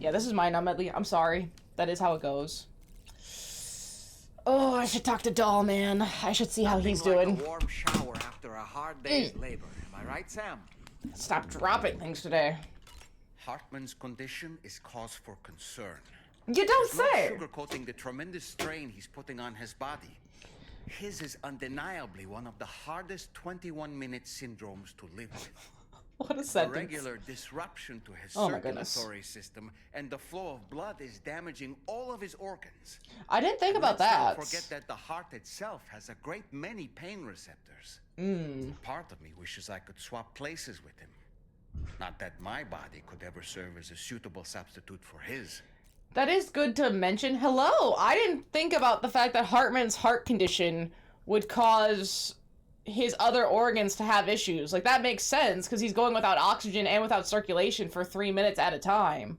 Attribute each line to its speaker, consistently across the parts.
Speaker 1: Yeah, this is mine, Medley. I'm sorry. That is how it goes. Oh, I should talk to Doll, man. I should see how he's doing.
Speaker 2: Like a warm shower after a hard day's labor. Am I right, Sam?
Speaker 1: Stop dropping things today.
Speaker 3: Hartman's condition is cause for concern.
Speaker 1: You don't say.
Speaker 3: No sugarcoating the tremendous strain he's putting on his body. His is undeniably one of the hardest 21-minute syndromes to live with.
Speaker 1: What a sentence.
Speaker 3: A regular disruption to his
Speaker 1: Oh
Speaker 3: circulatory system and the flow of blood is damaging all of his organs.
Speaker 1: I didn't think about that.
Speaker 3: Don't forget that the heart itself has a great many pain receptors. Part of me wishes I could swap places with him. Not that my body could ever serve as a suitable substitute for his.
Speaker 1: That is good to mention. Hello! I didn't think about the fact that Hartman's heart condition would cause his other organs to have issues. Like, that makes sense, because he's going without oxygen and without circulation for 3 minutes at a time.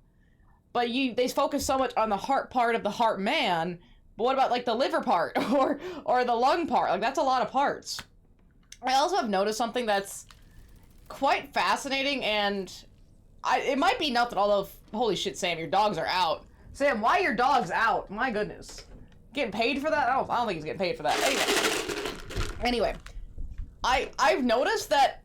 Speaker 1: But they focus so much on the heart part of the heart man, but what about, like, the liver part, or the lung part? Like, that's a lot of parts. I also have noticed something that's quite fascinating, and it might be nothing, although, holy shit, Sam, your dogs are out. Sam, why are your dogs out? My goodness. Getting paid for that? I don't think he's getting paid for that. Anyway. I've noticed that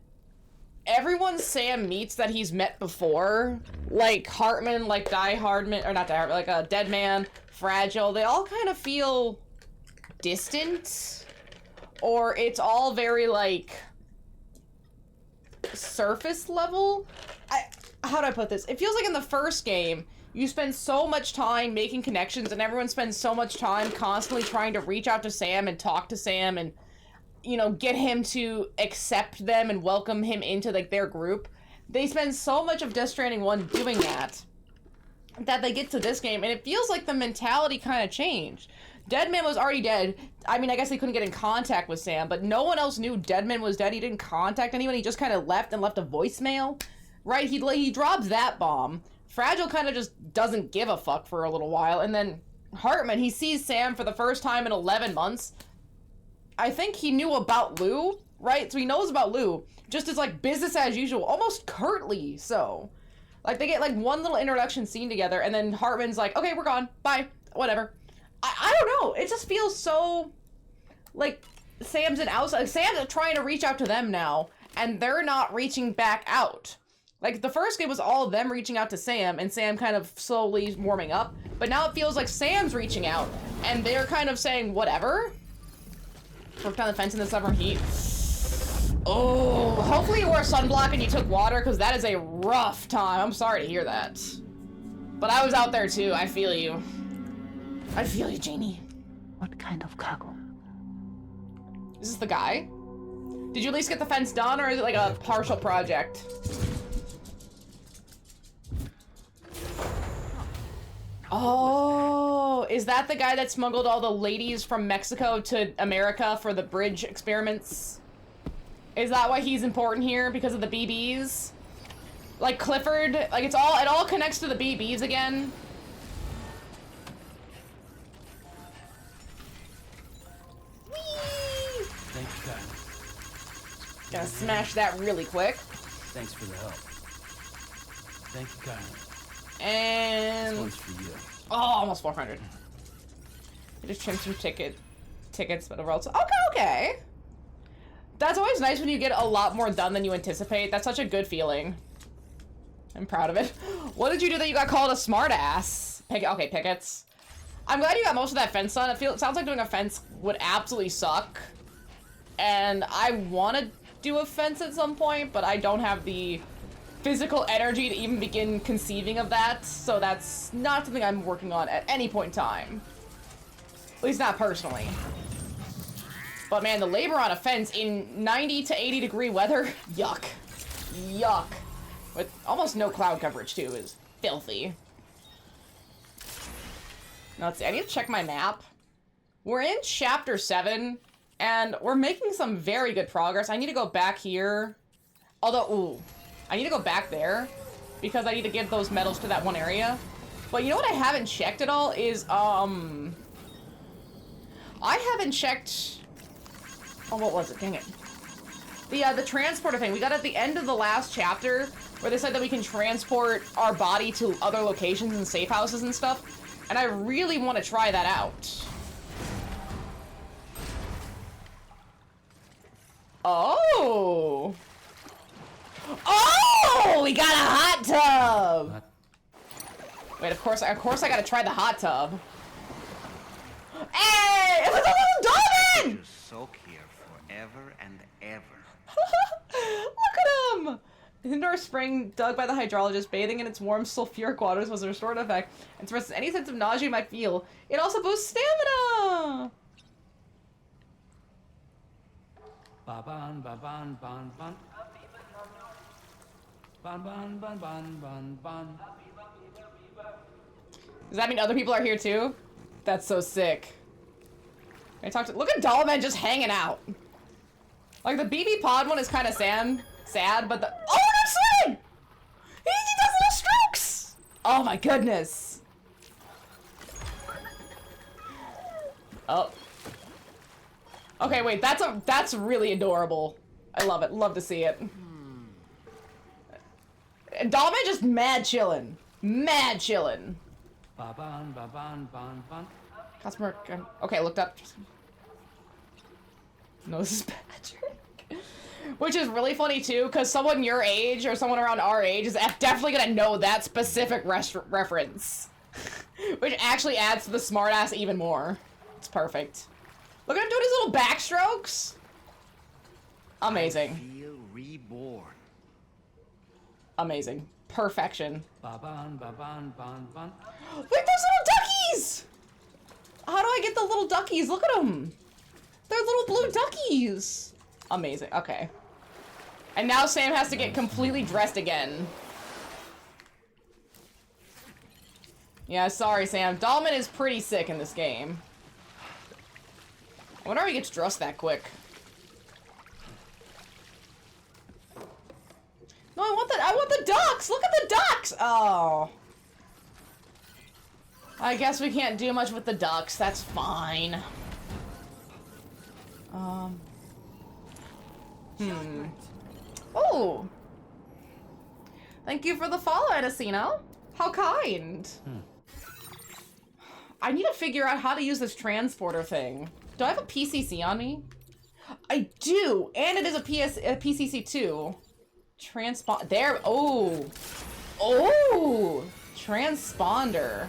Speaker 1: everyone Sam meets that he's met before, like Hartman, like like Dead Man, Fragile, they all kind of feel distant, or it's all very, like, surface level? How do I put this? It feels like in the first game, you spend so much time making connections, and everyone spends so much time constantly trying to reach out to Sam and talk to Sam and, you know, get him to accept them and welcome him into, like, their group. They spend so much of Death Stranding 1 doing that they get to this game, and it feels like the mentality kind of changed. Deadman was already dead. I mean, I guess they couldn't get in contact with Sam, but no one else knew Deadman was dead. He didn't contact anyone. He just kind of left and left a voicemail. Right? He dropped that bomb. Fragile kind of just doesn't give a fuck for a little while, and then Hartman, he sees Sam for the first time in 11 months. I think he knew about Lou, right? So he knows about Lou, just as, like, business as usual, almost curtly so. Like, they get, like, one little introduction scene together, and then Hartman's like, okay, we're gone, bye, whatever. I don't know, it just feels so, like, Sam's trying to reach out to them now, and they're not reaching back out. Like, the first game was all them reaching out to Sam, and Sam kind of slowly warming up, but now it feels like Sam's reaching out, and they're kind of saying, whatever. Worked on the fence in the summer heat. Oh, hopefully you wore sunblock and you took water, because that is a rough time. I'm sorry to hear that. But I was out there too. I feel you. I feel you, Janie.
Speaker 4: What kind of cargo?
Speaker 1: Is this the guy? Did you at least get the fence done, or is it like a partial project? Oh, is that the guy that smuggled all the ladies from Mexico to America for the bridge experiments? Is that why he's important here? Because of the BBs? Like Clifford? Like, it all connects to the BBs again? Whee!
Speaker 5: Thank you, kindly.
Speaker 1: Gonna smash that really quick.
Speaker 5: Thanks for the help. Thank you, kindly.
Speaker 1: And
Speaker 5: This one's for you.
Speaker 1: oh, almost 400. I just trimmed some tickets, but overall, okay. That's always nice when you get a lot more done than you anticipate. That's such a good feeling. I'm proud of it. What did you do that you got called a smartass? Okay, pickets. I'm glad you got most of that fence done. It sounds like doing a fence would absolutely suck. And I want to do a fence at some point, but I don't have the physical energy to even begin conceiving of that, so that's not something I'm working on at any point in time. At least not personally. But man, the labor on a fence in 90 to 80 degree weather, yuck. Yuck. With almost no cloud coverage too, is filthy. Now let's see, I need to check my map. We're in chapter 7, and we're making some very good progress. I need to go back here. Although, ooh. I need to go back there because I need to give those medals to that one area. But you know what I haven't checked at all is, I haven't checked... Oh, what was it? Dang it. The transporter thing we got at the end of the last chapter, where they said that we can transport our body to other locations and safe houses and stuff, and I really want to try that out. Oh! Oh! We got a hot tub! Wait, of course I gotta try the hot tub. Hey! It's like a little dolphin!
Speaker 2: Just soak here forever and ever.
Speaker 1: Look at him! Indoor spring dug by the hydrologist, bathing in its warm sulfuric waters was a restorative effect and suppresses any sense of nausea you might feel. It also boosts stamina!
Speaker 5: Ba-ban, ba-ban, ban, ban. Ban, ban, ban, ban, ban, ban.
Speaker 1: Does that mean other people are here too? That's so sick. Look at Dollman just hanging out. Like the BB Pod one is kind of sad, but the oh no swimming! He does little strokes! Oh my goodness. Oh. Okay, wait, that's really adorable. I love it. Love to see it. And Dollman just mad chillin'. Mad chillin'.
Speaker 5: Ba-ban, ba-ban, ban, ban.
Speaker 1: Customer, okay, looked up. No, this is Patrick. Which is really funny too, because someone your age or someone around our age is definitely gonna know that specific reference. Which actually adds to the smartass even more. It's perfect. Look at him doing his little backstrokes. Amazing.
Speaker 2: I feel reborn.
Speaker 1: Amazing. Perfection.
Speaker 5: Ba-ban, ba-ban, ban, ban.
Speaker 1: Wait, there's little duckies! How do I get the little duckies? Look at them. They're little blue duckies. Amazing. Okay. And now Sam has to get completely dressed again. Yeah, sorry, Sam. Dollman is pretty sick in this game. I wonder how he gets dressed that quick. No, I want the ducks! Look at the ducks! Oh. I guess we can't do much with the ducks. That's fine. Oh! Thank you for the follow, Edicino. How kind. I need to figure out how to use this transporter thing. Do I have a PCC on me? I do! And it is a PCC too. There, oh! Oh! Transponder.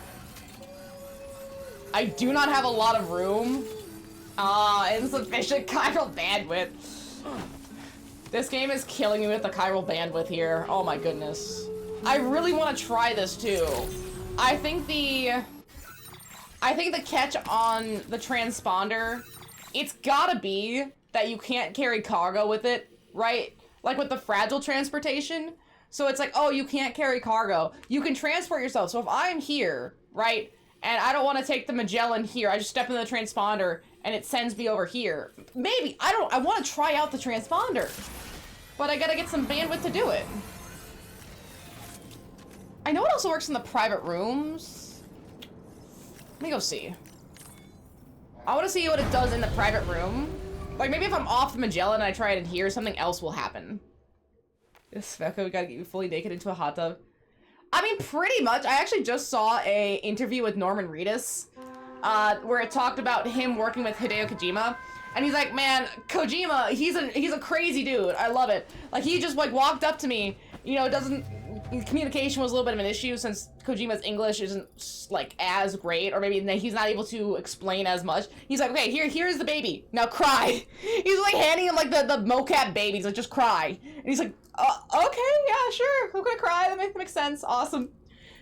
Speaker 1: I do not have a lot of room. Insufficient chiral bandwidth. This game is killing me with the chiral bandwidth here. Oh my goodness. I really want to try this too. I think the catch on the transponder, it's gotta be that you can't carry cargo with it, right? Like with the fragile transportation. So it's like, oh, you can't carry cargo. You can transport yourself. So if I'm here, right, and I don't want to take the Magellan here, I just step in the transponder and it sends me over here. Maybe, I want to try out the transponder. But I gotta get some bandwidth to do it. I know it also works in the private rooms. Let me go see. I want to see what it does in the private room. Like, maybe if I'm off the Magellan and I try it in here, something else will happen. Yes, Becca, we gotta get you fully naked into a hot tub. I mean, pretty much. I actually just saw a interview with Norman Reedus, where it talked about him working with Hideo Kojima. And he's like, man, Kojima, he's a crazy dude. I love it. Like, he just, like, walked up to me, you know, communication was a little bit of an issue since Kojima's English isn't, like, as great, or maybe he's not able to explain as much. He's like, okay, here's the baby. Now cry. He's, like, handing him, like, the mocap baby. He's like, just cry. And he's like, okay, yeah, sure. I'm gonna cry. That makes sense. Awesome.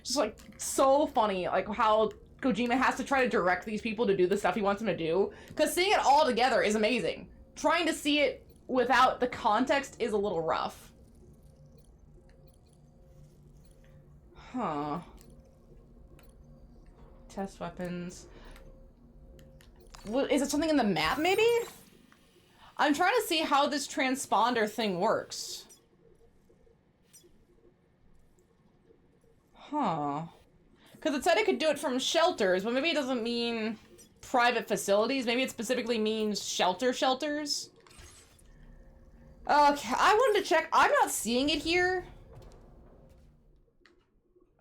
Speaker 1: Just, like, so funny, like, how Kojima has to try to direct these people to do the stuff he wants them to do. Because seeing it all together is amazing. Trying to see it without the context is a little rough. Huh. Test weapons. Is it something in the map, maybe? I'm trying to see how this transponder thing works. Huh. Because it said it could do it from shelters, but maybe it doesn't mean private facilities. Maybe it specifically means shelters. Okay, I wanted to check. I'm not seeing it here.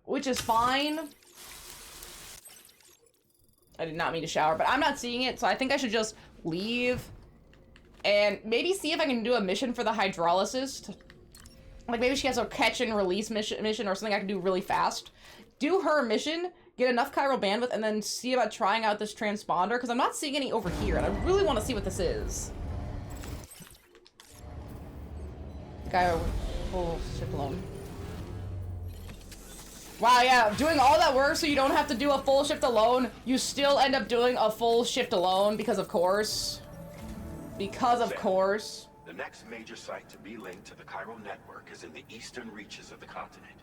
Speaker 1: Which is fine. I did not mean to shower, but I'm not seeing it, so I think I should just leave. And maybe see if I can do a mission for the hydrologist. Like, maybe she has a catch and release mission or something I can do really fast. Do her mission, get enough chiral bandwidth, and then see about trying out this transponder, because I'm not seeing any over here, and I really want to see what this is. Guy full ship alone. Wow, yeah, doing all that work so you don't have to do a full shift alone, you still end up doing a full shift alone, because of course. Because of course.
Speaker 6: The next major site to be linked to the chiral network is in the eastern reaches of the continent.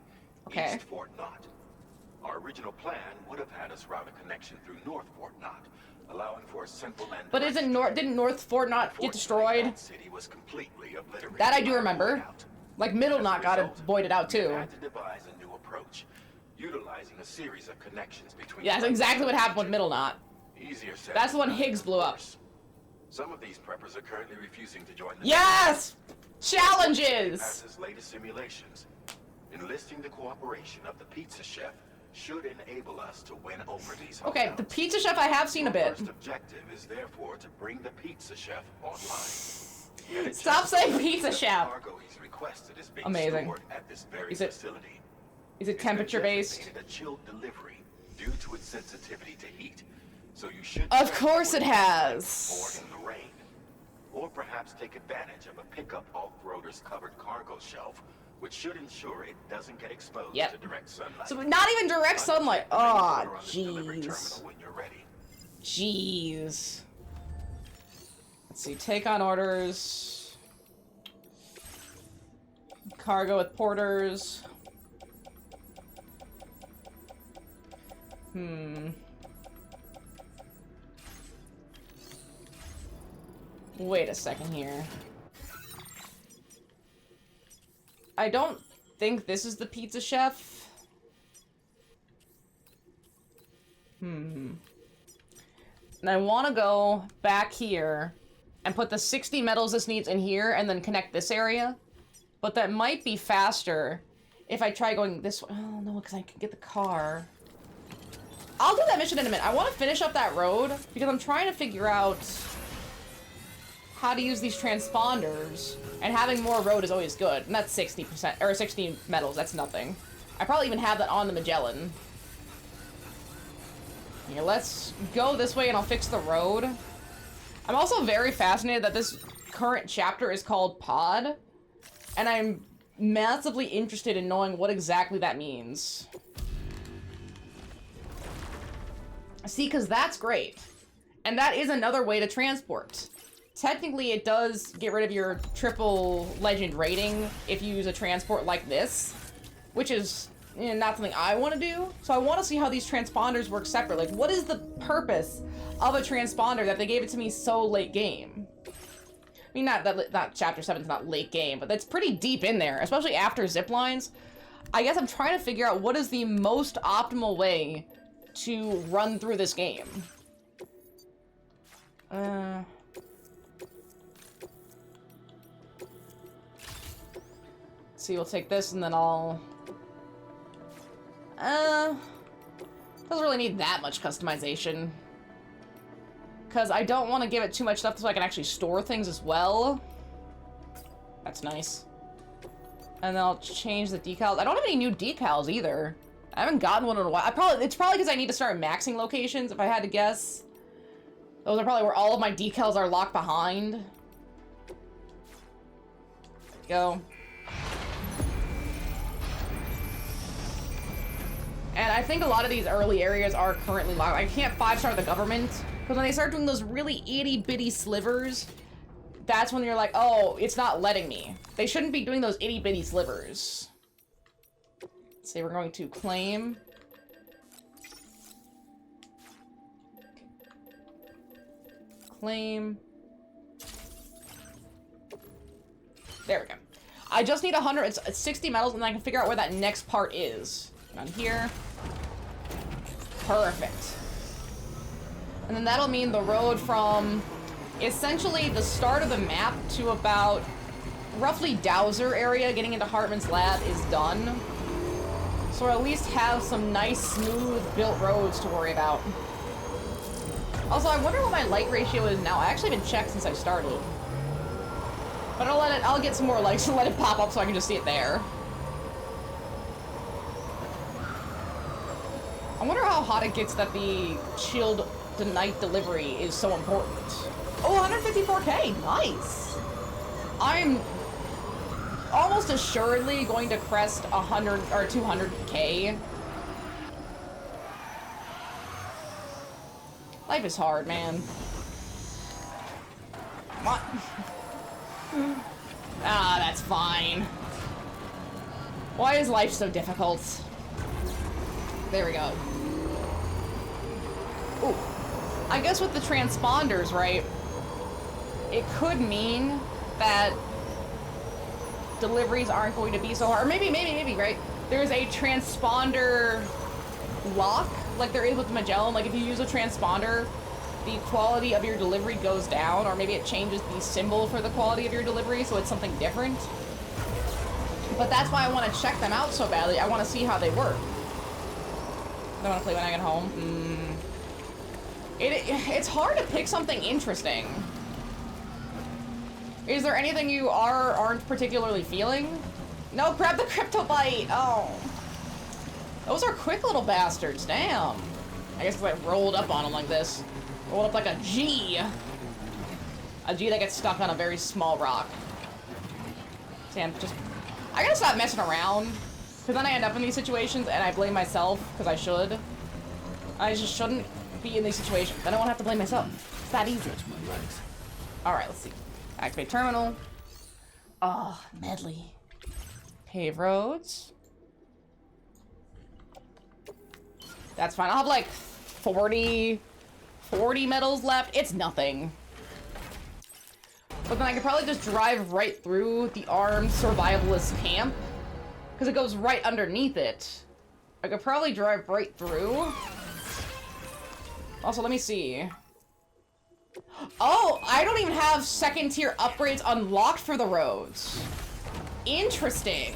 Speaker 1: Okay.
Speaker 6: East Fort Knot. Our original plan would have had us route a connection through North Fort Knot, allowing for a simple and
Speaker 1: But isn't didn't North Fort Knot get destroyed?
Speaker 6: That city was completely obliterated.
Speaker 1: That I do remember. Like Middle Knot got voided out too.
Speaker 6: We had to devise a new approach, utilizing a series of connections between.
Speaker 1: Yeah, that's exactly what happened with Middle Knot.
Speaker 6: Easier said.
Speaker 1: That's the one Higgs blew up.
Speaker 6: Some of these preppers are currently refusing to join the
Speaker 1: Yes! Challenges!
Speaker 6: Passes latest simulations. Enlisting the cooperation of the pizza chef should enable us to win over these
Speaker 1: Okay,
Speaker 6: hotels.
Speaker 1: the pizza chef I have seen a bit.
Speaker 6: First objective is therefore to bring the pizza chef online.
Speaker 1: Stop saying pizza chef.
Speaker 6: Cargo he's requested is being
Speaker 1: Amazing.
Speaker 6: stored at this very
Speaker 1: Is it-
Speaker 6: facility.
Speaker 1: Is it temperature based?
Speaker 6: It's been designated a chilled delivery due to its sensitivity to heat. So you should
Speaker 1: Of course it
Speaker 6: transport
Speaker 1: has.
Speaker 6: or in the rain. Or perhaps take advantage of a pickup off-roader's covered cargo shelf, which should ensure it doesn't get exposed
Speaker 1: Yep.
Speaker 6: to direct sunlight.
Speaker 1: So not even direct sunlight.
Speaker 6: Contact the
Speaker 1: Aw,
Speaker 6: main order on the delivery
Speaker 1: jeez.
Speaker 6: terminal when you're ready.
Speaker 1: Jeez. Let's see, take on orders. Cargo with porters. Wait a second here. I don't think this is the pizza chef. And I want to go back here and put the 60 metals this needs in here and then connect this area. But that might be faster if I try going this way. Oh, no, because I can get the car. I'll do that mission in a minute. I want to finish up that road because I'm trying to figure out how to use these transponders. And having more road is always good. And that's 60%, or 60 metals. That's nothing. I probably even have that on the Magellan. Here, let's go this way and I'll fix the road. I'm also very fascinated that this current chapter is called Pod. And I'm massively interested in knowing what exactly that means. See, because that's great. And that is another way to transport. Technically, it does get rid of your triple legend rating if you use a transport like this. Which is not something I want to do. So I want to see how these transponders work separate. Like, what is the purpose of a transponder that they gave it to me so late game? I mean, not chapter 7's not late game, but that's pretty deep in there, especially after ziplines. I guess I'm trying to figure out what is the most optimal way to run through this game. Let's see, we'll take this and then I'll... doesn't really need that much customization. Because I don't want to give it too much stuff so I can actually store things as well. That's nice. And then I'll change the decals. I don't have any new decals either. I haven't gotten one in a while. It's probably because I need to start maxing locations, if I had to guess. Those are probably where all of my decals are locked behind. There we go. And I think a lot of these early areas are currently locked. I can't 5-star the government, because when they start doing those really itty-bitty slivers, that's when you're like, oh, it's not letting me. They shouldn't be doing those itty-bitty slivers. Let's see, we're going to claim. Claim. There we go. I just need 100, it's 60 metals, and then I can figure out where that next part is. Down here. Perfect. And then that'll mean the road from essentially the start of the map to about roughly Dowser area, getting into Hartman's lab is done. So I at least have some nice, smooth built roads to worry about. Also, I wonder what my light ratio is now. I actually haven't checked since I started. But I'll get some more likes and let it pop up so I can just see it there. I wonder how hot it gets that the chilled night delivery is so important. Oh, 154K, nice. I'm almost assuredly going to crest 100 or 200K. Life is hard, man. Come on. Ah, that's fine. Why is life so difficult? There we go. Ooh. I guess with the transponders, right? It could mean that deliveries aren't going to be so hard. Or maybe, right? There's a transponder lock, like there is with Magellan. Like if you use a transponder, the quality of your delivery goes down, or maybe it changes the symbol for the quality of your delivery, so it's something different. But that's why I want to check them out so badly. I want to see how they work. I want to play when I get home. It's hard to pick something interesting. Is there anything you aren't particularly feeling? No, grab the crypto bite. Oh, those are quick little bastards. Damn. I guess if I rolled up on them like this, rolled up like a G that gets stuck on a very small rock. Damn, I gotta stop messing around, because then I end up in these situations and I blame myself because I should. I just shouldn't be in these situations. Then I won't have to blame myself. It's that easy. Alright, let's see. Activate terminal. Oh, medley. Pave roads. That's fine. I'll have like 40 medals left. It's nothing. But then I could probably just drive right through the armed survivalist camp, because it goes right underneath it. I could probably drive right through. Also, let me see. Oh, I don't even have second tier upgrades unlocked for the roads. Interesting.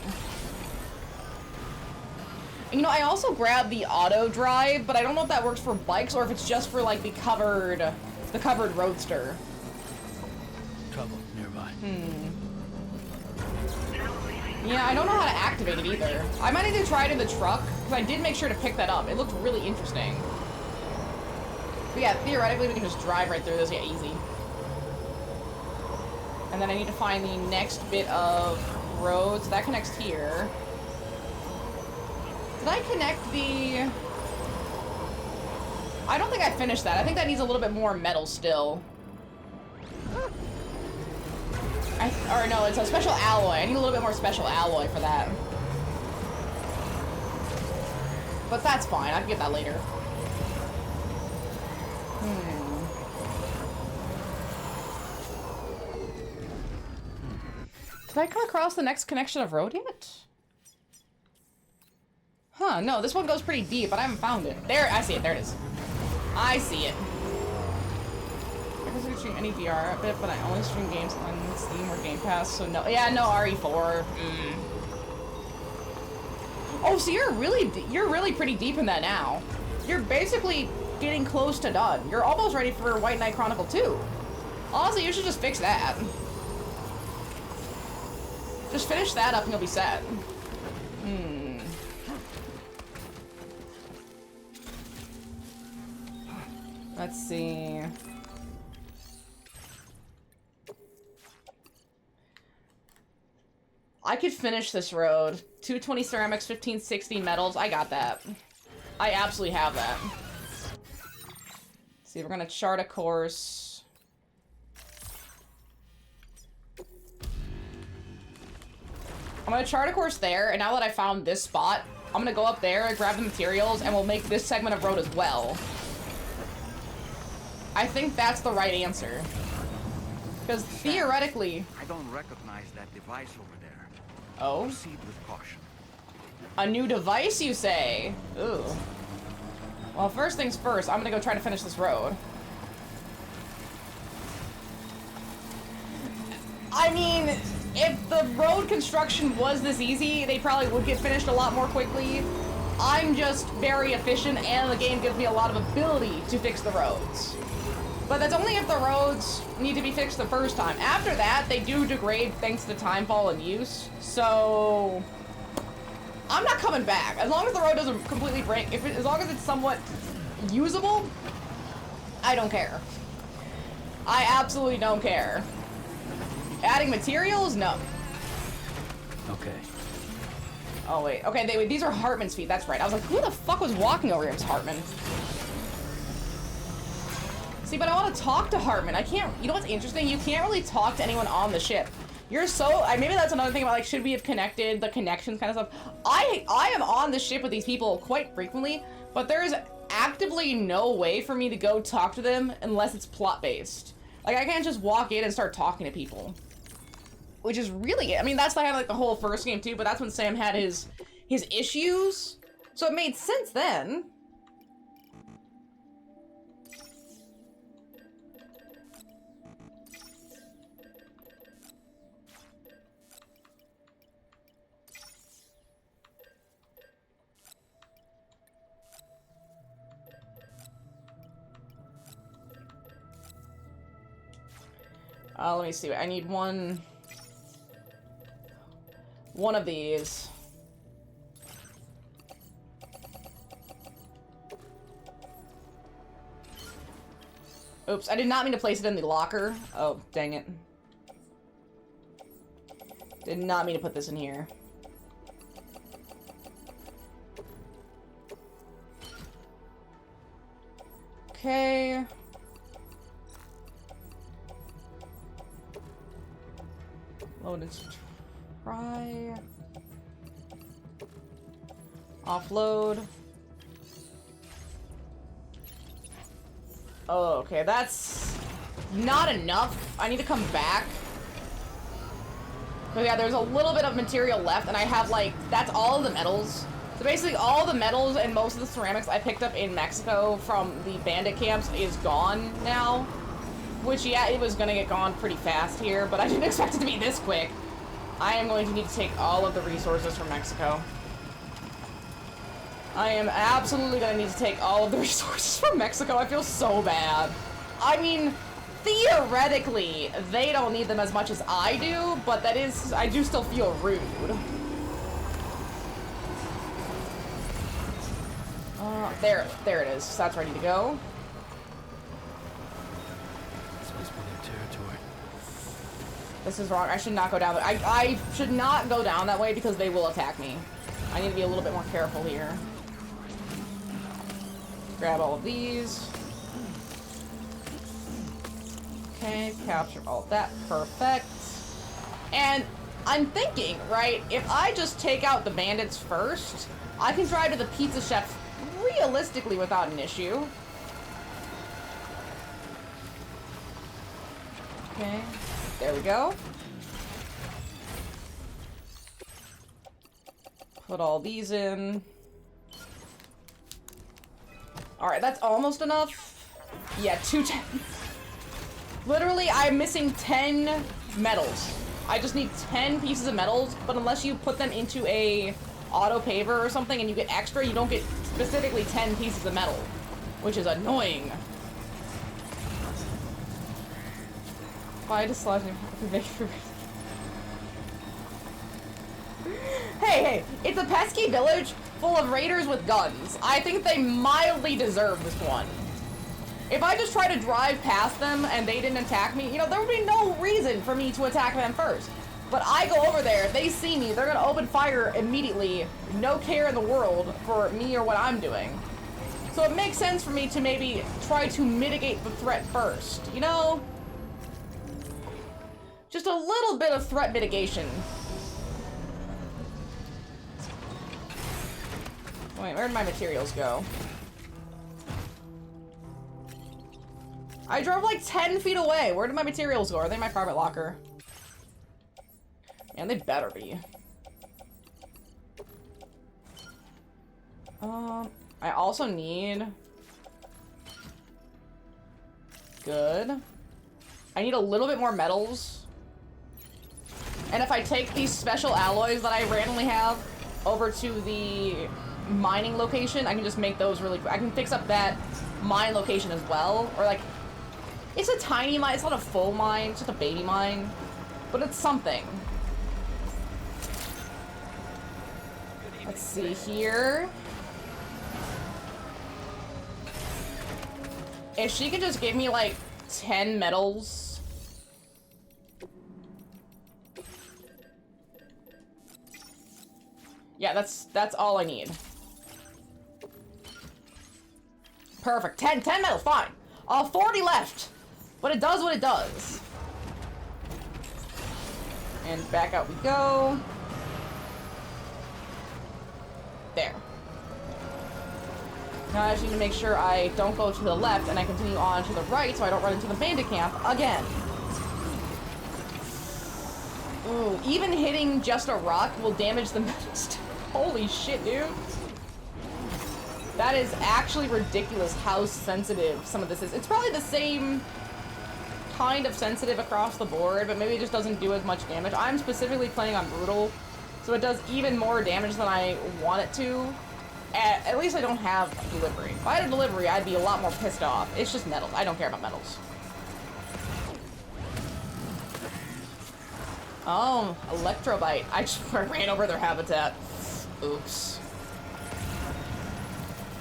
Speaker 1: You know, I also grabbed the auto drive, but I don't know if that works for bikes or if it's just for like the covered roadster.
Speaker 5: Trouble nearby.
Speaker 1: Yeah, I don't know how to activate it either. I might need to try it in the truck, because I did make sure to pick that up. It looked really interesting. But yeah, theoretically we can just drive right through this. Yeah, easy. And then I need to find the next bit of roads. That connects here. Did I connect the... I don't think I finished that. I think that needs a little bit more metal still. Or no, it's a special alloy. I need a little bit more special alloy for that. But that's fine. I can get that later. Did I come across the next connection of road yet? Huh, no, this one goes pretty deep, but I haven't found it. There, I see it. There it is. I see it. I consider stream any VR bit, but I only stream games on Steam or Game Pass, so no. Yeah, no RE4. Oh, so you're really pretty deep in that now. You're basically getting close to done. You're almost ready for White Knight Chronicle 2. Honestly, you should just fix that. Just finish that up and you'll be set. Let's see. I could finish this road. 220 ceramics, 1560 metals. I got that. I absolutely have that. Let's see, we're gonna chart a course. I'm gonna chart a course there, and now that I found this spot, I'm gonna go up there and grab the materials, and we'll make this segment of road as well. I think that's the right answer. Because theoretically...
Speaker 3: I don't recognize that device over there.
Speaker 1: Oh?
Speaker 3: Proceed with caution.
Speaker 1: A new device, you say? Ooh. Well, first things first, I'm gonna go try to finish this road. I mean, if the road construction was this easy, they probably would get finished a lot more quickly. I'm just very efficient, and the game gives me a lot of ability to fix the roads. But that's only if the roads need to be fixed the first time. After that, they do degrade thanks to timefall and use. So I'm not coming back. As long as the road doesn't completely break, as long as it's somewhat usable, I don't care. I absolutely don't care. Adding materials? No.
Speaker 5: Okay.
Speaker 1: Oh, wait. Okay, wait, these are Hartman's feet. That's right. I was like, who the fuck was walking over here? It was Hartman. See, but I want to talk to Hartman. I can't... You know what's interesting? You can't really talk to anyone on the ship. You're so... maybe that's another thing about, like, should we have connected, the connections kind of stuff. I am on the ship with these people quite frequently, but there is actively no way for me to go talk to them unless it's plot-based. Like, I can't just walk in and start talking to people. Which is really... I mean, that's why I had, like, the whole first game, too, but that's when Sam had his issues. So it made sense then. Let me see. I need one of these. Oops, I did not mean to place it in the locker. Oh, dang it. Did not mean to put this in here. Okay. Load and try. Offload. Oh, okay, that's not enough. I need to come back. But yeah, there's a little bit of material left, and I have, like, that's all of the metals. So basically, all the metals and most of the ceramics I picked up in Mexico from the bandit camps is gone now. Which, yeah, it was gonna get gone pretty fast here, but I didn't expect it to be this quick. I am going to need to take all of the resources from Mexico. I am absolutely gonna need to take all of the resources from Mexico. I feel so bad. I mean, theoretically, they don't need them as much as I do, but that is, I do still feel rude. There it is. That's ready to go. This is wrong. I should not go down. I should not go down that way because they will attack me. I need to be a little bit more careful here. Grab all of these. Okay, capture all of that. Perfect. And I'm thinking, right, if I just take out the bandits first, I can drive to the pizza chef realistically without an issue. Okay. There we go. Put all these in. Alright, that's almost enough. Yeah, 210. Literally, I'm missing 10 metals. I just need 10 pieces of metals, but unless you put them into a auto paver or something and you get extra, you don't get specifically 10 pieces of metal, which is annoying. Buy dislodging. Hey, it's a pesky village full of raiders with guns. I think they mildly deserve this one. If I just try to drive past them and they didn't attack me, you know, there would be no reason for me to attack them first. But I go over there, they see me, they're gonna open fire immediately, no care in the world for me or what I'm doing. So it makes sense for me to maybe try to mitigate the threat first, you know? Just a little bit of threat mitigation. Wait, where'd my materials go? I drove like 10 feet away. Where did my materials go? Are they in my private locker? Man, they better be. I also need... Good. I need a little bit more metals. And if I take these special alloys that I randomly have over to the mining location, I can just make those really quick. I can fix up that mine location as well. Or like, it's a tiny mine, it's not a full mine, it's just a baby mine. But it's something. Let's see here. If she could just give me like 10 metals. Yeah, that's all I need. Perfect. 10 metals, fine. 40 left. But it does what it does. And back out we go. There. Now I just need to make sure I don't go to the left and I continue on to the right so I don't run into the bandit camp again. Ooh, even hitting just a rock will damage the metals. Holy shit, dude. That is actually ridiculous how sensitive some of this is. It's probably the same kind of sensitive across the board, but maybe it just doesn't do as much damage. I'm specifically playing on Brutal, so it does even more damage than I want it to. At least I don't have delivery. If I had a delivery, I'd be a lot more pissed off. It's just metals. I don't care about metals. Oh, Electrobite. I just ran over their habitat. Oops.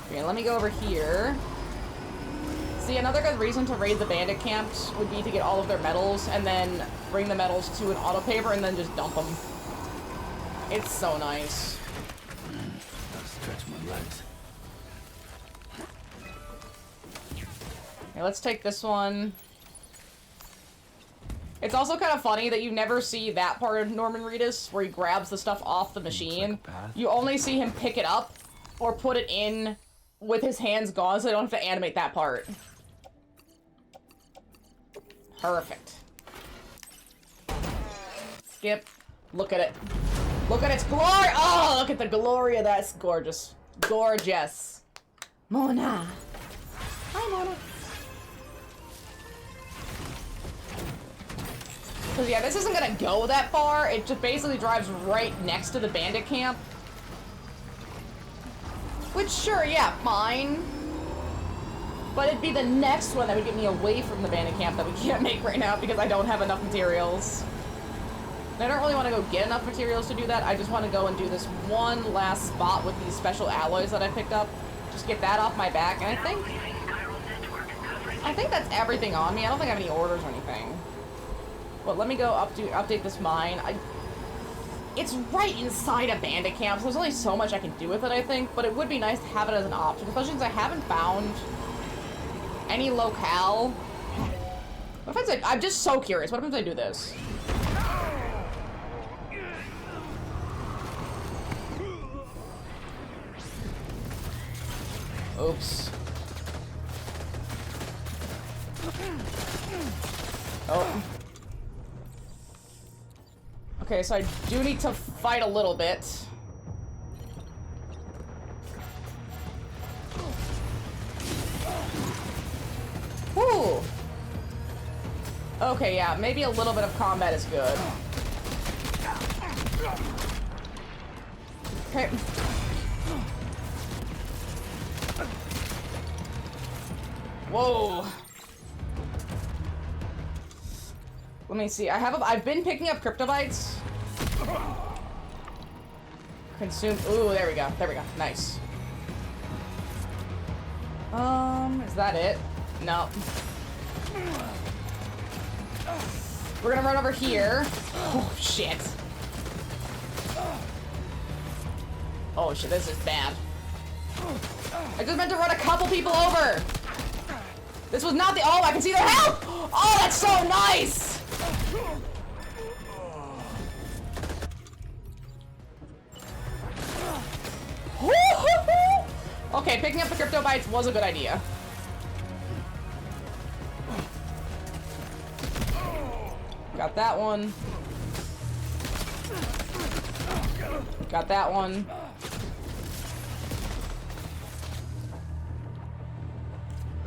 Speaker 1: Okay, let me go over here. See, another good reason to raid the bandit camps would be to get all of their metals and then bring the metals to an auto paper and then just dump them. It's so nice.
Speaker 5: I'll stretch my legs.
Speaker 1: Okay, let's take this one. It's also kind of funny that you never see that part of Norman Reedus where he grabs the stuff off the machine. You only see him pick it up or put it in with his hands gone, so they don't have to animate that part. Perfect. Skip. Look at it. Look at its glory! Oh, look at the glory of that. It's gorgeous. Gorgeous. Mona. Hi, Mona. Because, yeah, this isn't gonna go that far. It just basically drives right next to the bandit camp. Which, sure, yeah, fine. But it'd be the next one that would get me away from the bandit camp that we can't make right now because I don't have enough materials. And I don't really want to go get enough materials to do that. I just want to go and do this one last spot with these special alloys that I picked up. Just get that off my back. And I think that's everything on me. I don't think I have any orders or anything. But let me go update this mine. It's right inside a bandit camp, so there's only so much I can do with it, I think. But it would be nice to have it as an option, especially since I haven't found any locale. What if I'm just so curious. What happens if I do this? Oops. Oh. Okay, so I do need to fight a little bit. Whew. Okay, yeah, maybe a little bit of combat is good. Okay. Whoa. Let me see. I've been picking up cryptobites. Consume. Ooh, there we go. There we go. Nice. Is that it? No. We're gonna run over here. Oh, shit. Oh, shit. This is bad. I just meant to run a couple people over. This was not the. Oh, I can see their health. Oh, that's so nice. Okay, picking up the crypto bites was a good idea. Got that one. Got that one.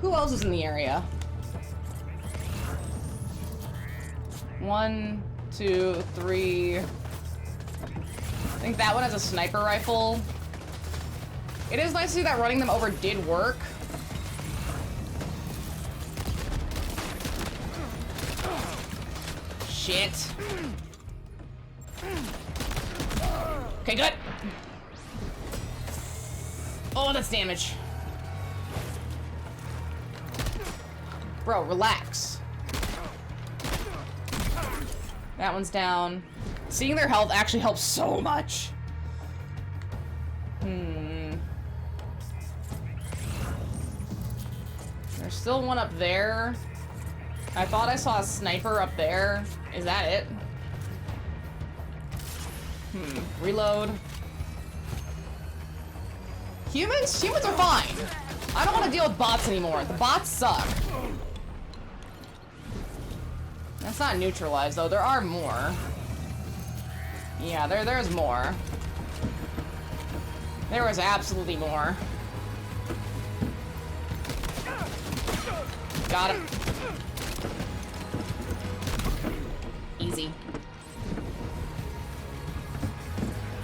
Speaker 1: Who else is in the area? 1, 2, 3. I think that one has a sniper rifle. It is nice to see that running them over did work. Shit. Okay, good. Oh, that's damage. Bro, relax. That one's down. Seeing their health actually helps so much. There's still one up there. I thought I saw a sniper up there. Is that it? Reload. Humans are fine. I don't want to deal with bots anymore. The bots suck. That's not neutralized though. There are more. Yeah, there's more. There was absolutely more. Got him. Easy.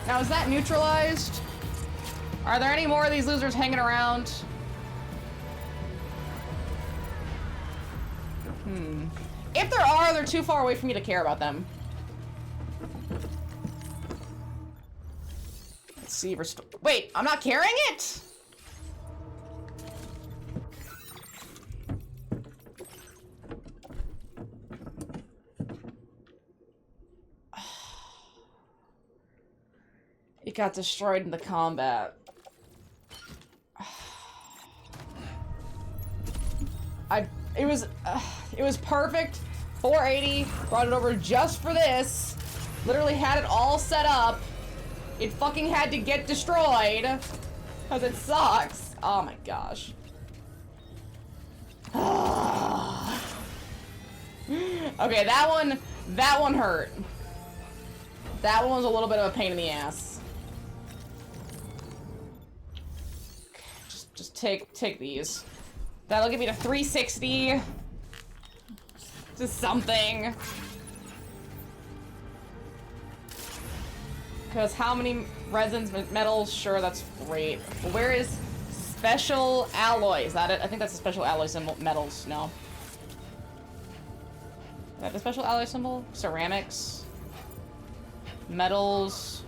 Speaker 1: Now, is that neutralized? Are there any more of these losers hanging around? If there are, they're too far away for me to care about them. Let's see, wait, I'm not carrying it? It got destroyed in the combat. It was perfect. 480, brought it over just for this. Literally had it all set up. It fucking had to get destroyed. Because it sucks. Oh my gosh. Okay, that one hurt. That one was a little bit of a pain in the ass. Just take these. That'll give me to 360. Just something. Because how many resins, metals? Sure, that's great. Where is special alloy? Is that it? I think that's a special alloy symbol. Metals, no. Is that the special alloy symbol? Ceramics. Metals.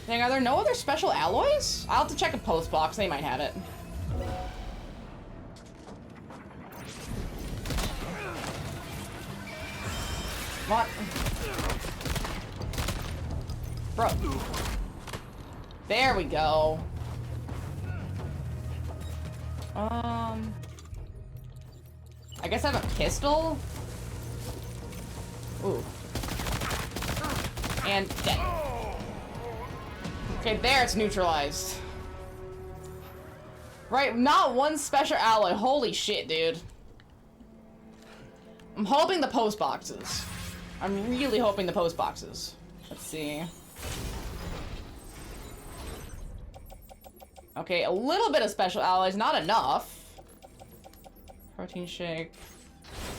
Speaker 1: Dang, are there no other special alloys? I'll have to check a post box. They might have it. What? Bro. There we go. I guess I have a pistol? Ooh. And dead. Okay, there it's neutralized. Right, not one special alloy. Holy shit, dude. I'm hoping the post boxes. I'm really hoping the post boxes. Let's see. Okay, a little bit of special alloys, not enough. Protein shake.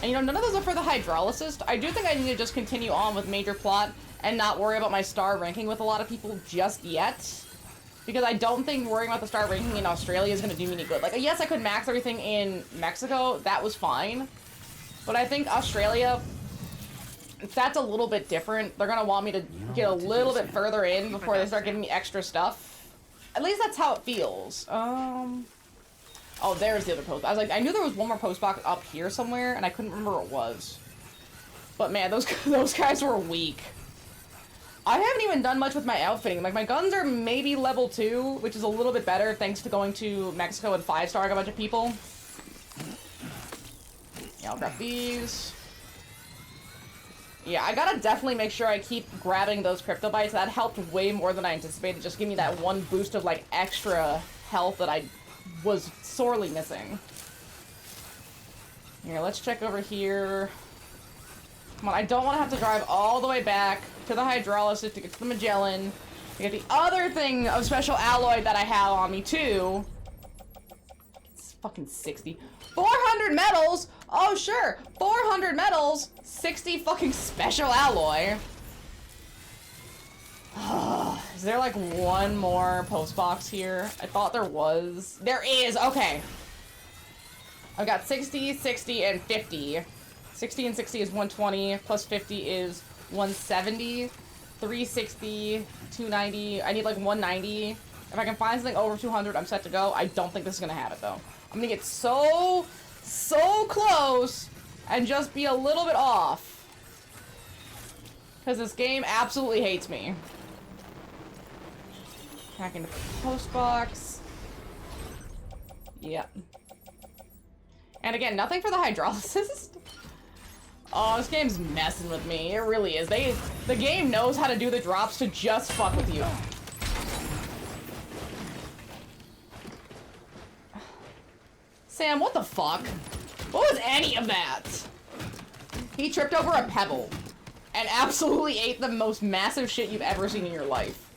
Speaker 1: And you know, none of those are for the hydrologist. I do think I need to just continue on with major plot and not worry about my star ranking with a lot of people just yet. Because I don't think worrying about the star ranking in Australia is going to do me any good. Like, yes, I could max everything in Mexico. That was fine. But I think Australia, that's a little bit different. They're going to want me to get a little bit further in before they start giving me extra stuff. At least that's how it feels. Oh, there's the other post. I was like, I knew there was one more post box up here somewhere, and I couldn't remember what it was. But man, those guys were weak. I haven't even done much with my outfitting. Like, my guns are maybe level 2, which is a little bit better thanks to going to Mexico and 5-starring a bunch of people. Yeah, I'll grab these. Yeah, I gotta definitely make sure I keep grabbing those crypto bites. That helped way more than I anticipated. Just give me that one boost of, like, extra health that I was sorely missing. Here, let's check over here. Come on, I don't want to have to drive all the way back to the hydrolysis to get to the Magellan, to get the other thing of special alloy that I have on me, too. It's fucking 60. 400 metals? Oh, sure. 400 metals, 60 fucking special alloy. Is there like one more post box here? I thought there was. There is, okay. I've got 60, 60, and 50. 60 and 60 is 120, plus 50 is 170, 360, 290. I need like 190. If I can find something over 200, I'm set to go. I don't think this is gonna have it though. I'm gonna get so close and just be a little bit off. Because this game absolutely hates me. Back into post box. Yep. And again, nothing for the hydrolysis. Oh, this game's messing with me. It really is. The game knows how to do the drops to just fuck with you. Sam, what the fuck? What was any of that? He tripped over a pebble and absolutely ate the most massive shit you've ever seen in your life.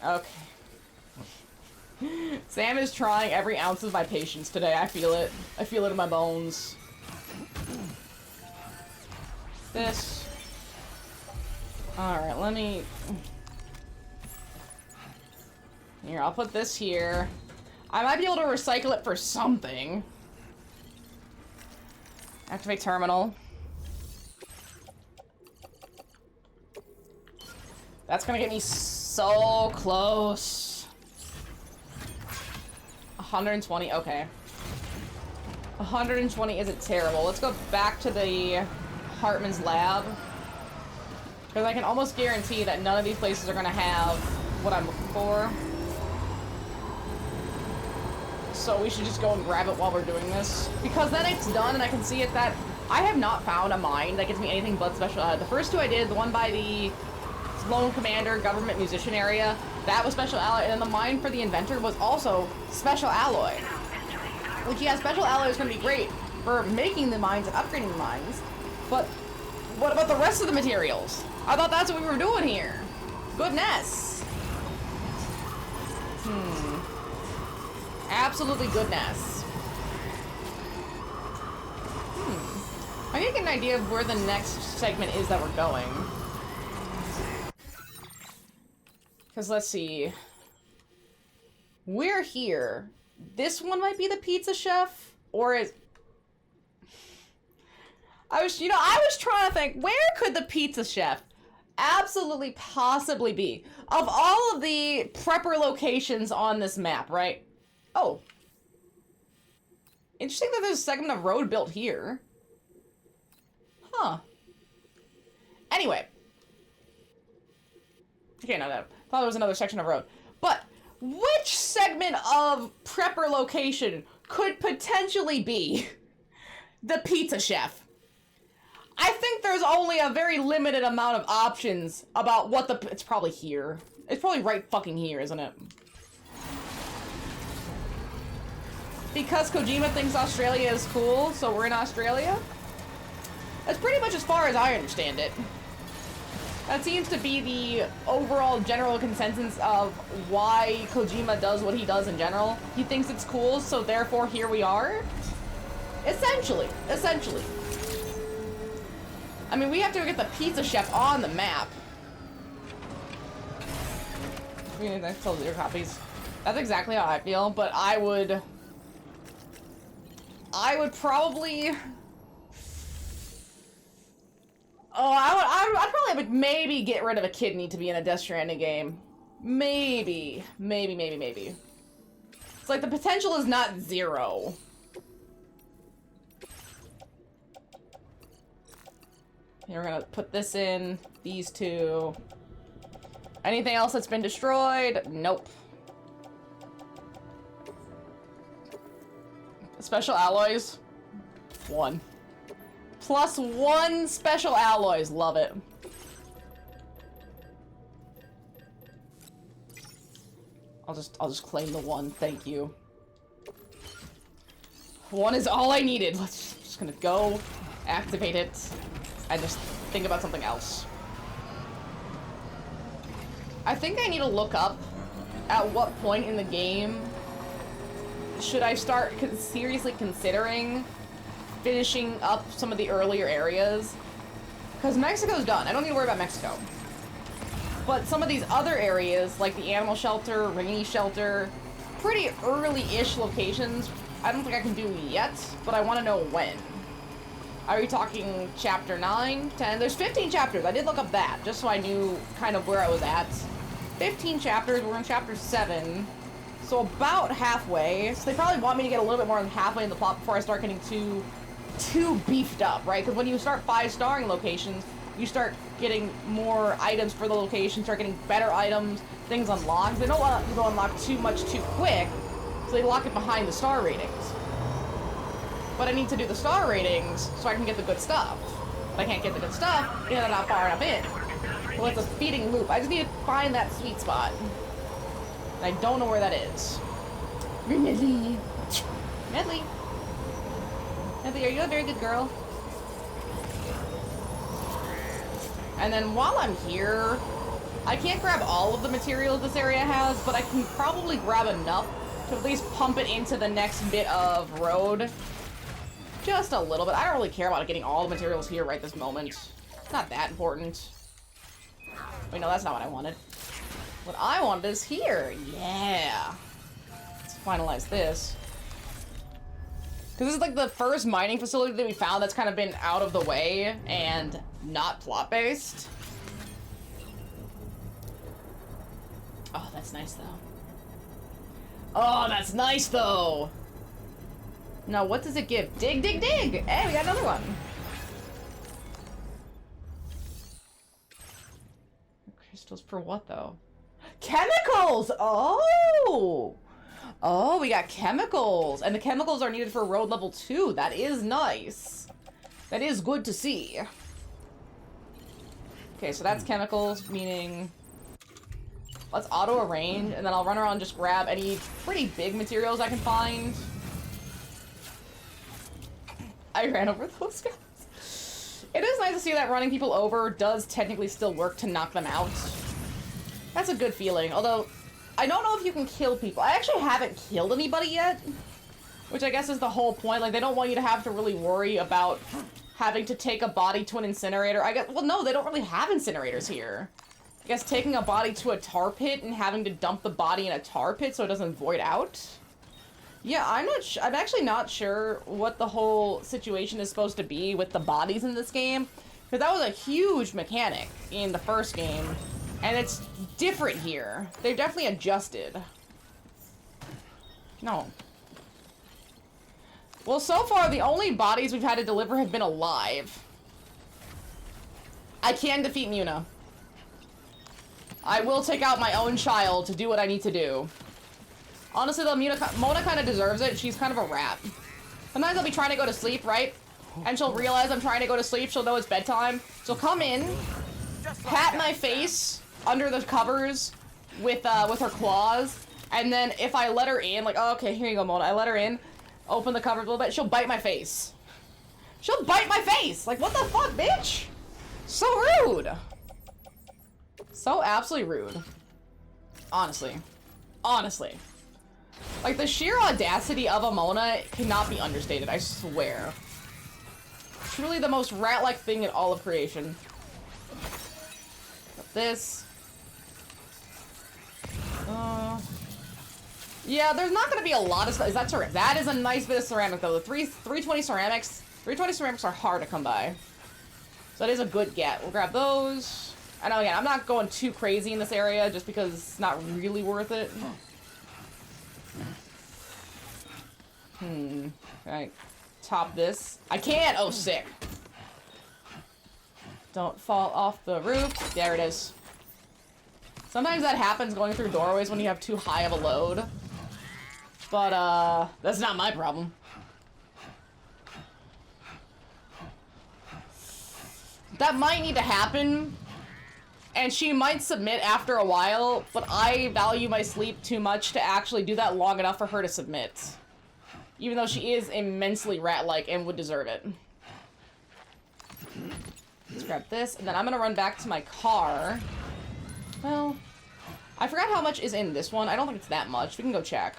Speaker 1: Okay. Sam is trying every ounce of my patience today. I feel it. I feel it in my bones. This. Alright, let me... Here, I'll put this here. I might be able to recycle it for something. Activate terminal. That's gonna get me so close. 120, okay. 120 isn't terrible. Let's go back to the Hartman's lab. Because I can almost guarantee that none of these places are gonna have what I'm looking for. So we should just go and grab it while we're doing this. Because then it's done and I can see it that I have not found a mine that gets me anything but special. The first two I did, the one by the Lone Commander Government Musician area, that was special alloy, and then the mine for the inventor was also special alloy. Which, yeah, special alloy is going to be great for making the mines and upgrading the mines, but what about the rest of the materials? I thought that's what we were doing here. Goodness. Absolutely goodness. I need to get an idea of where the next segment is that we're going. Because let's see. We're here. This one might be the pizza chef, or is... I was trying to think, where could the pizza chef absolutely possibly be? Of all of the prepper locations on this map, right? Oh. Interesting that there's a segment of road built here. Huh. Anyway. Okay, no, that thought it was another section of road. But which segment of prepper location could potentially be the pizza chef? I think there's only a very limited amount of options about what the... It's probably here. It's probably right fucking here, isn't it? Because Kojima thinks Australia is cool, so we're in Australia? That's pretty much as far as I understand it. That seems to be the overall general consensus of why Kojima does what he does in general. He thinks it's cool, so therefore here we are? Essentially. I mean, we have to get the pizza chef on the map. We need to tell your copies. That's exactly how I feel, but I would probably... Oh, I'd probably maybe get rid of a kidney to be in a Death Stranding game. Maybe. It's like the potential is not zero. Here, we're gonna put this in, these two. Anything else that's been destroyed? Nope. Special alloys? 1. Plus 1 special alloys. Love it. I'll just claim the 1. Thank you. 1 is all I needed. Just gonna go, activate it, and just think about something else. I think I need to look up at what point in the game should I start seriously considering finishing up some of the earlier areas? Because Mexico's done. I don't need to worry about Mexico. But some of these other areas, like the animal shelter, rainy shelter, pretty early-ish locations, I don't think I can do yet, but I want to know when. Are we talking chapter 9, 10? There's 15 chapters. I did look up that, just so I knew kind of where I was at. 15 chapters. We're in chapter 7. So about halfway. So they probably want me to get a little bit more than halfway in the plot before I start getting too beefed up, right? Because when you start 5-starring locations, you start getting more items for the location, start getting better items, things unlocked. They don't want you to unlock too much too quick, so they lock it behind the star ratings. But I need to do the star ratings so I can get the good stuff. But I can't get the good stuff because I'm not far enough in. Well, it's a feeding loop. I just need to find that sweet spot. And I don't know where that is. Medley. Medley. Medley, are you a very good girl? And then while I'm here, I can't grab all of the materials this area has, but I can probably grab enough to at least pump it into the next bit of road. Just a little bit. I don't really care about getting all the materials here right this moment. It's not that important. Wait, no, that's not what I wanted. What I wanted is here. Yeah. Let's finalize this. Because this is like the first mining facility that we found that's kind of been out of the way and not plot-based. Oh, that's nice, though. Oh, that's nice, though! Now, what does it give? Dig, dig, dig! Hey, we got another one! Crystals for what, though? Chemicals! Oh! Oh, we got chemicals! And the chemicals are needed for road level 2. That is nice. That is good to see. Okay, so that's chemicals, meaning... Let's auto-arrange, and then I'll run around and just grab any pretty big materials I can find. I ran over those guys. It is nice to see that running people over does technically still work to knock them out. That's a good feeling, although I don't know if you can kill people. I actually haven't killed anybody yet, which I guess is the whole point. Like, they don't want you to have to really worry about having to take a body to an incinerator. I guess, well, no, they don't really have incinerators here. I guess taking a body to a tar pit and having to dump the body in a tar pit so it doesn't void out? Yeah, I'm actually not sure what the whole situation is supposed to be with the bodies in this game. Because that was a huge mechanic in the first game. And it's different here. They've definitely adjusted. No. Well, so far, the only bodies we've had to deliver have been alive. I can defeat Muna. I will take out my own child to do what I need to do. Honestly, though, Mona kind of deserves it. She's kind of a rat. Sometimes I'll be trying to go to sleep, right? And she'll realize I'm trying to go to sleep. She'll know it's bedtime. She'll come in, pat my face under the covers with her claws, and then if I let her in, like, oh, okay, here you go, Mona. I let her in, open the covers a little bit, she'll bite my face. She'll bite my face! Like, what the fuck, bitch? So rude! So absolutely rude. Honestly. Honestly. Like, the sheer audacity of a Mona cannot be understated, I swear. Truly the most rat-like thing in all of creation. Got this. Yeah, there's not gonna be a lot of stuff. Is that ceramic? That is a nice bit of ceramic, though. The 320 ceramics. 320 ceramics are hard to come by. So that is a good get. We'll grab those. I know, again, I'm not going too crazy in this area just because it's not really worth it. Can I top this? I can't! Oh, sick. Don't fall off the roof. There it is. Sometimes that happens going through doorways when you have too high of a load. But, that's not my problem. That might need to happen. And she might submit after a while, but I value my sleep too much to actually do that long enough for her to submit. Even though she is immensely rat-like and would deserve it. Let's grab this, and then I'm gonna run back to my car. Well, I forgot how much is in this one. I don't think it's that much. We can go check.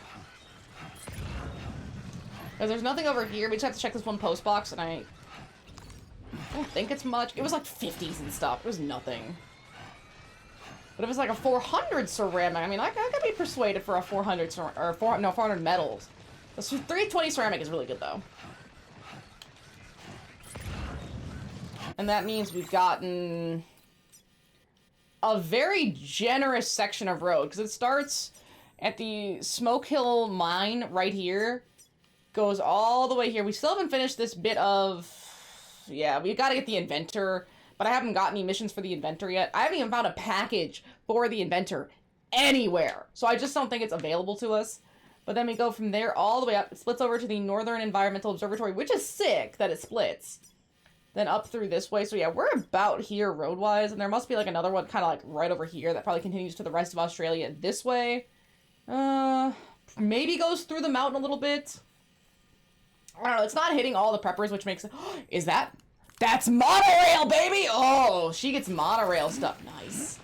Speaker 1: Because there's nothing over here. We just have to check this one post box, and I don't think it's much. It was like 50s and stuff. It was nothing. But if it's like a 400 ceramic, I mean, I could be persuaded for a 400 or 400 metals. The 320 ceramic is really good, though. And that means we've gotten a very generous section of road, because it starts at the Smoke Hill mine right here, goes all the way here. We still haven't finished this bit of... Yeah, we gotta get the inventor, but I haven't got any missions for the inventor yet. I haven't even found a package for the inventor anywhere, so I just don't think it's available to us. But then we go from there all the way up. It splits over to the Northern Environmental Observatory, which is sick that it splits. Then up through this way. So yeah, we're about here road-wise, and there must be like another one kind of like right over here that probably continues to the rest of Australia this way. Maybe goes through the mountain a little bit. I don't know, it's not hitting all the preppers, which makes it... Is that... That's monorail, baby! Oh, she gets monorail stuff. Nice.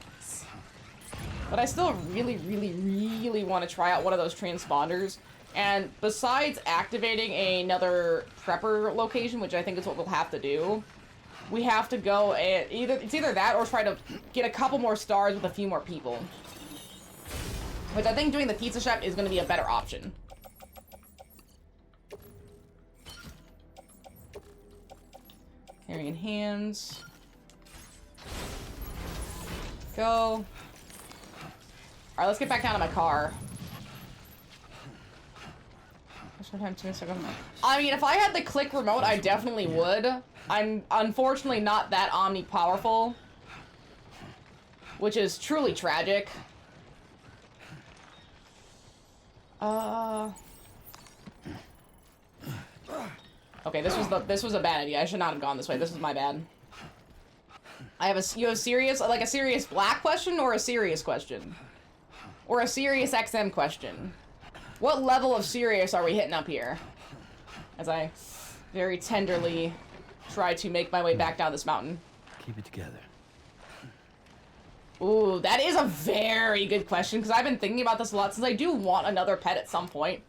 Speaker 1: But I still really, really, really want to try out one of those transponders. And besides activating another prepper location, which I think is what we'll have to do, we have to go and it's either that or try to get a couple more stars with a few more people. Which I think doing the pizza shop is going to be a better option. Carrying hands. Go. Alright, let's get back down to my car. I mean, if I had the click remote, I definitely would. I'm unfortunately not that omni-powerful. Which is truly tragic. Okay, this was a bad idea. I should not have gone this way. This is my bad. You have a serious, like a serious black question or a serious question? Or a serious XM question? What level of serious are we hitting up here? As I very tenderly try to make my way back down this mountain.
Speaker 5: Keep it together.
Speaker 1: Ooh, that is a very good question, because I've been thinking about this a lot since I do want another pet at some point.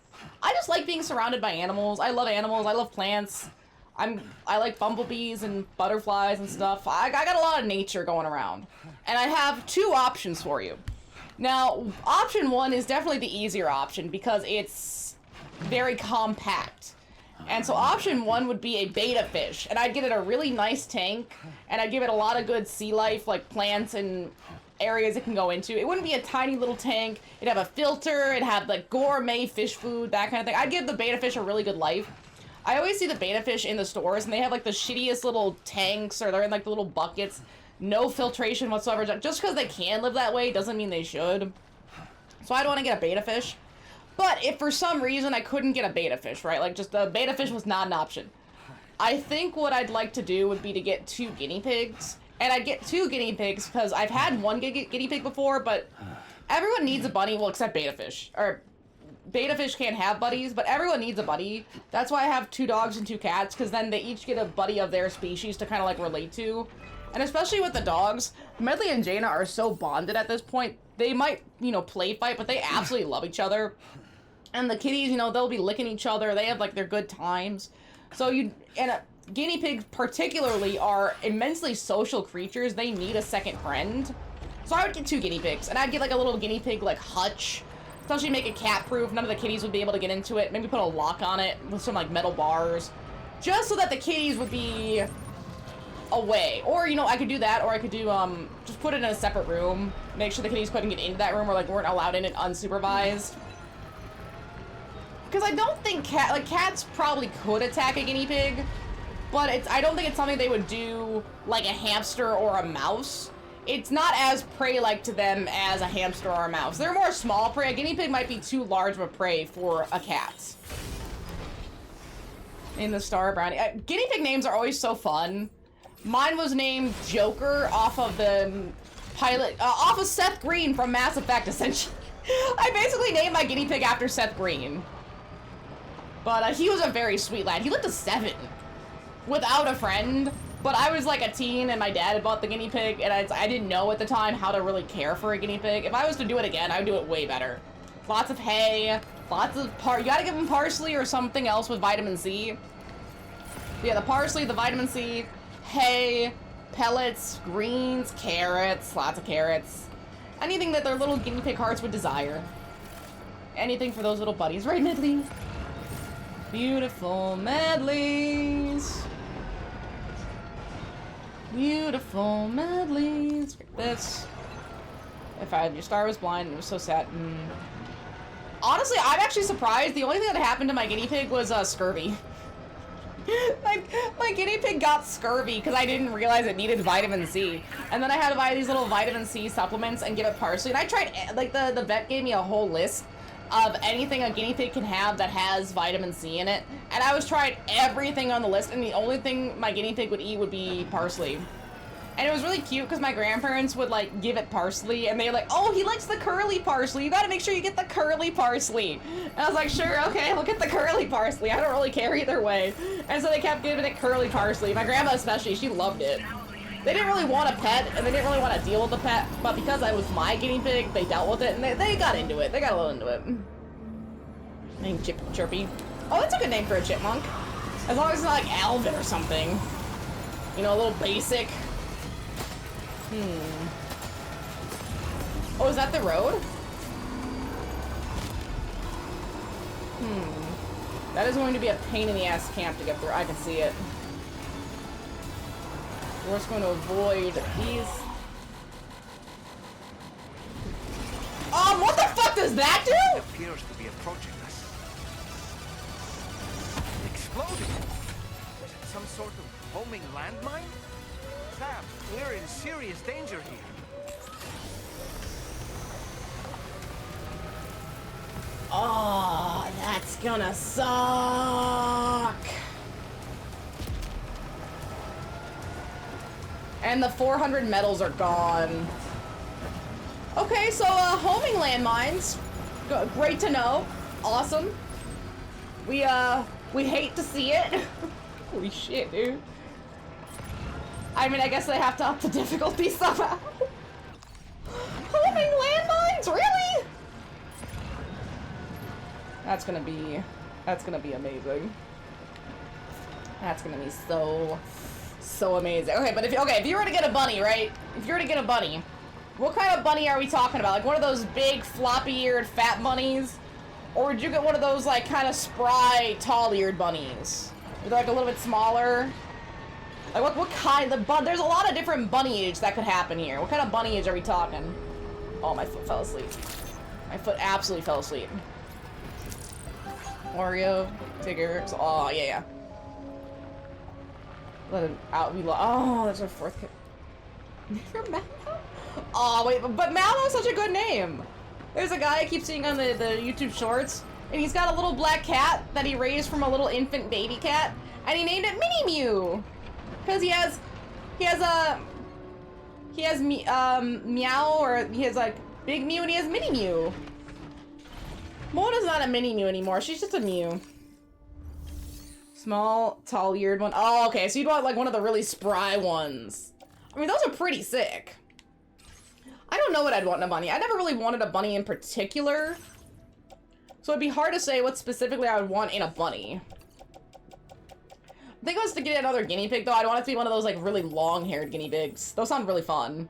Speaker 1: I just like being surrounded by animals. I love animals. I love plants. I like bumblebees and butterflies and stuff. I got a lot of nature going around. And I have two options for you. Now, option one is definitely the easier option because it's very compact. And so option one would be a betta fish. And I'd give it a really nice tank. And I'd give it a lot of good sea life, like plants and areas it can go into. It wouldn't be a tiny little tank. It'd have a filter. It'd have like gourmet fish food, that kind of thing. I'd give the betta fish a really good life. I always see the betta fish in the stores and they have like the shittiest little tanks, or they're in like the little buckets. No filtration whatsoever. Just because they can live that way doesn't mean they should. So I'd want to get a betta fish. But if for some reason I couldn't get a betta fish, right? Like just the betta fish was not an option. I think what I'd like to do would be to get 2 guinea pigs. And I'd get 2 guinea pigs because I've had 1 guinea pig before, but everyone needs a buddy, well, except betta fish. Or betta fish can't have buddies, but everyone needs a buddy. That's why I have 2 dogs and 2 cats, because then they each get a buddy of their species to kind of like relate to. And especially with the dogs, Medley and Jaina are so bonded at this point. They might, you know, play fight, but they absolutely love each other. And the kitties, you know, they'll be licking each other. They have like their good times. So guinea pigs particularly are immensely social creatures. They need a second friend. So I would get 2 guinea pigs, and I'd get like a little guinea pig like hutch. Especially make it cat proof. None of the kitties would be able to get into it. Maybe put a lock on it with some like metal bars. Just so that the kitties would be away. Or, you know, I could do that, or I could do, just put it in a separate room. Make sure the kitties couldn't get into that room, or like weren't allowed in it unsupervised. Because I don't think cats probably could attack a guinea pig, but I don't think it's something they would do like a hamster or a mouse. It's not as prey-like to them as a hamster or a mouse. They're more small prey. A guinea pig might be too large of a prey for a cat. In the Star Brownie. Guinea pig names are always so fun. Mine was named Joker off of the pilot, off of Seth Green from Mass Effect, essentially. I basically named my guinea pig after Seth Green. But he was a very sweet lad. He lived to 7 without a friend. But I was like a teen and my dad had bought the guinea pig, and I didn't know at the time how to really care for a guinea pig. If I was to do it again, I would do it way better. Lots of hay, Lots of you gotta give them parsley or something else with vitamin C. Yeah, the parsley, the vitamin C, hay, pellets, greens, carrots, lots of carrots. Anything that their little guinea pig hearts would desire. Anything for those little buddies, right, Medley? Beautiful medleys. Beautiful medleys. This. If I had your star was blind, it was so sad. Honestly, I'm actually surprised. The only thing that happened to my guinea pig was scurvy. my guinea pig got scurvy because I didn't realize it needed vitamin C. And then I had to buy these little vitamin C supplements and give it parsley. And I tried, like, the vet gave me a whole list of anything a guinea pig can have that has vitamin C in it. And I was trying everything on the list, and the only thing my guinea pig would eat would be parsley. And it was really cute because my grandparents would, like, give it parsley, and they were like, oh, he likes the curly parsley. You gotta make sure you get the curly parsley. And I was like, sure, okay, we'll get the curly parsley. I don't really care either way. And so they kept giving it curly parsley. My grandma especially, she loved it. They didn't really want a pet, and they didn't really want to deal with the pet, but because I was my guinea pig, they dealt with it, and they got into it. They got a little into it. Name Chirpy. Oh, that's a good name for a chipmunk. As long as it's not like Alvin or something. You know, a little basic. Oh, is that the road? That is going to be a pain in the ass camp to get through. I can see it. We're just going to avoid these. What the fuck does that do?
Speaker 2: It appears to be approaching us. Exploding. Is it some sort of homing landmine? Sam, we're in serious danger here.
Speaker 1: Oh, that's gonna suck. And the 400 medals are gone. Okay, so homing landmines. Great to know. Awesome. We hate to see it. Holy shit, dude. I mean, I guess they have to up the difficulty somehow. Homing landmines, really? That's gonna be amazing. That's gonna be so amazing. Okay, but if you were to get a bunny, right? If you were to get a bunny, what kind of bunny are we talking about? Like one of those big floppy-eared fat bunnies? Or would you get one of those like kind of spry, tall-eared bunnies? They're like a little bit smaller. Like what kind of there's a lot of different bunnyage that could happen here. What kind of bunnyage are we talking? Oh, my foot fell asleep. My foot absolutely fell asleep. Oreo, Tigger, oh yeah. Let him out. Oh, that's our fourth kid. Never Mallow? Oh wait, but Mallow's such a good name. There's a guy I keep seeing on the YouTube shorts, and he's got a little black cat that he raised from a little infant baby cat, and he named it Mini Mew. Because he has Meow, or he has like Big Mew and he has Mini Mew. Mona's not a Mini Mew anymore, she's just a Mew. Small, tall-eared one. Oh, okay, so you'd want like one of the really spry ones. I mean, those are pretty sick. I don't know what I'd want in a bunny. I never really wanted a bunny in particular. So it'd be hard to say what specifically I would want in a bunny. I think if I was to get another guinea pig, though, I'd want it to be one of those, like, really long-haired guinea pigs. Those sound really fun.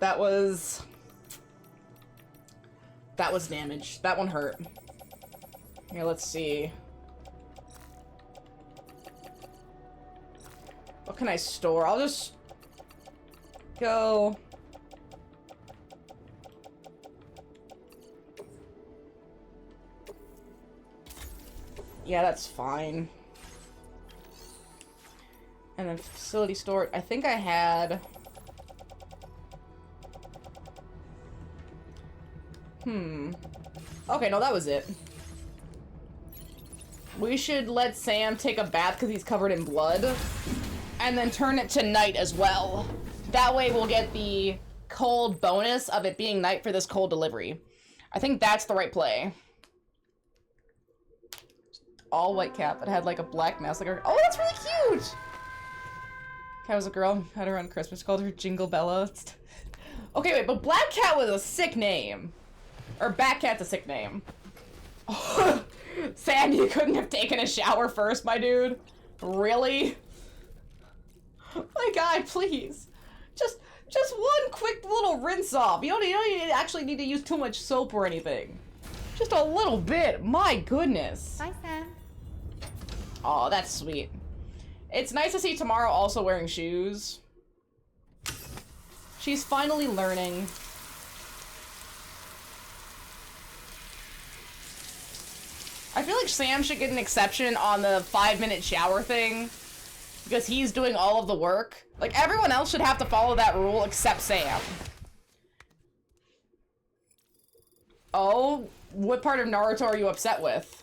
Speaker 1: That was damage. That one hurt. Here, let's see. What can I store? I'll just go... Yeah, that's fine. And then facility store, I think I had... Okay, no, that was it. We should let Sam take a bath because he's covered in blood. And then turn it to night as well. That way we'll get the cold bonus of it being night for this cold delivery. I think that's the right play. All white cat that had like a black mask. Like oh, that's really cute! Cat was a girl, had her on Christmas, called her Jingle Bella. Okay, wait, but Black Cat was a sick name. Or Batcat's a sick name. Sam, you couldn't have taken a shower first, my dude? Really? My guy, please. Just one quick little rinse off. You don't even actually need to use too much soap or anything. Just a little bit. My goodness.
Speaker 7: Bye, Sam.
Speaker 1: Oh, that's sweet. It's nice to see Tamara also wearing shoes. She's finally learning. I feel like Sam should get an exception on the 5-minute shower thing. Because he's doing all of the work. Like, everyone else should have to follow that rule except Sam. Oh, what part of Naruto are you upset with?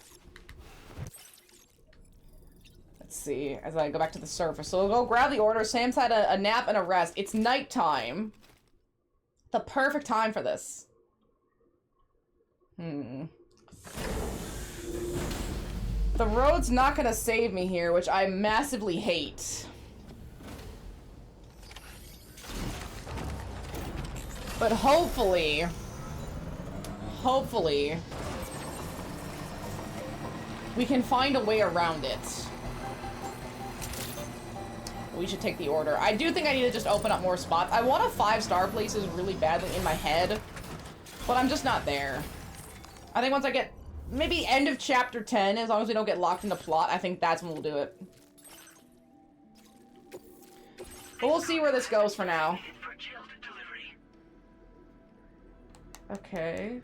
Speaker 1: Let's see, as I go back to the surface. So we'll go grab the order. Sam's had a nap and a rest. It's nighttime. The perfect time for this. The road's not gonna save me here, which I massively hate. But hopefully, we can find a way around it. We should take the order. I do think I need to just open up more spots. I want a 5-star places really badly in my head, but I'm just not there. I think once I get maybe end of chapter 10, as long as we don't get locked into plot, I think that's when we'll do it. But we'll see where this goes for now. Okay.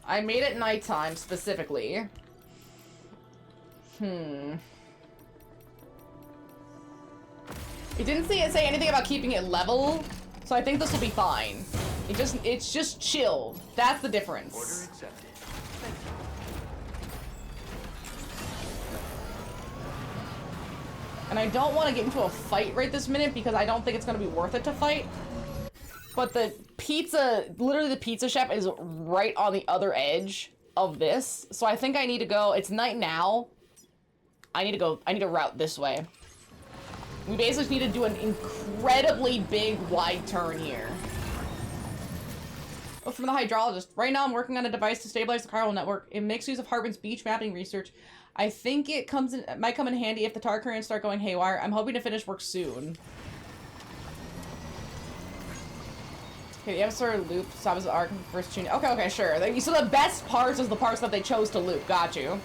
Speaker 1: I made it nighttime, specifically. It didn't say anything about keeping it level, so I think this will be fine. It's just chilled. That's the difference.
Speaker 2: Order accepted.
Speaker 1: And I don't want to get into a fight right this minute because I don't think it's going to be worth it to fight. But the pizza, literally the pizza shop is right on the other edge of this. So I think I need to go, it's night now. I need to route this way. We basically need to do an incredibly big wide turn here. Oh, from the hydrologist. Right now I'm working on a device to stabilize the chiral network. It makes use of Harbin's beach mapping research. I think it might come in handy if the tar currents start going haywire. I'm hoping to finish work soon. Okay, the episode loop stops the arc in the first tune. Okay, sure. So the best parts is the parts that they chose to loop. Got you.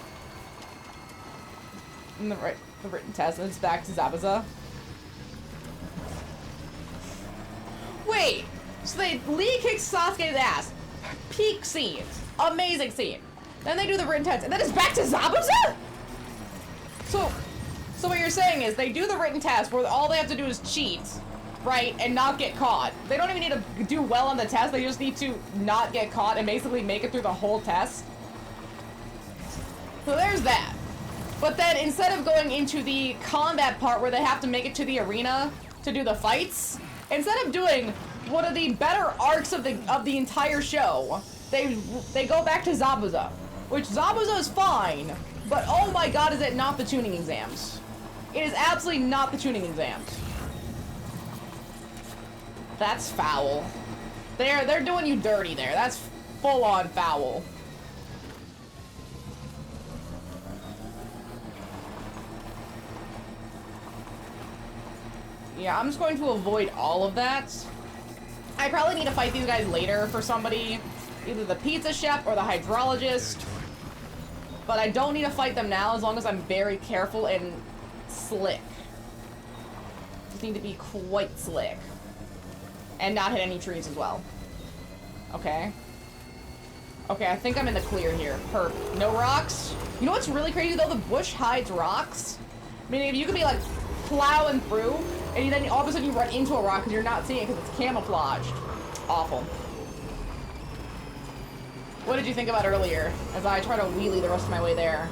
Speaker 1: And the written test, and it's back to Zabuza. Wait! So Lee kicks Sasuke's ass. Peak scene. Amazing scene. Then they do the written test, and then it's back to Zabuza? So what you're saying is they do the written test where all they have to do is cheat, right, and not get caught. They don't even need to do well on the test, they just need to not get caught and basically make it through the whole test. So there's that. But then instead of going into the combat part where they have to make it to the arena to do the fights, instead of doing one of the better arcs of the entire show, they go back to Zabuza, which Zabuza is fine, but oh my god, is it not the tuning exams? It is absolutely not the tuning exams. That's foul. They're doing you dirty there. That's full on foul. Yeah, I'm just going to avoid all of that. I probably need to fight these guys later for somebody. Either the pizza chef or the hydrologist. But I don't need to fight them now as long as I'm very careful and slick. Just need to be quite slick. And not hit any trees as well. Okay. Okay, I think I'm in the clear here. Perfect. No rocks. You know what's really crazy though? The bush hides rocks. Meaning if you could be like plowing through and then all of a sudden you run into a rock because you're not seeing it because it's camouflaged. Awful. What did you think about earlier as I try to wheelie the rest of my way there?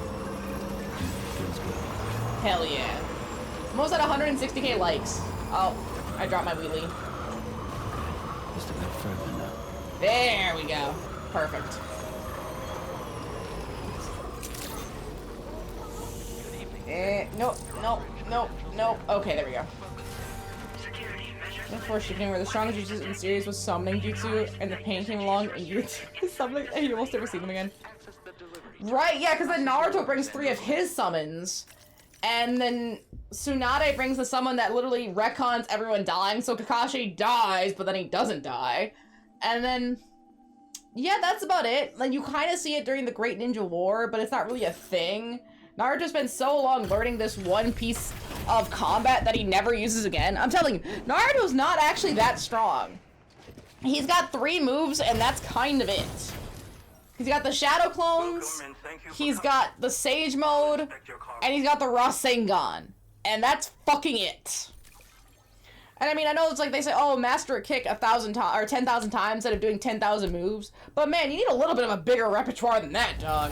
Speaker 1: Hell yeah. Almost at 160k likes. Oh, I dropped my wheelie.
Speaker 5: Just a bit further now.
Speaker 1: There we go. Perfect. Nope. Okay, there we go. Before shipping, where the strongest jutsu in the series was summoning jutsu, and the pain came along and jutsu summoning, and you almost never see them again. Right, yeah, because then Naruto brings 3 of his summons, and then Tsunade brings the summon that literally retcons everyone dying, so Kakashi dies, but then he doesn't die. And then, yeah, that's about it. Like, you kind of see it during the Great Ninja War, but it's not really a thing. Naruto spent so long learning this one piece of combat that he never uses again. I'm telling you, Naruto's not actually that strong. He's got 3 moves, and that's kind of it. He's got the Shadow Clones, he's got the Sage Mode, and he's got the Rasengan. And that's fucking it. And I mean, I know it's like they say, oh, master a kick 1,000 times, or 10,000 times instead of doing 10,000 moves. But man, you need a little bit of a bigger repertoire than that, dog.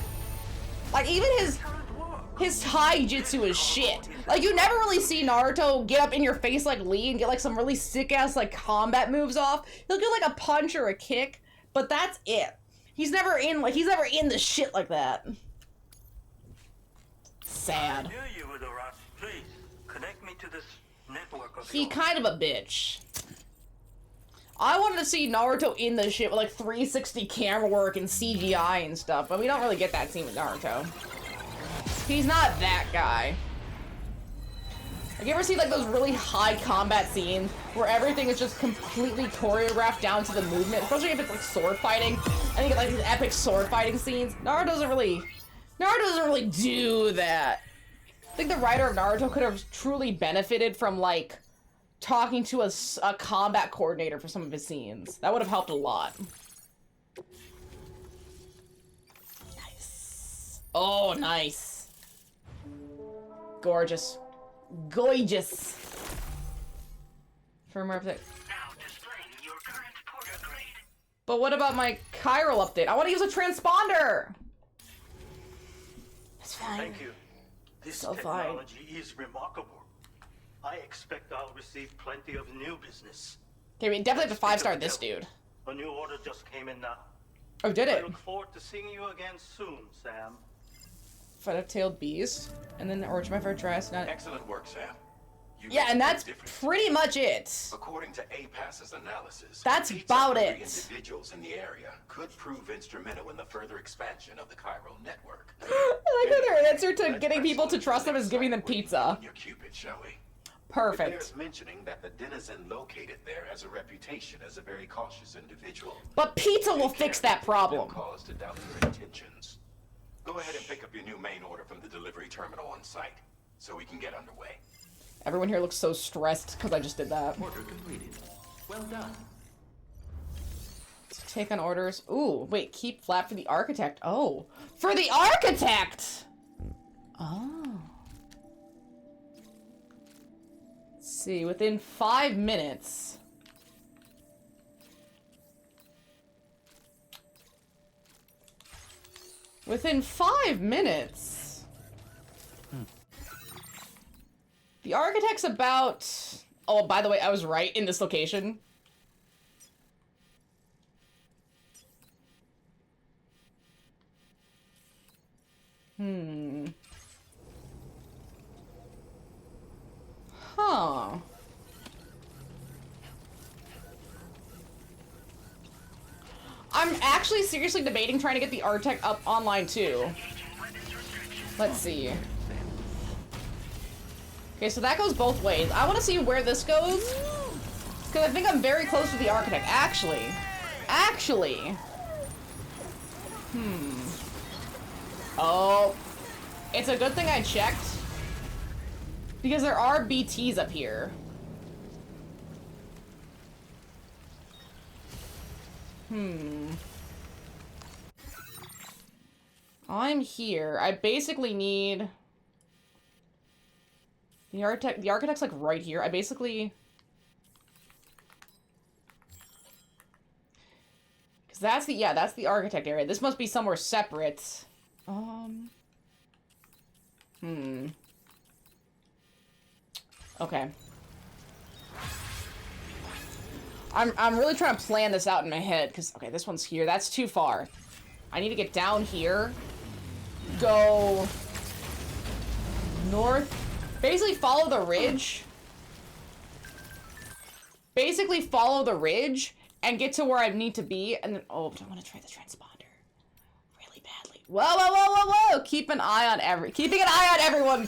Speaker 1: Like, even his high jutsu is shit. Like, you never really see Naruto get up in your face like Lee and get like some really sick-ass like combat moves off. He'll get like a punch or a kick, but that's it. He's never in the shit like that. Sad. He kind of a bitch. I wanted to see Naruto in the shit with like 360 camera work and CGI and stuff, but we don't really get that scene with Naruto. He's not that guy. Like, you ever see like those really high combat scenes where everything is just completely choreographed down to the movement, especially if it's like sword fighting, and you get like these epic sword fighting scenes? Naruto doesn't really do that. I think the writer of Naruto could have truly benefited from like talking to a combat coordinator for some of his scenes. That would have helped a lot. Nice. Oh, nice. Gorgeous. Gorgeous. Firmware update. But what about my chiral update? I want to use a transponder! That's fine.
Speaker 6: Thank you. This
Speaker 1: So
Speaker 6: technology is remarkable. I expect I'll receive plenty of new business.
Speaker 1: Okay, we definitely have to 5-star this dude.
Speaker 6: A new order just came in now.
Speaker 1: Oh, did
Speaker 6: I
Speaker 1: it?
Speaker 6: look forward to seeing you again soon, Sam.
Speaker 1: Feather-tailed bees. And then origin my favorite dress. Not...
Speaker 7: Excellent work, Sam. You
Speaker 1: Yeah,
Speaker 7: made
Speaker 1: and
Speaker 7: a big
Speaker 1: that's
Speaker 7: difference.
Speaker 1: pretty much it.
Speaker 7: According to APAS's analysis,
Speaker 1: That's
Speaker 7: pizza
Speaker 1: about
Speaker 7: hungry
Speaker 1: it.
Speaker 7: individuals in the area could prove instrumental in the further expansion of the chiral network.
Speaker 1: I like how their answer to getting people to trust them is giving them pizza.
Speaker 7: Your Cupid, shall we? It
Speaker 1: Perfect.
Speaker 7: bears mentioning that the denizen located there has a reputation as a very cautious individual.
Speaker 1: But pizza will fix that problem.
Speaker 7: Cause to doubt your intentions. Go ahead and pick up your new main order from the delivery terminal on site, so we can get underway.
Speaker 1: Everyone here looks so stressed because I just did that.
Speaker 5: Order completed. Well done.
Speaker 1: Take on orders. Ooh, wait, keep flat for the architect. Oh, for the architect! Oh. Let's see, within 5 minutes. Within 5 minutes. The architect's about... Oh, by the way, I was right in this location. Huh. I'm actually seriously debating trying to get the architect up online too. Let's see. Okay, so that goes both ways. I want to see where this goes, because I think I'm very close to the architect. Actually. Oh. It's a good thing I checked, because there are BTs up here. I'm here. I basically need... The architect's like right here. I basically... Because that's the, yeah, that's the architect area. This must be somewhere separate. Okay. I'm really trying to plan this out in my head, because, okay, this one's here. That's too far. I need to get down here. Go... north. Basically follow the ridge. basically follow the ridge and get to where I need to be, and then, oh, but I want to try the transponder really badly. Whoa, whoa, whoa, whoa, whoa! Keeping an eye on everyone.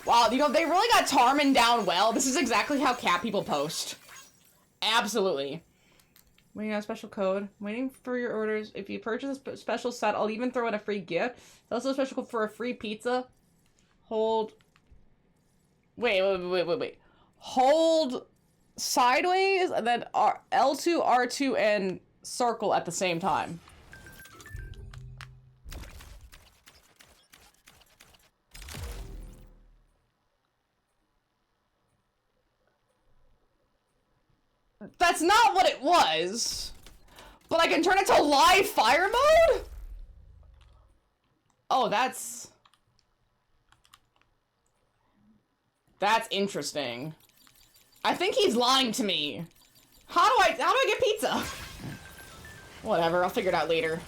Speaker 1: Wow, you know, they really got Tarmin down well. This is exactly how cat people post. Absolutely. Waiting on a special code. Waiting for your orders. If you purchase a special set, I'll even throw in a free gift. It's also a special code for a free pizza. Hold. Wait. Hold sideways, and then L2, R2, and circle at the same time. That's not what it was. But I can turn it to live fire mode? Oh, that's interesting. I think he's lying to me. How do I get pizza? Whatever, I'll figure it out later.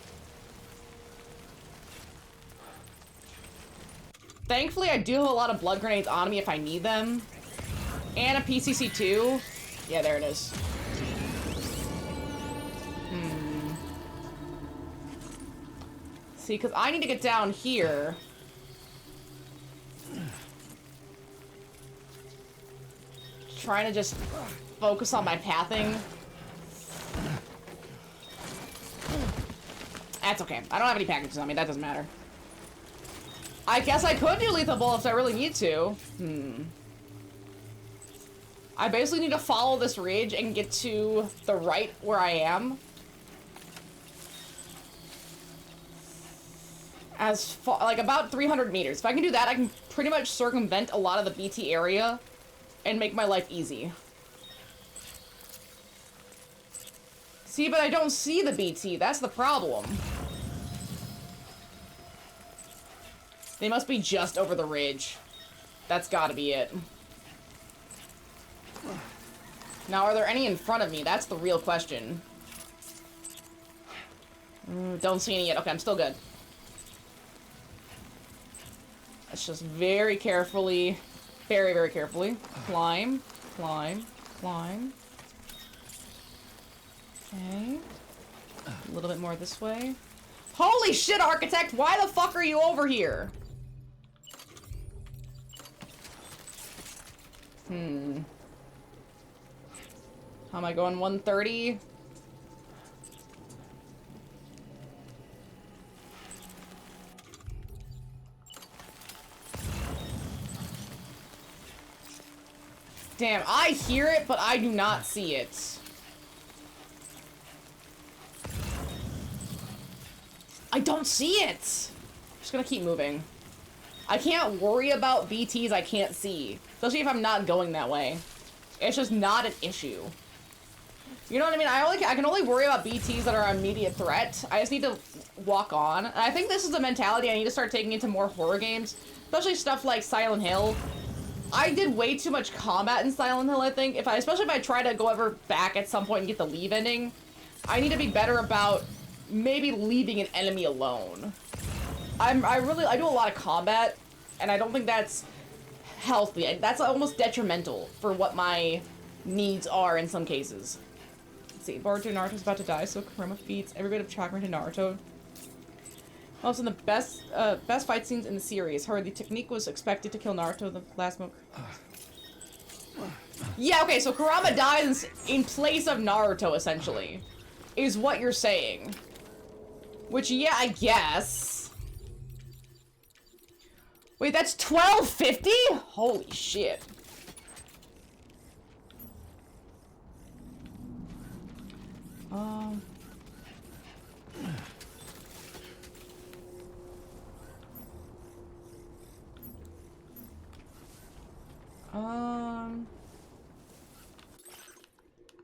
Speaker 1: Thankfully, I do have a lot of blood grenades on me if I need them. And a PCC too. Yeah, there it is. See, because I need to get down here. Trying to just focus on my pathing. That's okay. I don't have any packages on me. That doesn't matter. I guess I could do lethal bullets if I really need to. I basically need to follow this ridge and get to the right where I am. As far, like about 300 meters. If I can do that, I can pretty much circumvent a lot of the BT area and make my life easy. See, but I don't see the BT. That's the problem. They must be just over the ridge. That's gotta be it. Now, are there any in front of me? That's the real question. Don't see any yet. Okay, I'm still good. Let's just very carefully, very, very carefully climb, climb, climb. Okay. A little bit more this way. Holy shit, Architect! Why the fuck are you over here? How am I going? 130? Damn, I hear it, but I do not see it. I don't see it! I'm just gonna keep moving. I can't worry about BTs I can't see. Especially if I'm not going that way. It's just not an issue. You know what I mean? I can only worry about BTs that are an immediate threat. I just need to walk on. And I think this is a mentality I need to start taking into more horror games. Especially stuff like Silent Hill. I did way too much combat in Silent Hill, I think. Especially if I try to go ever back at some point and get the leave ending. I need to be better about maybe leaving an enemy alone. I do a lot of combat, and I don't think that's healthy. That's almost detrimental for what my needs are in some cases. Let's see, Boruto Naruto's about to die, so Kurama feeds every bit of chakra into Naruto. Also, in the best fight scenes in the series. However, the technique was expected to kill Naruto in the last moment. Yeah, okay, so Kurama dies in place of Naruto, essentially. Is what you're saying. Which, yeah, I guess. Wait, that's 1250? Holy shit.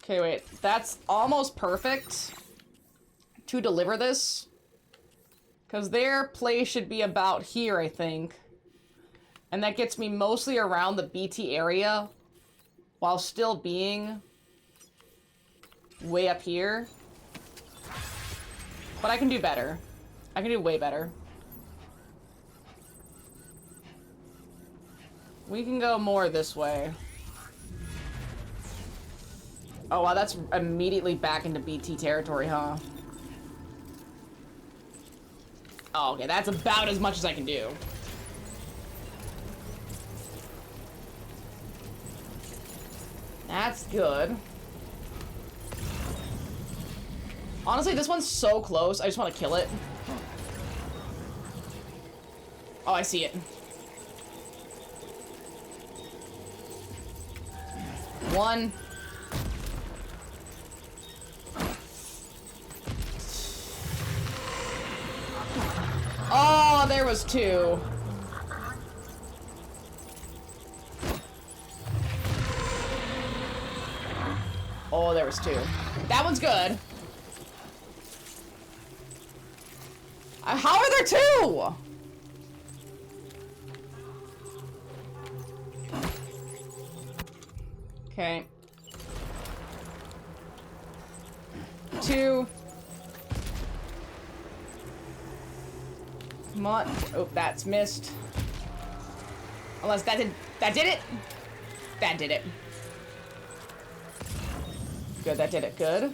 Speaker 1: Okay, wait. That's almost perfect to deliver this. Because their place should be about here, I think. And that gets me mostly around the BT area while still being way up here. But I can do better. I can do way better. We can go more this way. Oh, wow, that's immediately back into BT territory, huh? Oh, okay, that's about as much as I can do. That's good. Honestly, this one's so close. I just want to kill it. Oh, I see it. One. Oh, there was two. Oh, there was two. That one's good. How are there two? Okay. Two. Come on. Oh, that's missed. Unless that did it? That did it. Good, that did it. Good.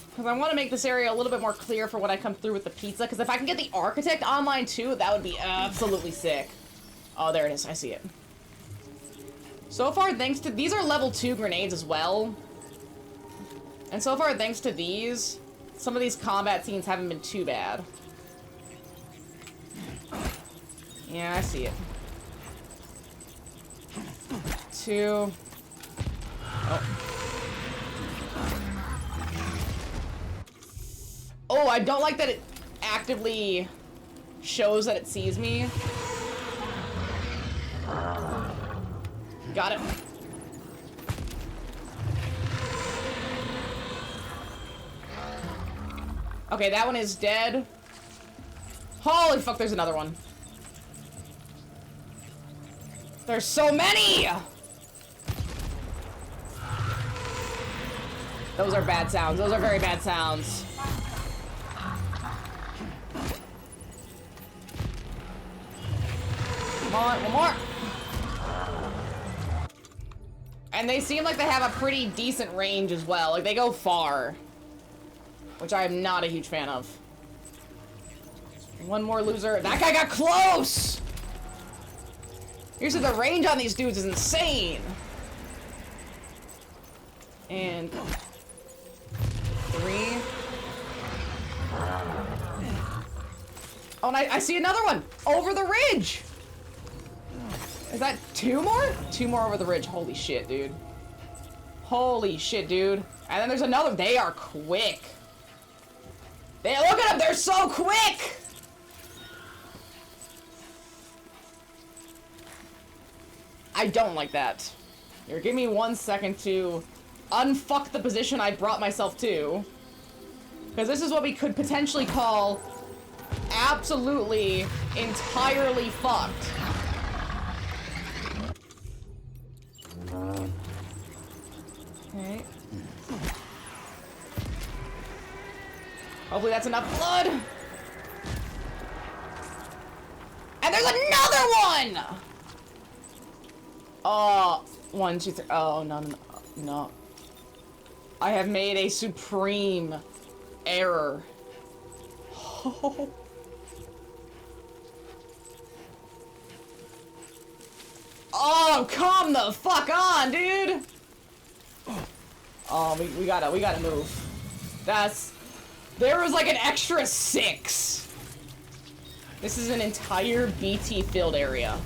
Speaker 1: Because I want to make this area a little bit more clear for when I come through with the pizza. Because if I can get the architect online too, that would be absolutely sick. Oh, there it is. I see it. So far, thanks to... These are level 2 grenades as well. And so far, thanks to these, some of these combat scenes haven't been too bad. Yeah, I see it. Two. Oh. Oh, I don't like that it actively shows that it sees me. Got it. Okay, that one is dead. Holy fuck, there's another one. There's so many! Those are bad sounds. Those are very bad sounds. Come on, one more. And they seem like they have a pretty decent range as well. Like, they go far. Which I am not a huge fan of. One more loser. That guy got close! Here's the range on these dudes is insane. And... 3. Oh, and I see another one! Over the ridge! Is that 2 more? 2 more over the ridge. Holy shit, dude. Holy shit, dude. And then there's another. They are quick. Look at them! They're so quick! I don't like that. Here, give me 1 second to unfuck the position I brought myself to. Because this is what we could potentially call absolutely, entirely fucked. Okay. Hopefully that's enough blood. And there's another one! Oh, 1, 2, 3. Oh, no, no, no. No. I have made a supreme error. Oh. Oh, come the fuck on, dude! Oh, we gotta move. There was like an extra 6. This is an entire BT filled area.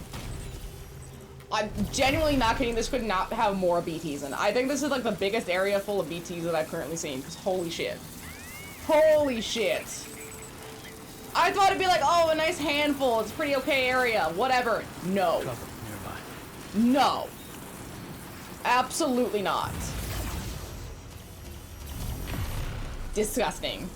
Speaker 1: I'm genuinely not kidding. This could not have more BTs in. I think this is like the biggest area full of BTs that I've currently seen. Because holy shit. Holy shit. I thought it'd be like, oh, a nice handful. It's a pretty okay area. Whatever. No. No. Absolutely not. Disgusting.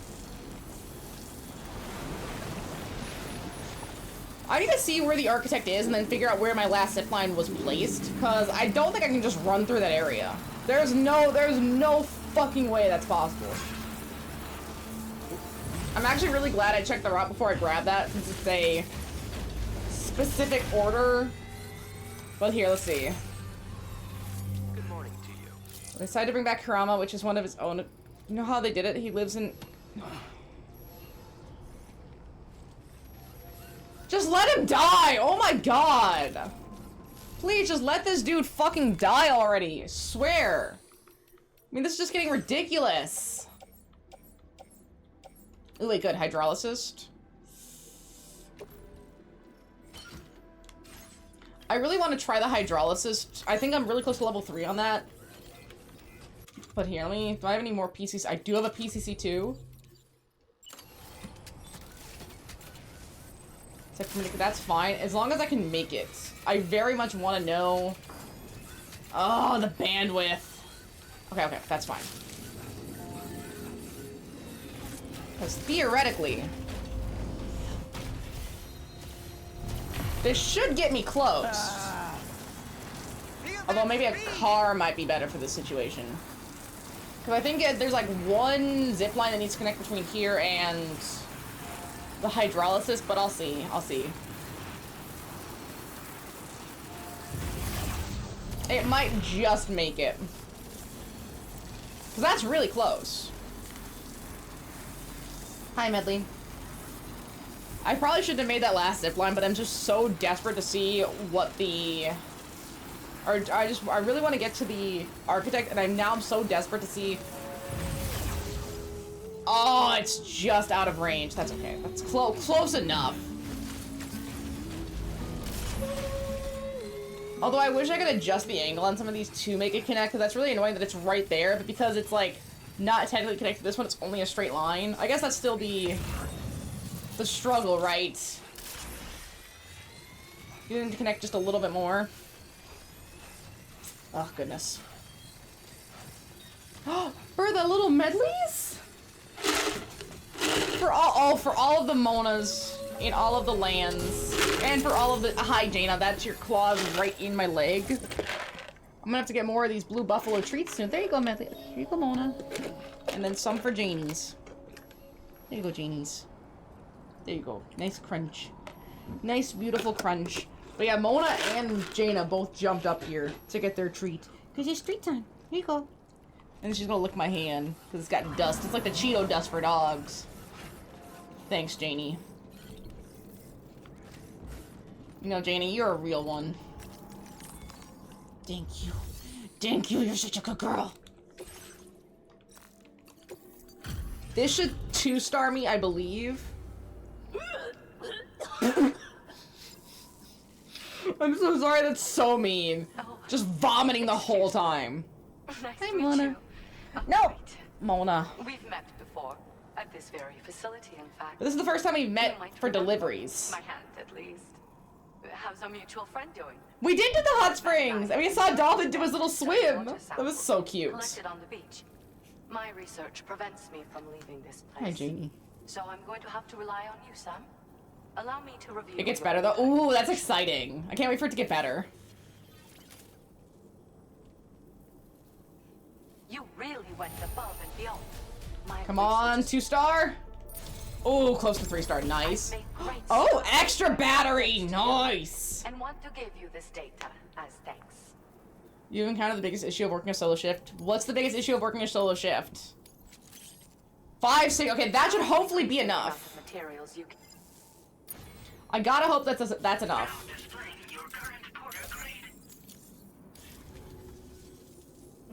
Speaker 1: I need to see where the architect is and then figure out where my last zipline was placed, because I don't think I can just run through that area. There's no fucking way that's possible. I'm actually really glad I checked the route before I grabbed that, since it's a specific order. But here, let's see.
Speaker 2: Good morning.
Speaker 1: They decided to bring back Kurama, which is one of his own. You know how they did it? He lives in... Just let him die! Oh my god! Please, just let this dude fucking die already. I swear. I mean, this is just getting ridiculous. Ooh, wait, good. Hydrolysis. I really want to try the hydrolysis. I think I'm really close to level 3 on that. But here, let me... Do I have any more PCC? I do have a PCC too. That's fine, as long as I can make it. I very much want to know... Oh, the bandwidth. Okay, okay, that's fine. Because theoretically... This should get me close. Although maybe a car might be better for this situation. Because I think there's like one zip line that needs to connect between here and the hydrolysis, but I'll see. I'll see. It might just make it. Because that's really close. Hi, Medley. I probably shouldn't have made that last zip line, but I'm just so desperate to see what the... Or I really want to get to the architect, and I'm so desperate to see... Oh, it's just out of range. That's okay. That's close enough. Although I wish I could adjust the angle on some of these to make it connect, because that's really annoying that it's right there, but because it's, like, not technically connected to this one, it's only a straight line. I guess that's still the struggle, right? You need to connect just a little bit more. Oh, goodness. For the little medleys? For all of the Monas in all of the lands, and for all of the... Hi, Jaina, that's your claws right in my leg. I'm gonna have to get more of these blue buffalo treats soon. There you go, Medley. Here you go, Mona. And then some for Janies. There you go, Janies. There you go. Nice crunch. Nice, beautiful crunch. But yeah, Mona and Jaina both jumped up here to get their treat. Because it's treat time. Here you go. And she's gonna lick my hand, because it's got dust. It's like the Cheeto dust for dogs. Thanks, Janie. You know, Janie, you're a real one. Thank you. Thank you, you're such a good girl. This should 2-star me, I believe. I'm so sorry, that's so mean. Just vomiting the whole time.
Speaker 8: Nice
Speaker 1: Hi,
Speaker 8: to meet
Speaker 1: Mona.
Speaker 8: you.
Speaker 1: No!
Speaker 8: Wait.
Speaker 1: Mona.
Speaker 8: We've met before. At this very facility, in fact.
Speaker 1: But this is the first time we've met
Speaker 8: You might
Speaker 1: for
Speaker 8: remember
Speaker 1: deliveries.
Speaker 8: my hand, at least. How's our mutual friend doing?
Speaker 1: We did do the hot springs! And we saw Dolphin do his little swim! That was so cute.
Speaker 8: Collected on the beach. My research prevents me from leaving this place.
Speaker 1: Hi, Janie.
Speaker 8: So I'm going to have to rely on you, Sam. Allow me to review.
Speaker 1: It gets
Speaker 8: your
Speaker 1: better though.
Speaker 8: research.
Speaker 1: Ooh, that's exciting. I can't wait for it to get better.
Speaker 8: You really went above and beyond. My
Speaker 1: Come on,
Speaker 8: research
Speaker 1: 2-star. Oh, close to 3-star. Nice.
Speaker 8: has made great
Speaker 1: Oh,
Speaker 8: strides
Speaker 1: extra
Speaker 8: in
Speaker 1: battery.
Speaker 8: research
Speaker 1: Nice.
Speaker 8: and want to give you this data as thanks.
Speaker 1: You've encountered the biggest issue of working a solo shift. What's the biggest issue of working a solo shift? 5, 6. Okay, that should hopefully be enough.
Speaker 8: Materials you can...
Speaker 1: I gotta hope that's enough.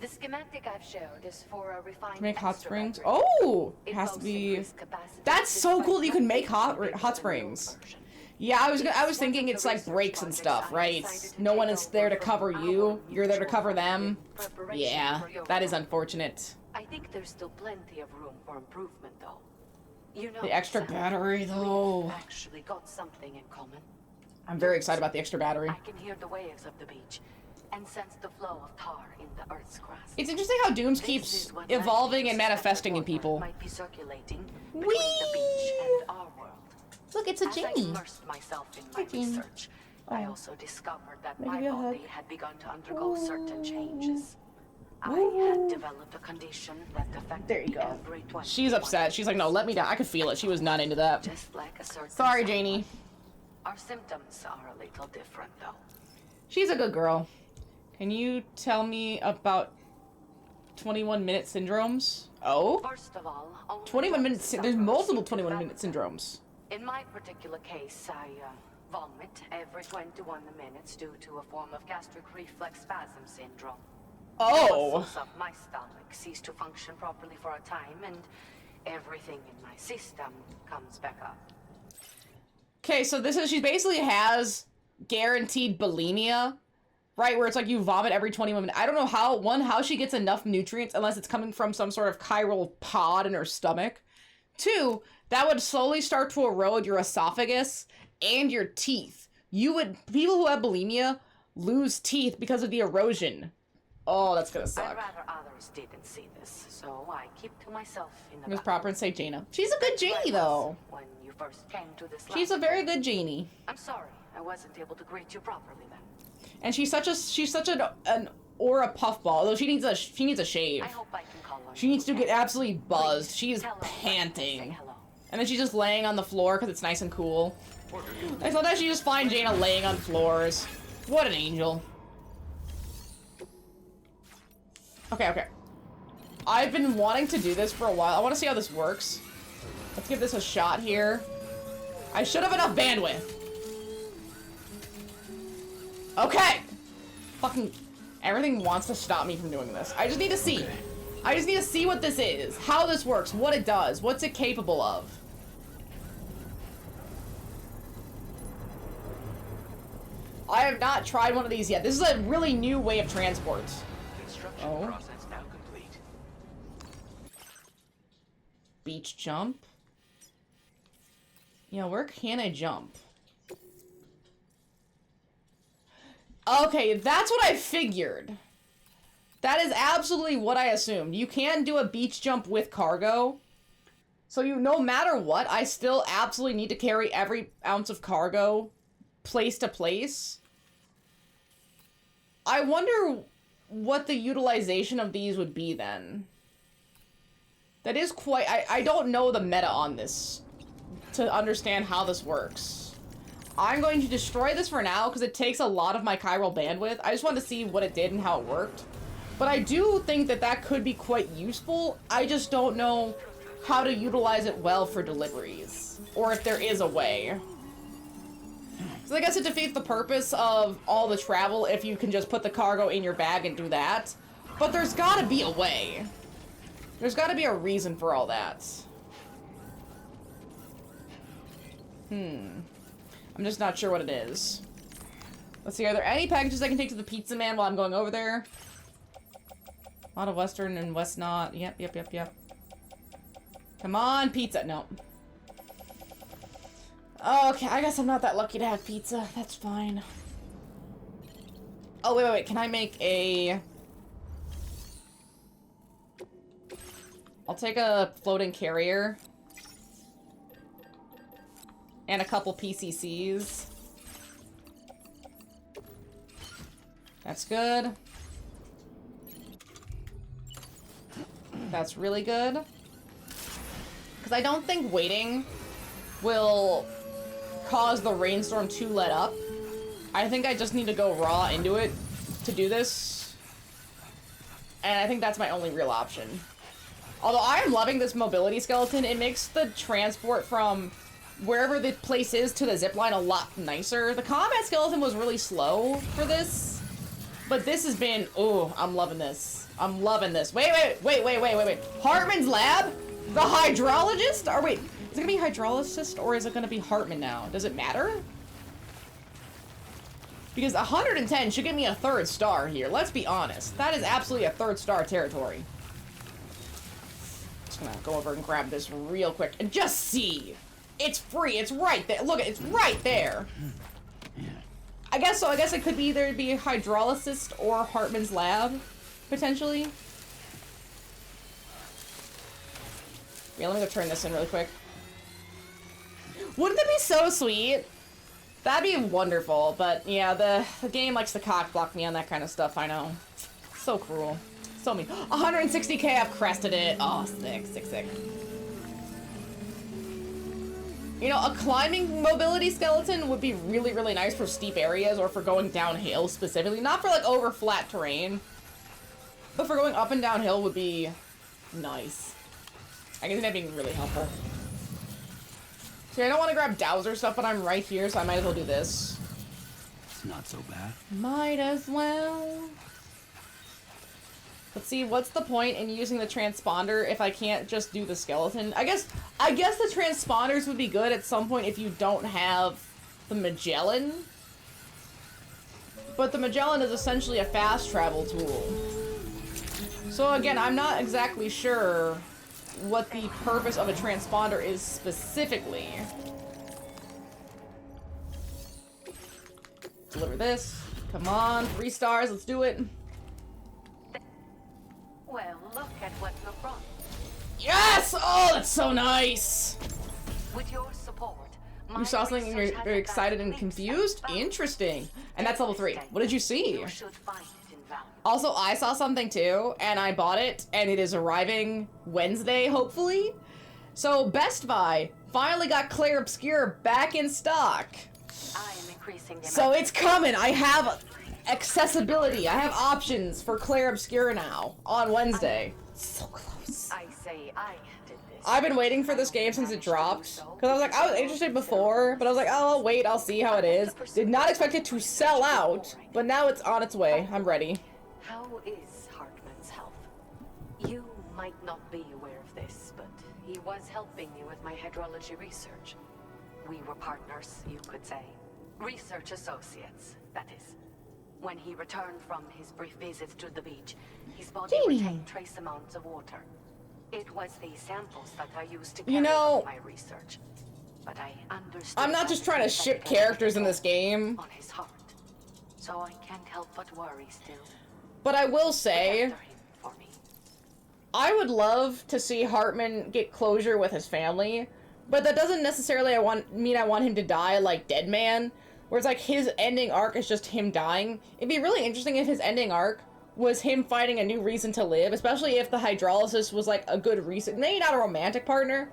Speaker 8: The schematic I've showed is for a refined
Speaker 1: Make hot
Speaker 8: extrovert
Speaker 1: springs.
Speaker 8: version.
Speaker 1: Oh, it
Speaker 8: It
Speaker 1: has to
Speaker 8: boasts
Speaker 1: be.
Speaker 8: increased capacity
Speaker 1: That's so
Speaker 8: despite
Speaker 1: cool that you can make
Speaker 8: not
Speaker 1: hot
Speaker 8: being
Speaker 1: hot
Speaker 8: the real
Speaker 1: springs.
Speaker 8: version.
Speaker 1: Yeah, I was thinking it's like breaks and stuff, right? No one is there to cover you. You're there to cover them.
Speaker 8: Preparation
Speaker 1: Yeah,
Speaker 8: for your
Speaker 1: that is
Speaker 8: role.
Speaker 1: unfortunate.
Speaker 8: I think there's still plenty of room for improvement, though. You know,
Speaker 1: The extra
Speaker 8: Sam,
Speaker 1: battery, though.
Speaker 8: we've actually got something in common.
Speaker 1: I'm very excited about the extra battery.
Speaker 8: I can hear the waves of the beach and sense the flow of tar in the Earth's crust.
Speaker 1: It's interesting how Dooms
Speaker 8: This
Speaker 1: keeps
Speaker 8: is what
Speaker 1: evolving and
Speaker 8: landscapes
Speaker 1: manifesting in
Speaker 8: that the
Speaker 1: people.
Speaker 8: water might be circulating between
Speaker 1: Whee!
Speaker 8: the beach and our world.
Speaker 1: Look, it's a
Speaker 8: As I
Speaker 1: Janie.
Speaker 8: immersed myself in
Speaker 1: Hi,
Speaker 8: my
Speaker 1: Janie.
Speaker 8: research, I
Speaker 1: Oh.
Speaker 8: also discovered that
Speaker 1: Let me
Speaker 8: my
Speaker 1: give you a hug.
Speaker 8: body had begun to undergo certain changes. I
Speaker 1: Ooh.
Speaker 8: had developed a condition that affected
Speaker 1: There you
Speaker 8: me
Speaker 1: go.
Speaker 8: every 21
Speaker 1: She's upset. She's like, no, let me down. I could feel it. She was not into that.
Speaker 8: Just like a certain
Speaker 1: Sorry,
Speaker 8: someone.
Speaker 1: Janie.
Speaker 8: Our symptoms are a little different, though.
Speaker 1: She's a good girl. Can you tell me about 21-minute syndromes? Oh?
Speaker 8: First of all, only
Speaker 1: 21
Speaker 8: those
Speaker 1: minutes. There's
Speaker 8: sufferers
Speaker 1: multiple
Speaker 8: seem to
Speaker 1: 21-minute
Speaker 8: develop them.
Speaker 1: syndromes.
Speaker 8: In my particular case, I vomit every 21 minutes due to a form of gastric reflex spasm syndrome.
Speaker 1: Oh.
Speaker 8: Muscles of my stomach cease to function properly for a time, and everything in my system comes back up.
Speaker 1: Okay, so this is, she basically has guaranteed bulimia, right? Where it's like you vomit every 21 minutes. I don't know how she gets enough nutrients unless it's coming from some sort of chiral pod in her stomach. 2, that would slowly start to erode your esophagus and your teeth. People who have bulimia lose teeth because of the erosion. Oh, that's gonna suck.
Speaker 8: I'd rather others didn't see this, so I keep to myself in the
Speaker 1: Miss
Speaker 8: back.
Speaker 1: Proper and say Jaina. She's a good Janie, though.
Speaker 8: When you first came to this
Speaker 1: She's a
Speaker 8: land.
Speaker 1: very good Janie.
Speaker 8: I'm sorry, I wasn't able to greet you properly then.
Speaker 1: And she's such an aura puffball, although she needs a shave.
Speaker 8: I hope I can call on
Speaker 1: She
Speaker 8: you
Speaker 1: needs to get
Speaker 8: again.
Speaker 1: absolutely buzzed.
Speaker 8: Please
Speaker 1: She is
Speaker 8: tell her say
Speaker 1: panting.
Speaker 8: hello.
Speaker 1: And then she's just laying on the floor because it's nice and cool. And sometimes you just find Jaina laying on floors. What an angel. Okay. I've been wanting to do this for a while. I want to see how this works. Let's give this a shot here. I should have enough bandwidth. Okay. Fucking everything wants to stop me from doing this. I just need to see. I just need to see what this is, how this works, what it does, what's it capable of. I have not tried one of these yet. This is a really new way of transport.
Speaker 2: Construction
Speaker 1: Oh.
Speaker 2: process now complete.
Speaker 1: Beach jump. Yeah, where can I jump? Okay, that's what I figured. That is absolutely what I assumed. You can do a beach jump with cargo. So no matter what, I still absolutely need to carry every ounce of cargo place to place. I wonder what the utilization of these would be then. That is quite... I don't know the meta on this to understand how this works. I'm going to destroy this for now because it takes a lot of my chiral bandwidth. I just wanted to see what it did and how it worked. But I do think that that could be quite useful. I just don't know how to utilize it well for deliveries. Or if there is a way. So I guess it defeats the purpose of all the travel if you can just put the cargo in your bag and do that. But there's gotta be a way. There's gotta be a reason for all that. I'm just not sure what it is. Let's see, are there any packages I can take to the pizza man while I'm going over there? A lot of Western and West not. Yep. Come on, pizza. No. Okay, I guess I'm not that lucky to have pizza. That's fine. Oh, wait. Can I make a... I'll take a floating carrier. And a couple PCCs. That's good. That's really good. Because I don't think waiting will cause the rainstorm to let up. I think I just need to go raw into it to do this. And I think that's my only real option. Although I am loving this mobility skeleton, it makes the transport from wherever the place is to the zipline a lot nicer. The combat skeleton was really slow for this. But this has been, oh, I'm loving this. I'm loving this. Wait. Hartman's lab? The hydrologist? Or wait, is it gonna be hydrologist or is it gonna be Hartman now? Does it matter? Because 110 should give me a 3rd star here. Let's be honest. That is absolutely a 3rd star territory. Just gonna go over and grab this real quick and just see. It's free. It's right there. Look, it's right there. I guess so. I guess it could be either be a hydrologist or Hartman's lab, potentially. Yeah, let me go turn this in really quick. Wouldn't that be so sweet? That'd be wonderful, but yeah, the game likes to cock block me on that kind of stuff, I know. So cruel. So mean. 160k, I've crested it. Oh, sick. You know, a climbing mobility skeleton would be really, really nice for steep areas or for going downhill specifically. Not for, like, over flat terrain. But for going up and downhill would be nice. I guess that'd be really helpful. See, I don't want to grab Dowser stuff, but I'm right here, so I might as well do this.
Speaker 5: It's not so bad.
Speaker 1: Might as well. Let's see, what's the point in using the transponder if I can't just do the skeleton? I guess the transponders would be good at some point if you don't have the Magellan. But the Magellan is essentially a fast travel tool. So again, I'm not exactly sure what the purpose of a transponder is specifically. Deliver this. Come on, 3 stars, let's do it.
Speaker 8: Well, look at what you've brought.
Speaker 1: Yes! Oh, that's so nice!
Speaker 8: With your support,
Speaker 1: You saw something and you're very excited and confused? Interesting. And that's level 3. What did you see?
Speaker 8: You should find it invaluable.
Speaker 1: Also, I saw something too, and I bought it, and it is arriving Wednesday, hopefully. So, Best Buy finally got Clair Obscur back in stock.
Speaker 8: I am increasing the
Speaker 1: So it's coming. I have accessibility. I have options for Clair Obscur now on Wednesday. So close.
Speaker 8: I say I did this.
Speaker 1: I've been waiting for this game since it dropped. Because I was like, I was interested before, but I was like, oh, I'll wait, I'll see how it is. Did not expect it to sell out, but now it's on its way. I'm ready.
Speaker 8: How is Hartman's health? You might not be aware of this, but he was helping me with my hydrology research. We were partners, you could say. Research associates, that is. When he returned from his brief visit to the beach, his body retained trace amounts of water. It was these samples that I used to carry out my research. But I understood.
Speaker 1: I'm not just trying to ship characters in this game.
Speaker 8: On his heart. So I can't help but worry still.
Speaker 1: But I will say,
Speaker 8: After him for me.
Speaker 1: I would love to see Hartman get closure with his family, but that doesn't necessarily mean I want him to die like Deadman, where it's like his ending arc is just him dying. It'd be really interesting if his ending arc was him finding a new reason to live, especially if the hydrologist was like a good reason. Maybe not a romantic partner,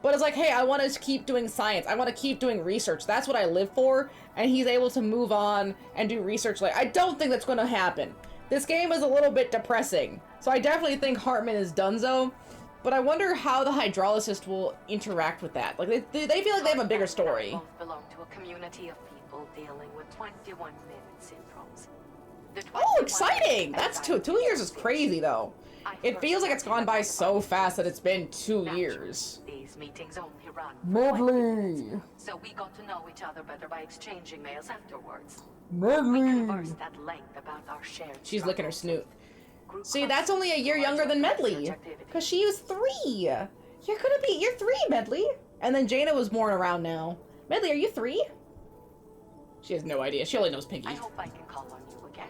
Speaker 1: but it's like, hey, I want to keep doing science. I want to keep doing research. That's what I live for. And he's able to move on and do research. Like, I don't think that's going to happen. This game is a little bit depressing. So I definitely think Hartman is donezo. But I wonder how the hydrologist will interact with that. Like, they feel like they have a bigger story.
Speaker 8: Both belong to a community of people dealing with 21-minute syndromes.
Speaker 1: Oh, exciting! That's 2 years is crazy, though. It feels like it's gone by so fast that it's been 2 years.
Speaker 8: These meetings only run.
Speaker 1: Medley!
Speaker 8: So we got to know each other better by exchanging mails afterwards. We
Speaker 1: Medley!
Speaker 8: conversed at length about our shared
Speaker 1: She's licking her
Speaker 8: struggles.
Speaker 1: snoot. See, that's only a year younger than Medley. Because she was 3. You're 3, Medley. And then Jaina was born around now. Medley, are you 3? She has no idea. She only knows Pinky.
Speaker 8: I hope I can call on you again.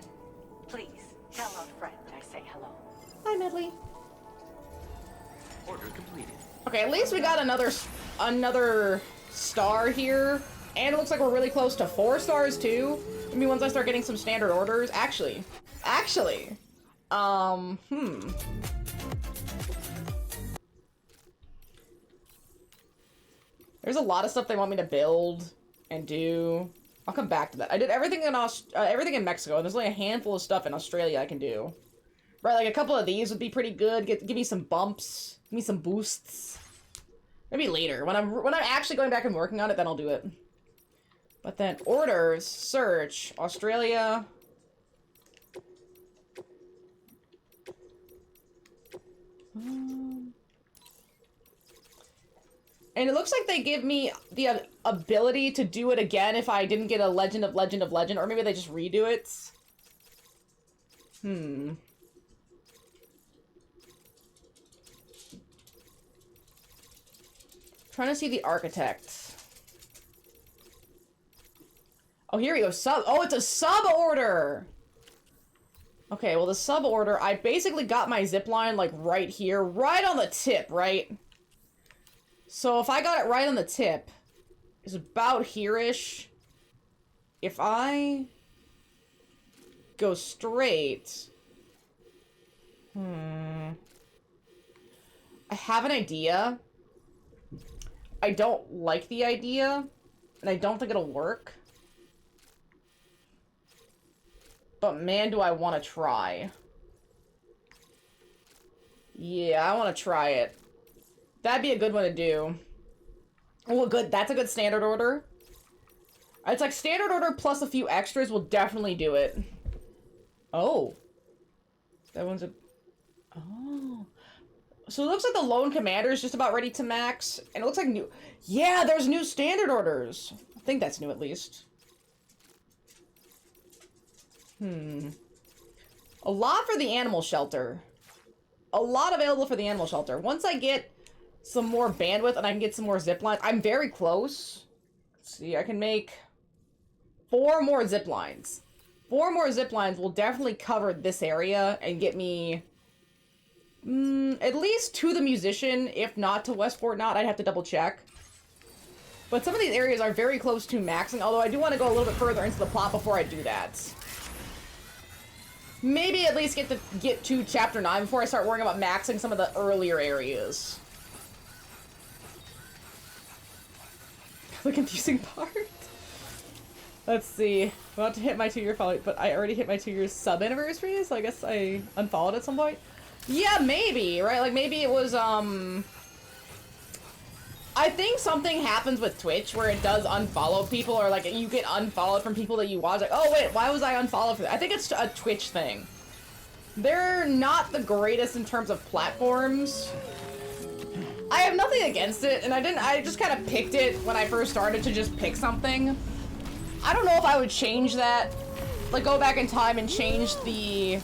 Speaker 8: Please, tell our friend I say hello.
Speaker 1: Hi, Medley.
Speaker 5: Order completed.
Speaker 1: Okay, at least we got another star here. And it looks like we're really close to 4 stars, too. Maybe once I start getting some standard orders. Actually. There's a lot of stuff they want me to build and do. I'll come back to that. I did everything in everything in Mexico, and there's only a handful of stuff in Australia I can do. Right, like a couple of these would be pretty good. Give me some bumps, give me some boosts. Maybe later when I'm actually going back and working on it, then I'll do it. But then orders, search, Australia. And it looks like they give me the ability to do it again if I didn't get a Legend of Legend, or maybe they just redo it. Trying to see the architect. Oh, here we go. Oh, it's a sub order. Okay, well, the sub order, I basically got my zipline like right here, right on the tip, right? So if I got it right on the tip, it's about here-ish. If I go straight, I have an idea. I don't like the idea, and I don't think it'll work. But man, do I want to try. Yeah, I want to try it. That'd be a good one to do. Well, good. That's a good standard order. It's like standard order plus a few extras will definitely do it. Oh. That one's a... Oh. So it looks like the Lone Commander is just about ready to max. And it looks like new... Yeah, there's new standard orders. I think that's new at least. A lot for the animal shelter. A lot available for the animal shelter. Once I get some more bandwidth and I can get some more zip lines, I'm very close. Let's see, I can make 4 more zip lines. 4 more zip lines will definitely cover this area and get me at least to the musician, if not to Westport Knot. I'd have to double check. But some of these areas are very close to maxing, although I do want to go a little bit further into the plot before I do that. Maybe at least get to Chapter 9 before I start worrying about maxing some of the earlier areas. The confusing part. Let's see. I'm about to hit my 2-year follow, but I already hit my 2-year sub anniversary, so I guess I unfollowed at some point. Yeah, maybe, right? Like, maybe it was, I think something happens with Twitch where it does unfollow people, or like you get unfollowed from people that you watch. Like, oh wait, why was I unfollowed for that? I think it's a Twitch thing. They're not the greatest in terms of platforms. I have nothing against it, and I just kind of picked it when I first started to just pick something. I don't know if I would change that, like go back in time and change the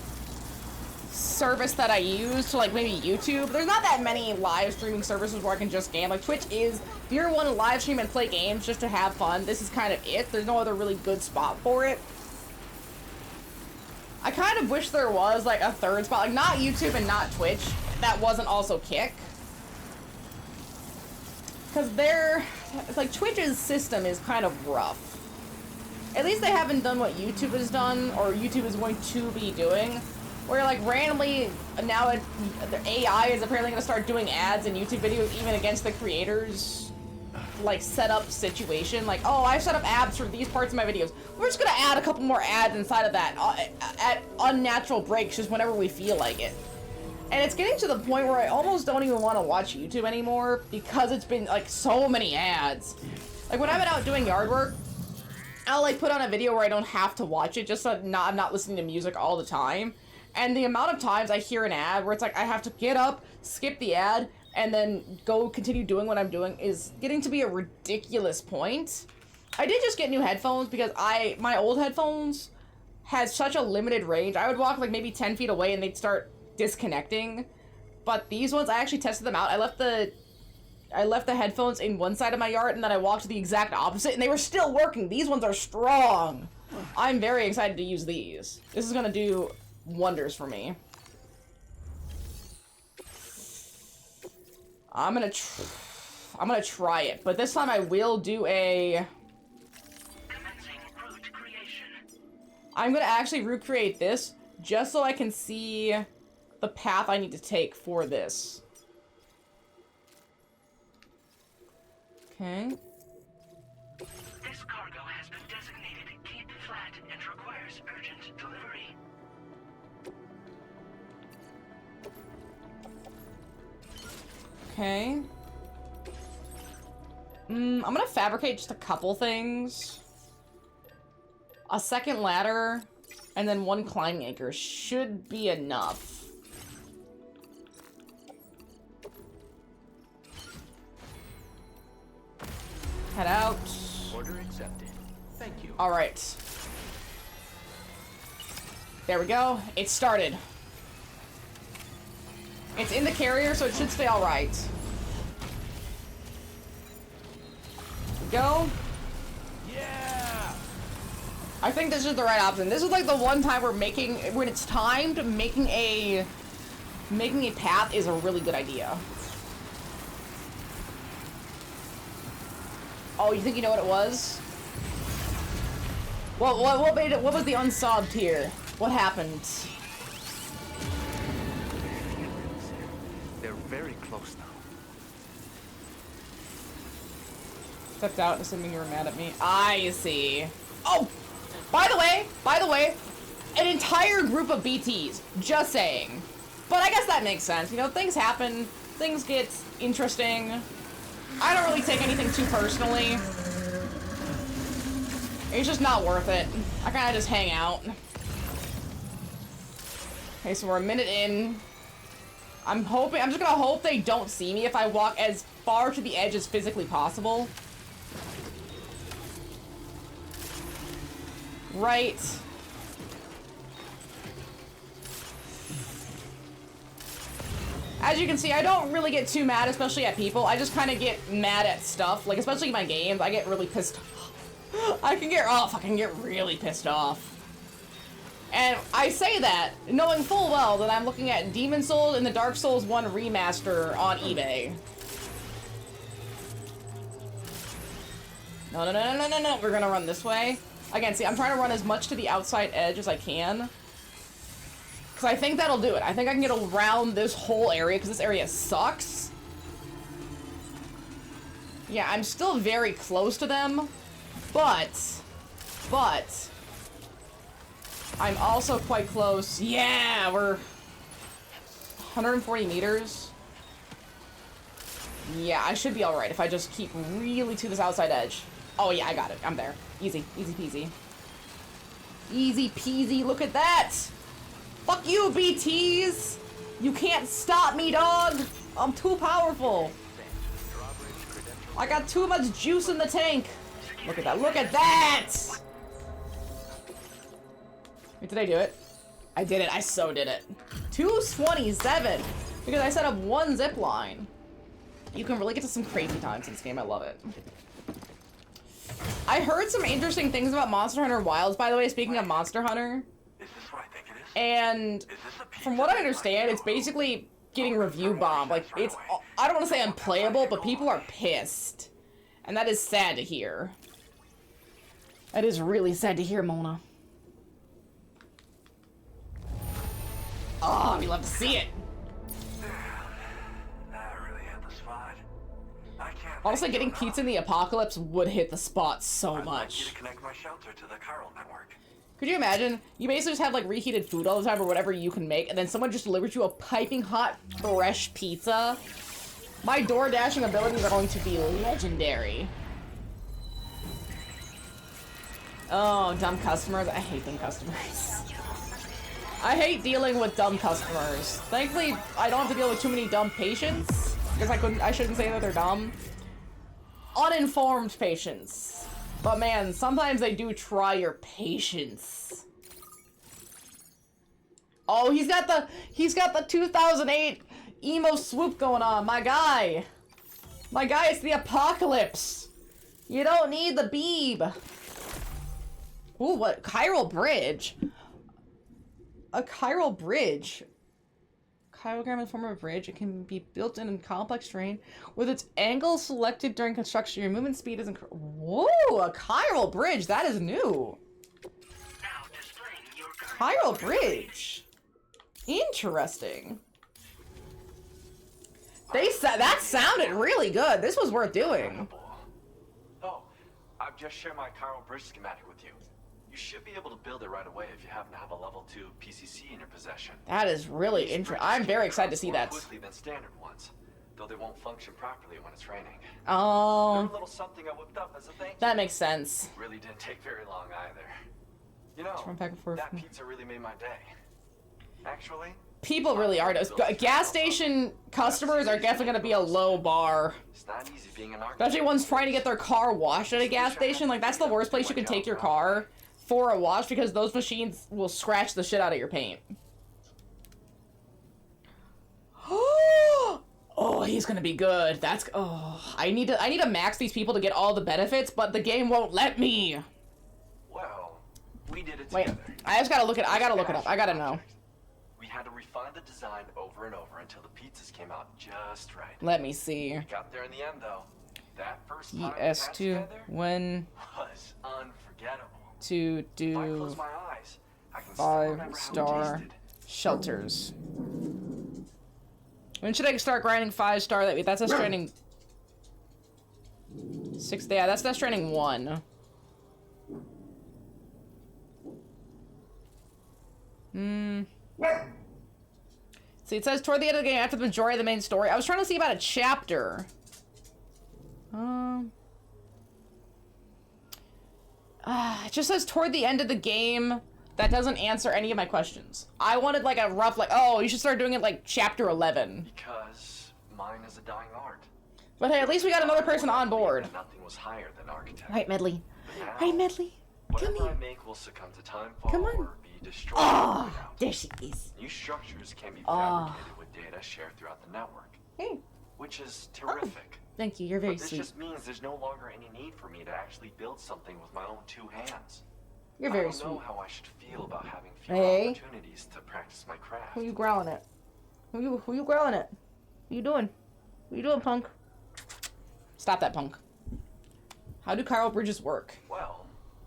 Speaker 1: service that I use to like maybe YouTube. There's not that many live streaming services where I can just game. Like Twitch is, if you want to live stream and play games just to have fun, this is kind of it. There's no other really good spot for it. I kind of wish there was like a third spot, like not YouTube and not Twitch, that wasn't also Kick. Because it's like Twitch's system is kind of rough. At least they haven't done what YouTube has done, or YouTube is going to be doing. Where like randomly now the AI is apparently going to start doing ads in YouTube videos even against the creators like setup situation. Like, oh, I've set up ads for these parts of my videos. We're just going to add a couple more ads inside of that at unnatural breaks just whenever we feel like it. And it's getting to the point where I almost don't even want to watch YouTube anymore because it's been like so many ads. Like when I've been out doing yard work, I'll like put on a video where I don't have to watch it just so I'm not listening to music all the time. And the amount of times I hear an ad where it's like I have to get up, skip the ad, and then go continue doing what I'm doing is getting to be a ridiculous point. I did just get new headphones because my old headphones had such a limited range. I would walk like maybe 10 feet away and they'd start disconnecting. But these ones, I actually tested them out. I left the headphones in one side of my yard and then I walked to the exact opposite and they were still working. These ones are strong. I'm very excited to use these. This is gonna do wonders for me. I'm gonna try it, but this time I will do I'm gonna actually root create this just so I can see the path I need to take for this. Okay.
Speaker 9: This cargo has been designated Keep Flat and requires urgent delivery.
Speaker 1: Okay. I'm gonna fabricate just a couple things. A second ladder, and then 1 climbing anchor should be enough. Head out.
Speaker 5: Order accepted. Thank you.
Speaker 1: All right. There we go. It started. It's in the carrier, so it should stay all right. Go.
Speaker 5: Yeah.
Speaker 1: I think this is the right option. This is like the one time when it's timed, making a path is a really good idea. Oh, you think you know what it was? What was the unsubbed here? What happened?
Speaker 2: They're very close now.
Speaker 1: Stepped out, assuming you were mad at me. I see. Oh! By the way, an entire group of BTs. Just saying. But I guess that makes sense. You know, things happen. Things get interesting. I don't really take anything too personally. It's just not worth it. I kind of just hang out. Okay, so we're a minute in. I'm just gonna hope they don't see me if I walk as far to the edge as physically possible. Right. As you can see, I don't really get too mad, especially at people. I just kind of get mad at stuff. Like, especially in my games, I get really pissed off. I can get really pissed off. And I say that, knowing full well that I'm looking at Demon Souls and the Dark Souls 1 remaster on eBay. No. We're gonna run this way. Again, see, I'm trying to run as much to the outside edge as I can. Because I think that'll do it. I think I can get around this whole area, because this area sucks. Yeah, I'm still very close to them. But... I'm also quite close. Yeah, we're 140 meters. Yeah, I should be alright if I just keep really to this outside edge. Oh yeah, I got it. I'm there. Easy. Easy peasy. Easy peasy. Look at that! Fuck you, BTs! You can't stop me, dog! I'm too powerful. I got too much juice in the tank. Look at that. Look at that! Wait, did I do it? I did it. I so did it. 227! Because I set up one zip line. You can really get to some crazy times in this game. I love it. I heard some interesting things about Monster Hunter Wilds, by the way, speaking of Monster Hunter. And from what I understand, it's basically getting review bombed. Like, it's, I don't want to say unplayable, but people are pissed. And that is sad to hear. That is really sad to hear, Mona. Oh, we love to see it. Honestly, getting pizza in the apocalypse would hit the spot so much. Could you imagine? You basically just have like reheated food all the time or whatever you can make, and then someone just delivers you a piping hot, fresh pizza. My door dashing abilities are going to be legendary. Oh, dumb customers. I hate dumb customers. I hate dealing with dumb customers. Thankfully, I don't have to deal with too many dumb patients. Because I shouldn't say that they're dumb. Uninformed patients. But man, sometimes they do try your patience. Oh, he's got the 2008 emo swoop going on, my guy. My guy, it's the apocalypse. You don't need the beeb. Ooh, what? Chiral Bridge. A chiral bridge. Chirogram in the form of a bridge. It can be built in a complex terrain. With its angle selected during construction, your movement speed is increased. Whoa, a chiral bridge. That is new. Chiral bridge. Interesting. That sounded really good. This was worth doing.
Speaker 10: Oh, I've just shared my chiral bridge schematic with you. You should be able to build it right away if you happen to have a level 2 PCC in your possession.
Speaker 1: That is really interesting. I'm very excited to see that.
Speaker 10: Quickly than standard ones, though they won't function properly when it's raining.
Speaker 1: Oh.
Speaker 10: They're a little something I whipped up as a thank you.
Speaker 1: That makes sense.
Speaker 10: Really didn't take very long either. You know,
Speaker 1: back and forth.
Speaker 10: that pizza really made my day. Actually,
Speaker 1: people really are. Gas station customers are definitely going to be a low bar.
Speaker 10: It's not easy being an architect.
Speaker 1: Especially ones trying to get their car washed at a gas station. Like, that's the worst place you can take your car for a wash, because those machines will scratch the shit out of your paint. Oh, he's gonna be good. That's, oh, I need to max these people to get all the benefits, but the game won't let me.
Speaker 10: Well, we did it
Speaker 1: Wait,
Speaker 10: together.
Speaker 1: I gotta look it up. I gotta know.
Speaker 10: We had to refine the design over and over until the pizzas came out just right.
Speaker 1: Let me see.
Speaker 10: We got there in the end, though. That first time
Speaker 1: ES2 when
Speaker 10: was unforgettable.
Speaker 1: To do 5-star shelters. When should I start grinding 5-star? That's a Stranding 6. Yeah, that's Stranding 1. See, it says toward the end of the game after the majority of the main story. I was trying to see about a chapter. It just says toward the end of the game. That doesn't answer any of my questions. I wanted like a rough, like, oh, you should start doing it like chapter 11.
Speaker 10: Because mine is a dying art.
Speaker 1: But hey, at least we got another person on board.
Speaker 10: Nothing was higher than architecture.
Speaker 1: Right, Medley. Right, Medley. Come
Speaker 10: Whatever
Speaker 1: here.
Speaker 10: I make will succumb to timefall
Speaker 1: Come on.
Speaker 10: or be destroyed.
Speaker 1: Oh, there she is.
Speaker 10: New structures can be fabricated with data shared throughout the network.
Speaker 1: Hey.
Speaker 10: Which is terrific.
Speaker 1: Thank you, you're very
Speaker 10: But this
Speaker 1: sweet.
Speaker 10: just means there's no longer any need for me to actually build something with my own two hands.
Speaker 1: You're very
Speaker 10: I don't know
Speaker 1: sweet.
Speaker 10: how I should feel about having fewer
Speaker 1: Hey.
Speaker 10: opportunities to practice my craft.
Speaker 1: Who you growling at? Who you growling at? What you doing? What you doing, punk? Stop that, punk. How do chiral bridges work?
Speaker 10: Well,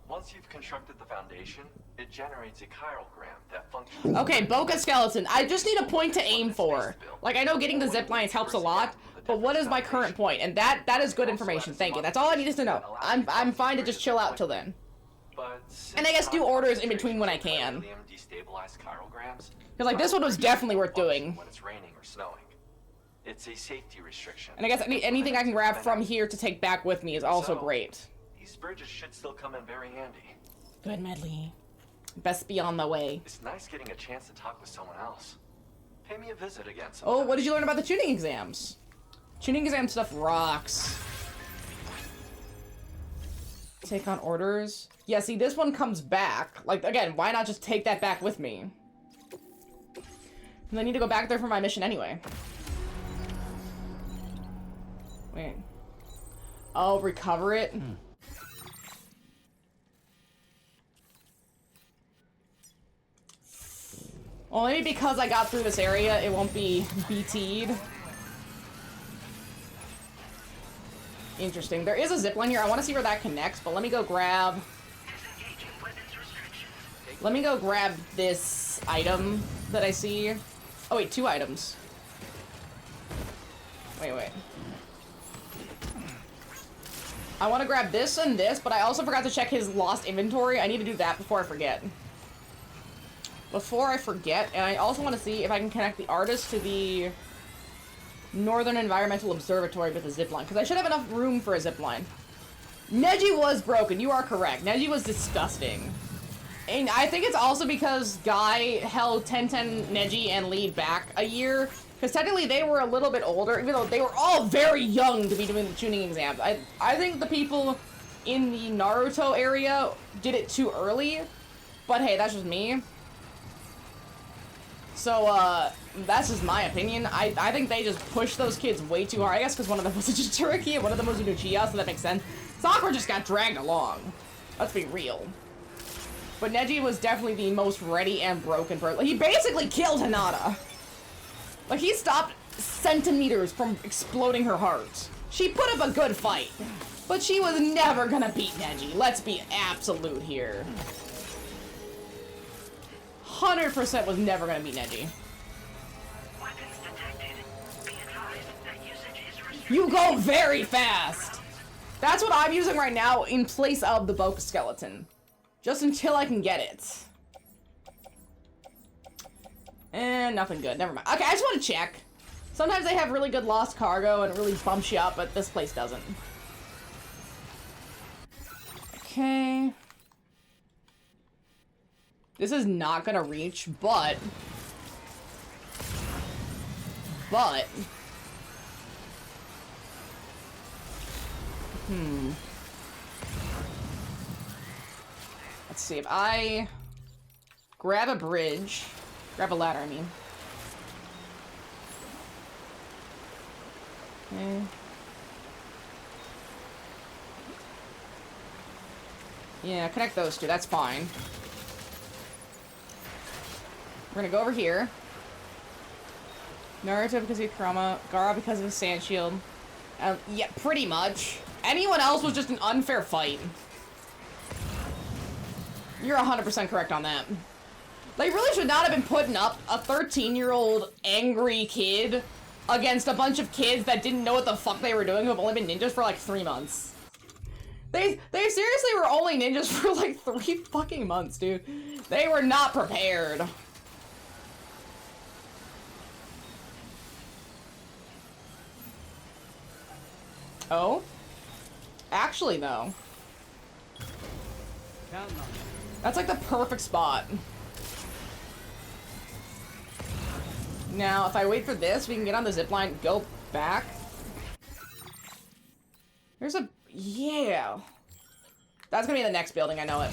Speaker 10: once you've constructed the foundation, it generates a chiralgram that functions.
Speaker 1: Okay, Boca Skeleton. I just need a point to aim for. Like, I know getting the zip lines helps a lot, but what is my current point? And that is good information. Thank you. That's all I needed to know. I'm fine to just chill out till then. And I guess do orders in between when I can. Because like this one was definitely worth doing.
Speaker 10: When it's raining or snowing. It's a safety restriction.
Speaker 1: And I guess anything I can grab from here to take back with me is also great.
Speaker 10: These bridges should still come in very handy.
Speaker 1: Good, Medley. Best be on the way.
Speaker 10: It's nice getting a chance to talk with someone else. Pay me a visit again sometime.
Speaker 1: Oh, what did you learn about the tuning exams? Tuning exam stuff rocks. Take on orders. Yeah, see, this one comes back. Like, again, why not just take that back with me? And I need to go back there for my mission anyway. Wait. Oh, recover it? Well, maybe because I got through this area, it won't be BT'd. Interesting. There is a zipline here. I want to see where that connects, but let me go grab... Let me go grab this item that I see. Oh, wait, 2 items. Wait. I want to grab this and this, but I also forgot to check his lost inventory. I need to do that before I forget. And I also want to see if I can connect the artist to the Northern Environmental Observatory with a zipline, because I should have enough room for a zipline. Neji was broken. You are correct. Neji was disgusting. And I think it's also because Guy held 1010 Neji and Lead back a year, because technically they were a little bit older, even though they were all very young to be doing the tuning exams. I think the people in the Naruto area did it too early, but hey, that's just me. So, that's just my opinion. I think they just pushed those kids way too hard. I guess because one of them was a Jinchuriki and one of them was a Uchiha, so that makes sense. Sakura just got dragged along. Let's be real. But Neji was definitely the most ready and broken person. Like, he basically killed Hinata. Like, he stopped centimeters from exploding her heart. She put up a good fight, but she was never gonna beat Neji. Let's be absolute here. 100% was never gonna beat Neji. You go very fast! That's what I'm using right now in place of the Boca Skeleton. Just until I can get it. And nothing good, never mind. Okay, I just want to check. Sometimes they have really good lost cargo and it really bumps you up, but this place doesn't. Okay. This is not gonna reach, but... Let's see, if I grab a bridge, grab a ladder, I mean. Okay. Yeah, connect those two, that's fine. We're gonna go over here. Naruto because of Kurama, Gaara because of his sand shield. Yeah, pretty much. Anyone else was just an unfair fight. You're 100% correct on that. They really should not have been putting up a 13-year-old angry kid against a bunch of kids that didn't know what the fuck they were doing, who have only been ninjas for like 3 months. They seriously were only ninjas for like 3 fucking months, dude. They were not prepared. Oh? Actually, though. That's like the perfect spot. Now, if I wait for this, we can get on the zipline, go back. There's a... Yeah. That's gonna be the next building, I know it.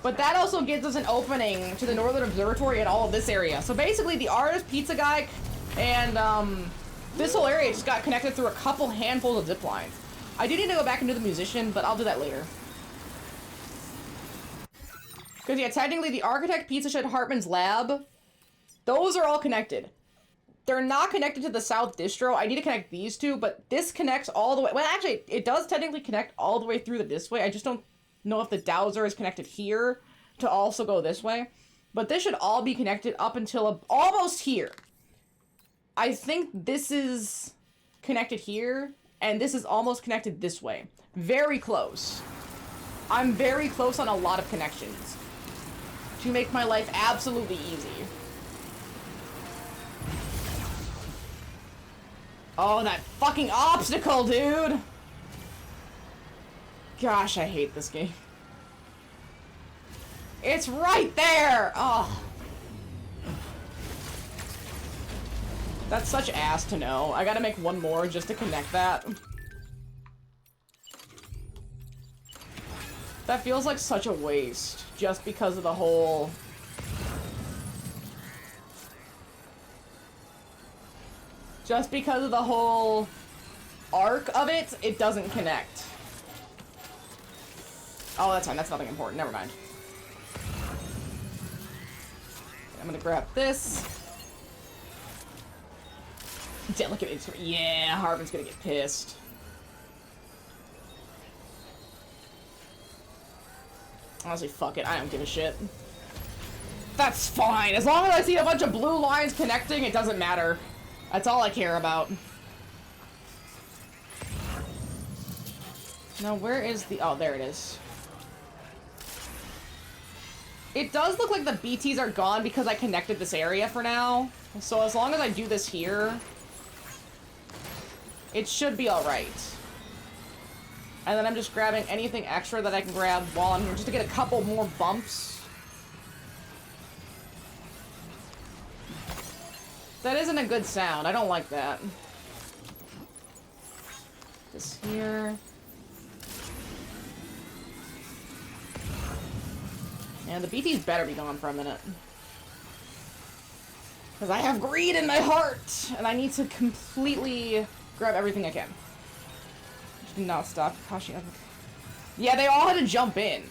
Speaker 1: But that also gives us an opening to the Northern Observatory and all of this area. So basically, the artist, pizza guy, and this whole area just got connected through a couple handfuls of zip lines. I do need to go back and do the musician, but I'll do that later. Because yeah, technically the architect, pizza shed, Hartman's lab, those are all connected. They're not connected to the South Distro. I need to connect these two, but this connects all the way. Well, actually, it does technically connect all the way through to this way. I just don't know if the dowser is connected here to also go this way. But this should all be connected up until almost here. I think this is connected here, and this is almost connected this way. Very close. I'm very close on a lot of connections to make my life absolutely easy. Oh, that fucking obstacle, dude! Gosh, I hate this game. It's right there! Oh. That's such ass to know. I gotta make one more just to connect that. That feels like such a waste, just because of the whole... Just because of the whole arc of it, it doesn't connect. Oh, that's fine. That's nothing important. Never mind. I'm gonna grab this. Delicate instrument. Yeah, Harvin's gonna get pissed. Honestly, fuck it. I don't give a shit. That's fine. As long as I see a bunch of blue lines connecting, it doesn't matter. That's all I care about. Now, where is the... Oh, there it is. It does look like the BTs are gone because I connected this area for now. So as long as I do this here, it should be alright. And then I'm just grabbing anything extra that I can grab while I'm here, just to get a couple more bumps. That isn't a good sound. I don't like that. This here. And the BTs better be gone for a minute. Because I have greed in my heart! And I need to completely grab everything I can. Just do not stop. Yeah, they all had to jump in.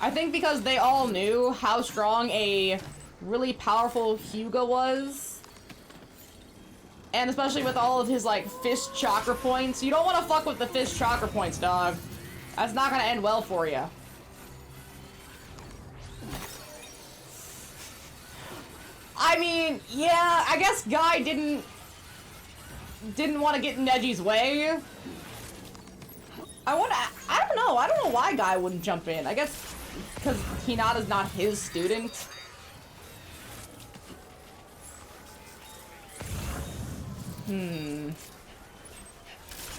Speaker 1: I think because they all knew how strong a really powerful Hyuga was. And especially with all of his, like, fist chakra points. You don't want to fuck with the fist chakra points, dog. That's not gonna end well for you. I mean, yeah, I guess Guy didn't want to get in Neji's way. I don't know why Guy wouldn't jump in. I guess because Hinata's not his student.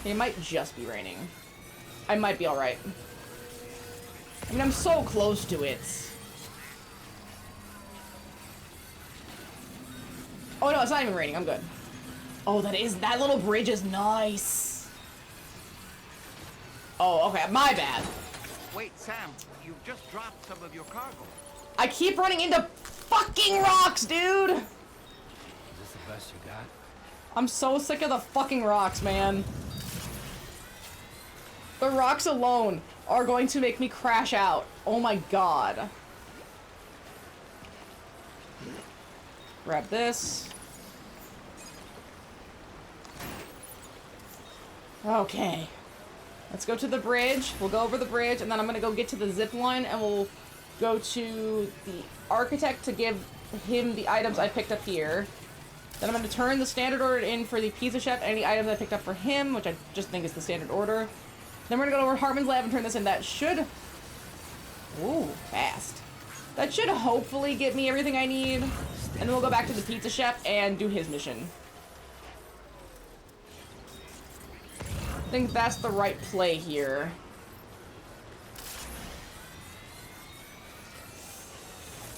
Speaker 1: It might just be raining. I might be alright. I mean, I'm so close to it. Oh no, it's not even raining. I'm good. Oh, that little bridge is nice. Oh, okay. My bad.
Speaker 2: Wait, Sam, you've just dropped some of your cargo.
Speaker 1: I keep running into fucking rocks, dude!
Speaker 5: Is this the best you got?
Speaker 1: I'm so sick of the fucking rocks, man. The rocks alone are going to make me crash out. Oh my god. Grab this. Okay. Let's go to the bridge. We'll go over the bridge, and then I'm gonna go get to the zip line, and we'll go to the architect to give him the items I picked up here. Then I'm gonna turn the standard order in for the pizza chef, any items I picked up for him, which I just think is the standard order. Then we're gonna go over to Hartman's lab and turn this in. That should... Ooh, fast. That should hopefully get me everything I need. And then we'll go back to the pizza chef and do his mission. think that's the right play here.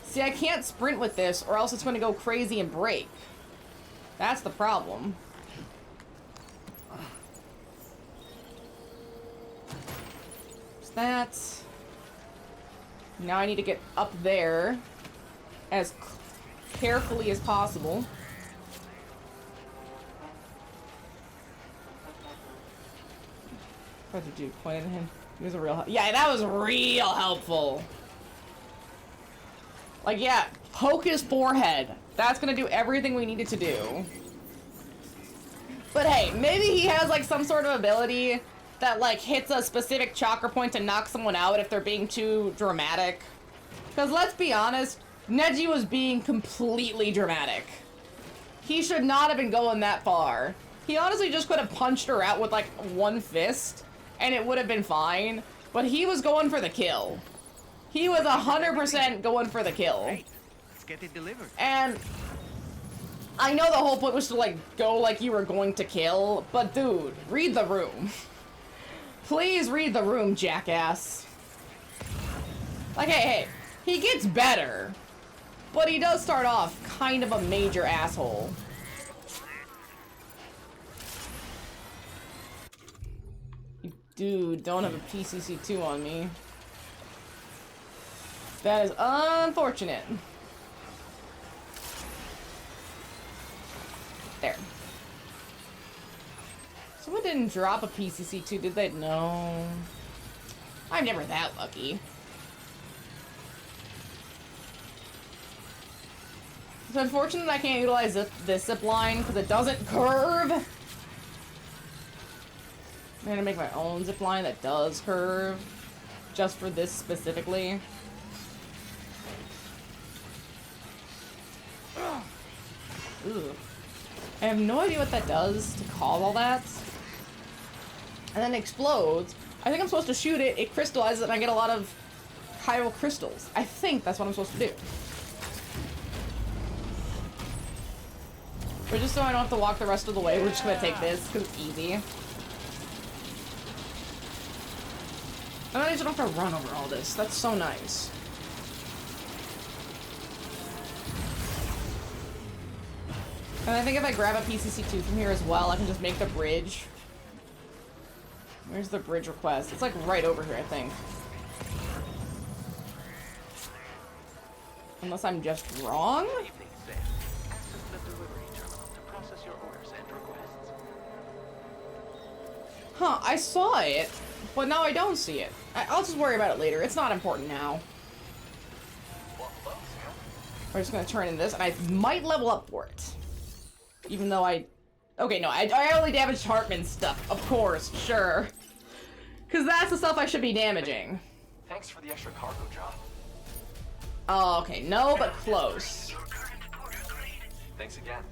Speaker 1: See, I can't sprint with this, or else it's going to go crazy and break. That's the problem. There's that. Now I need to get up there as carefully as possible. What did you point at him? He was a real yeah, that was real helpful. Like, yeah, poke his forehead. That's gonna do everything we needed to do. But hey, maybe he has like some sort of ability that like hits a specific chakra point to knock someone out if they're being too dramatic. Because let's be honest, Neji was being completely dramatic. He should not have been going that far. He honestly just could have punched her out with like one fist and it would have been fine. But he was going for the kill. He was 100% going for the kill.
Speaker 2: Let's get it delivered.
Speaker 1: And I know the whole point was to like go like you were going to kill, but dude, read the room. Please read the room, jackass. Like, hey, he gets better, but he does start off kind of a major asshole. Dude, don't have a PCC2 on me. That is unfortunate. There. Someone didn't drop a PCC2, did they? No. I'm never that lucky. It's unfortunate I can't utilize this zip line because it doesn't curve. I'm gonna make my own zip line that does curve, just for this specifically. Ooh. I have no idea what that does to cause all that. And then it explodes. I think I'm supposed to shoot it, it crystallizes, and I get a lot of chiral crystals. I think that's what I'm supposed to do. But just so I don't have to walk the rest of the way, we're just gonna take this, because it's easy. And then I just don't have to run over all this. That's so nice. And I think if I grab a PCC2 from here as well, I can just make the bridge. Where's the bridge request? It's like right over here, I think. Unless I'm just wrong? Huh, I saw it, but now I don't see it. I'll just worry about it later. It's not important now. We're just gonna turn in this, and I might level up for it. Even though okay, no, I only damaged Hartman's stuff. Of course, sure. Because that's the stuff I should be damaging.
Speaker 10: Thanks for the extra cargo, John.
Speaker 1: Oh, okay, no, but close.
Speaker 10: Thanks again.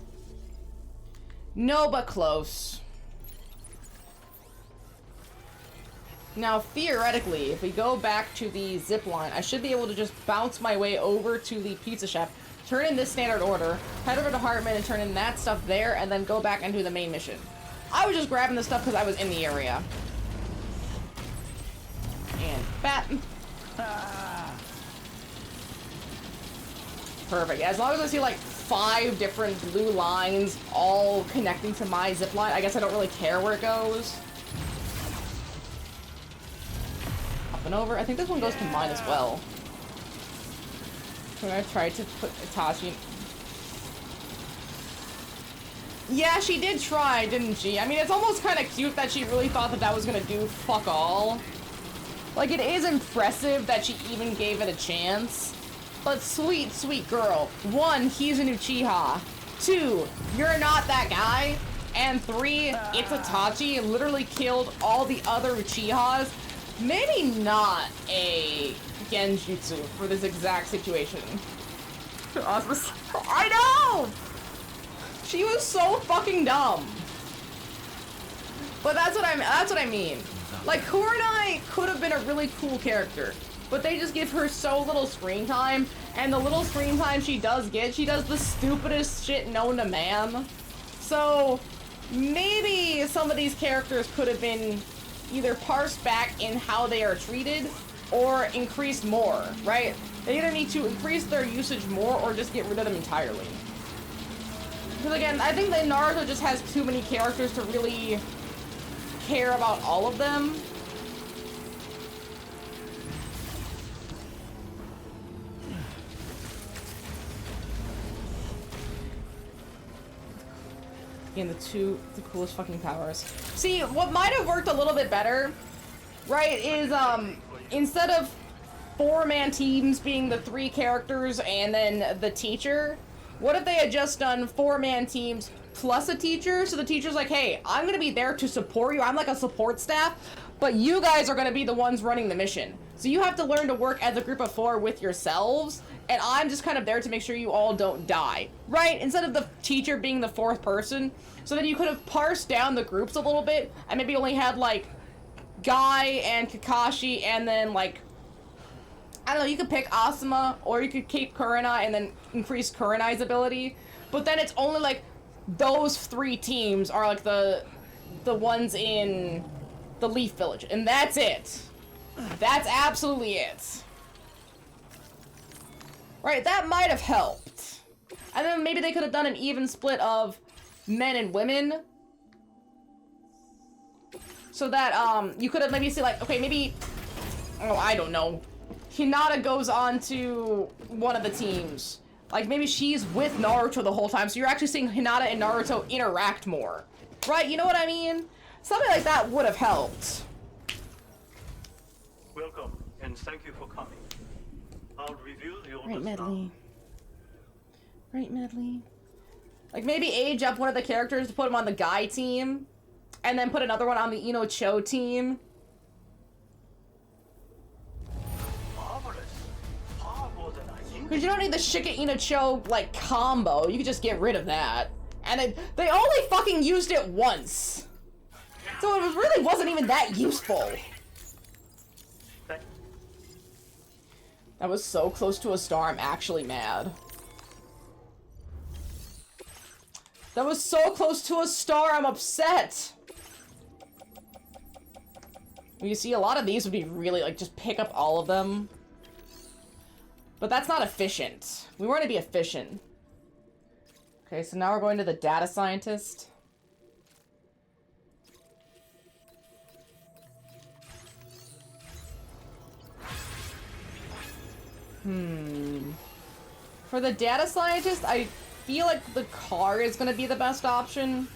Speaker 1: No, but close. Now, theoretically, if we go back to the zip line, I should be able to just bounce my way over to the pizza chef, turn in this standard order, head over to Hartman and turn in that stuff there, and then go back and do the main mission. I was just grabbing this stuff because I was in the area. And bat. Perfect. As long as I see like 5 different blue lines all connecting to my zip line, I guess I don't really care where it goes. Up and over. I think this one goes to mine as well. I'm gonna try to put Itachi. Yeah, she did try, didn't she? I mean, it's almost kind of cute that she really thought that that was gonna do fuck all. Like, it is impressive that she even gave it a chance. But sweet, sweet girl. 1, he's an Uchiha. 2, you're not that guy. And 3, it's Itachi. Literally killed all the other Uchihas. Maybe not a genjutsu for this exact situation. I know! She was so fucking dumb. But that's what I mean. Like, Kurenai could have been a really cool character, but they just give her so little screen time, and the little screen time she does get, she does the stupidest shit known to man. So, maybe some of these characters could have been either parsed back in how they are treated or increased more, right? They either need to increase their usage more or just get rid of them entirely. Because again, I think that Naruto just has too many characters to really care about all of them. And the coolest fucking powers. See, what might have worked a little bit better, right, is instead of 4-man teams being the 3 characters and then the teacher, what if they had just done 4-man teams plus a teacher? So the teacher's like, hey, I'm gonna be there to support you. I'm like a support staff, but you guys are gonna be the ones running the mission. So you have to learn to work as a group of 4 with yourselves, and I'm just kind of there to make sure you all don't die, right? Instead of the teacher being the 4th person. So then you could have parsed down the groups a little bit, and maybe only had, like, Guy and Kakashi, and then, like, I don't know, you could pick Asuma, or you could keep Kurenai and then increase Kurenai's ability. But then it's only, like, those 3 teams are, like, the ones in the Leaf Village. And that's it. That's absolutely it. Right, that might have helped. And then maybe they could have done an even split of men and women. So that, you could have maybe said, like, okay, maybe, oh, I don't know. Hinata goes on to one of the teams. Like, maybe she's with Naruto the whole time, so you're actually seeing Hinata and Naruto interact more. Right, you know what I mean? Something like that would have helped.
Speaker 11: Welcome, and thank you for coming. I'll reveal the orders
Speaker 1: Right, Medley.
Speaker 11: now.
Speaker 1: Right, Medley. Like, maybe age up one of the characters to put him on the Guy team, and then put another one on the Ino-Cho team. Because you don't need the Shika Ino-Cho, like, combo. You could just get rid of that. And they only fucking used it once. So it really wasn't even that useful. That was so close to a star, I'm actually mad. That was so close to a star, I'm upset. You see, a lot of these would be really, like, just pick up all of them. But that's not efficient. We want to be efficient. Okay, so now we're going to the data scientist. For the data scientist, I feel like the car is going to be the best option.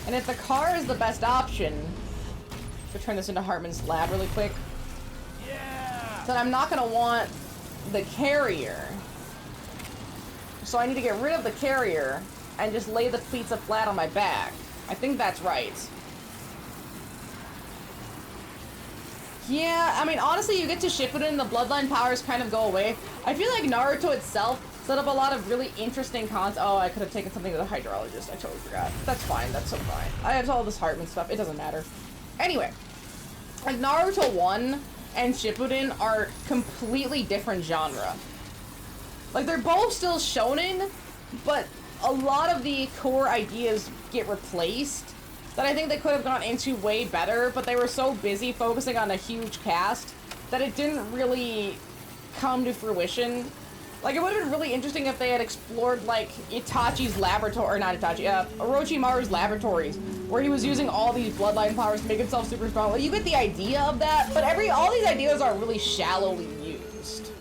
Speaker 1: And if the car is the best option, to turn this into Hartman's lab really quick, then I'm not going to want the carrier. So I need to get rid of the carrier and just lay the pizza flat on my back. I think that's right. Yeah, I mean, honestly, you get to Shippuden, the bloodline powers kind of go away. I feel like Naruto itself set up a lot of really interesting cons. Oh, I could have taken something to the hydrologist. I totally forgot. That's fine. That's so fine. I have all this Hartman stuff. It doesn't matter. Anyway, like Naruto 1 and Shippuden are completely different genre. Like, they're both still shonen, but a lot of the core ideas get replaced that I think they could have gone into way better, but they were so busy focusing on a huge cast that it didn't really come to fruition. Like, it would have been really interesting if they had explored, like, Itachi's laboratory, or not Itachi, Orochimaru's laboratories, where he was using all these bloodline powers to make himself super strong. Like, you get the idea of that, but all these ideas are really shallowly used.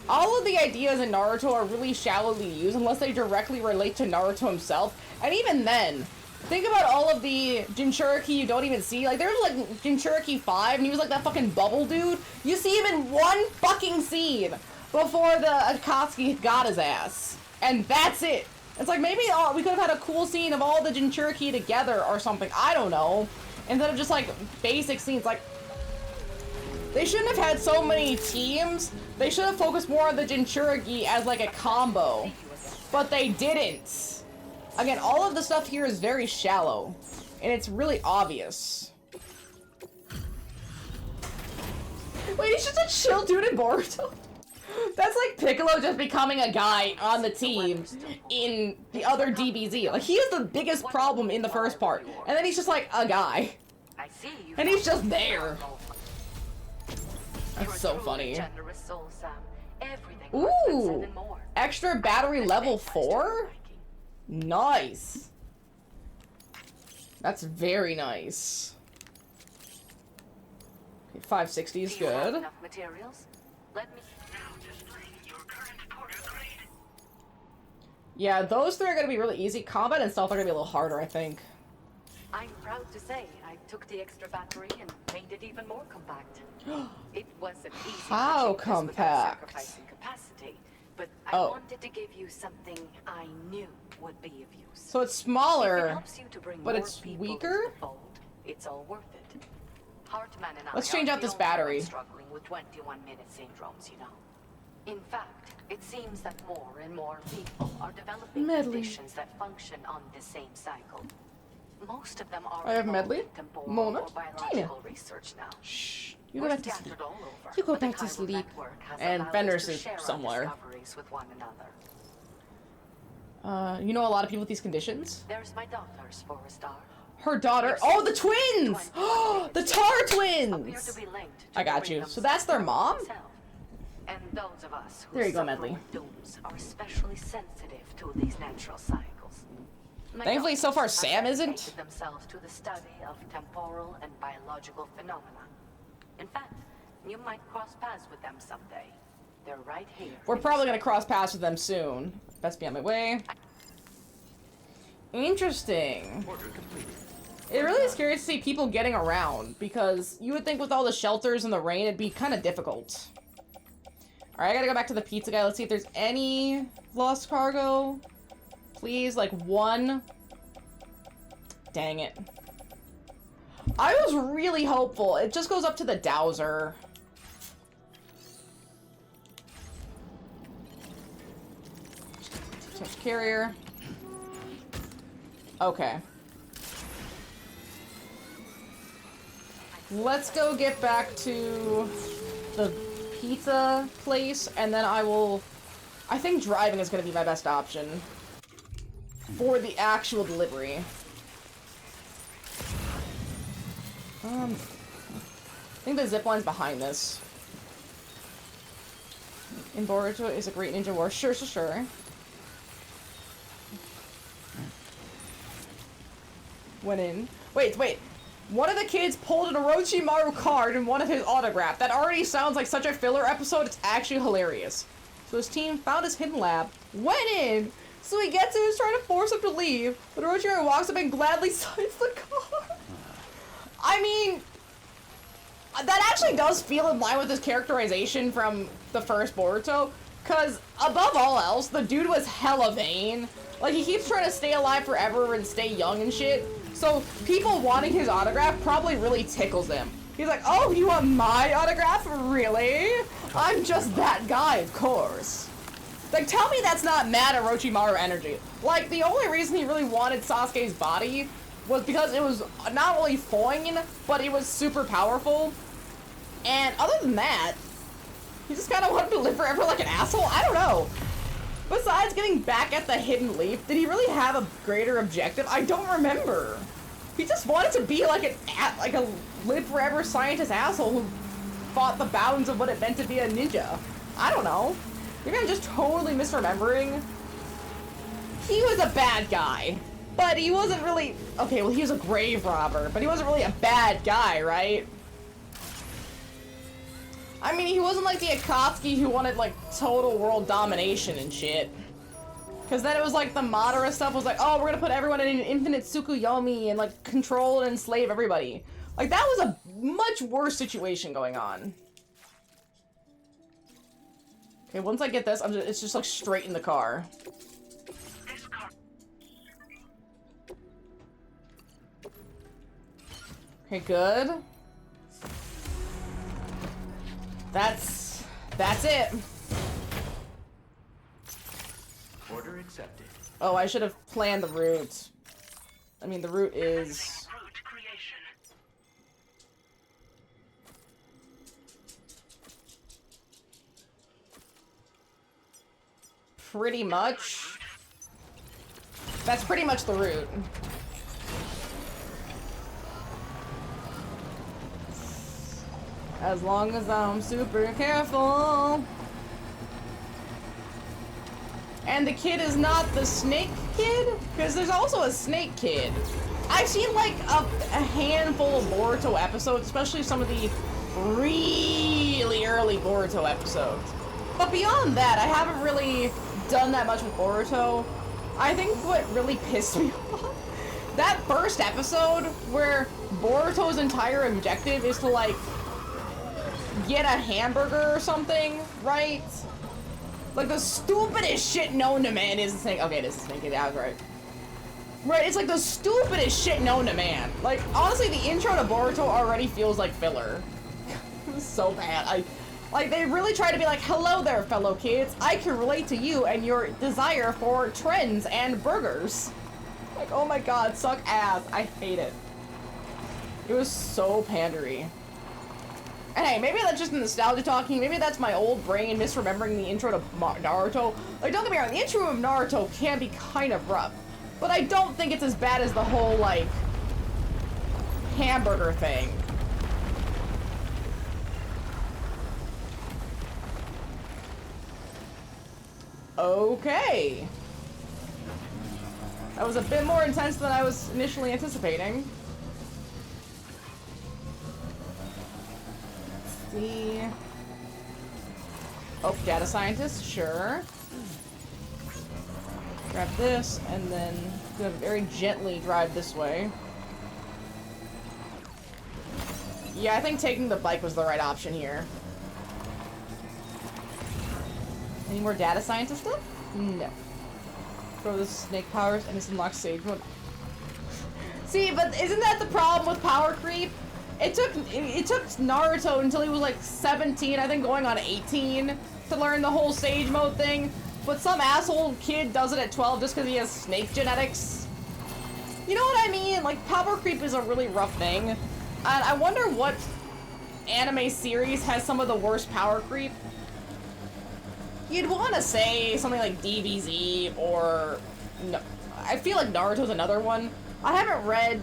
Speaker 1: All of the ideas in Naruto are really shallowly used unless they directly relate to Naruto himself, and even then, think about all of the Jinchuriki you don't even see. Like, there's, like, Jinchuriki 5, and he was, like, that fucking bubble dude. You see him in one fucking scene before the Akatsuki got his ass. And that's it. It's like, maybe we could have had a cool scene of all the Jinchuriki together or something. I don't know. Instead of just, like, basic scenes. Like, they shouldn't have had so many teams. They should have focused more on the Jinchuriki as, like, a combo. But they didn't. Again, all of the stuff here is very shallow, and it's really obvious. Wait, he's just a chill dude in Boruto? That's like Piccolo just becoming a guy on the team in the other DBZ. Like, he is the biggest problem in the first part. And then he's just like a guy. And he's just there. That's so funny. Ooh! Extra battery level 4? Nice. That's very nice. Okay, 560 is good. Yeah, those three are gonna be really easy. Combat and stealth are gonna be a little harder, I think.
Speaker 8: I'm proud to say I took the extra battery and made it even more compact. It wasn't easy.
Speaker 1: How
Speaker 8: to achieve this without
Speaker 1: compact?
Speaker 8: sacrificing capacity, but I wanted to give you something I knew would be of use.
Speaker 1: So it's
Speaker 8: If it
Speaker 1: smaller,
Speaker 8: helps you to bring
Speaker 1: but
Speaker 8: more
Speaker 1: it's
Speaker 8: people
Speaker 1: weaker?
Speaker 8: into the fold, it's all worth it. Hartman and
Speaker 1: Let's
Speaker 8: I
Speaker 1: change
Speaker 8: aren't
Speaker 1: out
Speaker 8: the
Speaker 1: this
Speaker 8: only ones
Speaker 1: battery.
Speaker 8: struggling with 21-minute syndromes, you know. In fact, it seems that more and more people are developing conditions that function on the same cycle. Most of them are
Speaker 1: I have
Speaker 8: involved
Speaker 1: Medley,
Speaker 8: in temporal
Speaker 1: Mona,
Speaker 8: or biological research now.
Speaker 1: Shh. You go
Speaker 8: We're
Speaker 1: back to sleep.
Speaker 8: scattered all over,
Speaker 1: You go
Speaker 8: but the
Speaker 1: back to
Speaker 8: chiral
Speaker 1: sleep.
Speaker 8: network has
Speaker 1: And
Speaker 8: allowed us
Speaker 1: Fenris
Speaker 8: to
Speaker 1: is
Speaker 8: share our
Speaker 1: somewhere.
Speaker 8: discoveries with one another.
Speaker 1: You know a lot of people with these conditions?
Speaker 8: There's my daughters, for a star.
Speaker 1: Her daughter. Oh, the twins! Oh, the Tar
Speaker 8: Appear
Speaker 1: twins!
Speaker 8: to be linked
Speaker 1: I
Speaker 8: to
Speaker 1: got
Speaker 8: the
Speaker 1: you.
Speaker 8: rhythms
Speaker 1: So that's their
Speaker 8: of
Speaker 1: mom?
Speaker 8: itself. And those of us who
Speaker 1: There you go,
Speaker 8: suffer
Speaker 1: Medley.
Speaker 8: with dooms are especially sensitive to these natural cycles. My
Speaker 1: Thankfully, so far,
Speaker 8: daughters have
Speaker 1: Sam isn't.
Speaker 8: dedicated themselves to the study of temporal and biological phenomena. In fact, you might cross paths with them someday. They're right here.
Speaker 1: We're probably gonna cross paths with them soon. Best be on my way. Interesting. It really is curious to see people getting around, because you would think with all the shelters and the rain, it'd be kind of difficult. Alright, I gotta go back to the pizza guy. Let's see if there's any lost cargo. Please, like one. Dang it. I was really hopeful. It just goes up to the dowser. Touch carrier. Okay. Let's go get back to the pizza place, and then I think driving is going to be my best option for the actual delivery. I think the zipline's behind this. In Boruto is a great ninja war. Sure. Went in. Wait. One of the kids pulled an Orochimaru card in one of his autograph. That already sounds like such a filler episode, it's actually hilarious. So his team found his hidden lab, went in, so he gets in and is trying to force him to leave, but Orochimaru walks up and gladly signs the card. I mean, that actually does feel in line with his characterization from the first Boruto, because above all else, the dude was hella vain. Like, he keeps trying to stay alive forever and stay young and shit. So, people wanting his autograph probably really tickles him. He's like, oh, you want my autograph? Really? I'm just that guy, of course. Like, tell me that's not mad Orochimaru energy. Like, the only reason he really wanted Sasuke's body was because it was not only fine, but it was super powerful. And other than that, he just kind of wanted to live forever like an asshole? I don't know. Besides getting back at the hidden leaf, did he really have a greater objective? I don't remember. He just wanted to be like a live forever scientist asshole who fought the bounds of what it meant to be a ninja. I don't know. Maybe I'm just totally misremembering. He was a bad guy, but he wasn't really... Okay, well, he was a grave robber, but he wasn't really a bad guy, right? I mean, he wasn't like the Akatsuki who wanted, like, total world domination and shit. Because then it was like the Madara stuff was like, oh, we're gonna put everyone in an infinite Tsukuyomi and, like, control and enslave everybody. Like, that was a much worse situation going on. Okay, once I get this, it's just, like, straight in the car. Okay, good. That's it.
Speaker 5: Order accepted.
Speaker 1: Oh, I should have planned the route. I mean, the route is... pretty much... That's pretty much the route. As long as I'm super careful. And the kid is not the snake kid? Because there's also a snake kid. I've seen like a handful of Boruto episodes, especially some of the really early Boruto episodes. But beyond that, I haven't really done that much with Boruto. I think what really pissed me off, that first episode where Boruto's entire objective is to like get a hamburger or something, right? Like the stupidest shit known to man is the snake. Okay, it is the snake. Yeah, I was right. Right, it's like the stupidest shit known to man. Like, honestly, the intro to Boruto already feels like filler. It's so bad. Like, they really try to be like, hello there, fellow kids. I can relate to you and your desire for trends and burgers. Like, oh my god, suck ass. I hate it. It was so pandery. And hey, maybe that's just nostalgia talking. Maybe that's my old brain misremembering the intro to Naruto. Like, don't get me wrong, the intro of Naruto can be kind of rough. But I don't think it's as bad as the whole, like, hamburger thing. Okay. That was a bit more intense than I was initially anticipating. Let's see. Oh, data scientist, sure. Grab this, and then gonna very gently drive this way. Yeah, I think taking the bike was the right option here. Any more data scientist stuff? No. Throw the snake powers and it's unlocked stage mode. See, but isn't that the problem with power creep? It took Naruto until he was like 17, I think going on 18, to learn the whole stage mode thing. But some asshole kid does it at 12 just because he has snake genetics. You know what I mean? Like, power creep is a really rough thing. And I wonder what anime series has some of the worst power creep. You'd want to say something like DBZ or... No, I feel like Naruto's another one. I haven't read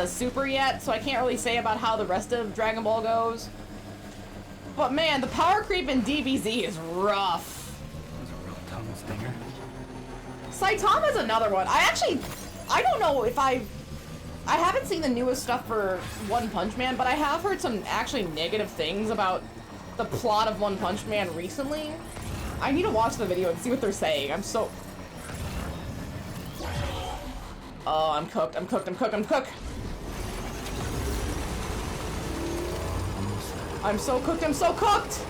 Speaker 1: Super yet, so I can't really say about how the rest of Dragon Ball goes. But man, the power creep in DBZ is rough.
Speaker 5: Stinger.
Speaker 1: Saitama's another one. I don't know if I haven't seen the newest stuff for One Punch Man, but I have heard some actually negative things about the plot of One Punch Man recently. I need to watch the video and see what they're saying. I'm so... Oh, I'm cooked, I'm cooked, I'm cooked, I'm cooked. I'm so cooked, I'm so cooked!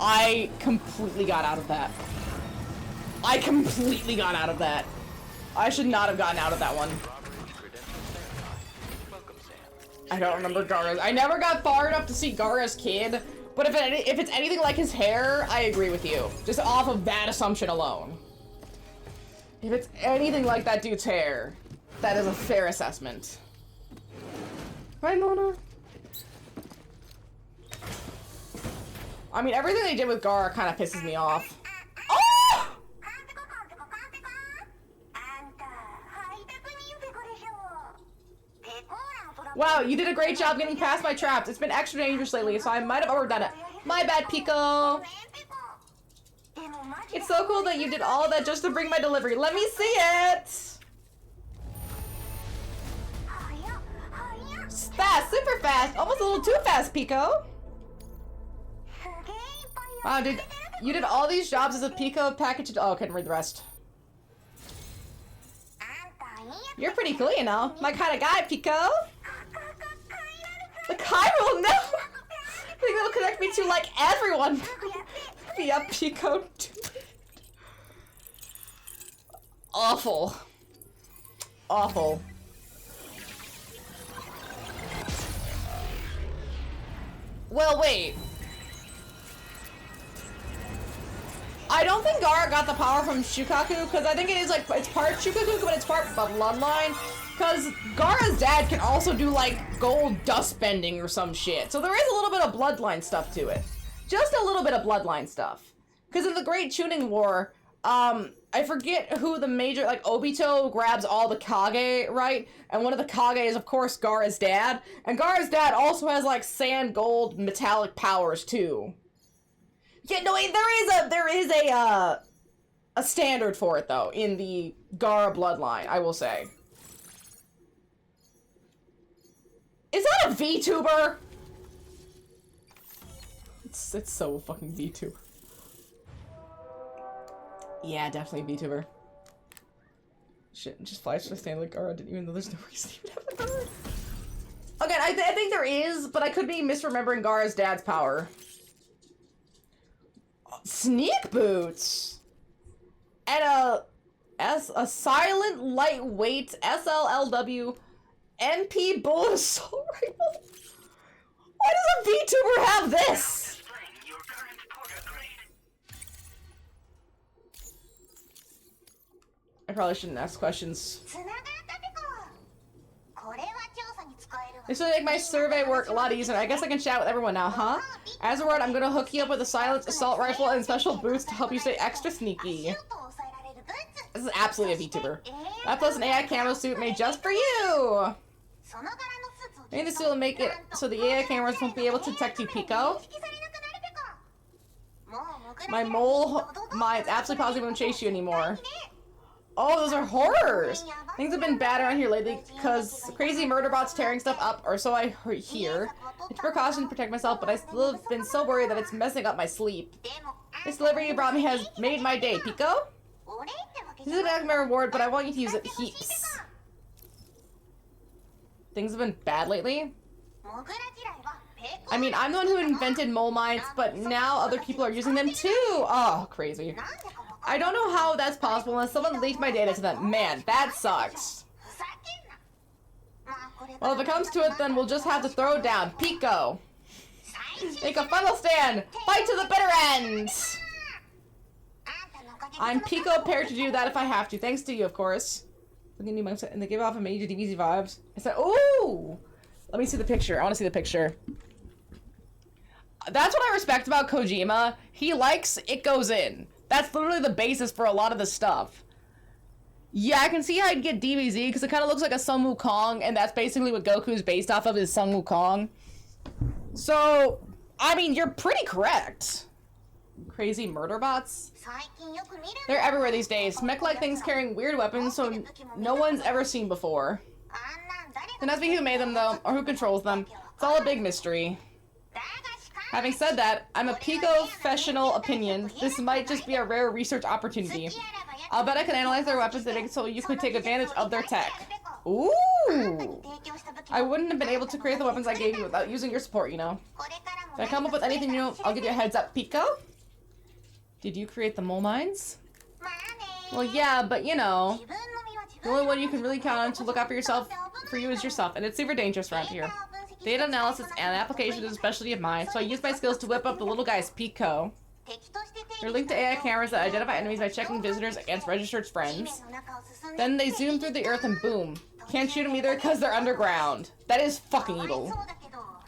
Speaker 1: I completely got out of that. I completely got out of that. I should not have gotten out of that one. I don't remember Gaara's. I never got far enough to see Gaara's kid, but if it's anything like his hair, I agree with you. Just off of that assumption alone. If it's anything like that dude's hair, that is a fair assessment. Right, Mona? I mean, everything they did with Gaara kind of pisses me off. Oh! Wow, you did a great job getting past my traps. It's been extra dangerous lately, so I might have overdone it. My bad, Pico. It's so cool that you did all of that just to bring my delivery. Let me see it. Fast, super fast. Almost a little too fast, Pico. Wow, dude, you did all these jobs as a Pico package. Oh, I couldn't read the rest. You're pretty cool, you know. My kind of guy, Pico. The Kai will never. I think it'll connect me to like everyone. Via Pico. Awful. Awful. Well, wait. I don't think Gara got the power from Shukaku, because I think it is like, it's part Shukaku, but it's part bloodline. Because Gara's dad can also do like gold dust bending or some shit. So there is a little bit of bloodline stuff to it. Just a little bit of bloodline stuff. Because in the Great Tuning War, I forget who the major, like Obito grabs all the Kage, right? And one of the Kage is of course Gara's dad. And Gara's dad also has like sand, gold, metallic powers too. Yeah, no, there is a standard for it though in the Gara bloodline, I will say. Is that a VTuber? It's so fucking VTuber. Yeah, definitely VTuber. Shit, just flies to the stand like Gara didn't even know there's no reason to even have the power. Again, I think there is, but I could be misremembering Gara's dad's power. Sneak boots! And a silent, lightweight SLLW MP bullet assault rifle? Why does a VTuber have this? I probably shouldn't ask questions. This will make my survey work a lot easier. I guess I can chat with everyone now, huh? As a word, I'm gonna hook you up with a silenced assault rifle and special boots to help you stay extra sneaky. This is absolutely a VTuber. That plus an AI camera suit made just for you! Maybe this will make it so the AI cameras won't be able to detect you, Pico. My mole mind's absolutely positive won't chase you anymore. Oh, those are horrors! Things have been bad around here lately because crazy murder bots tearing stuff up, or so I hear. It's a precaution to protect myself, but I still have been so worried that it's messing up my sleep. This delivery you brought me has made my day, Pico. This is my reward, but I want you to use it heaps. Things have been bad lately? I mean, I'm the one who invented mole mines, but now other people are using them too! Oh, crazy. I don't know how that's possible unless someone leaked my data to them. Man, that sucks. Well, if it comes to it, then we'll just have to throw it down. Pico! Make a final stand! Fight to the bitter end! I'm Pico prepared to do that if I have to. Thanks to you, of course. And they give off a major DBZ vibes. I said, ooh! Let me see the picture. I want to see the picture. That's what I respect about Kojima. He likes it goes in. That's literally the basis for a lot of the stuff. Yeah, I can see how I'd get DBZ because it kind of looks like a Sun Wukong, and that's basically what Goku's based off of is Sun Wukong. So, I mean, you're pretty correct. Crazy murder bots? They're everywhere these days. Mech-like things carrying weird weapons so no one's ever seen before. It has to be who made them, though, or who controls them. It's all a big mystery. Having said that, I'm a Pico-fessional opinion. This might just be a rare research opportunity. I'll bet I can analyze their weapons and make it so you could take advantage of their tech. Ooh! I wouldn't have been able to create the weapons I gave you without using your support, you know. If I come up with anything new, I'll give you a heads up, Pico. Did you create the mole mines? Well, yeah, but you know, the only one you can really count on to look out for yourself, for you is yourself, and it's super dangerous around here. Data analysis and application is a specialty of mine, so I use my skills to whip up the little guy's Pico. They're linked to AI cameras that identify enemies by checking visitors against registered friends. Then they zoom through the earth and boom. Can't shoot them either because they're underground. That is fucking evil.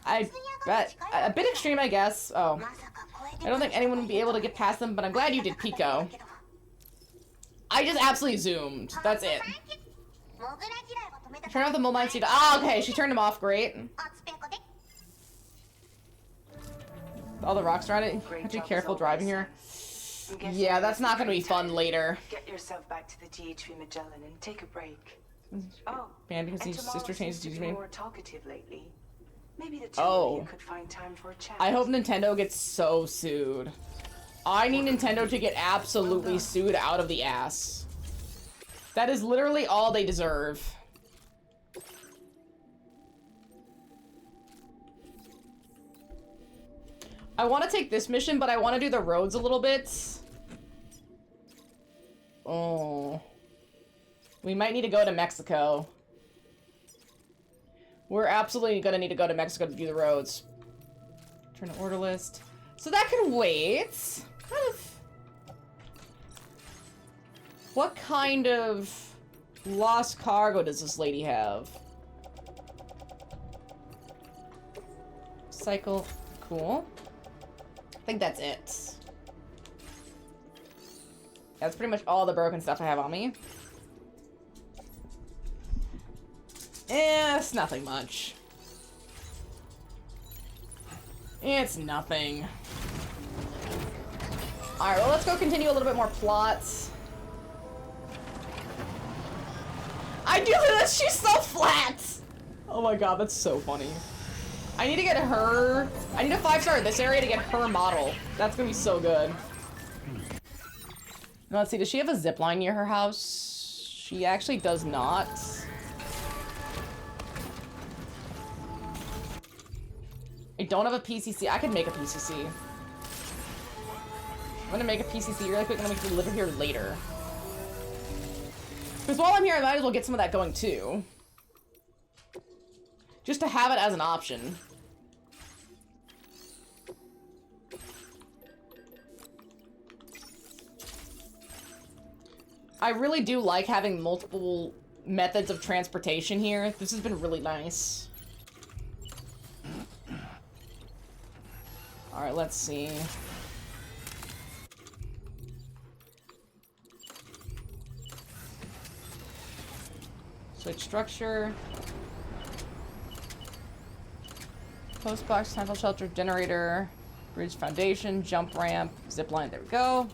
Speaker 1: I bet. A bit extreme, I guess. Oh. I don't think anyone would be able to get past them, but I'm glad you did, Pico. I just absolutely zoomed. That's it. Turn off the mole mine seat. Ah, okay, she turned him off. Great. All the rocks around it. Have to be careful driving here. Yeah, that's not gonna be fun later.
Speaker 12: Get yourself back to the GHV Magellan and take a break. Oh,
Speaker 1: man, because his sister changed his name.
Speaker 12: More talkative lately. Maybe the two of you could find time for a chat.
Speaker 1: I hope Nintendo gets so sued. I need Nintendo to get absolutely sued out of the ass. That is literally all they deserve. I want to take this mission, but I want to do the roads a little bit. Oh. We might need to go to Mexico. We're absolutely gonna need to go to Mexico to do the roads. Turn to order list. So that can wait. Kind of. What kind of lost cargo does this lady have? Cycle. Cool. I think that's it. That's pretty much all the broken stuff I have on me. It's nothing much. It's nothing. Alright, well, let's go continue a little bit more plots. I do this! She's so flat! Oh my god, that's so funny. I need to get her... I need a 5-star in this area to get her model. That's gonna be so good. Now, let's see, does she have a zipline near her house? She actually does not. I don't have a PCC. I could make a PCC. I'm gonna make a PCC really quick and then we can deliver here later. Because while I'm here, I might as well get some of that going too. Just to have it as an option. I really do like having multiple methods of transportation here. This has been really nice. Alright, let's see. Switch structure. Post box, temple shelter, generator, bridge foundation, jump ramp, zip line. There we go.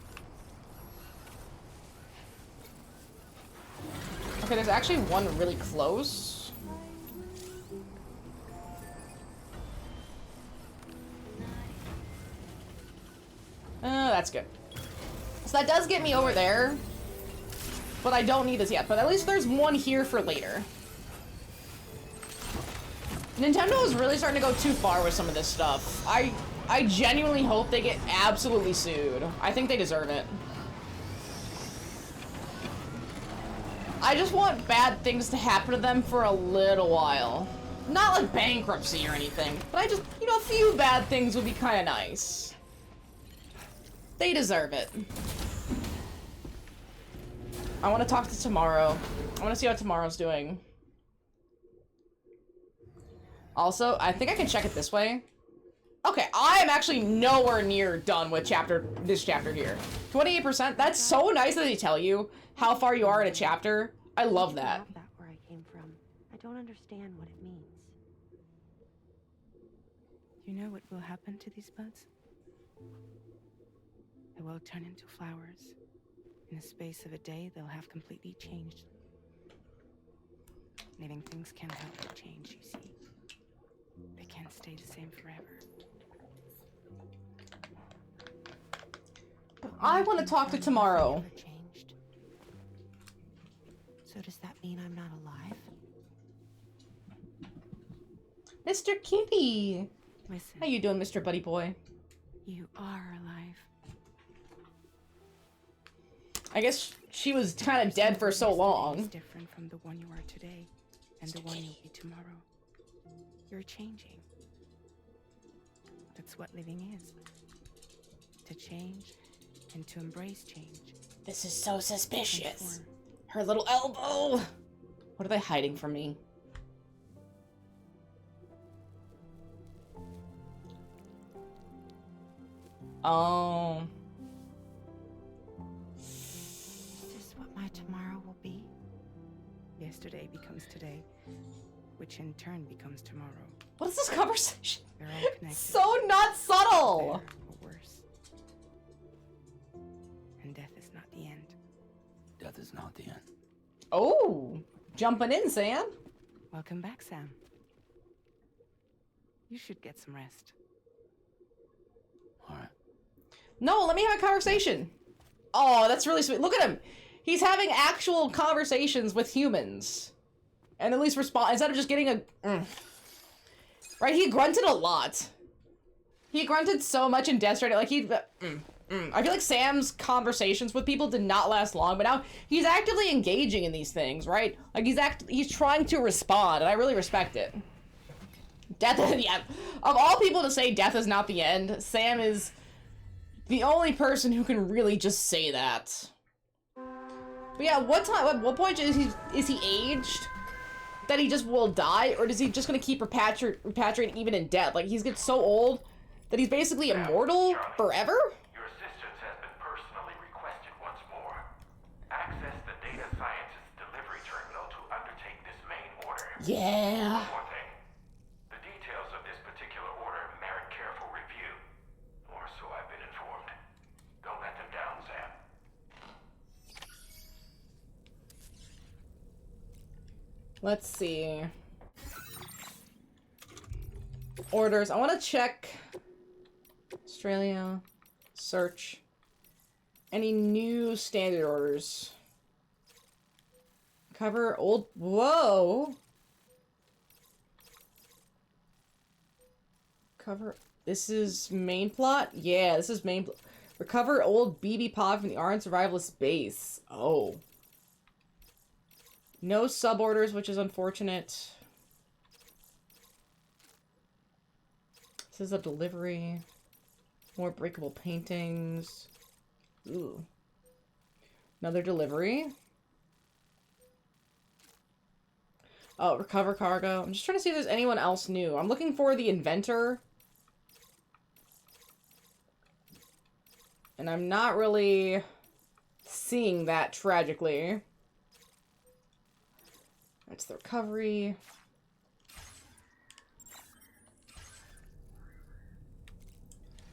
Speaker 1: Okay, there's actually one really close. That's good. So that does get me over there. But I don't need this yet. But at least there's one here for later. Nintendo is really starting to go too far with some of this stuff. I genuinely hope they get absolutely sued. I think they deserve it. I just want bad things to happen to them for a little while. Not like bankruptcy or anything, but I just, you know, a few bad things would be kind of nice. They deserve it. I want to talk to tomorrow. I want to see how tomorrow's doing. Also, I think I can check it this way. Okay, I am actually nowhere near done with this chapter here. 28%? That's so nice that they tell you how far you are in a chapter. I love that.
Speaker 13: Where I came from. I don't understand what it means.
Speaker 12: You know what will happen to these buds? They will turn into flowers. In the space of a day, they'll have completely changed. Living things can't help but change, you see. They can't stay the same forever.
Speaker 1: I want to talk to tomorrow.
Speaker 12: Changed. So does that mean I'm not alive?
Speaker 1: Mr. Kitty!
Speaker 12: Listen.
Speaker 1: How you doing, Mr. Buddy Boy?
Speaker 12: You are alive.
Speaker 1: I guess she was kind of dead for so long.
Speaker 12: Different from the one you are today and the one you'll be tomorrow. You're changing. That's what living is. To change and to embrace change.
Speaker 1: This is so suspicious. Her little elbow. What are they hiding from me? Oh.
Speaker 12: Is this what my tomorrow will be? Yesterday becomes today, which in turn becomes tomorrow.
Speaker 1: What is this conversation?
Speaker 12: They're all connected.
Speaker 1: So not subtle.
Speaker 12: Or worse. And death is not the end.
Speaker 5: Death is not the end.
Speaker 1: Oh, jumping in, Sam.
Speaker 12: Welcome back, Sam. You should get some rest.
Speaker 5: All right.
Speaker 1: No, let me have a conversation. Oh, that's really sweet. Look at him. He's having actual conversations with humans. And at least respond, instead of just getting a... Right, he grunted a lot. He grunted so much in Death Stranding, like he... I feel like Sam's conversations with people did not last long, but now he's actively engaging in these things, right? Like he's trying to respond, and I really respect it. Death, yeah. Of all people to say death is not the end, Sam is the only person who can really just say that. But yeah, at what point is he aged that he just will die, or is he just gonna keep repatriating even in death? Like he's gets so old that he's basically immortal forever?
Speaker 6: Your assistance has been personally requested once more. Access the data scientist delivery terminal to undertake this main order.
Speaker 1: Yeah.
Speaker 6: One more thing. The details of this particular order merit careful review. Or so I've been informed. Don't let them down, Sam.
Speaker 1: Let's see. Orders. I want to check Australia. Search. Any new standard orders? Cover old. Whoa. Cover. This is main plot? Yeah, this is main plot. Recover old BB pod from the Arn survivalist base. Oh. No suborders, which is unfortunate. This is a delivery. More breakable paintings. Ooh. Another delivery. Oh, recover cargo. I'm just trying to see if there's anyone else new. I'm looking for the inventor. And I'm not really seeing that, tragically. That's the recovery.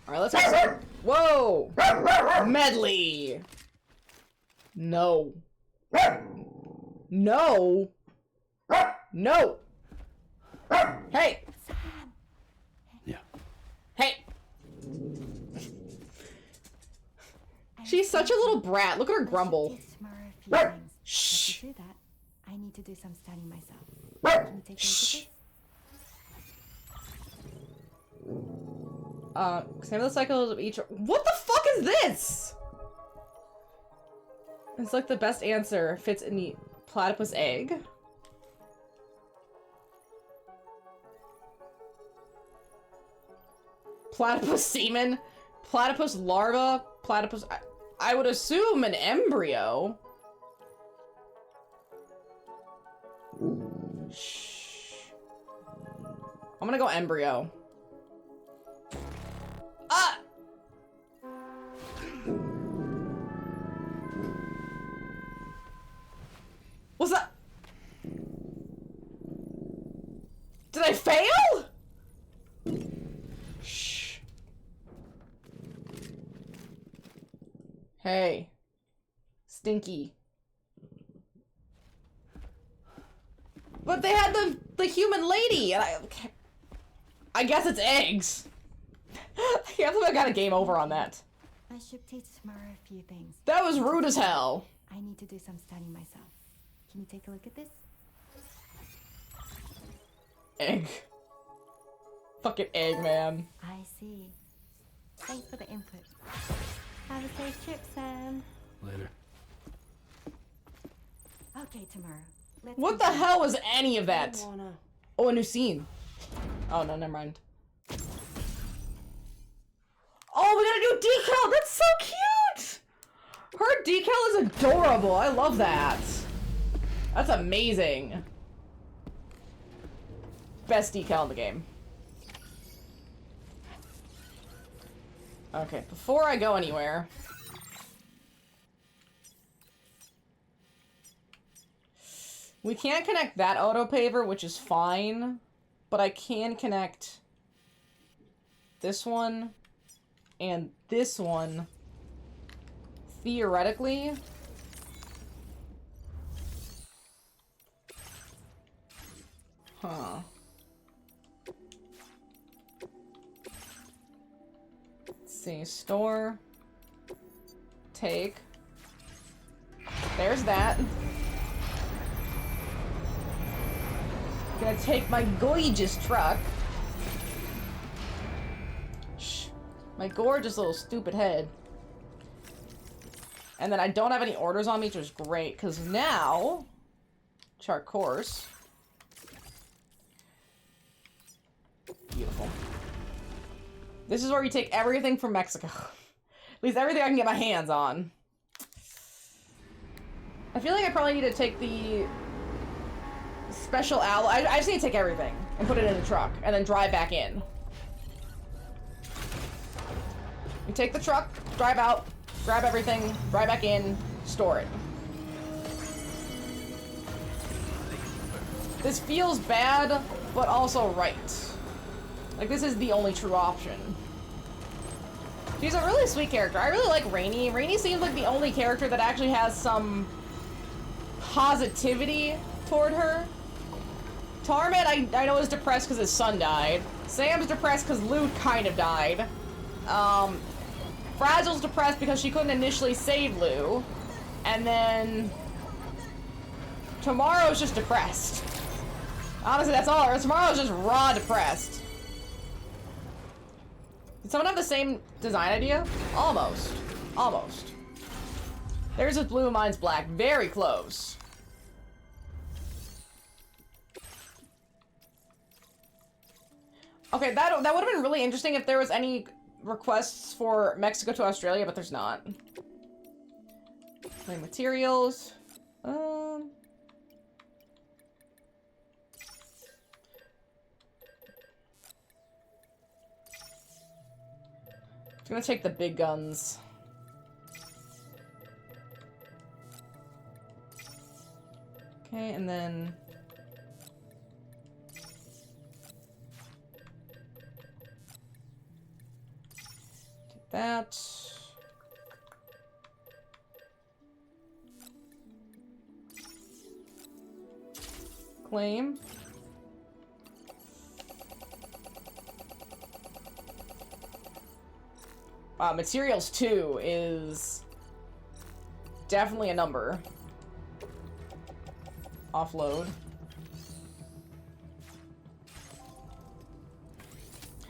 Speaker 1: Alright, let's have some. Whoa! Medley! No. No! No! Hey!
Speaker 5: Yeah.
Speaker 1: Hey! She's such a little brat. Look at her grumble. Shh.
Speaker 14: To do that, I need to do some studying myself. Can you take a look at this?
Speaker 1: Examine the cycles of each. What the fuck is this? It's like the best answer fits in the platypus egg. Platypus semen, platypus larva, platypus. I would assume an embryo. Shh. I'm gonna go embryo. Ah! What's that? Did I fail? Shh. Hey. Stinky. But they had the human lady, and I guess it's eggs. I can't believe I got a game over on that.
Speaker 14: I should teach Samara a few things.
Speaker 1: That was rude as hell.
Speaker 14: I need to do some studying myself. Can you take a look at this?
Speaker 1: Egg. Fucking egg, man.
Speaker 14: I see. Thanks for the input. Have a safe trip, Sam.
Speaker 5: Later.
Speaker 14: Okay, tomorrow.
Speaker 1: What the hell was any of that? Oh, a new scene. Oh, no, never mind. Oh, we got a new decal! That's so cute! Her decal is adorable. I love that. That's amazing. Best decal in the game. Okay, before I go anywhere... We can't connect that autopaver, which is fine, but I can connect this one and this one, theoretically. Huh. Let's see, store, take, there's that. Gonna take my gorgeous truck. Shh. My gorgeous little stupid head. And then I don't have any orders on me, which is great, because now... Chart course. Beautiful. This is where you take everything from Mexico. At least everything I can get my hands on. I feel like I probably need to take the special alloy. I just need to take everything and put it in the truck and then drive back in. You take the truck, drive out, grab everything, drive back in, store it. This feels bad, but also right. Like, this is the only true option. She's a really sweet character. I really like Rainy. Rainy seems like the only character that actually has some positivity toward her. Tarmet, I know, is depressed because his son died. Sam's depressed because Lou kind of died. Fragile's depressed because she couldn't initially save Lou. And then Tomorrow's just depressed. Honestly, that's all. Tomorrow's just raw depressed. Did someone have the same design idea? Almost. Almost. There's his blue, mine's black. Very close. Okay, that would have been really interesting if there was any requests for Mexico to Australia, but there's not. My materials. I'm gonna take the big guns. Okay, and then take that. Claim. Materials 2 is definitely a number. Offload.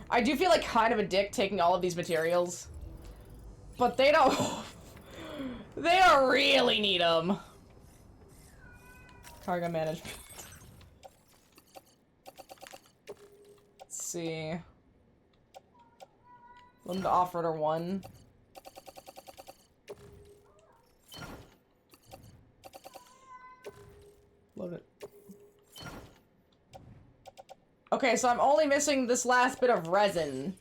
Speaker 1: I do feel like kind of a dick taking all of these materials. But they don't... they don't really need them. Cargo management. Let's see. Load to off-roader 1. Load it. Okay, so I'm only missing this last bit of resin.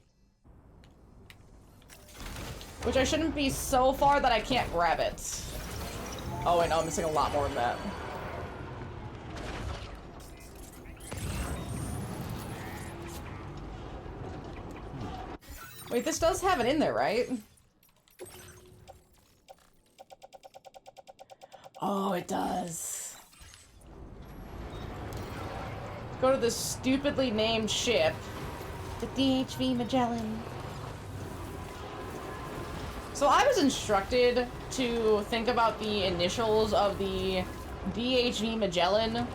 Speaker 1: Which I shouldn't be so far that I can't grab it. Oh wait, no, I'm missing a lot more than that. Wait, this does have it in there, right? Oh, it does. Go to this stupidly named ship. The DHV Magellan. So I was instructed to think about the initials of the DHV Magellan,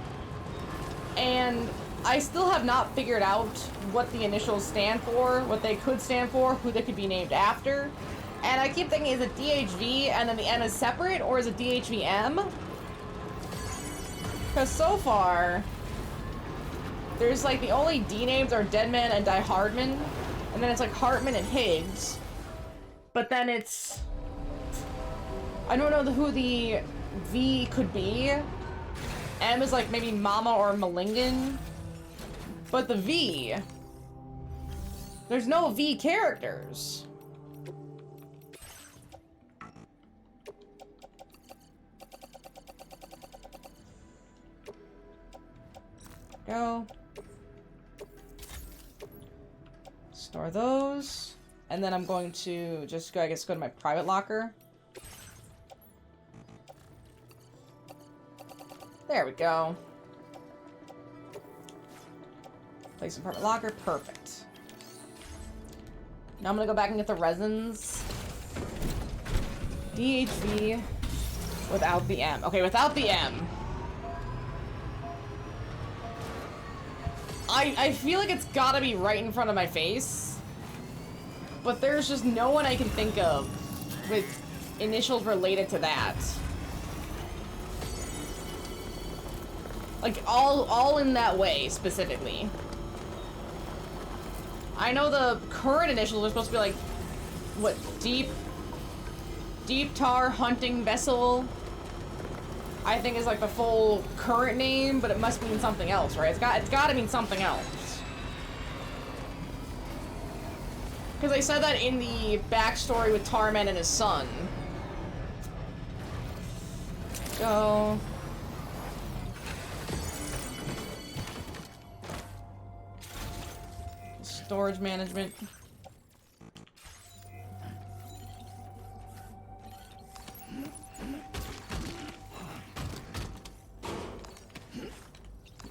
Speaker 1: and I still have not figured out what the initials stand for, what they could stand for, who they could be named after. And I keep thinking, is it DHV and then the N is separate, or is it DHVM? Because so far, there's like the only D names are Deadman and Die Hardman, and then it's like Hartman and Higgs. But then it's... I don't know who the V could be. M is like maybe Mama or Malingan. But the V... there's no V characters. Go. Store those. And then I'm going to just go, I guess, go to my private locker. There we go. Place in private locker. Perfect. Now I'm gonna go back and get the resins. DHV without the M. Okay, without the M. I feel like it's gotta be right in front of my face. But there's just no one I can think of with initials related to that. Like, all in that way, specifically. I know the current initials are supposed to be like, what, Deep Tar Hunting Vessel? I think is like the full current name, but it must mean something else, right? It's got to mean something else. Because they said that in the backstory with Tarman and his son. So... storage management.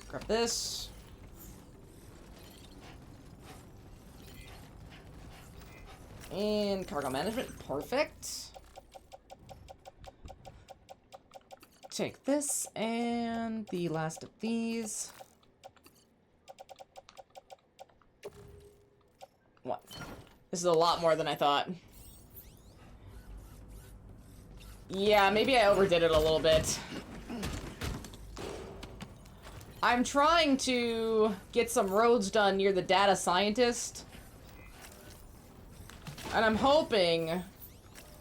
Speaker 1: Grab this. And cargo management, perfect. Take this and the last of these. What? This is a lot more than I thought. Yeah, maybe I overdid it a little bit. I'm trying to get some roads done near the data scientist. And I'm hoping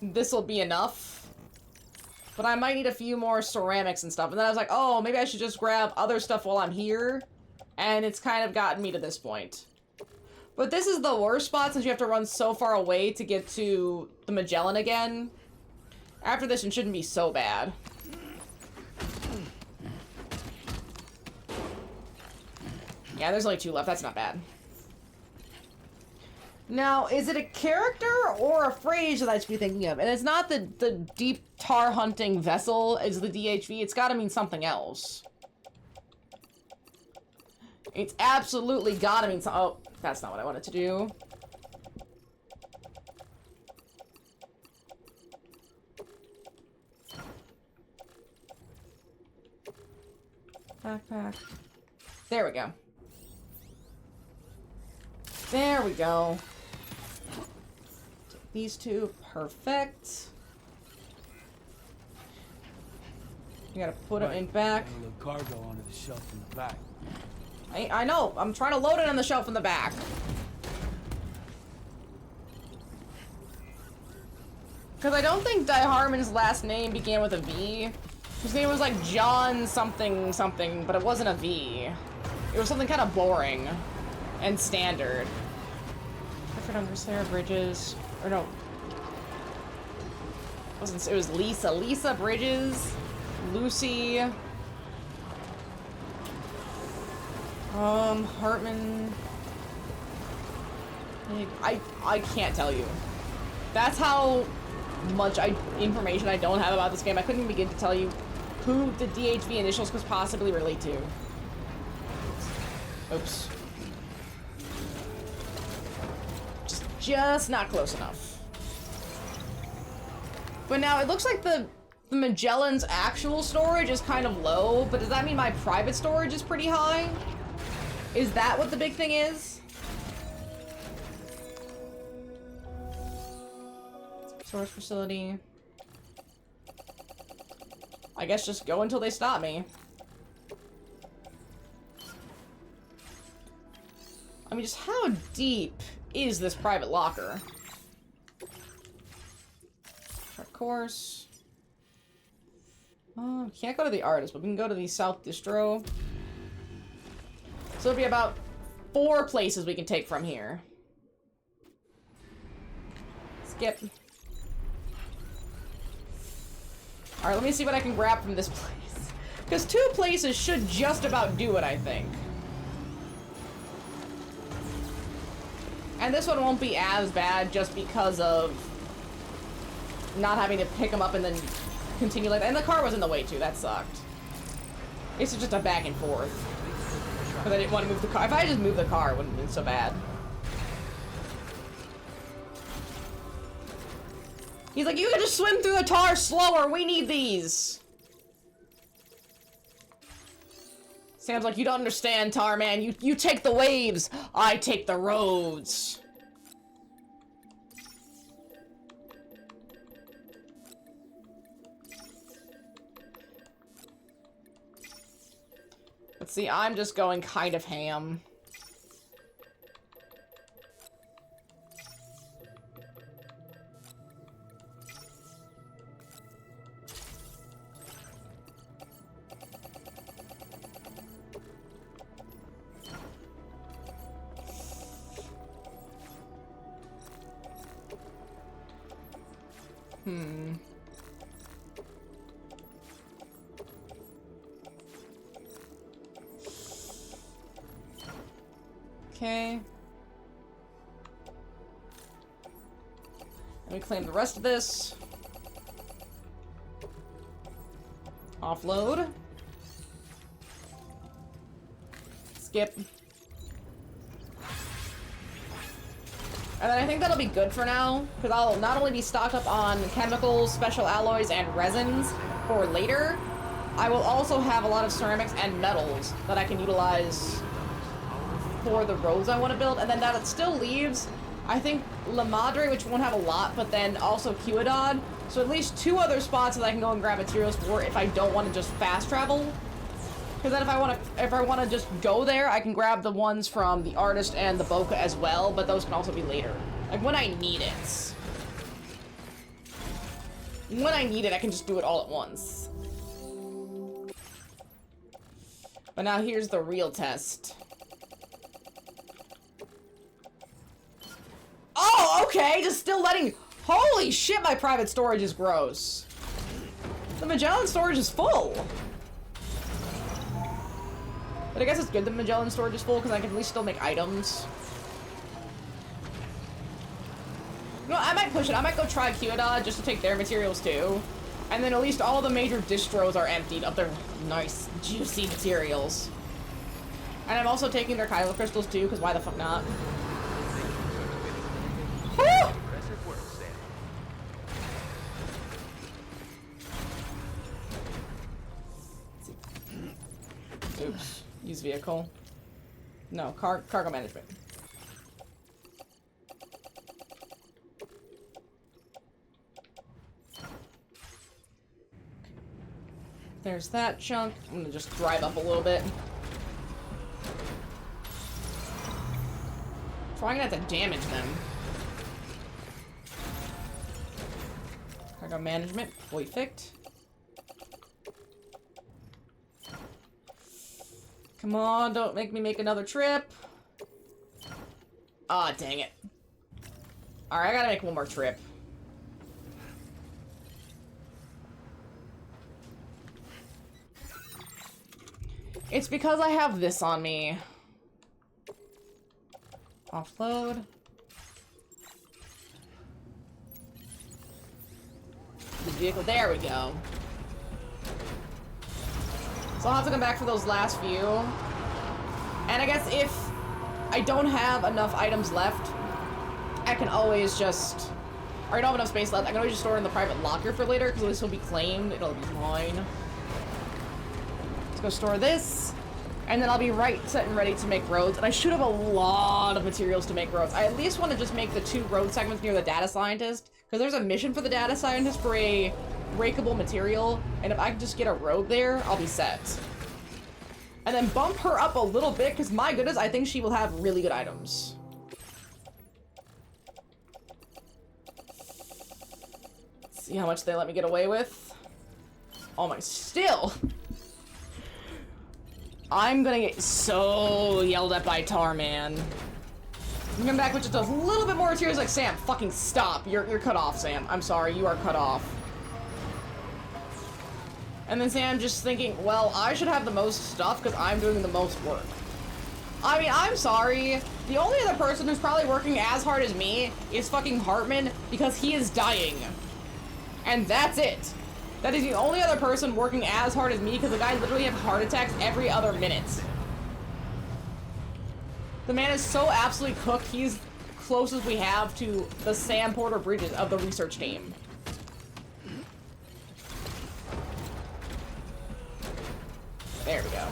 Speaker 1: this will be enough. But I might need a few more ceramics and stuff. And then I was like, oh, maybe I should just grab other stuff while I'm here. And it's kind of gotten me to this point. But this is the worst spot since you have to run so far away to get to the Magellan again. After this, it shouldn't be so bad. Yeah, there's only 2 left. That's not bad. Now, is it a character or a phrase that I should be thinking of? And it's not the deep tar hunting vessel is the DHV. It's got to mean something else. It's absolutely got to mean something. Oh, that's not what I wanted to do. Backpack. There we go. There we go. Take these 2. Perfect. You gotta put them in back.
Speaker 5: A little cargo onto the shelf in the back.
Speaker 1: I know. I'm trying to load it on the shelf in the back. Because I don't think Die Harmon's last name began with a V. His name was like John something something, but it wasn't a V. It was something kind of boring and standard. Clifford under Sarah Bridges. Or no. It was Lisa. Lisa Bridges. Lucy. Hartman. I can't tell you. That's how much information I don't have about this game. I couldn't even begin to tell you who the DHV initials could possibly relate to. Oops. Just not close enough. But now it looks like the Magellan's actual storage is kind of low, but does that mean my private storage is pretty high? Is that what the big thing is? Storage facility. I guess just go until they stop me. I mean, just how deep is this private locker? Of course. Can't go to the artist, but we can go to the South Distro. So it'll be about 4 places we can take from here. Skip. Alright, let me see what I can grab from this place. Because 2 places should just about do it, I think. And this one won't be as bad just because of not having to pick them up and then continue like that. And the car was in the way too, that sucked. It's just a back and forth. Because I didn't want to move the car. If I just moved the car, it wouldn't have been so bad. He's like, you can just swim through the tar slower, we need these! Sam's like, you don't understand, Tar Man. You take the waves, I take the roads. Let's see, I'm just going kind of ham. Okay. Let me claim the rest of this. Offload. Skip. And then I think that'll be good for now, because I'll not only be stocked up on chemicals, special alloys, and resins for later, I will also have a lot of ceramics and metals that I can utilize for the roads I want to build. And then that still leaves, I think, La Madre, which won't have a lot, but then also Ciudad. So at least 2 other spots that I can go and grab materials for if I don't want to just fast travel. Because then if I want to just go there, I can grab the ones from the artist and the Boca as well, but those can also be later. Like when I need it. When I need it, I can just do it all at once. But now here's the real test. Oh, okay, just still letting... Holy shit, my private storage is gross. The Magellan storage is full. But I guess it's good that Magellan storage is full, because I can at least still make items. No, I might push it. I might go try Ciudad just to take their materials too. And then at least all the major distros are emptied of their nice, juicy materials. And I'm also taking their Kylo crystals too, because why the fuck not? Woo! Oops. Use vehicle. No, cargo management. There's that chunk. I'm gonna just drive up a little bit. Probably gonna have to damage them. Cargo management, perfect. Come on, don't make me make another trip. Aw, dang it. Alright, I gotta make one more trip. It's because I have this on me. Offload. The vehicle, there we go. So I'll have to come back for those last few. And I guess if I don't have enough items left, I can always just... Or I don't have enough space left, I can always just store in the private locker for later, because this will be claimed, it'll be mine. Let's go store this, and then I'll be set and ready to make roads. And I should have a lot of materials to make roads. I at least want to just make the 2 road segments near the data scientist, because there's a mission for the data scientist for a breakable material, and if I can just get a road there, I'll be set. And then bump her up a little bit, because my goodness, I think she will have really good items. Let's see how much they let me get away with. Oh my, still! I'm gonna get so yelled at by Tar, man. I'm coming back with just a little bit more materials, like, Sam, fucking stop. You're cut off, Sam. I'm sorry, you are cut off. And then Sam just thinking, well, I should have the most stuff because I'm doing the most work. I mean, I'm sorry. The only other person who's probably working as hard as me is fucking Hartman because he is dying. And that's it. That is the only other person working as hard as me because the guy literally has heart attacks every other minute. The man is so absolutely cooked, he's closest we have to the Sam Porter Bridges of the research team. There we go.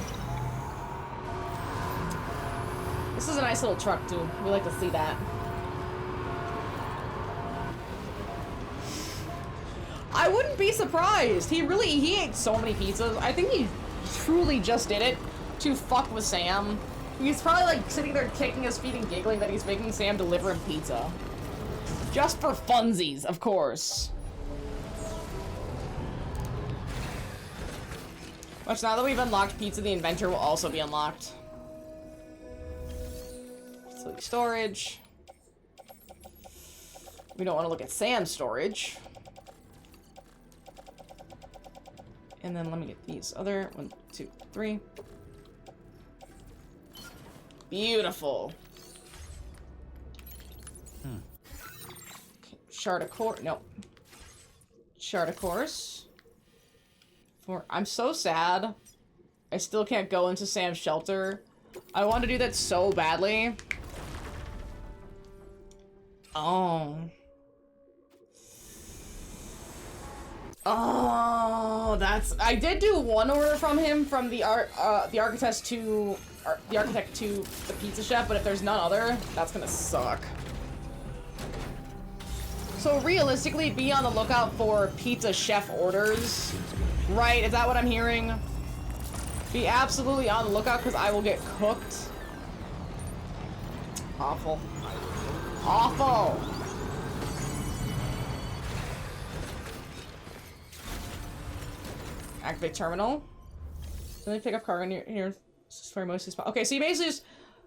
Speaker 1: This is a nice little truck, too. We like to see that. I wouldn't be surprised. He ate so many pizzas. I think he truly just did it to fuck with Sam. He's probably like sitting there kicking his feet and giggling that he's making Sam deliver him pizza. Just for funsies, of course. Which, now that we've unlocked Pizza, the Inventor will also be unlocked. Facility storage. We don't want to look at Sam's storage. And then let me get these other 1, 2, 3. Beautiful. Okay, shard of course. Nope. Shard of course. I'm so sad. I still can't go into Sam's shelter. I want to do that so badly. Oh. Oh, that's... I did do one order from him from the architect to the pizza chef, but if there's none other, that's gonna suck. So realistically, be on the lookout for pizza chef orders. Right, is that what I'm hearing? Be absolutely on the lookout because I will get cooked. Awful. Awful! Activate terminal. Really pick up cargo near for most of the spot. Okay, so you basically just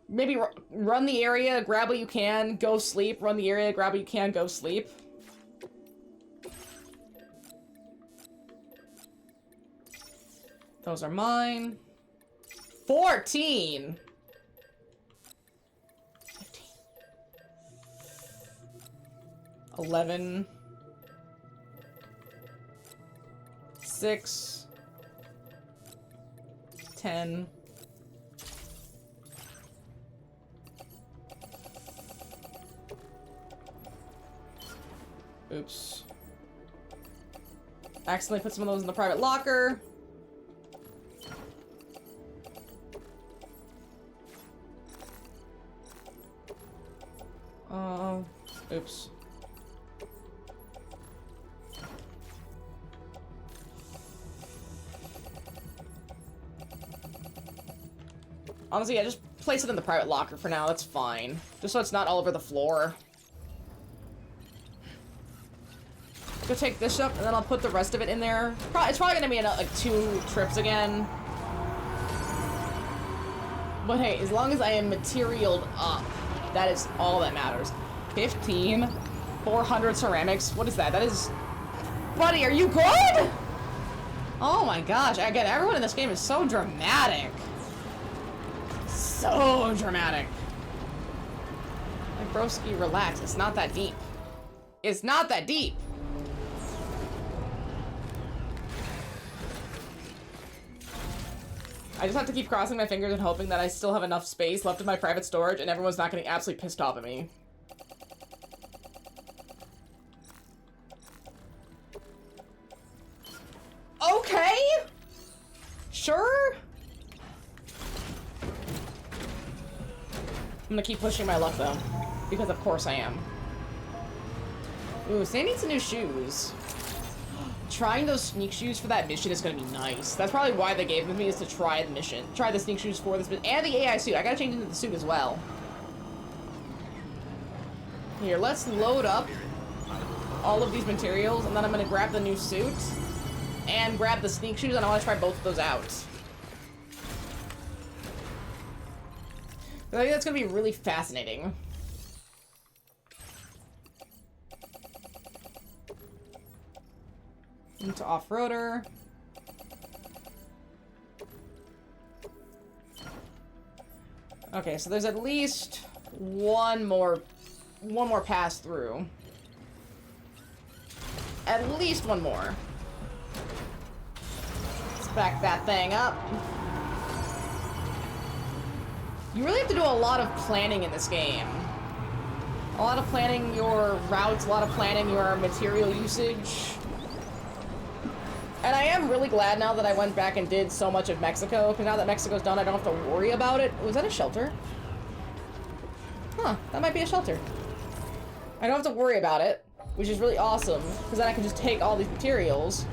Speaker 1: maybe run the area, grab what you can, go sleep, run the area, grab what you can, go sleep. Those are mine. 14! 15. 11. 6. 10. Oops. Accidentally put some of those in the private locker. Oops. Honestly, yeah, just place it in the private locker for now. That's fine. Just so it's not all over the floor. Go take this up, and then I'll put the rest of it in there. It's probably gonna be like 2 trips again. But hey, as long as I am materialed up, that is all that matters. 15, 400 ceramics. What is that? That is... Buddy, are you good? Oh my gosh. Again, everyone in this game is so dramatic. So dramatic. Like, broski, relax. It's not that deep. It's not that deep. I just have to keep crossing my fingers and hoping that I still have enough space left in my private storage and everyone's not getting absolutely pissed off at me. Okay? Sure? I'm gonna keep pushing my luck though, because of course I am. Ooh, Sam needs some new shoes. Trying those sneak shoes for that mission is gonna be nice. That's probably why they gave them to me, is to try the mission. Try the sneak shoes for this mission. And the AI suit. I gotta change into the suit as well. Here, let's load up all of these materials, and then I'm gonna grab the new suit and grab the sneak shoes, and I wanna try both of those out. I think that's gonna be really fascinating. Into off-roader. Okay, so there's at least one more pass through. At least one more. Let's back that thing up. You really have to do a lot of planning in this game. A lot of planning your routes, a lot of planning your material usage. And I am really glad now that I went back and did so much of Mexico, because now that Mexico's done, I don't have to worry about it. Was that a shelter? Huh, that might be a shelter. I don't have to worry about it, which is really awesome, because then I can just take all these materials.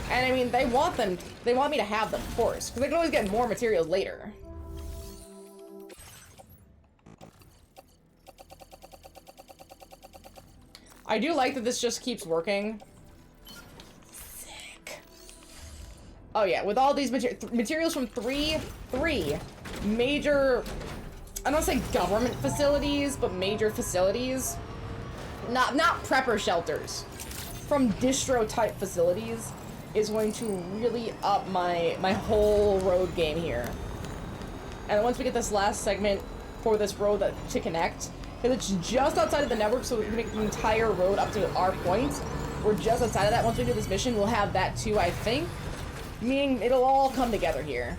Speaker 1: And I mean, they want me to have them, of course, because they can always get more materials later. I do like that this just keeps working. Oh yeah, with all these materials from three major, I don't want to say government facilities, but major facilities. Not prepper shelters. From distro type facilities. is going to really up my whole road game here. And once we get this last segment for this road to connect, because it's just outside of the network, so we can make the entire road up to our point. We're just outside of that. Once we do this mission, we'll have that too, I think. Meaning it'll all come together here.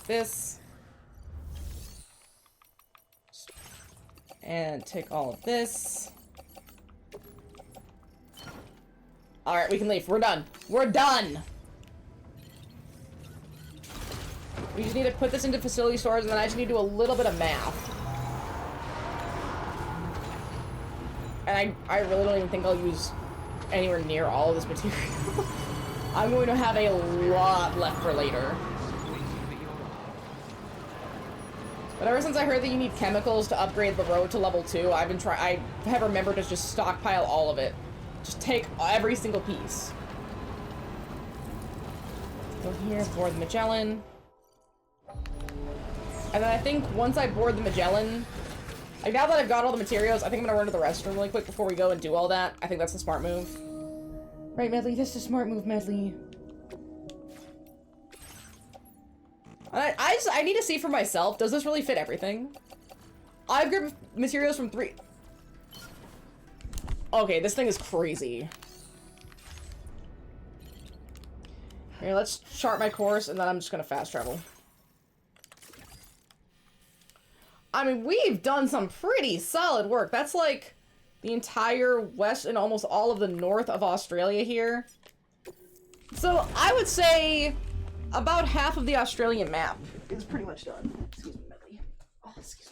Speaker 1: This. And take all of this. Alright, we can leave. We're done. We're done! We just need to put this into facility storage, and then I just need to do a little bit of math. And I really don't even think I'll use anywhere near all of this material. I'm going to have a lot left for later. But ever since I heard that you need chemicals to upgrade the road to level 2, I have remembered to just stockpile all of it. Just take every single piece. Go here, board the Magellan. And then I think once I board the Magellan, like now that I've got all the materials, I think I'm gonna run to the restroom really quick before we go and do all that. I think that's a smart move. Right, Medley? That's a smart move, Medley. I need to see for myself, does this really fit everything? I've grabbed materials from 3... Okay, this thing is crazy. Here, let's chart my course, and then I'm just gonna fast travel. I mean, we've done some pretty solid work. That's like the entire west and almost all of the north of Australia here. So I would say about half of the Australian map is pretty much done. Excuse me, Medley. Oh, excuse me.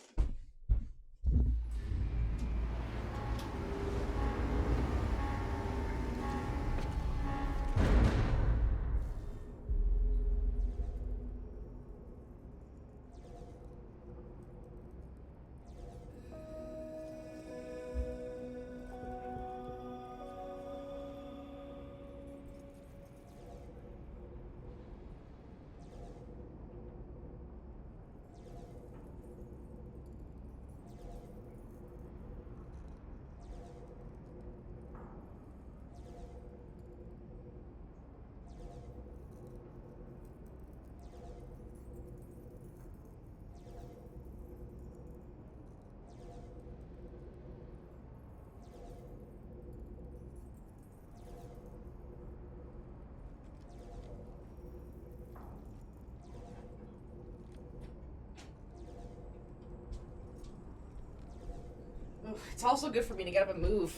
Speaker 1: It's also good for me to get up and move.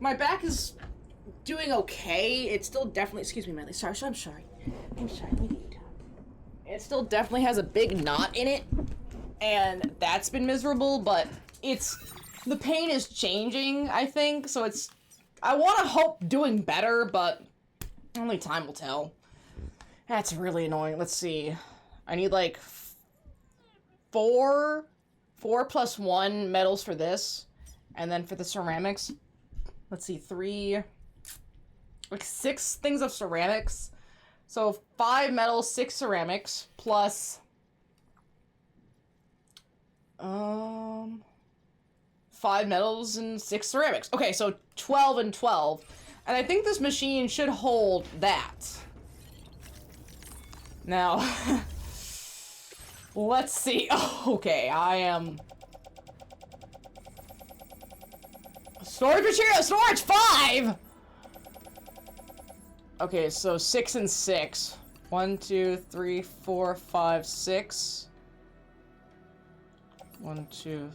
Speaker 1: My back is doing okay. It's still definitely... Excuse me, Miley. Sorry, I'm sorry. I'm sorry. It still definitely has a big knot in it. And that's been miserable, but it's... The pain is changing, I think. So it's... I want to hope doing better, but only time will tell. That's really annoying. Let's see. I need like 4 plus 1 metals for this. And then for the ceramics, let's see, 6 things of ceramics. So 5 metals, 6 ceramics, plus 5 metals and 6 ceramics. Okay, so 12 and 12. And I think this machine should hold that. Now, let's see. Oh, okay, I am... Storage material, storage 5! Okay, so 6 and 6. 1, 2, 3, 4, 5, 6. 1, 2...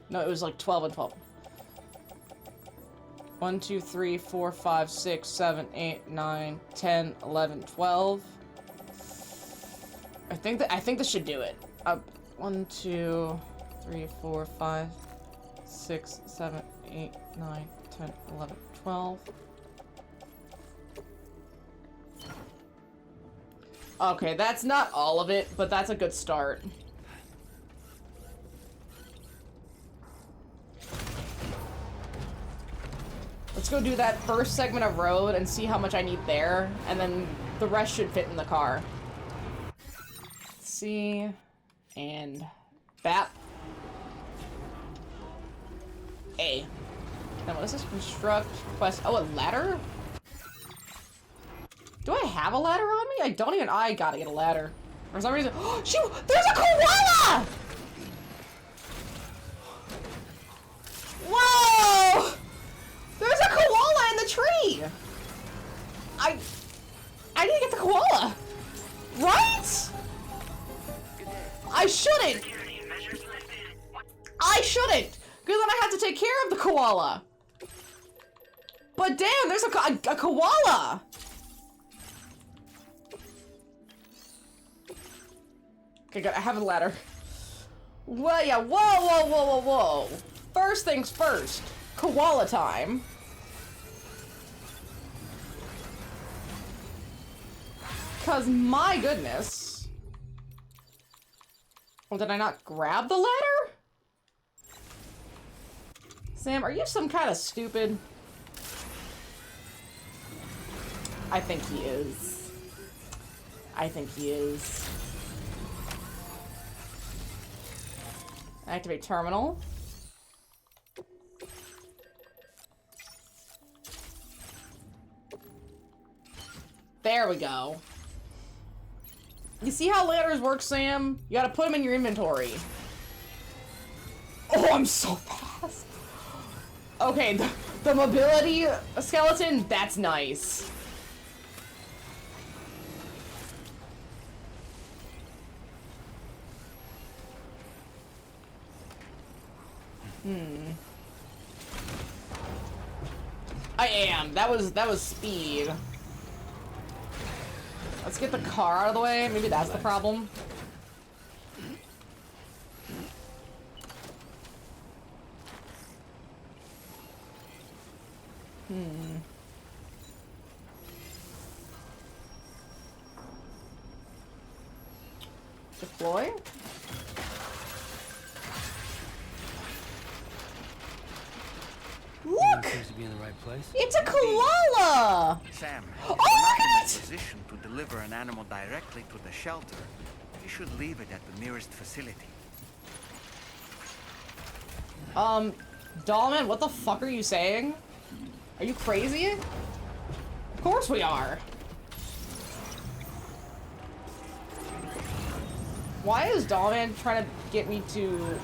Speaker 1: No, it was like 12 and 12. 1, 2, 3, 4, 5, 6, 7, 8, 9, 10, 11, 12. I think this should do it. 1, 2, 3, 4, 5, 6, 7, 8, 9, 10, 11, 12. Okay, that's not all of it, but that's a good start. Let's go do that first segment of road and see how much I need there, and then the rest should fit in the car. Let's see, and BAP. A. Then what is this? Construct quest. Oh, a ladder? Do I have a ladder on me? I don't even. I gotta get a ladder. For some reason. Oh, there's a koala! Whoa! There's a koala in the tree! I need to get the koala! Right? I shouldn't! I shouldn't! Because then I have to take care of the koala! But damn, there's a koala! Okay, good, I have a ladder. Well, yeah, whoa. First things first. Koala time. Cause my goodness. Well, did I not grab the ladder? Sam, are you some kind of stupid? I think he is. I think he is. Activate terminal. There we go. You see how ladders work, Sam? You gotta put them in your inventory. Oh, I'm so fast. Okay, the mobility skeleton, that's nice. I am. That was speed. Let's get the car out of the way. Maybe that's the problem. Deploy? Look!
Speaker 5: Seems to be in the right place.
Speaker 1: It's a koala!
Speaker 3: Sam,
Speaker 1: oh,
Speaker 3: if you're not in
Speaker 1: my
Speaker 3: a position to deliver an animal directly to the shelter, you should leave it at the nearest facility.
Speaker 1: Dollman, what the fuck are you saying? Are you crazy? Of course we are. Why is Dollman trying to get me to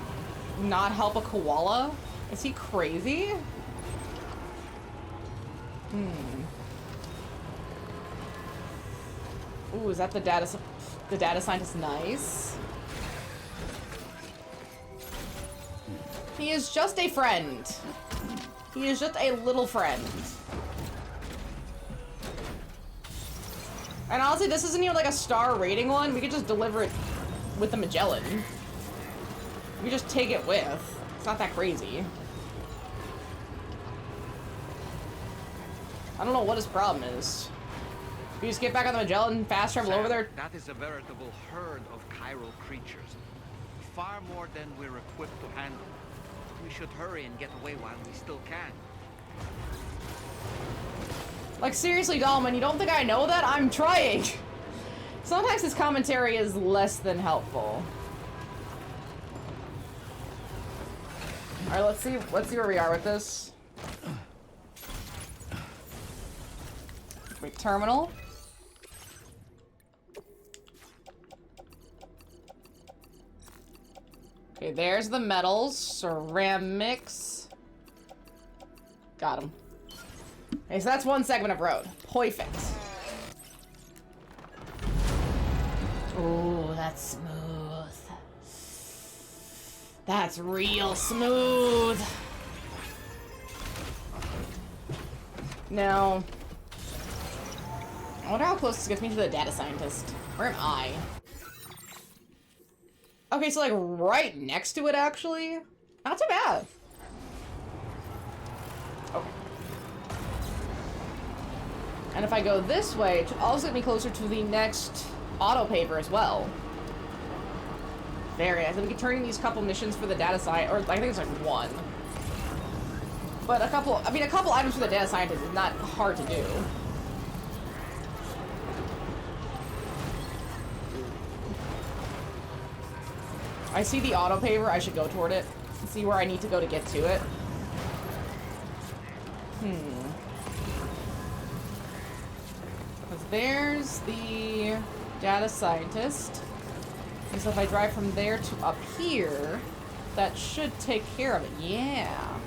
Speaker 1: not help a koala? Is he crazy? Ooh, is that the data scientist? Nice. He is just a friend. He is just a little friend. And honestly, this isn't even like a star rating one. We could just deliver it with the Magellan. We just take it with. It's not that crazy. I don't know what his problem is. If you just get back on the Magellan, fast travel over there.
Speaker 3: That is a veritable herd of chiral creatures. Far more than we're equipped to handle. We should hurry and get away while we still can.
Speaker 1: Like, seriously, Dollman, you don't think I know that? I'm trying! Sometimes his commentary is less than helpful. Alright, let's see where we are with this. Wait, terminal. Okay, there's the metals. Ceramics. Got him. Okay, so that's one segment of road. Perfect. Ooh, that's smooth. That's real smooth. Now, I wonder how close this gets me to the data scientist. Where am I? Okay, so like right next to it, actually. Not too bad. Okay. And if I go this way, it should also get me closer to the next auto paver as well. Very nice. And we can turn in these couple missions for the data scientist, or I think it's like one. But a couple items for the data scientist is not hard to do. I see the auto paver, I should go toward it and see where I need to go to get to it. Because there's the data scientist. And so if I drive from there to up here, that should take care of it. Yeah.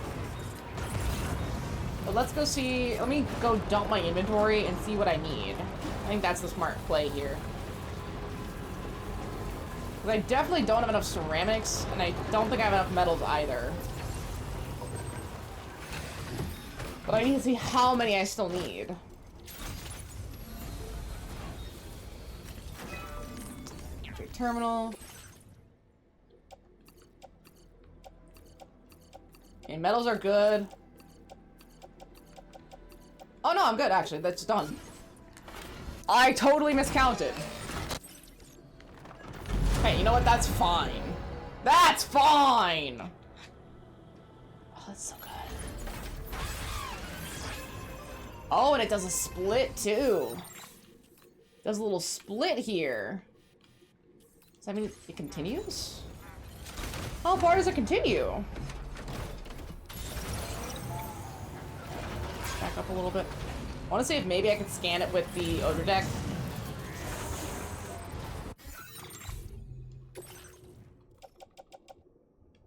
Speaker 1: But let's go see. Let me go dump my inventory and see what I need. I think that's the smart play here. Because I definitely don't have enough ceramics, and I don't think I have enough metals either. But I need to see how many I still need. Okay, terminal. Okay, metals are good. Oh no, I'm good actually. That's done. I totally miscounted. Hey, you know what? That's fine. That's fine! Oh, that's so good. Oh, and it does a split, too. It does a little split here. Does that mean it continues? How far does it continue? Back up a little bit. I want to see if maybe I could scan it with the odor deck.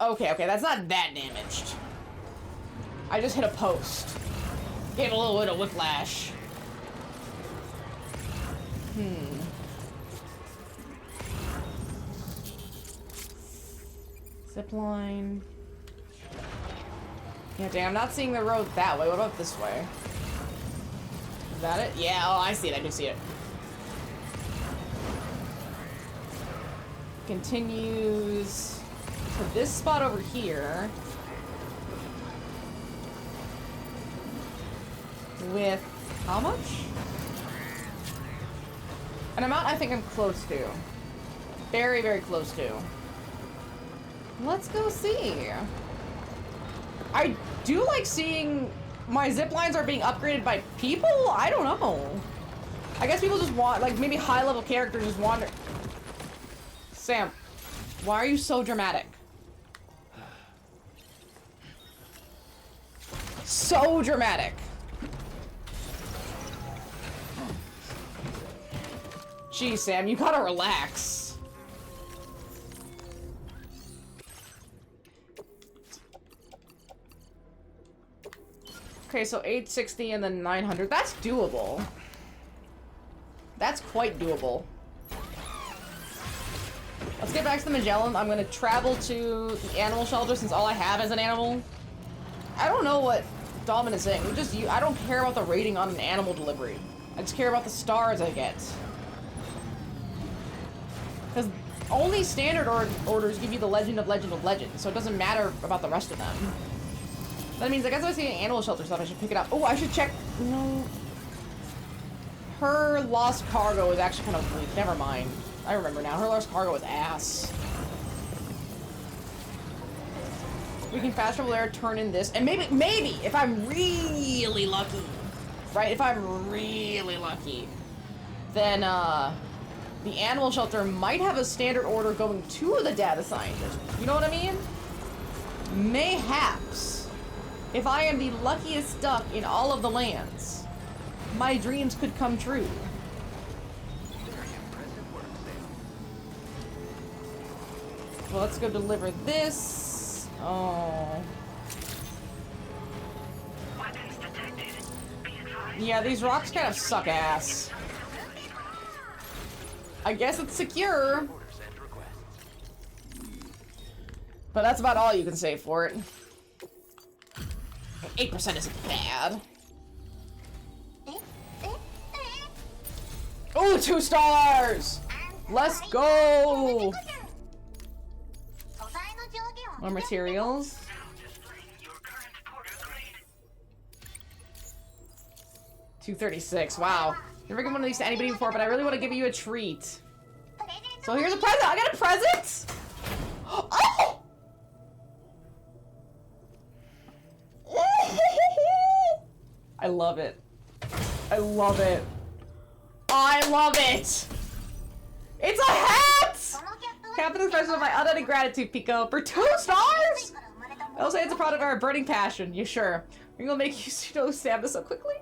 Speaker 1: Okay, that's not that damaged. I just hit a post. Gave a little bit of whiplash. Zipline. Yeah, damn, I'm not seeing the road that way. What about this way? Is that it? Yeah, oh, I see it. I do see it. Continues to this spot over here. With how much? An amount I think I'm close to. Very, very close to. Let's go see. I do like seeing my zip lines are being upgraded by people? I don't know. I guess people just want, like, maybe high-level characters just wander. Sam, why are you so dramatic? So dramatic. Geez, Sam, you gotta relax. Okay, so 860 and then 900. That's doable. That's quite doable. Let's get back to the Magellan. I'm gonna travel to the animal shelter since all I have is an animal. I don't know what Domin is saying. I don't care about the rating on an animal delivery. I just care about the stars I get. Because only standard orders give you the Legend of Legends, so it doesn't matter about the rest of them. That means I guess if I see an animal shelter stuff, I should pick it up. Oh, I should check. No. Her lost cargo is actually kind of weak. Never mind. I remember now. Her lost cargo is ass. We can fast travel there, turn in this, and maybe, if I'm really lucky, right? If I'm really lucky, then, the animal shelter might have a standard order going to the data scientist. You know what I mean? Mayhaps. If I am the luckiest duck in all of the lands, my dreams could come true. Well, let's go deliver this. Oh. Yeah, these rocks kind of suck ass. I guess it's secure. But that's about all you can say for it. 8% isn't bad. Oh, 2 stars! Let's go! More materials. 236. Wow. Never given one of these to anybody before, but I really want to give you a treat. So here's a present. I got a present! Oh! I love it. I love it. I love it! It's a hat! Captain expression of my unending gratitude, Pico. For 2 stars? I'll say it's a product of our burning passion. You sure? We're gonna make you stamina so quickly.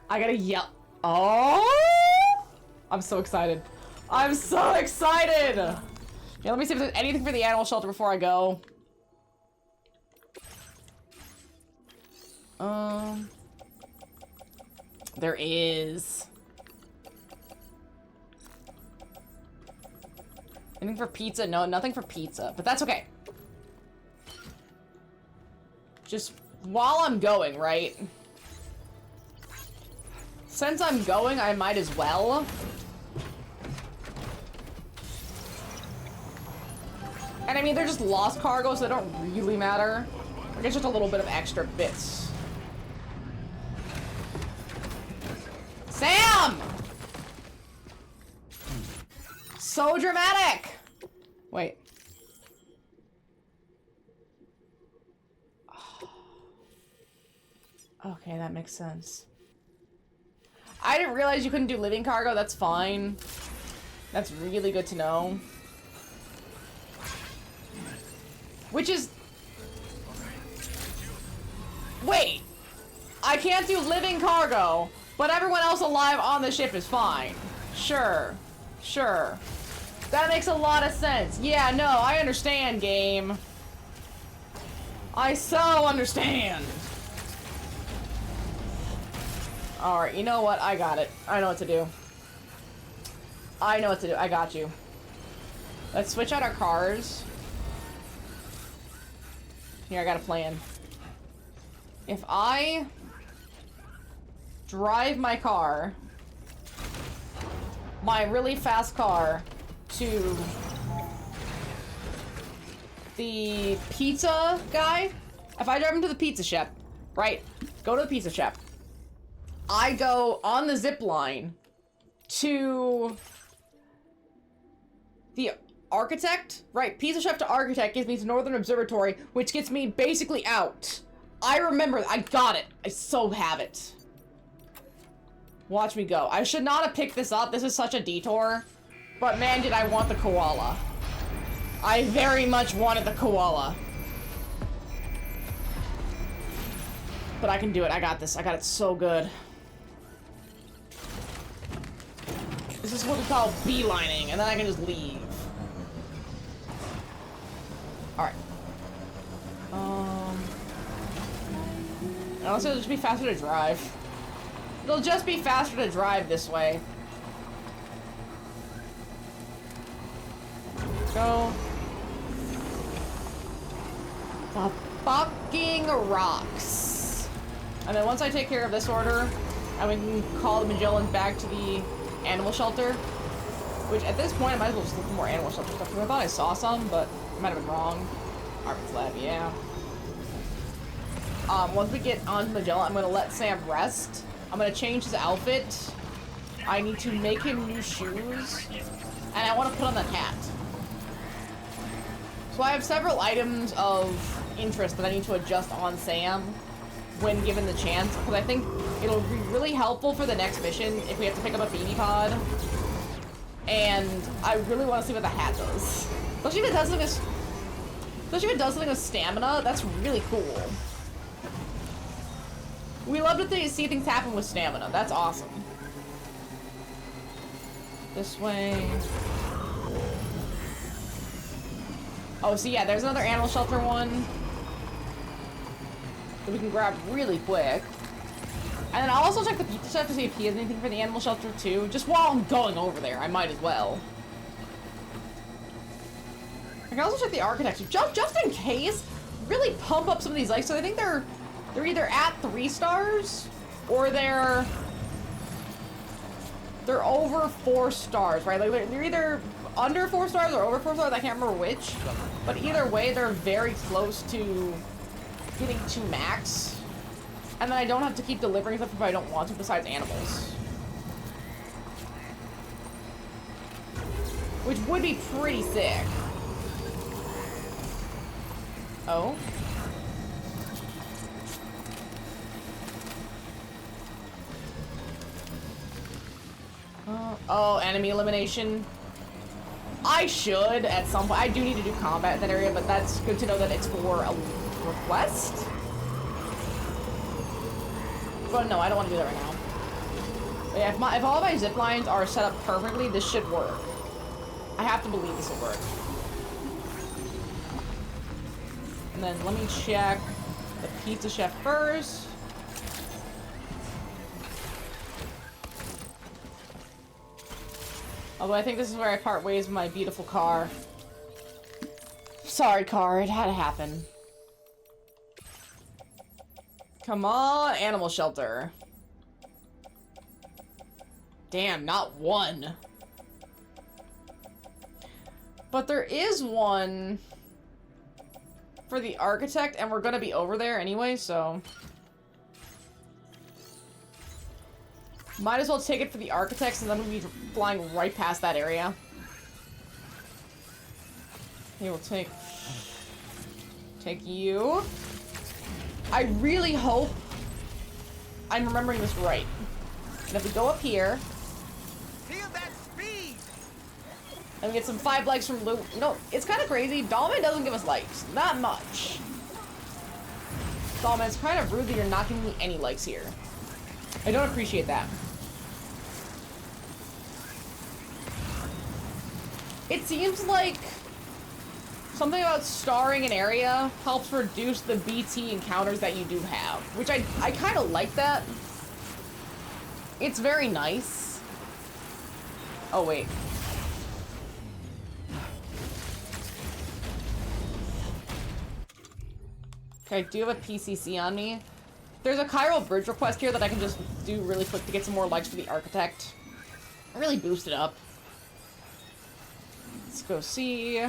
Speaker 1: I gotta yell. Oh! I'm so excited. I'm so excited! Yeah, let me see if there's anything for the animal shelter before I go. There is. Anything for pizza? No, nothing for pizza, but that's okay. Just while I'm going, right? Since I'm going, I might as well. And I mean, they're just lost cargo, so they don't really matter. Like, it's just a little bit of extra bits. Sam! So dramatic! Wait. Okay, that makes sense. I didn't realize you couldn't do living cargo. That's fine. That's really good to know. Which is... Wait! I can't do living cargo, but everyone else alive on the ship is fine. Sure. Sure. That makes a lot of sense. Yeah, no, I understand, game. I so understand. Alright, you know what? I got it. I know what to do. I know what to do. I got you. Let's switch out our cars. Here, I got a plan. If I drive my car, my really fast car, to the pizza guy, if I drive him to the pizza shop, right? Go to the pizza shop. I go on the zip line to the architect, right? Pizza chef to architect gets me to Northern Observatory, which gets me basically out. I remember, I got it. I so have it. Watch me go. I should not have picked this up. This is such a detour. But man, did I want the koala. I very much wanted the koala. But I can do it. I got this. I got it so good. This is what we call beelining, and then I can just leave. Alright. Also, it'll just be faster to drive. It'll just be faster to drive this way. Let's go. The fucking rocks. And then once I take care of this order, and we can call the Magellans back to the animal shelter. Which, at this point, I might as well just look for more animal shelter stuff, because I thought I saw some, but I might have been wrong. Armor's Lab, yeah. Once we get onto Magellan, I'm gonna let Sam rest. I'm gonna change his outfit. I need to make him new shoes. And I want to put on that hat. So I have several items of interest that I need to adjust on Sam when given the chance, because I think it'll be really helpful for the next mission if we have to pick up a Phoebe pod. And I really want to see what the hat does. Especially if it does something with stamina, that's really cool. We love to see things happen with stamina. That's awesome. This way. Oh, so yeah, there's another animal shelter one that we can grab really quick. And then I'll also check the pizza chef to see if he has anything for the animal shelter too. Just while I'm going over there, I might as well. I can also check the architecture, just in case. Really pump up some of these lights. So I think they're either at 3 stars or they're over 4 stars, right? Like they're either under 4 stars or over 4 stars. I can't remember which, but either way, they're very close to getting to max. And then I don't have to keep delivering stuff if I don't want to, besides animals. Which would be pretty sick. Oh? Oh, enemy elimination. I should at some point. I do need to do combat in that area, but that's good to know that it's for Request? But no, I don't want to do that right now. But yeah, if all of my zip lines are set up perfectly, this should work. I have to believe this will work. And then let me check the Pizza Chef first. Although I think this is where I part ways with my beautiful car. Sorry, car. It had to happen. Come on, animal shelter. Damn, not one. But there is one for the architect, and we're gonna be over there anyway, so... Might as well take it for the architects, and then we'll be flying right past that area. Okay, we'll take you. I really hope I'm remembering this right. And if we go up here...
Speaker 2: Feel that speed!
Speaker 1: And we get some 5 likes from Lou. You know, it's kind of crazy. Dollman doesn't give us likes. Not much. Dollman, it's kind of rude that you're not giving me any likes here. I don't appreciate that. It seems like something about starring an area helps reduce the BT encounters that you do have, which I kind of like that. It's very nice. Oh, wait. Okay, I do have a PCC on me. There's a chiral bridge request here that I can just do really quick to get some more likes for the architect. Really boost it up. Let's go see.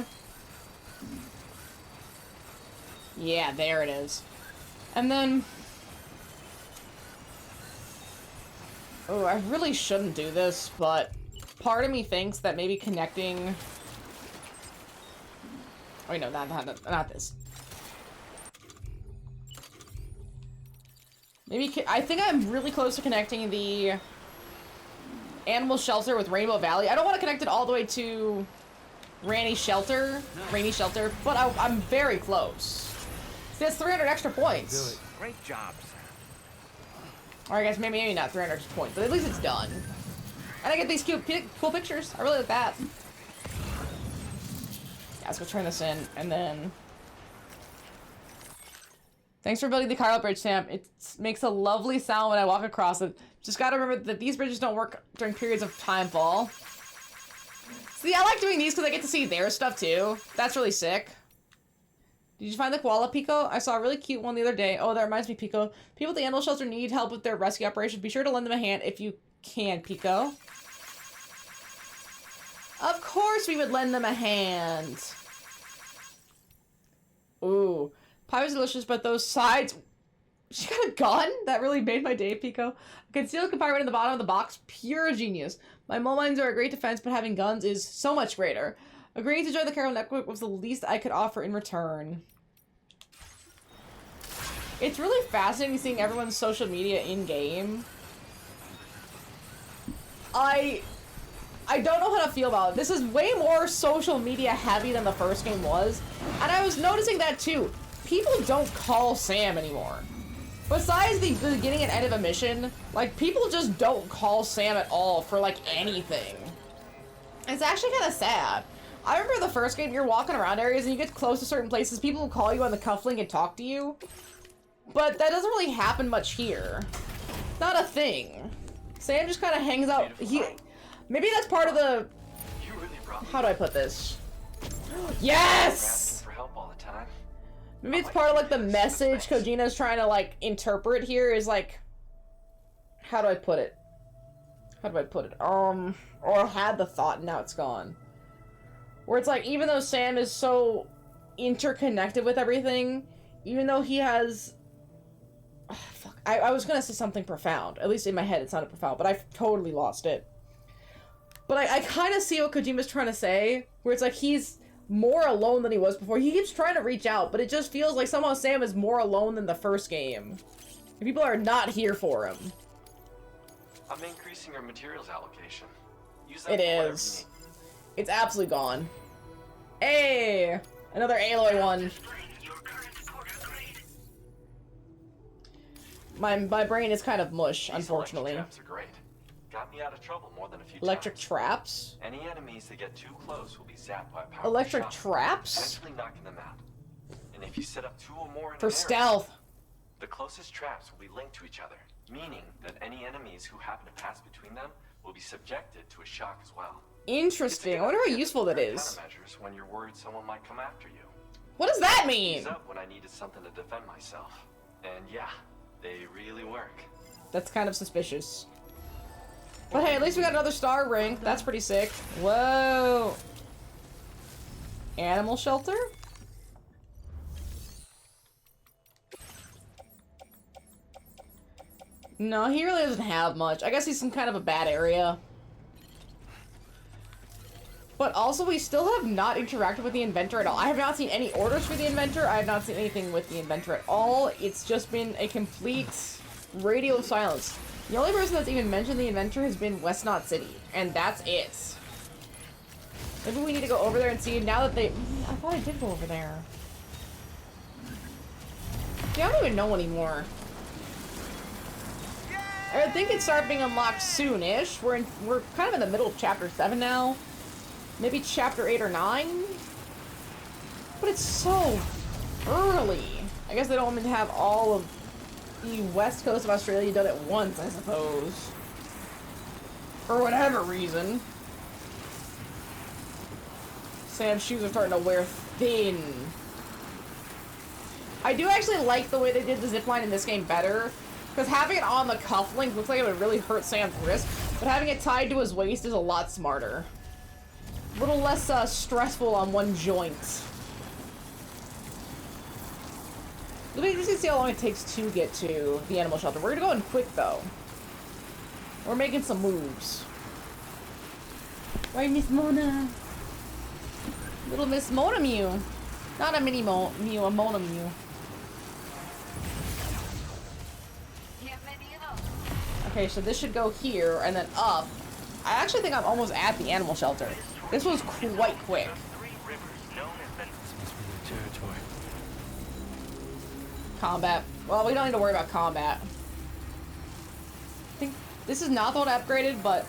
Speaker 1: Yeah, there it is. And then... Oh, I really shouldn't do this, but part of me thinks that maybe connecting... Oh, wait, no, not this. Maybe... I think I'm really close to connecting the animal shelter with Rainbow Valley. I don't want to connect it all the way to Rainy Shelter, but I'm very close. See, that's 300 extra points.
Speaker 2: Great job, Sam.
Speaker 1: Alright guys, maybe not 300 extra points, but at least it's done. And I get these cool pictures. I really like that. Yeah, let's go turn this in, and then... Thanks for building the chiral bridge, Sam. It makes a lovely sound when I walk across it. Just gotta remember that these bridges don't work during periods of timefall. See, I like doing these because I get to see their stuff too. That's really sick. Did you find the koala, Pico? I saw a really cute one the other day. Oh, that reminds me, Pico. People at the animal shelter need help with their rescue operation. Be sure to lend them a hand if you can, Pico. Of course we would lend them a hand. Ooh. Pie was delicious, but those sides... She got a gun? That really made my day, Pico. A concealed compartment in the bottom of the box. Pure genius. My mole mines are a great defense, but having guns is so much greater. Agreeing to join the Carol Network was the least I could offer in return. It's really fascinating seeing everyone's social media in-game. I don't know how to feel about it. This is way more social media heavy than the first game was. And I was noticing that too. People don't call Sam anymore. Besides the beginning and end of a mission, like, people just don't call Sam at all for, like, anything. It's actually kind of sad. I remember the first game, you're walking around areas and you get close to certain places, people will call you on the cufflink and talk to you. But that doesn't really happen much here. Not a thing. Sam just kind of hangs out. Maybe that's part of the... How do I put this? Yes!
Speaker 10: For help all the time.
Speaker 1: Maybe it's part of, like, the message Kojina's trying to, like, interpret here is, like... How do I put it? Or I had the thought and now it's gone. Where it's like, even though Sam is so interconnected with everything, even though he has... Oh, fuck. I was gonna say something profound. At least in my head it sounded profound, but I've totally lost it. But I kind of see what Kojima's trying to say, where it's like he's more alone than he was before. He keeps trying to reach out, but it just feels like somehow Sam is more alone than the first game. And people are not here for him.
Speaker 10: I'm increasing your materials allocation. Use that
Speaker 1: It
Speaker 10: for whatever
Speaker 1: is.
Speaker 10: you need.
Speaker 1: It's absolutely gone. Hey! Another Aloy one. My brain is kind of mush,
Speaker 10: These
Speaker 1: unfortunately.
Speaker 10: electric traps are great. Got me out of trouble more than a few
Speaker 1: Electric
Speaker 10: times.
Speaker 1: traps?
Speaker 10: Any enemies that get too close will be zapped by a powerful
Speaker 1: Electric
Speaker 10: shock,
Speaker 1: traps?
Speaker 10: potentially knocking them out. And if you set up 2 or more in
Speaker 1: For
Speaker 10: an area,
Speaker 1: stealth.
Speaker 10: the closest traps will be linked to each other, meaning that any enemies who happen to pass between them will be subjected to a shock as well.
Speaker 1: Interesting. I wonder how useful that is.
Speaker 10: Countermeasures when you're worried someone might come after you.
Speaker 1: What does that mean?
Speaker 10: Ease up when I needed something to defend myself. And yeah, they really work.
Speaker 1: That's kind of suspicious. But hey, at least we got another star ring. That's pretty sick. Whoa. Animal shelter? No, he really doesn't have much. I guess he's in kind of a bad area. But also, we still have not interacted with the inventor at all. I have not seen any orders for the inventor. I have not seen anything with the inventor at all. It's just been a complete radio silence. The only person that's even mentioned the inventor has been West Knot City, and that's it. Maybe we need to go over there and see now that they... I thought I did go over there. Yeah, I don't even know anymore. I think it started being unlocked soon-ish. We're kind of in the middle of Chapter 7 now. Maybe Chapter 8 or 9? But it's so early. I guess they don't want me to have all of the west coast of Australia done at once, I suppose. For whatever reason. Sam's shoes are starting to wear thin. I do actually like the way they did the zipline in this game better. Because having it on the cufflink looks like it would really hurt Sam's wrist. But having it tied to his waist is a lot smarter. A little less stressful on one joint. It'll be interesting to see how long it takes to get to the animal shelter. We're gonna go in quick though. We're making some moves. Right, Miss Mona? Little Miss Mona Mew. Not a mini Mew, a Mona Mew. Okay, so this should go here and then up. I actually think I'm almost at the animal shelter. This was quite quick. Combat. Well, we don't need to worry about combat. I think this is not the one upgraded, but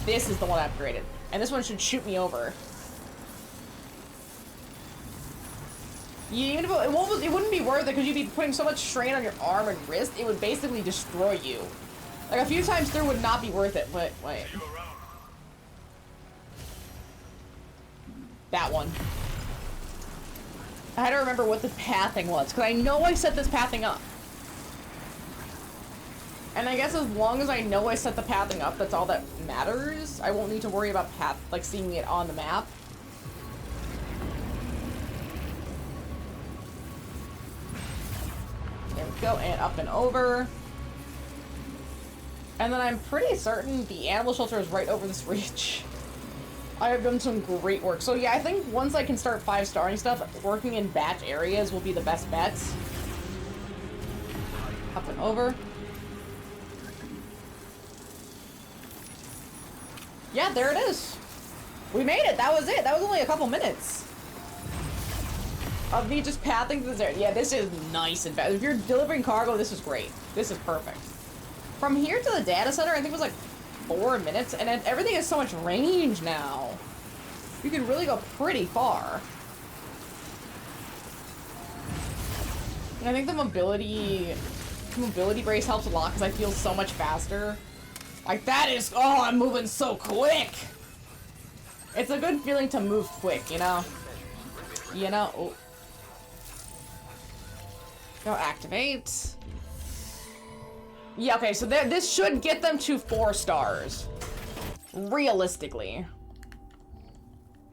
Speaker 1: this is the one upgraded. And this one should shoot me over. Even if it wouldn't be worth it because you'd be putting so much strain on your arm and wrist, it would basically destroy you. Like, a few times through would not be worth it, but wait. That one. I had to remember what the pathing was, because I know I set this pathing up. And I guess as long as I know I set the pathing up, that's all that matters. I won't need to worry about seeing it on the map. There we go, and up and over. And then I'm pretty certain the animal shelter is right over this ridge. I have done some great work. So yeah, I think once I can start 5-starring stuff, working in batch areas will be the best bets. Up and over. Yeah, there it is. We made it. That was it. That was only a couple minutes of me just pathing to this area. Yeah, this is nice and fast. If you're delivering cargo, this is great. This is perfect. From here to the data center, I think it was like 4 minutes, and everything has so much range now. You can really go pretty far. And I think the mobility brace helps a lot because I feel so much faster. Like that is, oh, I'm moving so quick. It's a good feeling to move quick, you know? You know? Oh. Go activate. Yeah, okay, so this should get them to 4 stars. Realistically.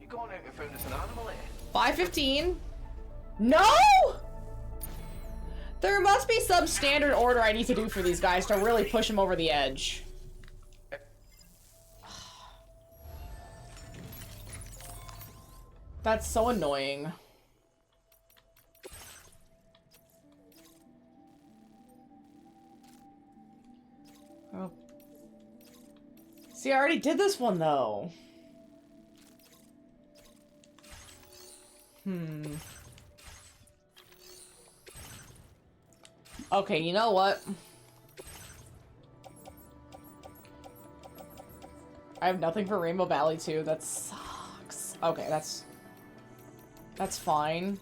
Speaker 2: You going out and found us an animal, eh?
Speaker 1: 515. No! There must be some standard order I need to do for these guys to really push them over the edge. That's so annoying. Oh. See, I already did this one, though. Okay, you know what? I have nothing for Rainbow Valley too. That sucks. Okay, that's fine.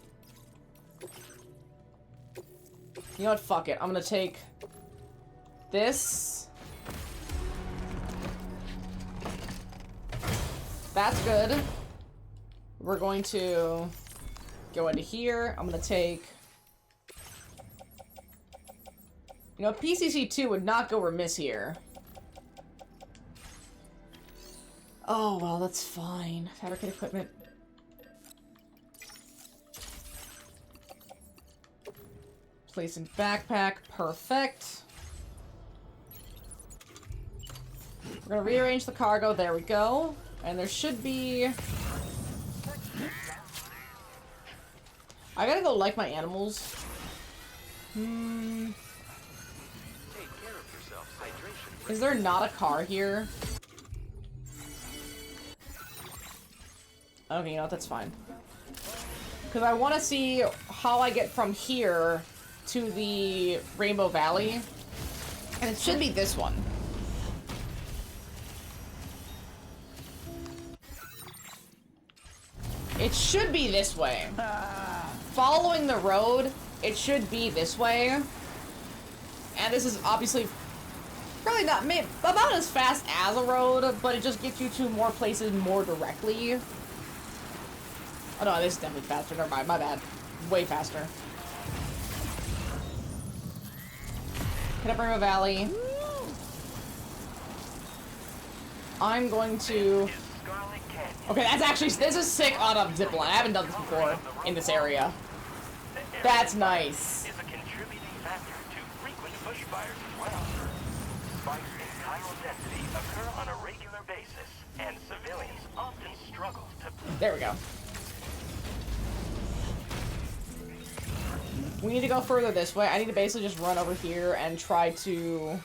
Speaker 1: You know what? Fuck it. I'm gonna take this. That's good. We're going to go into here. I'm gonna take... You know, PCC2 would not go remiss here. Oh, well, that's fine. Fabricate equipment. Place in backpack. Perfect. We're gonna rearrange the cargo. There we go. And there should be... I gotta go like my animals. Is there not a car here? Okay, you know what? That's fine. Because I want to see how I get from here to the Rainbow Valley. And it should be this one. It should be this way. Following the road, it should be this way. And this is obviously probably not about as fast as a road, but it just gets you to more places more directly. Oh no, this is definitely faster. Never mind, my bad. Way faster. Hit up Rainbow Valley. I'm going to... Okay, that's actually... This is sick on a zipline. I haven't done this before in this area. That's nice.
Speaker 6: Is a contributing factor to frequent bushfires as well. Spikes in chiral density occur on a regular basis, and civilians often struggle to...
Speaker 1: There we go. We need to go further this way. I need to basically just run over here and try to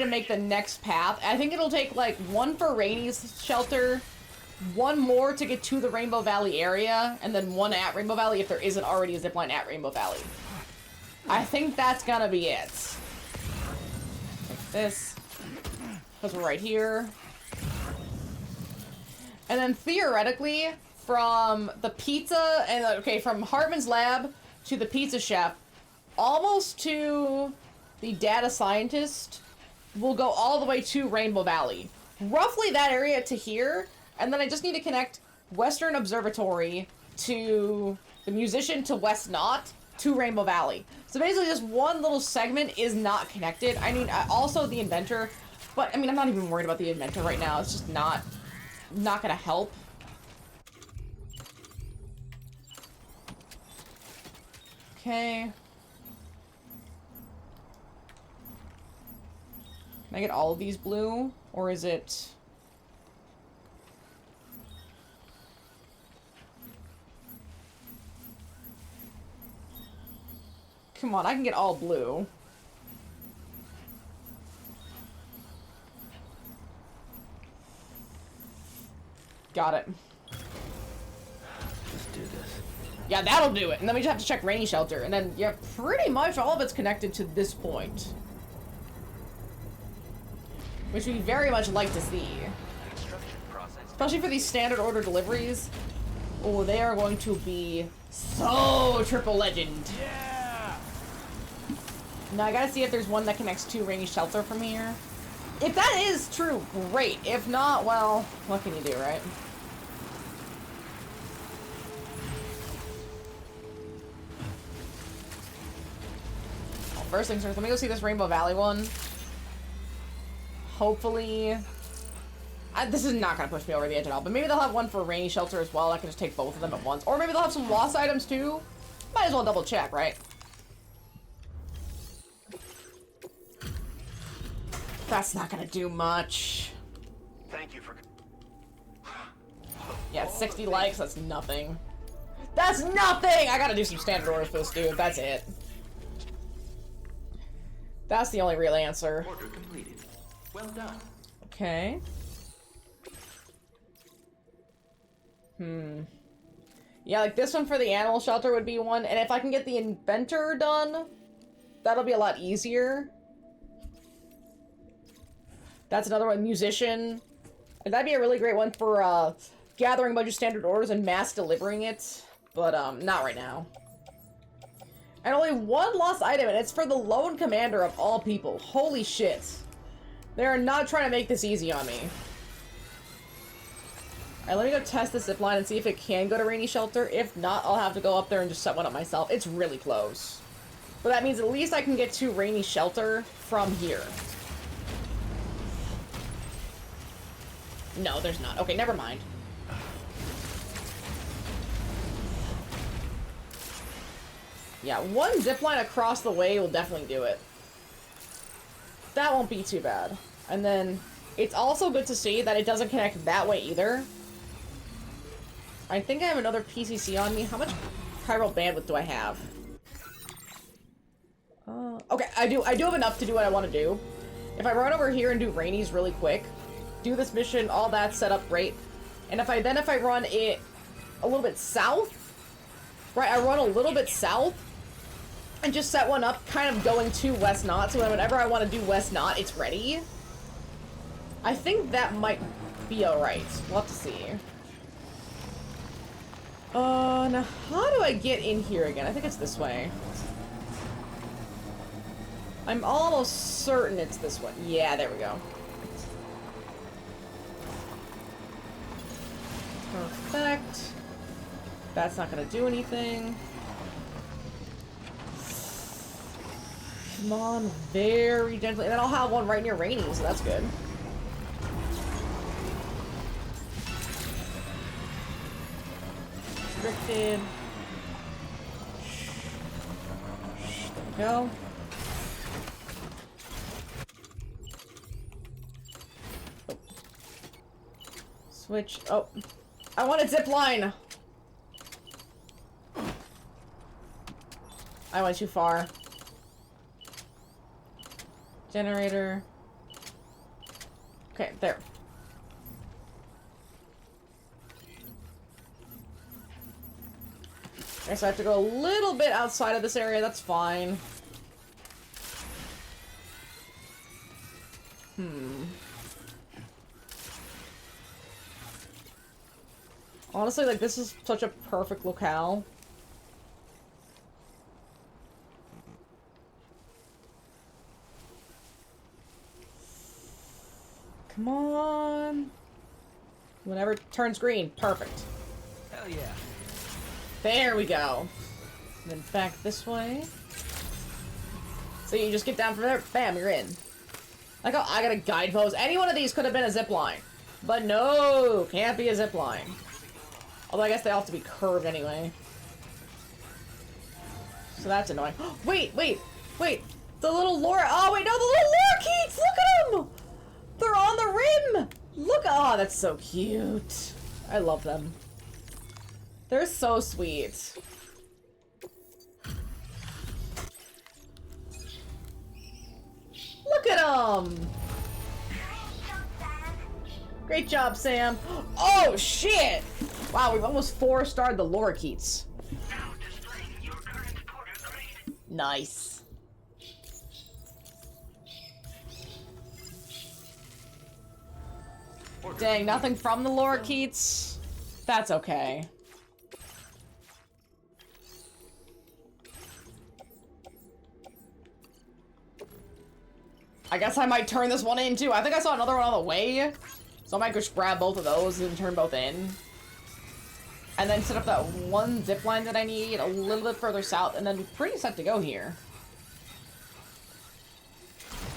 Speaker 1: make the next path. I think it'll take like one for Rainy's shelter, one more to get to the Rainbow Valley area, and then one at Rainbow Valley if there isn't already a zipline at Rainbow Valley. I think that's gonna be it. Take this, because we're right here. And then theoretically, from the pizza, and okay, from Hartman's lab to the pizza chef, almost to the data scientist, we'll go all the way to Rainbow Valley. Roughly that area to here, and then I just need to connect Western Observatory to the musician to West Knot to Rainbow Valley. So basically just one little segment is not connected. I mean, also the inventor, but I mean, I'm not even worried about the inventor right now. It's just not gonna help. Okay. Can I get all of these blue? Or is it... Come on, I can get all blue. Got it.
Speaker 5: Let's do this.
Speaker 1: Yeah, that'll do it. And then we just have to check Rainy Shelter. And then, yeah, pretty much all of it's connected to this point. Which we very much like to see. Especially for these standard order deliveries. Oh, they are going to be so triple legend.
Speaker 2: Yeah.
Speaker 1: Now I gotta see if there's one that connects to Rainy Shelter from here. If that is true, great. If not, well, what can you do, right? Well, first things first, let me go see this Rainbow Valley one. Hopefully... this is not gonna push me over the edge at all, but maybe they'll have one for Rainy Shelter as well. I can just take both of them at once. Or maybe they'll have some lost items too. Might as well double check, right? That's not gonna do much.
Speaker 6: Thank you for...
Speaker 1: Yeah, 60 likes, that's nothing. That's nothing! I gotta do some standard orders for this dude, that's it. That's the only real answer.
Speaker 5: Order completed. Well done.
Speaker 1: Okay. Yeah, like this one for the animal shelter would be one, and if I can get the inventor done, that'll be a lot easier. That's another one, musician. And that'd be a really great one for, gathering a bunch of standard orders and mass delivering it. But, not right now. And only one lost item, and it's for the lone commander of all people. Holy shit. They are not trying to make this easy on me. Alright, let me go test the zipline and see if it can go to Rainy Shelter. If not, I'll have to go up there and just set one up myself. It's really close. But that means at least I can get to Rainy Shelter from here. No, there's not. Okay, never mind. Yeah, one zipline across the way will definitely do it. That won't be too bad. And then, it's also good to see that it doesn't connect that way either. I think I have another PCC on me. How much chiral bandwidth do I have? Okay, I do have enough to do what I want to do. If I run over here and do Rainy's really quick, do this mission, all that set up great. And if I run it a little bit south, right, I run a little bit south, and just set one up kind of going to West Knot, so that whenever I want to do West Knot, it's ready. I think that might be alright. We'll have to see. Now how do I get in here again? I think it's this way. I'm almost certain it's this way. Yeah, there we go. Perfect. That's not gonna do anything. Come on, very gently. And then I'll have one right near Rainy, so that's good. Restricted. There we go. Oh. Switch. Oh. I want a zip line! I went too far. Generator. Okay, there. Okay, so I have to go a little bit outside of this area, that's fine. Honestly, like, this is such a perfect locale. Come on. Whenever it turns green. Perfect.
Speaker 2: Hell yeah.
Speaker 1: There we go. And then back this way. So you just get down from there, bam, you're in. Like, oh, I got a guidepost. Any one of these could have been a zip line. But no, can't be a zip line. Although I guess they all have to be curved anyway. So that's annoying. Wait. The little Laura. Oh, wait, no, the little lorikeets! Look at them! They're on the rim! Look, oh, that's so cute. I love them. They're so sweet. Look at them! Great job, Sam. Oh, shit! Wow, we've almost 4-starred the lorikeets.
Speaker 9: Now displaying your current porter grade.
Speaker 1: Nice. Dang, nothing from the lorikeets. That's okay. I guess I might turn this one in too. I think I saw another one on the way. So I might just grab both of those and turn both in. And then set up that one zip line that I need a little bit further south, and then be pretty set to go here.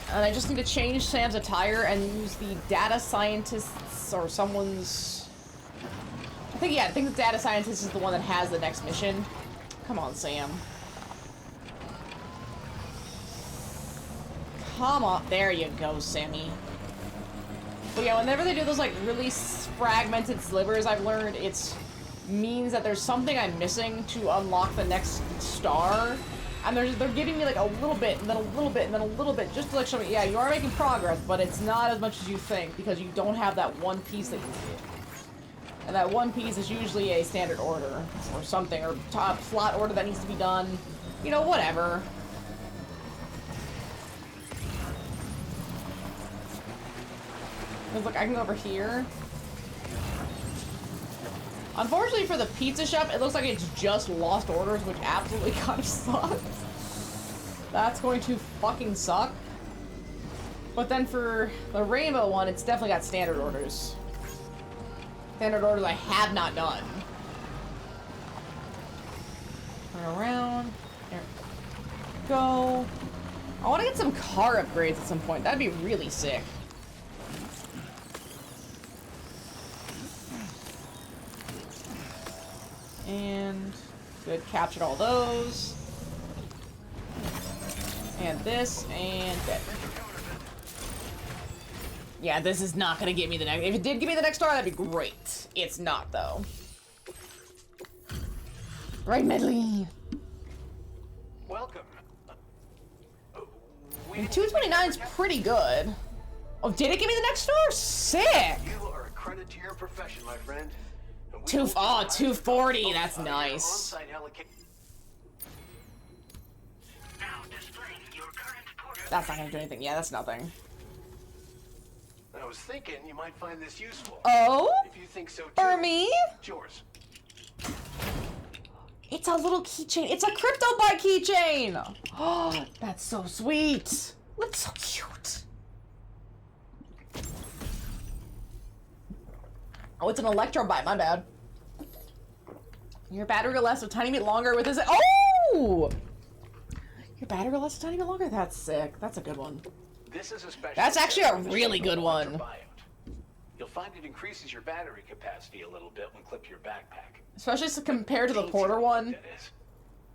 Speaker 1: And I just need to change Sam's attire and use the data scientists or someone's... I think the data scientist is the one that has the next mission. Come on, Sam. Come on. There you go, Sammy. But yeah, whenever they do those, like, really fragmented slivers, I've learned it's means that there's something I'm missing to unlock the next star. And they're giving me, like, a little bit, and then a little bit, and then a little bit, just to, like, show me, yeah, you are making progress, but it's not as much as you think, because you don't have that one piece that you need. And And that one piece is usually a standard order or something, or top slot order that needs to be done. You know, whatever. Look, I can go over here. Unfortunately for the pizza shop, it looks like it's just lost orders, which absolutely kind of sucks. That's going to fucking suck. But then for the rainbow one, it's definitely got standard orders. Standard orders I have not done. Turn around. There we go. I want to get some car upgrades at some point. That'd be really sick. And good, captured all those. And this, and good. Yeah, this is not gonna get me the next. If it did give me the next star, that'd be great. It's not, though. Right, Medley.
Speaker 2: Welcome.
Speaker 1: And 229 is pretty good. Oh, did it give me the next star? Sick!
Speaker 7: You are a credit to your profession, my friend.
Speaker 1: 240, that's nice. That's not gonna do anything. Yeah, that's nothing.
Speaker 7: I was thinking you might find this useful.
Speaker 1: Oh?
Speaker 7: If you think so too.
Speaker 1: For me?
Speaker 7: It's yours.
Speaker 1: It's a little keychain. It's a crypto bike keychain. Oh, that's so sweet. Looks so cute. Oh, it's an electro bike. My bad. Your battery will last a tiny bit longer with this. Oh! Your battery will last a tiny bit longer. That's sick. That's a good one.
Speaker 7: This is a special.
Speaker 1: That's actually a really good one.
Speaker 7: You'll find it increases your battery capacity a little bit when clipped to your backpack.
Speaker 1: Especially compared to the Porter one.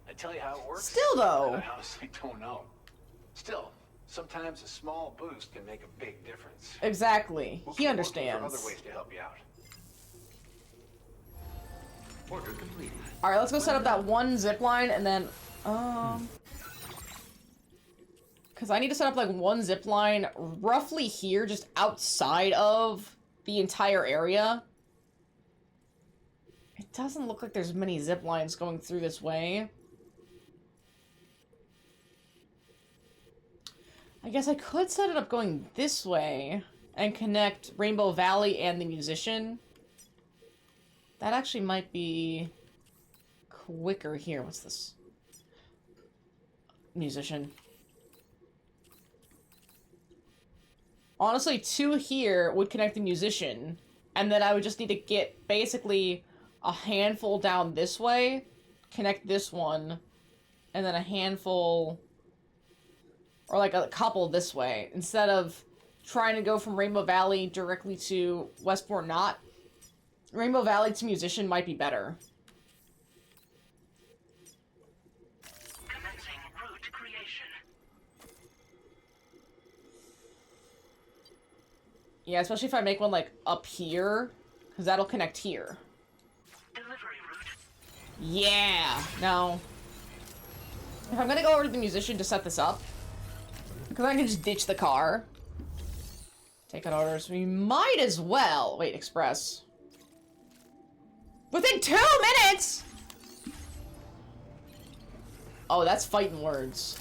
Speaker 7: I tell you how it works.
Speaker 1: Still though.
Speaker 7: I honestly don't know. Still, sometimes a small boost can make a big difference.
Speaker 1: Exactly.
Speaker 7: We'll
Speaker 1: He
Speaker 7: keep
Speaker 1: understands.
Speaker 7: looking for other ways to help you out.
Speaker 5: Order completed.
Speaker 1: All right, let's go set up that one zip line and then, because I need to set up like one zip line roughly here, just outside of the entire area. It doesn't look like there's many zip lines going through this way. I guess I could set it up going this way and connect Rainbow Valley and the musician. That actually might be quicker here. What's this? Musician. Honestly, 2 here would connect the musician, and then I would just need to get basically a handful down this way, connect this one, and then a handful, or like a couple this way, instead of trying to go from Rainbow Valley directly to Westport Knot. Rainbow Valley to musician might be better.
Speaker 9: Commencing route creation.
Speaker 1: Yeah, especially if I make one like up here, because that'll connect here.
Speaker 9: Delivery route.
Speaker 1: Yeah, no. If I'm gonna go over to the musician to set this up, because I can just ditch the car. Take out orders. We might as well. Wait, express. Within 2 minutes? Oh, that's fighting words.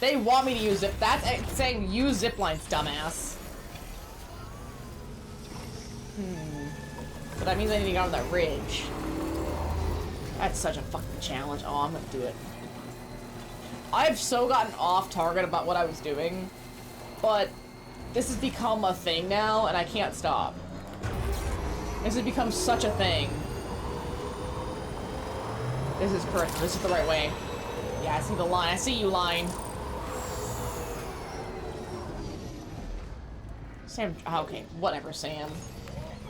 Speaker 1: They want me to use zip. That's saying use zip lines, dumbass. But that means I need to get on that ridge. That's such a fucking challenge. Oh, I'm gonna do it. I've so gotten off target about what I was doing, but this has become a thing now, and I can't stop. This has become such a thing. This is correct. This is the right way. Yeah, I see the line. I see you, line. Sam. Okay, whatever, Sam.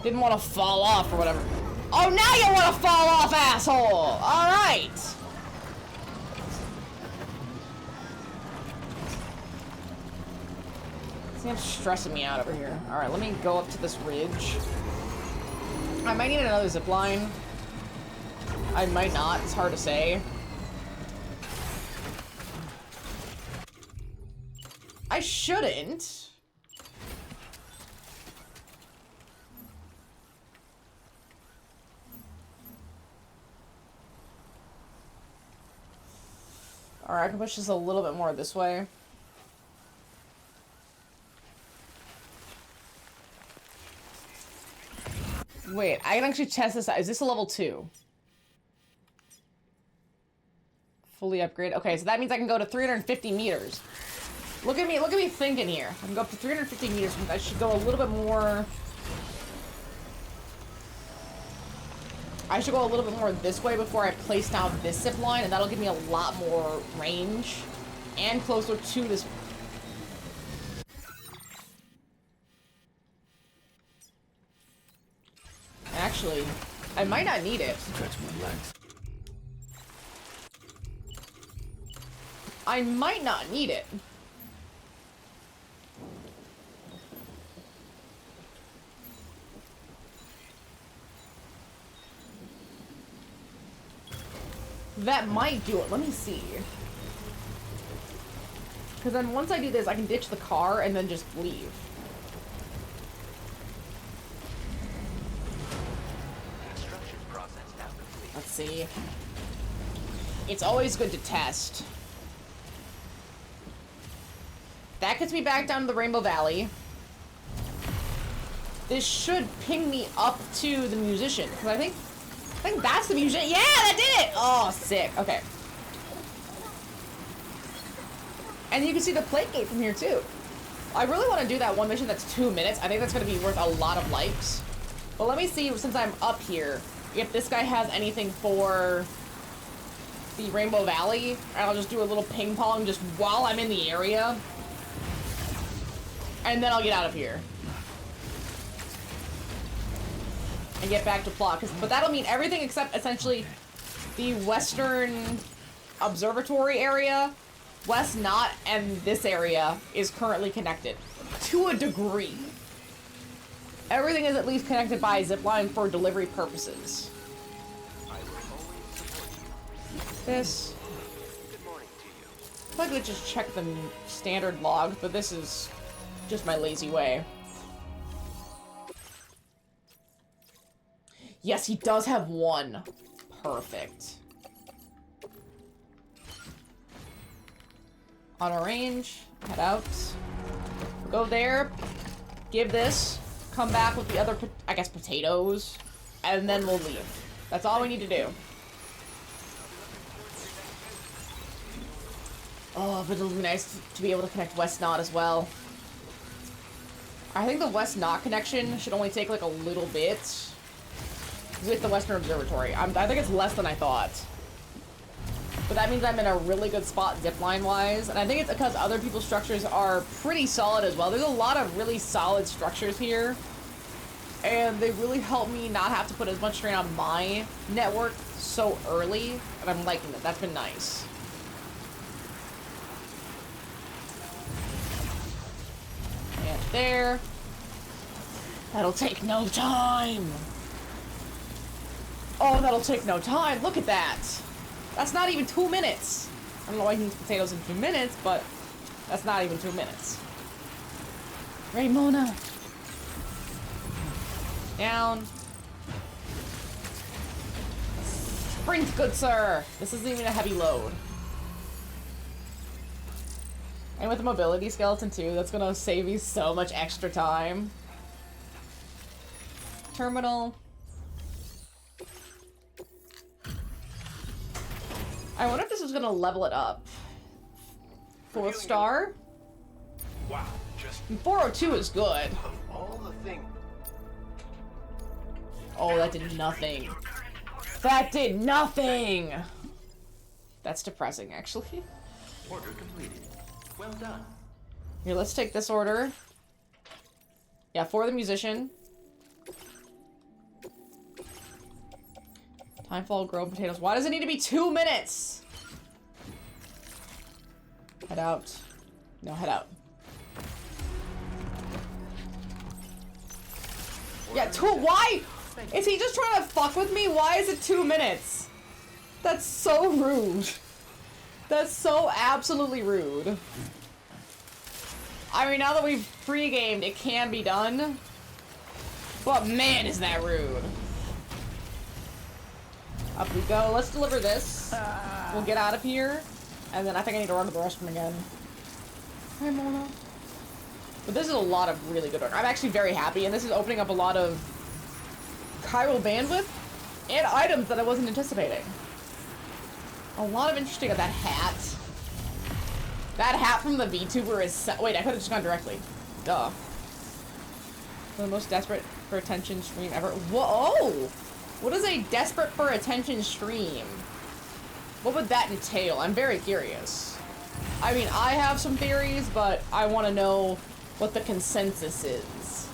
Speaker 1: Didn't want to fall off or whatever. Oh, now you want to fall off, asshole! Alright! Sam's stressing me out over here. Alright, let me go up to this ridge. I might need another zip line. I might not. It's hard to say. I shouldn't. Alright, I can push this a little bit more this way. Wait, I can actually test this out. Is this a level 2? Fully upgrade. Okay, so that means I can go to 350 meters. Look at me thinking here. I can go up to 350 meters. I should go a little bit more... I should go a little bit more this way before I place down this zip line, and that'll give me a lot more range and closer to this. Actually, I might not need it.
Speaker 5: Stretch my legs.
Speaker 1: I might not need it. That might do it. Let me see. Because then once I do this, I can ditch the car and then just leave. Let's see. It's always good to test. That gets me back down to the Rainbow Valley. This should ping me up to the musician. Because I think that's the musician. Yeah, that did it! Oh, sick. Okay. And you can see the plate gate from here, too. I really want to do that one mission that's 2 minutes. I think that's going to be worth a lot of likes. But let me see, since I'm up here, if this guy has anything for the Rainbow Valley. And I'll just do a little ping pong just while I'm in the area. And then I'll get out of here. And get back to plot. But that'll mean everything except essentially the Western Observatory area, West Knot, and this area is currently connected. To a degree. Everything is at least connected by a zipline for delivery purposes. This. I could just check the standard logs, but this is just my lazy way. Yes, he does have one. Perfect. Auto range. Head out. Go there. Give this. Come back with the other, I guess, potatoes. And then we'll leave. That's all we need to do. Oh, but it'll be nice to be able to connect West Knot as well. I think the West Knot connection should only take like a little bit with the Western Observatory. I think it's less than I thought. But that means I'm in a really good spot zipline-wise. And I think it's because other people's structures are pretty solid as well. There's a lot of really solid structures here. And they really help me not have to put as much strain on my network so early. And I'm liking it. That's been nice. And there. That'll take no time. Oh, that'll take no time. Look at that. That's not even 2 minutes. I don't know why he needs potatoes in 2 minutes, but that's not even 2 minutes. Raymona. Down. Sprint, good sir. This isn't even a heavy load. And with the mobility skeleton too, that's gonna save you so much extra time. Terminal. I wonder if this is gonna level it up. 4th star?
Speaker 7: Wow, just
Speaker 1: 402 is good.
Speaker 7: all the things.
Speaker 1: Oh, that did nothing. That did nothing! That's depressing, actually.
Speaker 5: Order completed. Well done.
Speaker 1: Here, let's take this order. Yeah, for the musician. Time fall, grow potatoes. Why does it need to be 2 minutes? Head out. No, head out. Yeah, why? Is he just trying to fuck with me? Why is it 2 minutes? That's so rude. That's so absolutely rude. I mean, now that we've pre-gamed, it can be done. But man, is that rude. Up we go. Let's deliver this. We'll get out of here. And then I think I need to run to the restroom again. Hi, Mona. But this is a lot of really good work. I'm actually very happy, and this is opening up a lot of chiral bandwidth and items that I wasn't anticipating. A lot of interesting of that hat. That hat from the VTuber is wait, I could have just gone directly. Duh. The most desperate for attention stream ever. Whoa! What is a desperate for attention stream? What would that entail? I'm very curious. I mean, I have some theories, but I want to know what the consensus is.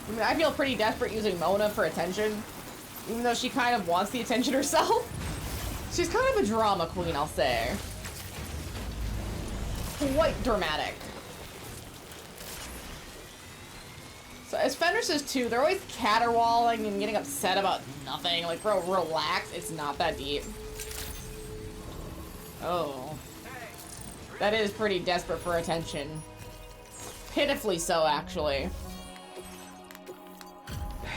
Speaker 1: I mean, I feel pretty desperate using Mona for attention, even though she kind of wants the attention herself. She's kind of a drama queen, I'll say. Quite dramatic. So, as Fender says too, they're always caterwauling and getting upset about nothing. Like, bro, relax. It's not that deep. Oh. That is pretty desperate for attention. Pitifully so, actually.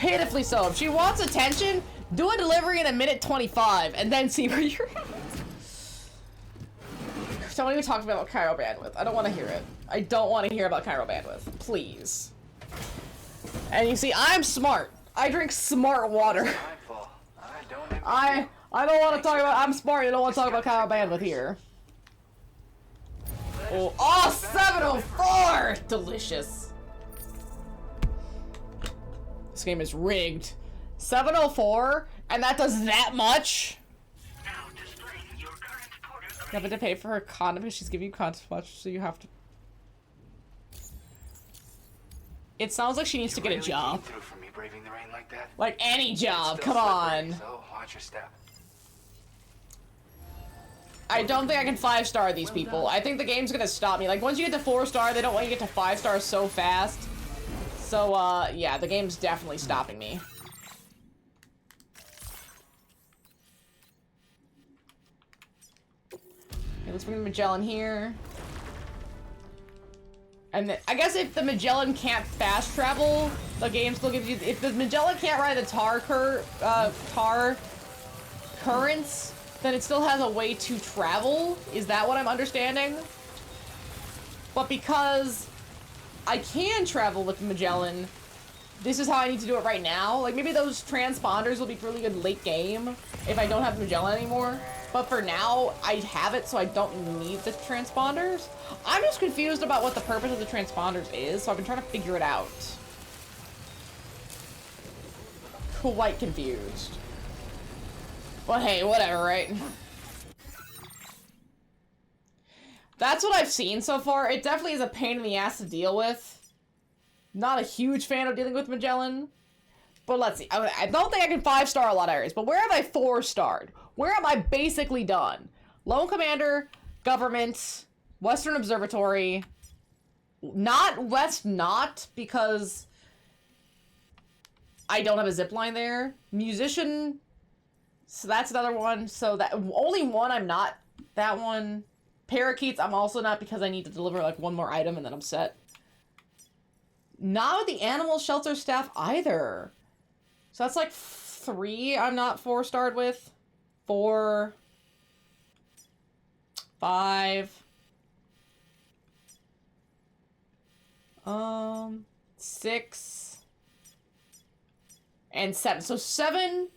Speaker 1: Pitifully so. If she wants attention, do a delivery in 1:25 and then see where you're at. Don't even talk about chiral bandwidth. I don't want to hear it. I don't want to hear about chiral bandwidth. Please. And you see, I'm smart. I drink smart water. I don't want to talk about. I'm smart. I don't want to talk about chiral bandwidth here. Oh, 704! Delicious. This game is rigged. 704, and that does that much. You have to pay for her condom because she's giving you condom much, so you have to. It sounds like she needs to get a job. Like any job, come on.
Speaker 6: So watch your step.
Speaker 1: I don't think I can 5-star these people. I think the game's gonna stop me. Like, once you get to 4-star, they don't want you to get to 5-star so fast. So, yeah, the game's definitely stopping me. Okay, let's bring the Magellan here. And then, I guess if the Magellan can't fast travel, the game still gives you... If the Magellan can't ride the tar currents, then it still has a way to travel. Is that what I'm understanding? But because I can travel with the Magellan, this is how I need to do it right now. Like, maybe those transponders will be really good late game if I don't have the Magellan anymore. But for now, I have it, so I don't need the transponders. I'm just confused about what the purpose of the transponders is, so I've been trying to figure it out. Quite confused. But hey, whatever, right? That's what I've seen so far. It definitely is a pain in the ass to deal with. Not a huge fan of dealing with Magellan. But let's see. I don't think I can 5-star a lot of areas, but where have I 4-starred? Where am I basically done? Lone Commander, Government, Western Observatory. Not West Not, because I don't have a zipline there. Musician, so that's another one. So that only one I'm not. That one. Parakeets, I'm also not, because I need to deliver like one more item and then I'm set. Not with the animal shelter staff either. So that's like 3 I'm not 4-starred with. 4, 5, 6, and 7. So 7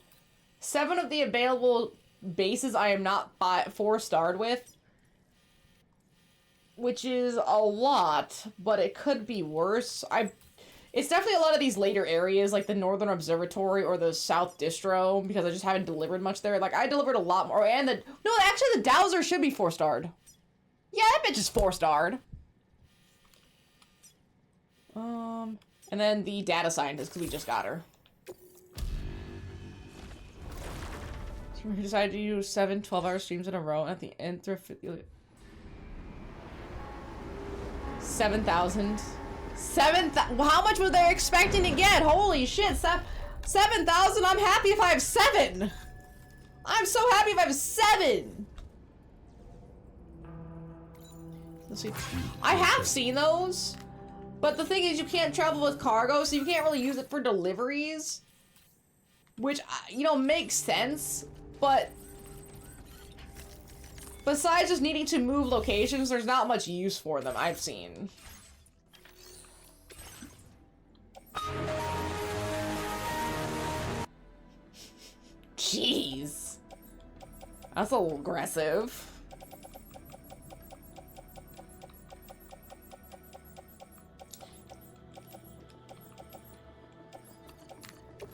Speaker 1: of the available bases I am not 4-starred with. Which is a lot, but it could be worse. It's definitely a lot of these later areas, like the Northern Observatory or the South Distro, because I just haven't delivered much there. Like, I delivered a lot more, and no, actually the Dowser should be 4-starred. Yeah, that bitch is 4-starred. And then the Data Scientist, because we just got her. So we decided to do 7 12-hour streams in a row at the end. 7,000. How much were they expecting to get? Holy shit, 7,000? I'm happy if I have 7. I'm so happy if I have 7. Let's see. I have seen those, but the thing is you can't travel with cargo, so you can't really use it for deliveries, which, you know, makes sense, but Besides just needing to move locations, there's not much use for them, I've seen. Jeez. That's a little aggressive.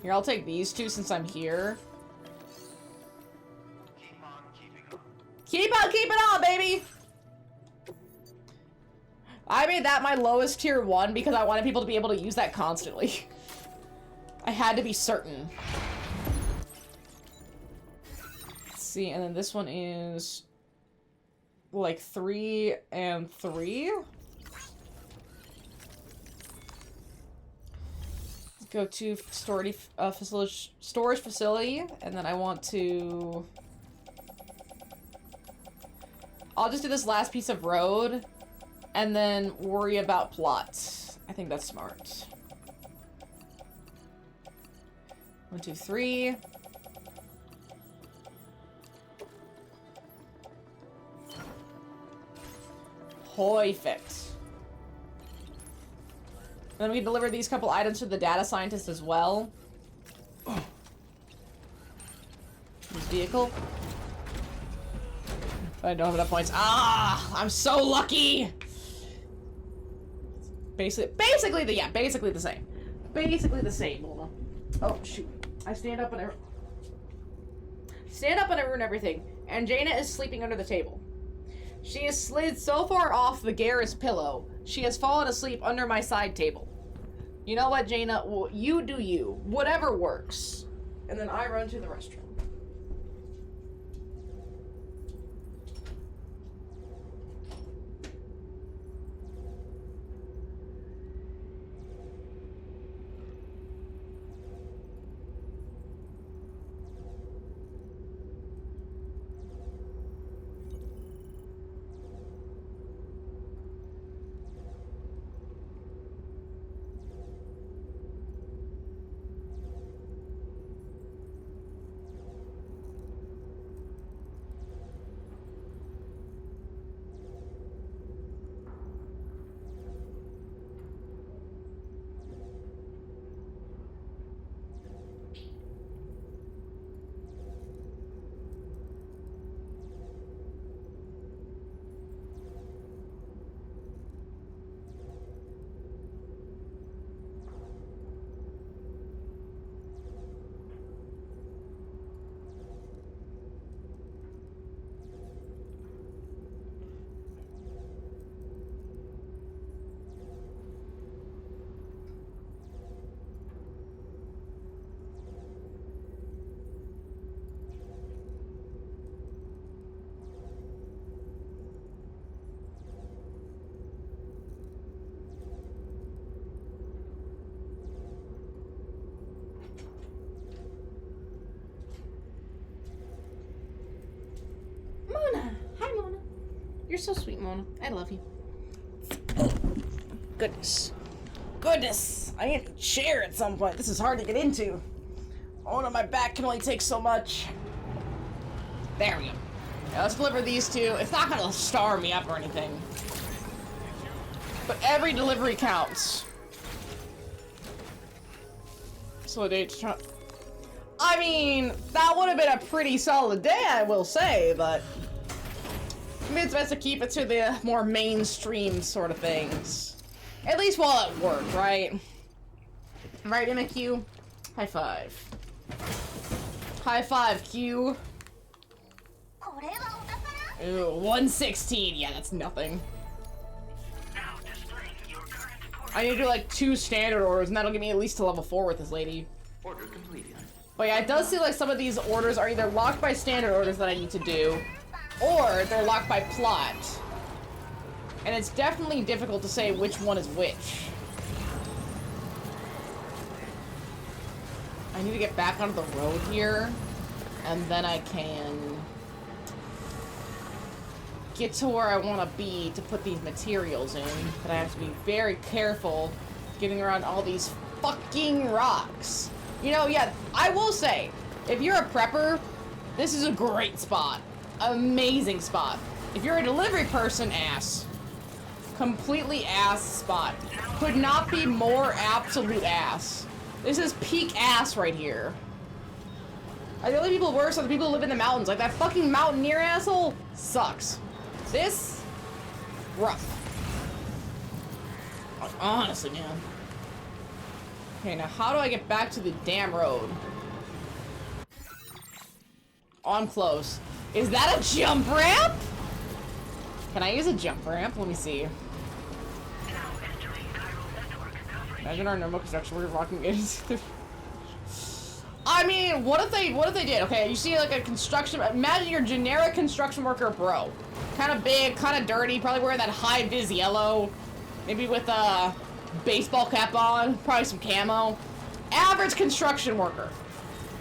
Speaker 1: Here, I'll take these two since I'm here. Keep on keeping on, baby! I made that my lowest tier 1 because I wanted people to be able to use that constantly. I had to be certain. Let's see, and then this one is like 3 and 3. Go to storage facility, and then I want to... I'll just do this last piece of road, and then worry about plots. I think that's smart. 1, 2, 3. Perfect. Then we can deliver these couple items to the data scientist as well. This vehicle. I don't have enough points. Ah! I'm so lucky! Basically the same. Basically the same, Luna. Oh, shoot. I stand up and I ruin everything. And Jaina is sleeping under the table. She has slid so far off the Garrus pillow, she has fallen asleep under my side table. You know what, Jaina? Well, you do you. Whatever works. And then I run to the restroom. You're so sweet, Mona. I love you. Goodness. Goodness! I need a chair at some point. This is hard to get into. Oh no, my back can only take so much. There we go. Yeah, let's deliver these two. It's not gonna star me up or anything. But every delivery counts. So I mean, that would have been a pretty solid day, I will say, but I mean, it's best to keep it to the more mainstream sort of things. At least while at work, right? Right, MQ? High five. High five, Q. Ooh, 116. Yeah, that's nothing. I need to do like 2 standard orders, and that'll get me at least to level 4 with this lady.
Speaker 6: Order completed.
Speaker 1: But yeah, it does seem like some of these orders are either locked by standard orders that I need to do, or they're locked by plot. And it's definitely difficult to say which one is which. I need to get back onto the road here, and then I can get to where I want to be to put these materials in. But I have to be very careful getting around all these fucking rocks. You know, yeah, I will say, if you're a prepper, this is a great spot. Amazing spot. If you're a delivery person, ass. Completely ass spot. Could not be more absolute ass. This is peak ass right here. The only people worse are the people who live in the mountains. Like, that fucking mountaineer asshole sucks. This, rough. Honestly, man. Okay, now how do I get back to the damn road? Oh, I'm close. Is that a jump ramp? Can I use a jump ramp? Let me see. Imagine our normal construction workers walking in. I mean, what if they did? Okay, you see like a construction, imagine your generic construction worker bro. Kind of big, kind of dirty, probably wearing that high-vis yellow. Maybe with a baseball cap on, probably some camo. Average construction worker.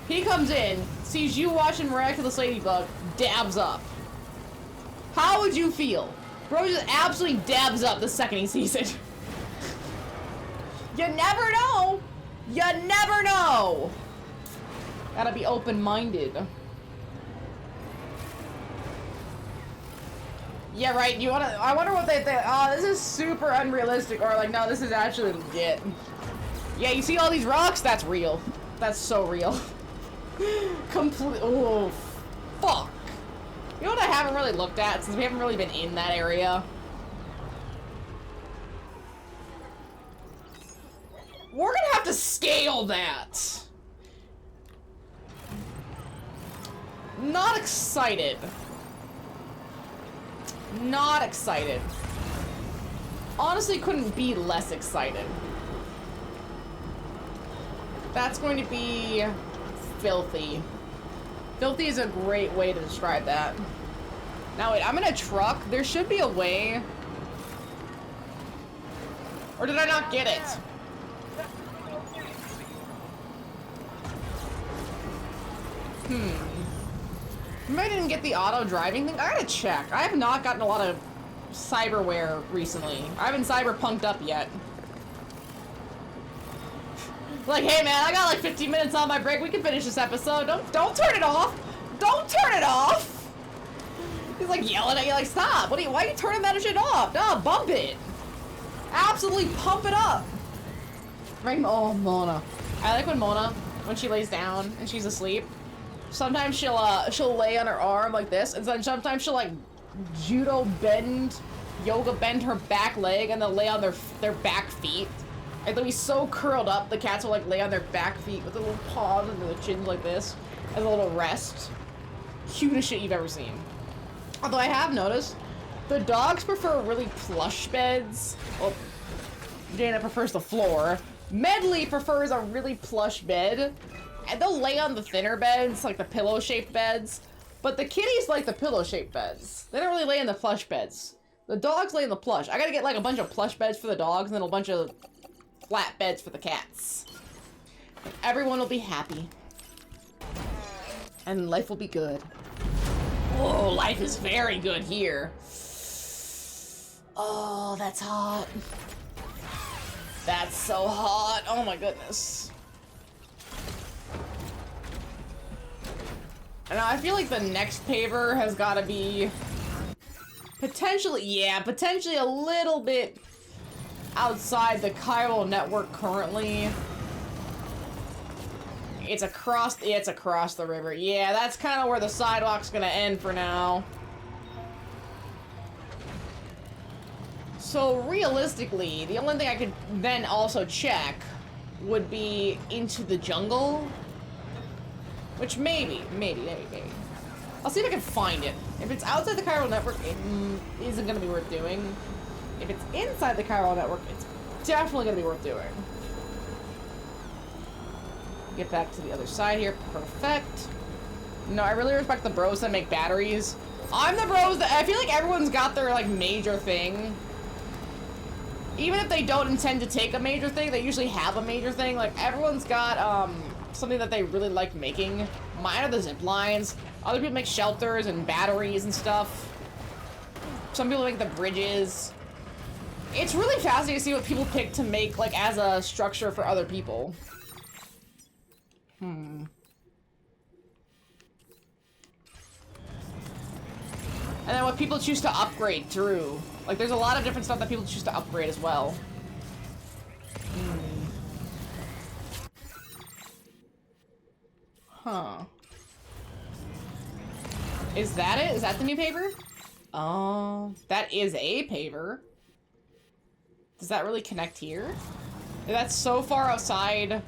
Speaker 1: He comes in, sees you watching Miraculous Ladybug, dabs up. How would you feel? Bro just absolutely dabs up the second he sees it. You never know. You never know. Gotta be open-minded. Yeah, right. You wanna? I wonder what they think. Oh, this is super unrealistic. Or like, no, this is actually legit. Yeah, you see all these rocks? That's real. That's so real. Complete. Oh, fuck. You know what I haven't really looked at since we haven't really been in that area? We're gonna have to scale that. Not excited. Not excited. Honestly, couldn't be less excited. That's going to be filthy. Filthy is a great way to describe that. Now wait, I'm in a truck. There should be a way. Or did I not get it? Maybe I didn't get the auto driving thing. I gotta check. I have not gotten a lot of cyberware recently. I haven't cyberpunked up yet. Like, hey man, I got like 15 minutes on my break. We can finish this episode. Don't turn it off. Don't turn it off. He's like yelling at you like, stop. Why are you turning that shit off? No, bump it. Absolutely pump it up. Right? Oh, Mona. I like when Mona, when she lays down and she's asleep. Sometimes she'll lay on her arm like this, and then sometimes she'll like yoga bend her back leg, and they'll lay on their back feet. And they'll be so curled up, the cats will like lay on their back feet with their little paws and their chins like this, as a little rest. Cutest shit you've ever seen. Although I have noticed, the dogs prefer really plush beds. Well, Dana prefers the floor. Medley prefers a really plush bed. And they'll lay on the thinner beds, like the pillow-shaped beds. But the kitties like the pillow-shaped beds. They don't really lay in the plush beds. The dogs lay in the plush. I gotta get like a bunch of plush beds for the dogs and then a bunch of flat beds for the cats. And everyone will be happy. And life will be good. Whoa, life is very good here. Oh, that's hot. That's so hot. Oh my goodness. And I feel like the next paver has got to be potentially a little bit outside the chiral network currently. It's across the river. Yeah, that's kind of where the sidewalk's gonna end for now. So realistically, the only thing I could then also check would be into the jungle. Which maybe. I'll see if I can find it. If it's outside the chiral network, it isn't gonna be worth doing. If it's inside the chiral network, it's definitely gonna be worth doing. Get back to the other side here. Perfect. No, I really respect the bros that make batteries. I'm the bros that I feel like everyone's got their like major thing. Even if they don't intend to take a major thing, they usually have a major thing. Like everyone's got something that they really like making. Mine are the zip lines. Other people make shelters and batteries and stuff. Some people make the bridges. It's really fascinating to see what people pick to make like as a structure for other people. And then what people choose to upgrade through. Like, there's a lot of different stuff that people choose to upgrade as well. Huh. Is that it? Is that the new paver? Oh, that is a paver. Does that really connect here? That's so far outside.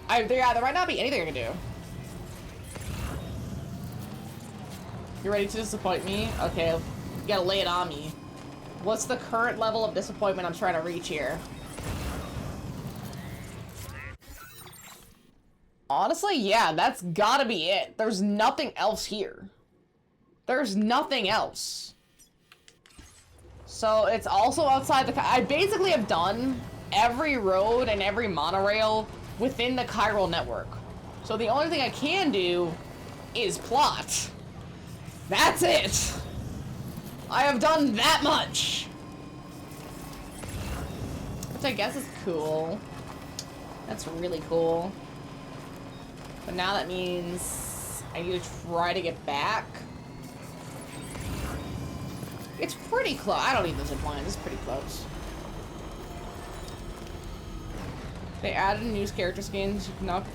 Speaker 1: There might not be anything I can do. You ready to disappoint me? Okay, you gotta lay it on me. What's the current level of disappointment I'm trying to reach here? Honestly, yeah, that's gotta be it. There's nothing else here. There's nothing else. So it's also outside the... I basically have done every road and every monorail within the chiral network. So the only thing I can do is plot. That's it. I have done that much. Which I guess is cool. That's really cool. But now that means I need to try to get back. It's pretty close. I don't need the zip line. It's pretty close. They added new character skins. You cannot...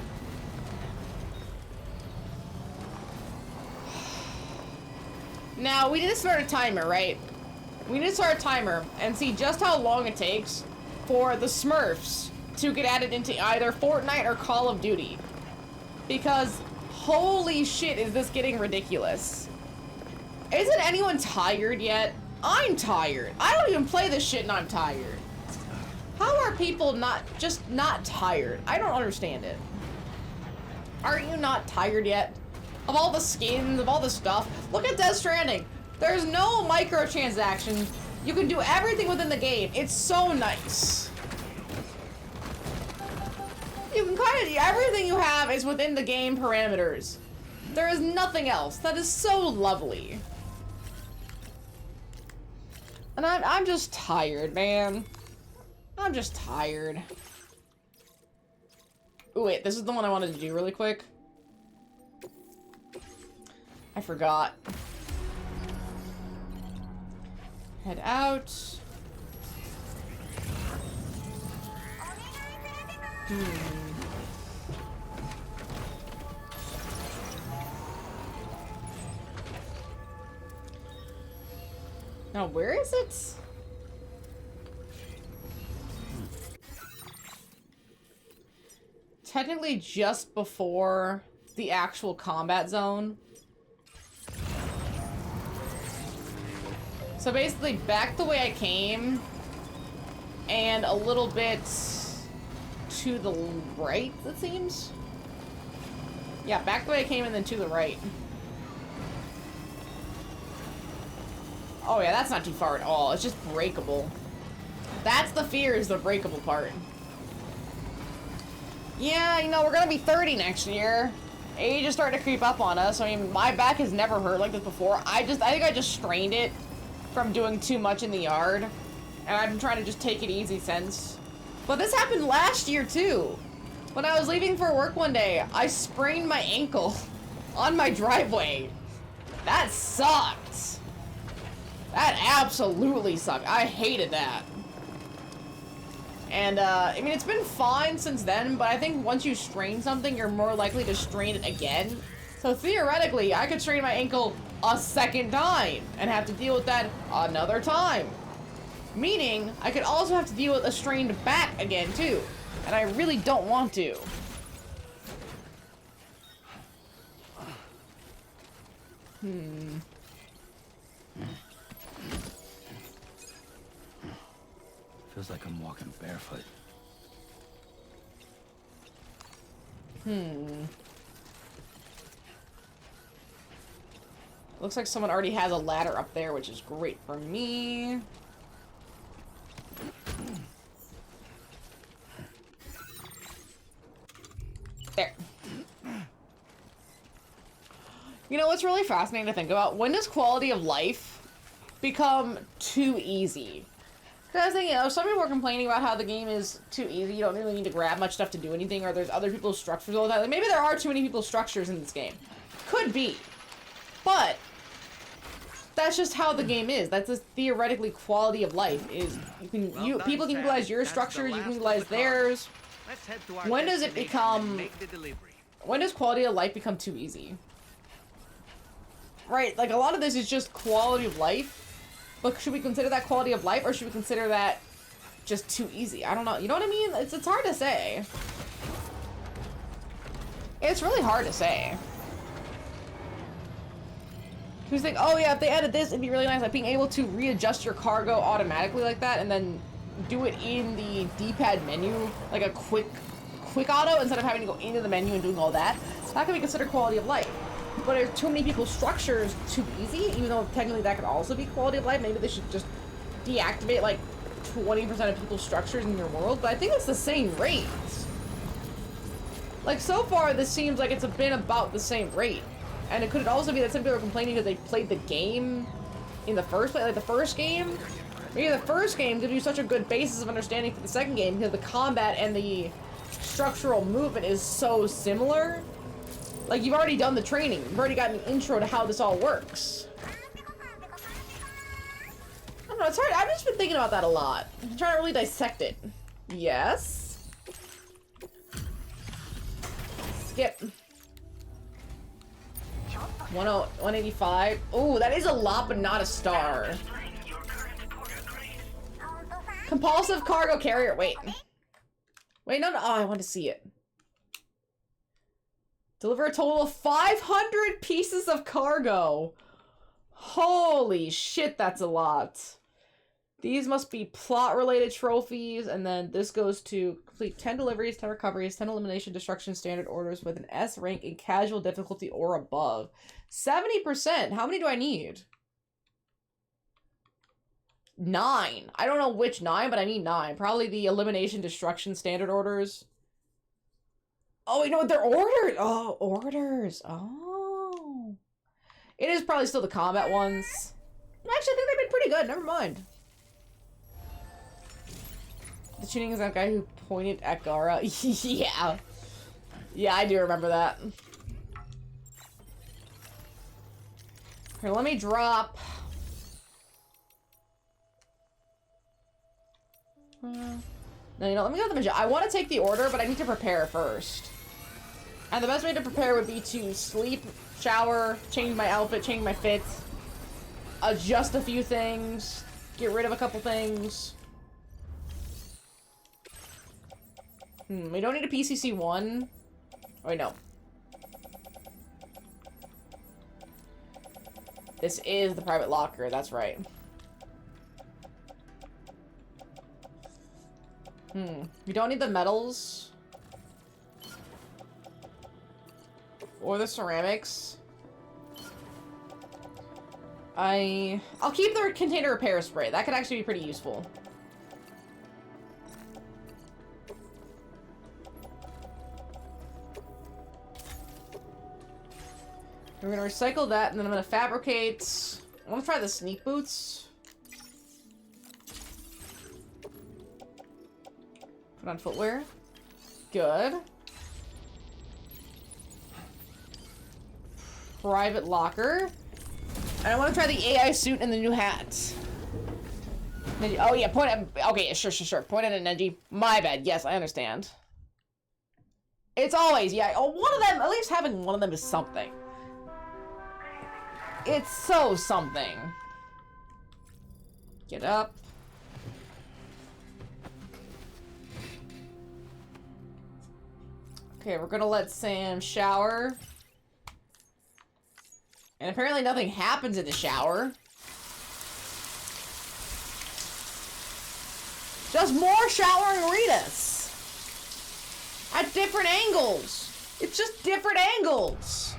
Speaker 1: Now, we need to start a timer, right? We need to start a timer and see just how long it takes for the Smurfs to get added into either Fortnite or Call of Duty. Because, holy shit, is this getting ridiculous. Isn't anyone tired yet? I'm tired. I don't even play this shit and I'm tired. How are people not tired? I don't understand it. Are you not tired yet? Of all the skins, of all the stuff. Look at Death Stranding. There's no microtransactions. You can do everything within the game. It's so nice. You can kind of, everything you have is within the game parameters. There is nothing else. That is so lovely. And I'm just tired, man. I'm just tired. Ooh, wait, this is the one I wanted to do really quick. I forgot. Head out. Now, where is it? Technically just before the actual combat zone. So basically back the way I came and a little bit to the right, it seems. Yeah, back the way I came and then to the right. Oh yeah, that's not too far at all. It's just breakable. That's the fear, is the breakable part. Yeah, you know, we're gonna be 30 next year. Age is starting to creep up on us. I mean, my back has never hurt like this before. I think I just strained it from doing too much in the yard. And I've been trying to just take it easy since. But this happened last year too. When I was leaving for work one day, I sprained my ankle on my driveway. That sucked. That absolutely sucked. I hated that. And, I mean, it's been fine since then, but I think once you strain something, you're more likely to strain it again. So theoretically, I could strain my ankle a second time and have to deal with that another time. Meaning, I could also have to deal with a strained back again, too. And I really don't want to.
Speaker 5: Feels like I'm walking barefoot.
Speaker 1: Looks like someone already has a ladder up there, which is great for me. There. You know what's really fascinating to think about? When does quality of life become too easy? Because I was thinking, you know, some people are complaining about how the game is too easy. You don't really need to grab much stuff to do anything, or there's other people's structures all the time. Like, maybe there are too many people's structures in this game. Could be. But that's just how the game is. That's just theoretically quality of life is people can utilize your structures, you can utilize theirs.
Speaker 2: Let's head to our
Speaker 1: When does it
Speaker 2: destination
Speaker 1: become
Speaker 2: and make the delivery.
Speaker 1: when does quality of life become too easy? Right, like a lot of this is just quality of life, but should we consider that quality of life or should we consider that just too easy? I don't know. You know what I mean? It's hard to say. It's really hard to say. Who's think, oh yeah, if they added this, it'd be really nice, like being able to readjust your cargo automatically like that, and then do it in the D-pad menu, like a quick auto, instead of having to go into the menu and doing all that. That can be considered quality of life. But if too many people's structures too easy, even though technically that could also be quality of life, maybe they should just deactivate like 20% of people's structures in your world, but I think it's the same rate. Like, so far, this seems like it's been about the same rate. And it could also be that some people are complaining because they played the game in the first place, like the first game. Maybe the first game gives you such a good basis of understanding for the second game because the combat and the structural movement is so similar. Like, you've already done the training. You've already gotten an intro to how this all works. I don't know, it's hard. I've just been thinking about that a lot. I'm trying to really dissect it. Yes. Skip. 185. Oh, that is a lot, but not a star. Compulsive cargo carrier. Wait. Wait, no. Oh, I want to see it. Deliver a total of 500 pieces of cargo. Holy shit, that's a lot. These must be plot-related trophies, and then this goes to complete 10 deliveries, 10 recoveries, 10 elimination, destruction, standard orders with an S rank in casual difficulty or above. 70%. How many do I need? 9. I don't know which 9, but I need 9. Probably the elimination, destruction, standard orders. Oh, you know what? They're orders. Oh, orders. Oh. It is probably still the combat ones. Actually, I think they've been pretty good. Never mind. The tuning is that guy who pointed at Gara. Yeah. Yeah, I do remember that. Here, let me drop... No, you know, let me go to the magician. I want to take the order, but I need to prepare first. And the best way to prepare would be to sleep, shower, change my outfit, change my fit, adjust a few things, get rid of a couple things. We don't need a PCC-1. Oh, wait, no. This is the private locker, that's right. We don't need the metals. Or the ceramics. I'll keep the container repair spray. That could actually be pretty useful. We're gonna recycle that, and then I'm gonna fabricate... I wanna try the sneak boots. Put on footwear. Good. Private locker. And I want to try the AI suit and the new hat. Neji, oh yeah, point at... Okay, sure. Point at it, Neji. My bad. Yes, I understand. It's always, yeah. Oh, one of them, at least having one of them is something. It's so something. Get up. Okay, we're gonna let Sam shower. And apparently nothing happens in the shower. Just more showering Ritas. At different angles. It's just different angles.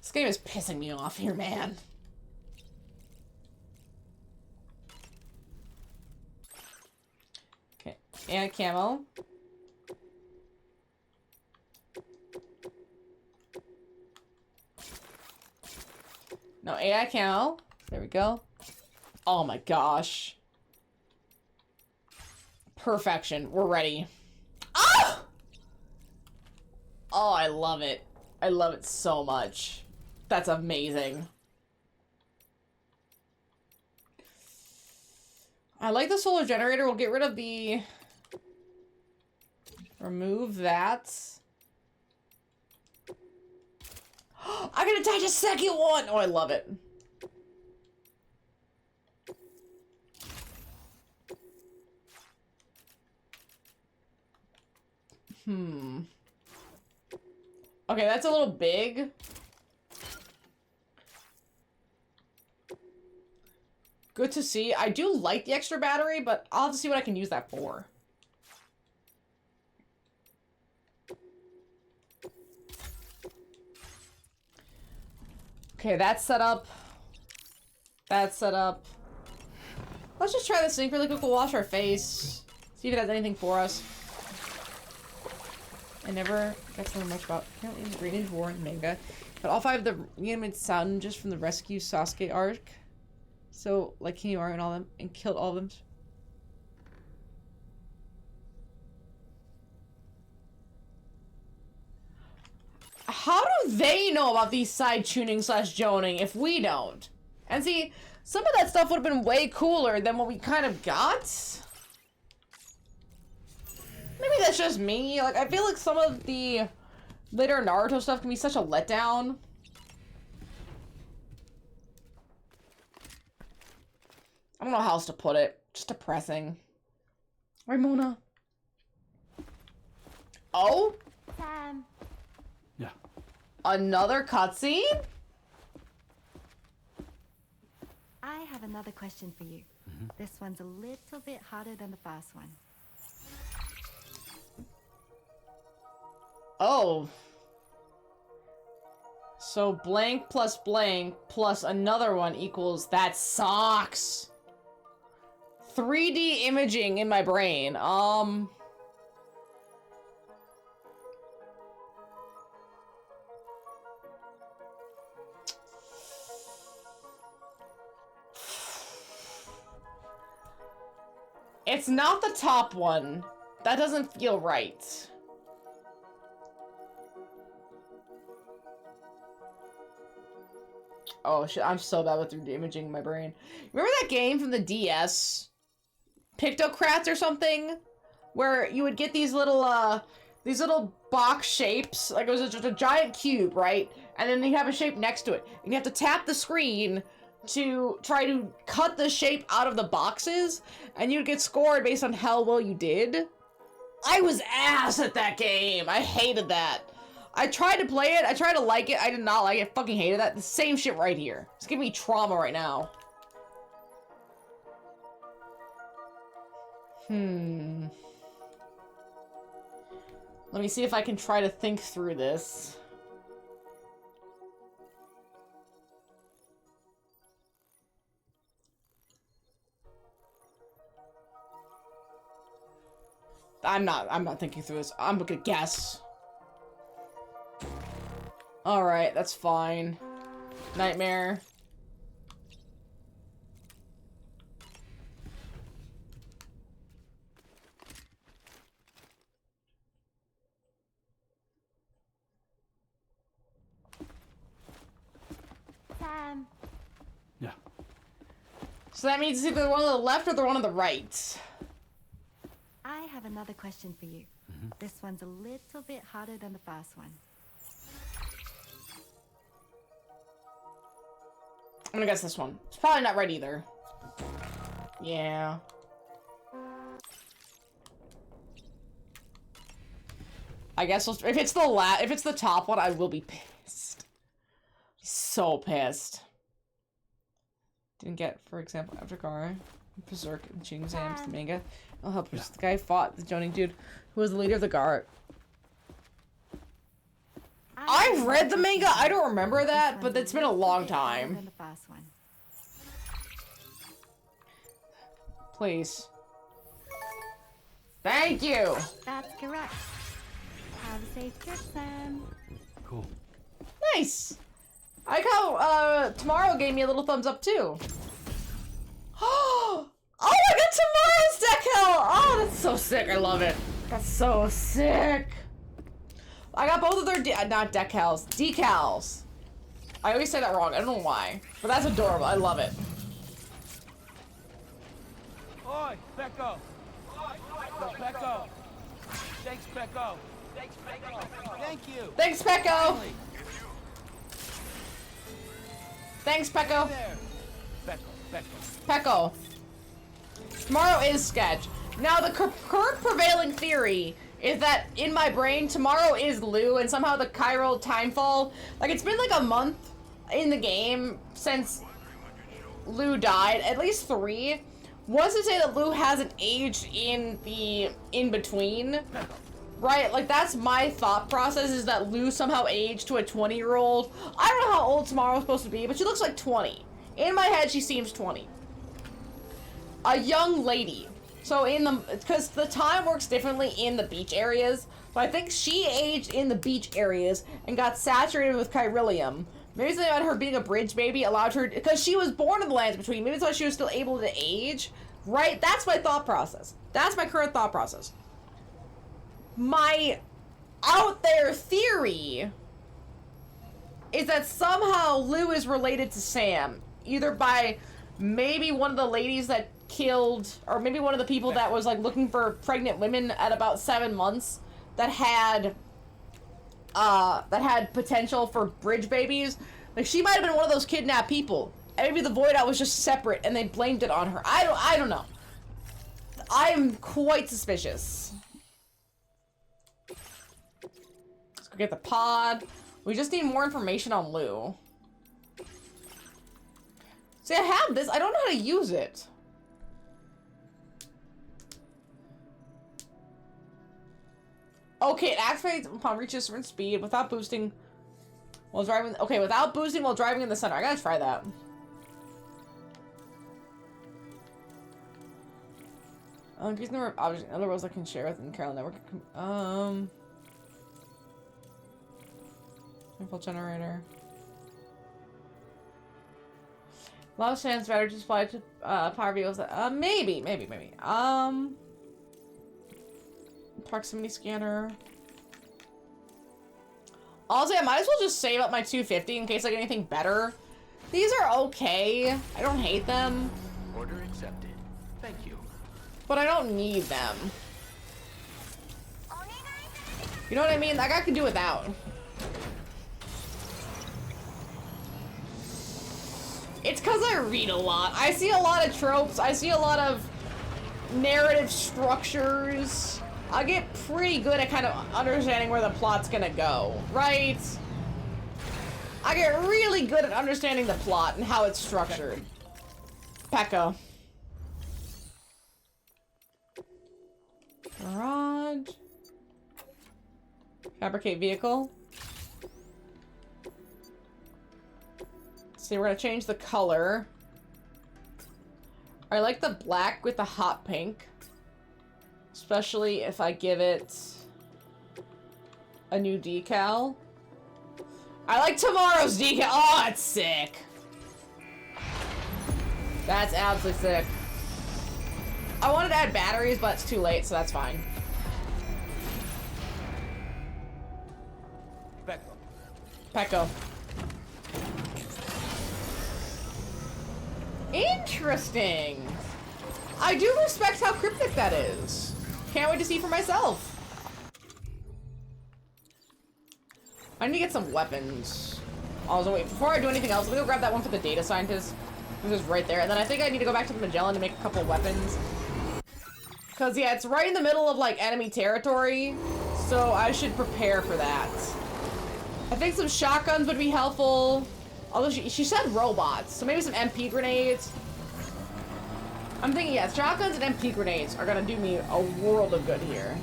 Speaker 1: This game is pissing me off here, man. Okay, and a camo. No, AI camo. There we go. Oh my gosh. Perfection. We're ready. Ah! Oh, I love it. I love it so much. That's amazing. I like the solar generator. We'll get rid of the... Remove that. I can attach a second one! Oh, I love it. Okay, that's a little big. Good to see. I do like the extra battery, but I'll have to see what I can use that for. Okay, that's set up. That's set up. Let's just try this thing really quick. We'll wash our face. See if it has anything for us. I never got to learn much about apparently the Green Age War in manga, but all 5 of the reanimated sound just from the Rescue Sasuke arc. So, like Kiyoara and all them, and killed all of them. How do they know about these side tuning / joning if we don't? And see, some of that stuff would have been way cooler than what we kind of got. Maybe that's just me. Like, I feel like some of the later Naruto stuff can be such a letdown. I don't know how else to put it. Just depressing. Right, Mona? Oh?
Speaker 14: Sam.
Speaker 5: Yeah.
Speaker 1: Another cutscene?
Speaker 15: I have another question for you. This one's a little bit harder than the first one.
Speaker 1: Oh. So blank plus another one equals that sucks. 3D imaging in my brain. It's not the top one. That doesn't feel right. Oh shit, I'm so bad with 3D imaging in my brain. Remember that game from the DS? Pictocrats or something? Where you would get these little box shapes. Like it was just a giant cube, right? And then you have a shape next to it. And you have to tap the screen to try to cut the shape out of the boxes. And you'd get scored based on how well you did. I was ass at that game. I hated that. I tried to play it. I tried to like it. I did not like it. I fucking hated that. The same shit right here. It's giving me trauma right now. Let me see if I can try to think through this. I'm not thinking through this. I'm gonna guess. Alright, that's fine. Nightmare.
Speaker 14: Sam.
Speaker 5: Yeah.
Speaker 1: So that means it's either the one on the left or the one on the right.
Speaker 15: I have another question for you. This one's a little bit harder than the first one.
Speaker 1: I'm gonna guess this one. It's probably not right either. Yeah. I guess if it's the top one, I will be pissed. So pissed. Didn't get, for example, after Gara, Berserk, and Shinzam's the manga. I'll help us. The guy fought the Joning dude who was the leader of the Gara. I've read the manga. I don't remember that, but it's been a long time. Please. Thank you.
Speaker 15: That's correct. Have a safe trip, Sam.
Speaker 5: Cool.
Speaker 1: Nice. I like how Tomorrow gave me a little thumbs up too. Oh, I got Tomorrow's deck hell. Oh, that's so sick. I love it. That's so sick. I got both of their not decals, decals. I always say that wrong. I don't know why. But that's adorable. I love it.
Speaker 2: Oi, Becco. Becco. Thanks, Becco. Thank you.
Speaker 1: Thanks, Pecco. Thanks, Pecco. Pecco. Tomorrow is sketch. Now, the current prevailing theory is that in my brain, tomorrow is Lou, and somehow the chiral timefall, like, it's been like a month in the game since Lou died, at least 3. What's to say that Lou hasn't aged in the in-between? Right? Like, that's my thought process, is that Lou somehow aged to a 20-year-old. I don't know how old Tomorrow's supposed to be, but she looks like 20. In my head, she seems 20. A young lady. So in the, because the time works differently in the beach areas, so I think she aged in the beach areas and got saturated with chiralium. Maybe something about her being a bridge baby allowed her, because she was born in the lands between, maybe that's why she was still able to age, right? That's my thought process. That's my current thought process. My out there theory is that somehow Lou is related to Sam, either by maybe one of the ladies that killed, or maybe one of the people that was like looking for pregnant women at about 7 months that had potential for bridge babies. Like, she might have been one of those kidnapped people, and maybe the Void Out was just separate and they blamed it on her. I don't know. I'm quite suspicious. Let's go get the pod. We just need more information on Lou. See, I have this. I don't know how to use it. Okay, it activates upon reaching a certain speed without boosting while driving. Okay, without boosting while driving in the center. I gotta try that. Increasing the number of objects and other roles I can share within the Carol network. Info generator. Allows chance battery to supply to power vehicles. Maybe. Proximity scanner. Honestly, I might as well just save up my 250 in case I get anything better. These are okay. I don't hate them.
Speaker 5: Order accepted. Thank you.
Speaker 1: But I don't need them. You know what I mean? Like, I could do without. It's because I read a lot. I see a lot of tropes. I see a lot of narrative structures. I get pretty good at kind of understanding where the plot's gonna go, right? I get really good at understanding the plot and how it's structured. Pecco. Garage. Fabricate vehicle. See, we're gonna change the color. I like the black with the hot pink. Especially if I give it a new decal. I like tomorrow's decal. Oh, it's sick. That's absolutely sick. I wanted to add batteries, but it's too late, so that's fine. Pecco. Interesting. I do respect how cryptic that is. Can't wait to see for myself. I need to get some weapons. Also, wait, before I do anything else, let me go grab that one for the data scientist. This is right there. And then I think I need to go back to the Magellan to make a couple weapons. Because, yeah, it's right in the middle of, like, enemy territory. So I should prepare for that. I think some shotguns would be helpful. Although she said robots. So maybe some MP grenades. I'm thinking, yeah, shotguns and MP grenades are gonna do me a world of good here.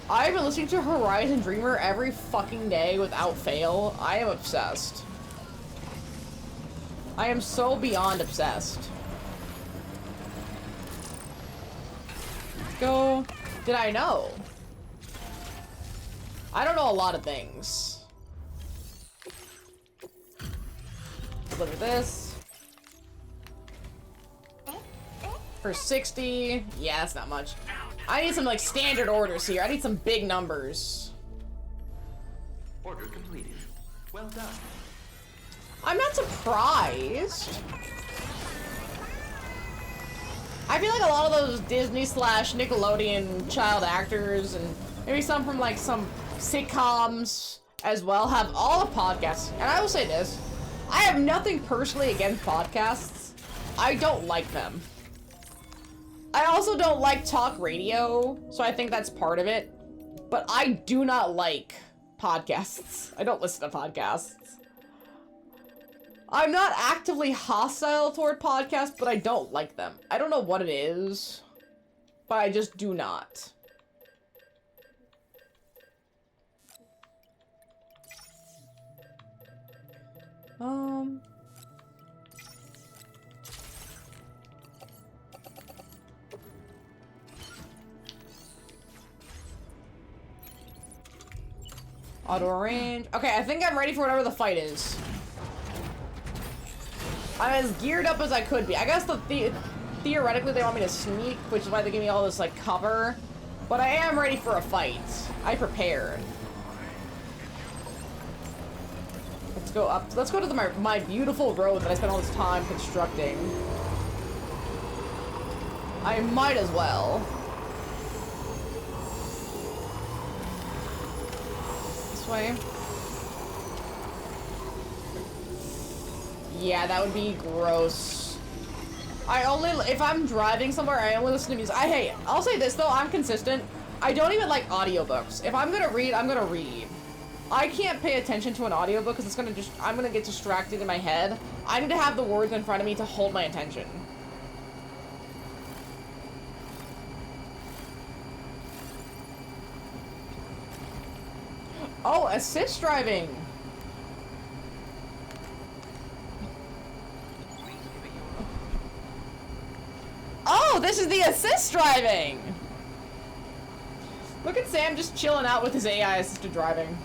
Speaker 1: I've been listening to Horizon Dreamer every fucking day without fail. I am obsessed. I am so beyond obsessed. Let's go. Did I know? I don't know a lot of things. Look at this. For 60. Yeah, that's not much. I need some, like, standard orders here. I need some big numbers.
Speaker 5: Order completed. Well done.
Speaker 1: I'm not surprised. I feel like a lot of those Disney / Nickelodeon child actors and maybe some from like some sitcoms as well have all the podcasts. And I will say this, I have nothing personally against podcasts. I don't like them. I also don't like talk radio, so I think that's part of it. But I do not like podcasts. I don't listen to podcasts. I'm not actively hostile toward podcasts, but I don't like them. I don't know what it is, but I just do not. Auto range. Okay, I think I'm ready for whatever the fight is. I'm as geared up as I could be. I guess theoretically they want me to sneak, which is why they give me all this like cover. But I am ready for a fight. I prepared. Let's go up. Let's go to my beautiful road that I spent all this time constructing. I might as well. This way. Yeah, that would be gross. If I'm driving somewhere, I only listen to music. Hey, I'll say this though, I'm consistent. I don't even like audiobooks. If I'm gonna read, I'm gonna read. I can't pay attention to an audiobook because I'm gonna get distracted in my head. I need to have the words in front of me to hold my attention. Oh, assist driving. Oh, this is the assist driving! Look at Sam just chilling out with his AI assisted driving.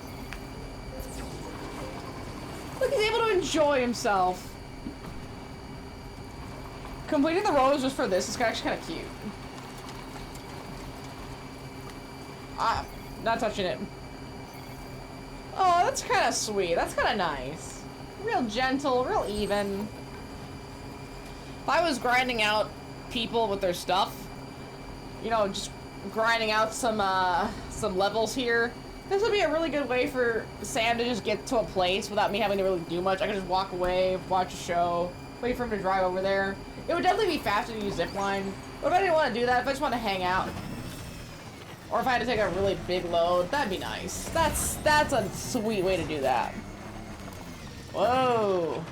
Speaker 1: Look, he's able to enjoy himself. Completing the roads just for this is actually kind of cute. Ah, not touching it. Oh, that's kind of sweet. That's kind of nice. Real gentle, real even. If I was grinding out people with their stuff, you know, just grinding out some levels here, this would be a really good way for Sam to just get to a place without me having to really do much. I could just walk away, watch a show, wait for him to drive over there. It would definitely be faster to use zipline, but if I didn't want to do that, if I just want to hang out, or if I had to take a really big load, that'd be nice. That's a sweet way to do that. Whoa.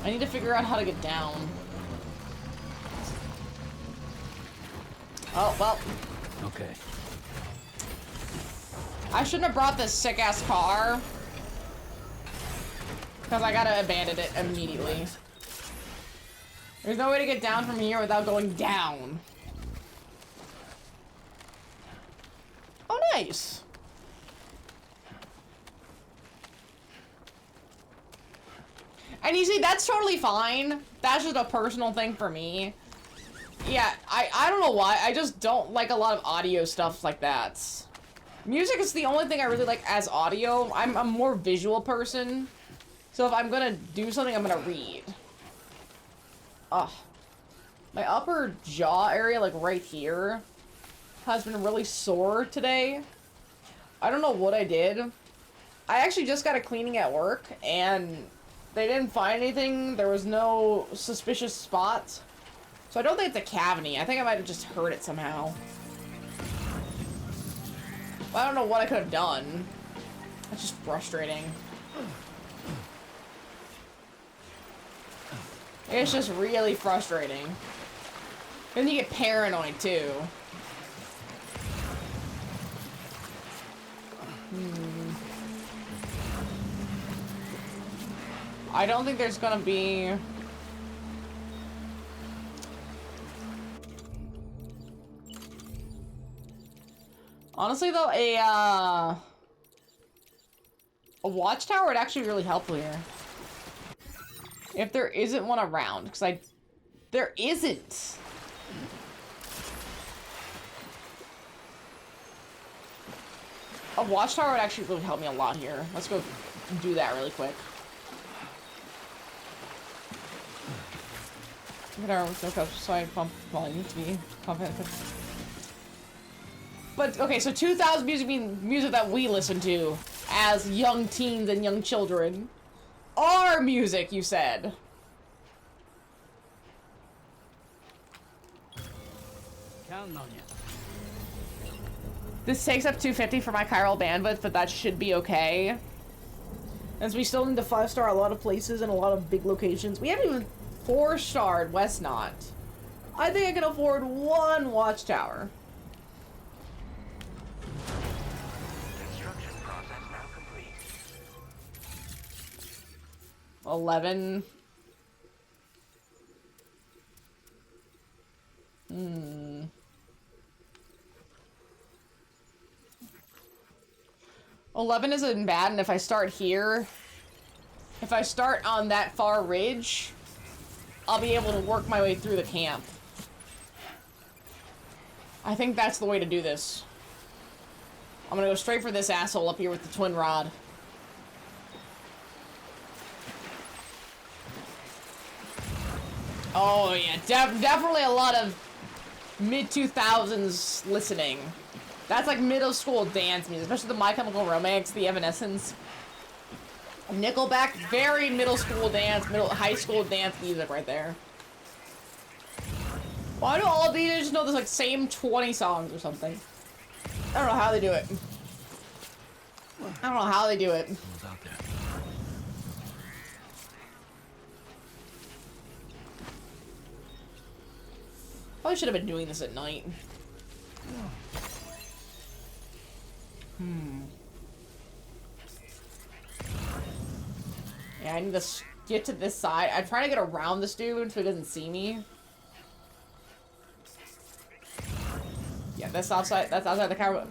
Speaker 1: I need to figure out how to get down. Oh, well.
Speaker 5: Okay.
Speaker 1: I shouldn't have brought this sick-ass car. Because I gotta abandon it immediately. There's no way to get down from here without going down. Oh, nice. And you see, that's totally fine. That's just a personal thing for me. Yeah, I don't know why. I just don't like a lot of audio stuff like that. Music is the only thing I really like as audio. I'm a more visual person. So if I'm gonna do something, I'm gonna read. Ugh. My upper jaw area, like right here, has been really sore today. I don't know what I did. I actually just got a cleaning at work, and they didn't find anything. There was no suspicious spots. So I don't think it's a cavity. I think I might have just hurt it somehow. I don't know what I could have done. That's just frustrating. It's just really frustrating. And you get paranoid too. I don't think there's gonna be... Honestly though, a watchtower would actually be really helpful here. If there isn't one around, because there isn't. A watchtower would actually really help me a lot here. Let's go do that really quick. Look at our side pump volume to be confident. But okay, so 2000 music means music that we listen to as young teens and young children. Our music, you said.
Speaker 5: Counting on you.
Speaker 1: This takes up 250 for my chiral bandwidth, but that should be okay. As we still need to 5-star a lot of places and a lot of big locations. We haven't even 4-starred West Knot. I think I can afford 1 watchtower.
Speaker 6: Construction process now complete.
Speaker 1: 11. 11 isn't bad, and if I start here, if I start on that far ridge, I'll be able to work my way through the camp. I think that's the way to do this. I'm gonna go straight for this asshole up here with the twin rod. Oh yeah, definitely a lot of mid-2000s listening. That's like middle school dance music, especially the My Chemical Romance, the Evanescence. Nickelback, very middle school dance, high school dance music right there. Why do all of these just know this like same 20 songs or something? I don't know how they do it. I don't know how they do it.
Speaker 5: Who's out there?
Speaker 1: Probably should have been doing this at night. Yeah, I need to get to this side. I'm trying to get around this dude so he doesn't see me. Yeah, that's outside the camera.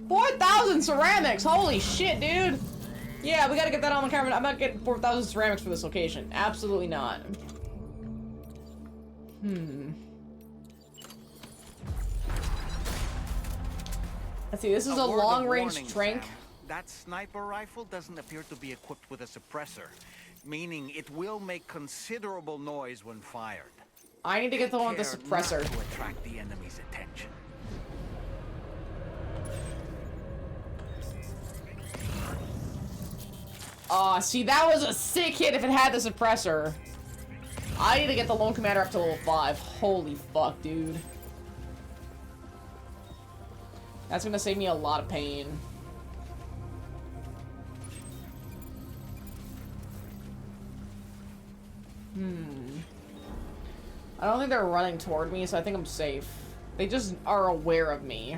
Speaker 1: 4,000 ceramics! Holy shit, dude! Yeah, we gotta get that on the camera. I'm not getting 4,000 ceramics for this location. Absolutely not. Let's see, this is a long-range drink.
Speaker 3: That sniper rifle doesn't appear to be equipped with a suppressor, meaning it will make considerable noise when fired.
Speaker 1: I need to get the one with the suppressor.
Speaker 3: Not to attract the enemy's attention.
Speaker 1: Aw, see, that was a sick hit if it had the suppressor. I need to get the lone commander up to level 5. Holy fuck, dude. That's gonna save me a lot of pain. I don't think they're running toward me, so I think I'm safe. They just are aware of me.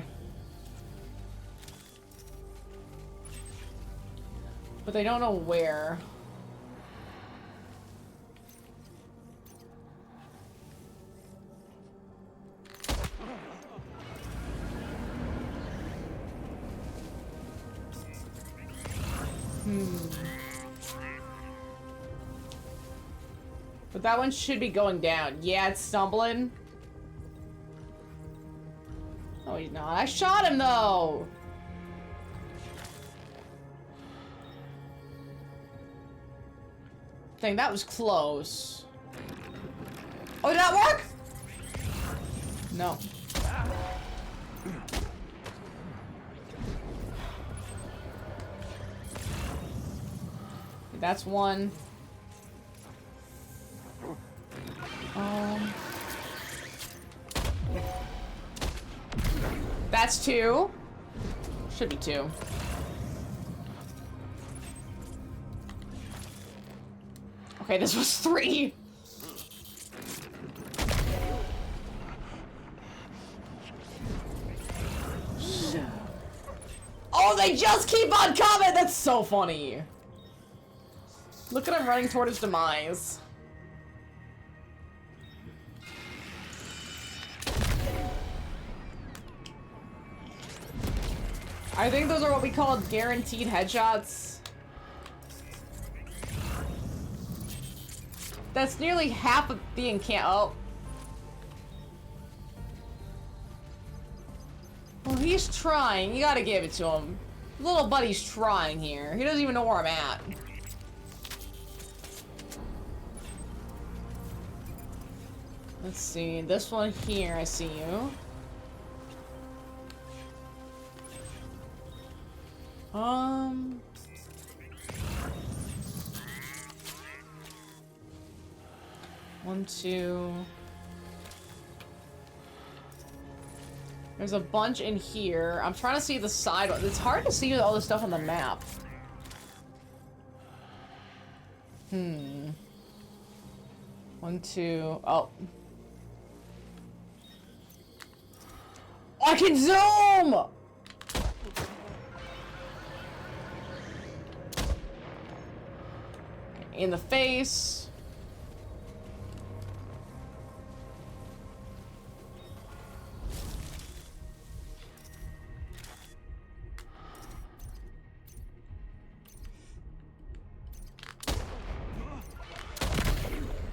Speaker 1: But they don't know where. But that one should be going down. Yeah, it's stumbling. Oh, he's not. I shot him, though! Dang, that was close. Oh, did that work? No. That's one. That's 2. Should be 2. Okay, this was 3. Oh, they just keep on coming! That's so funny. Look at him running toward his demise. I think those are what we call guaranteed headshots. That's nearly half of the encampment. Oh. Well, he's trying. You gotta give it to him. Little buddy's trying here. He doesn't even know where I'm at. Let's see. This one here, I see you. One, two. There's a bunch in here. I'm trying to see the side. It's hard to see all this stuff on the map. One, two. Oh. I can zoom! In the face.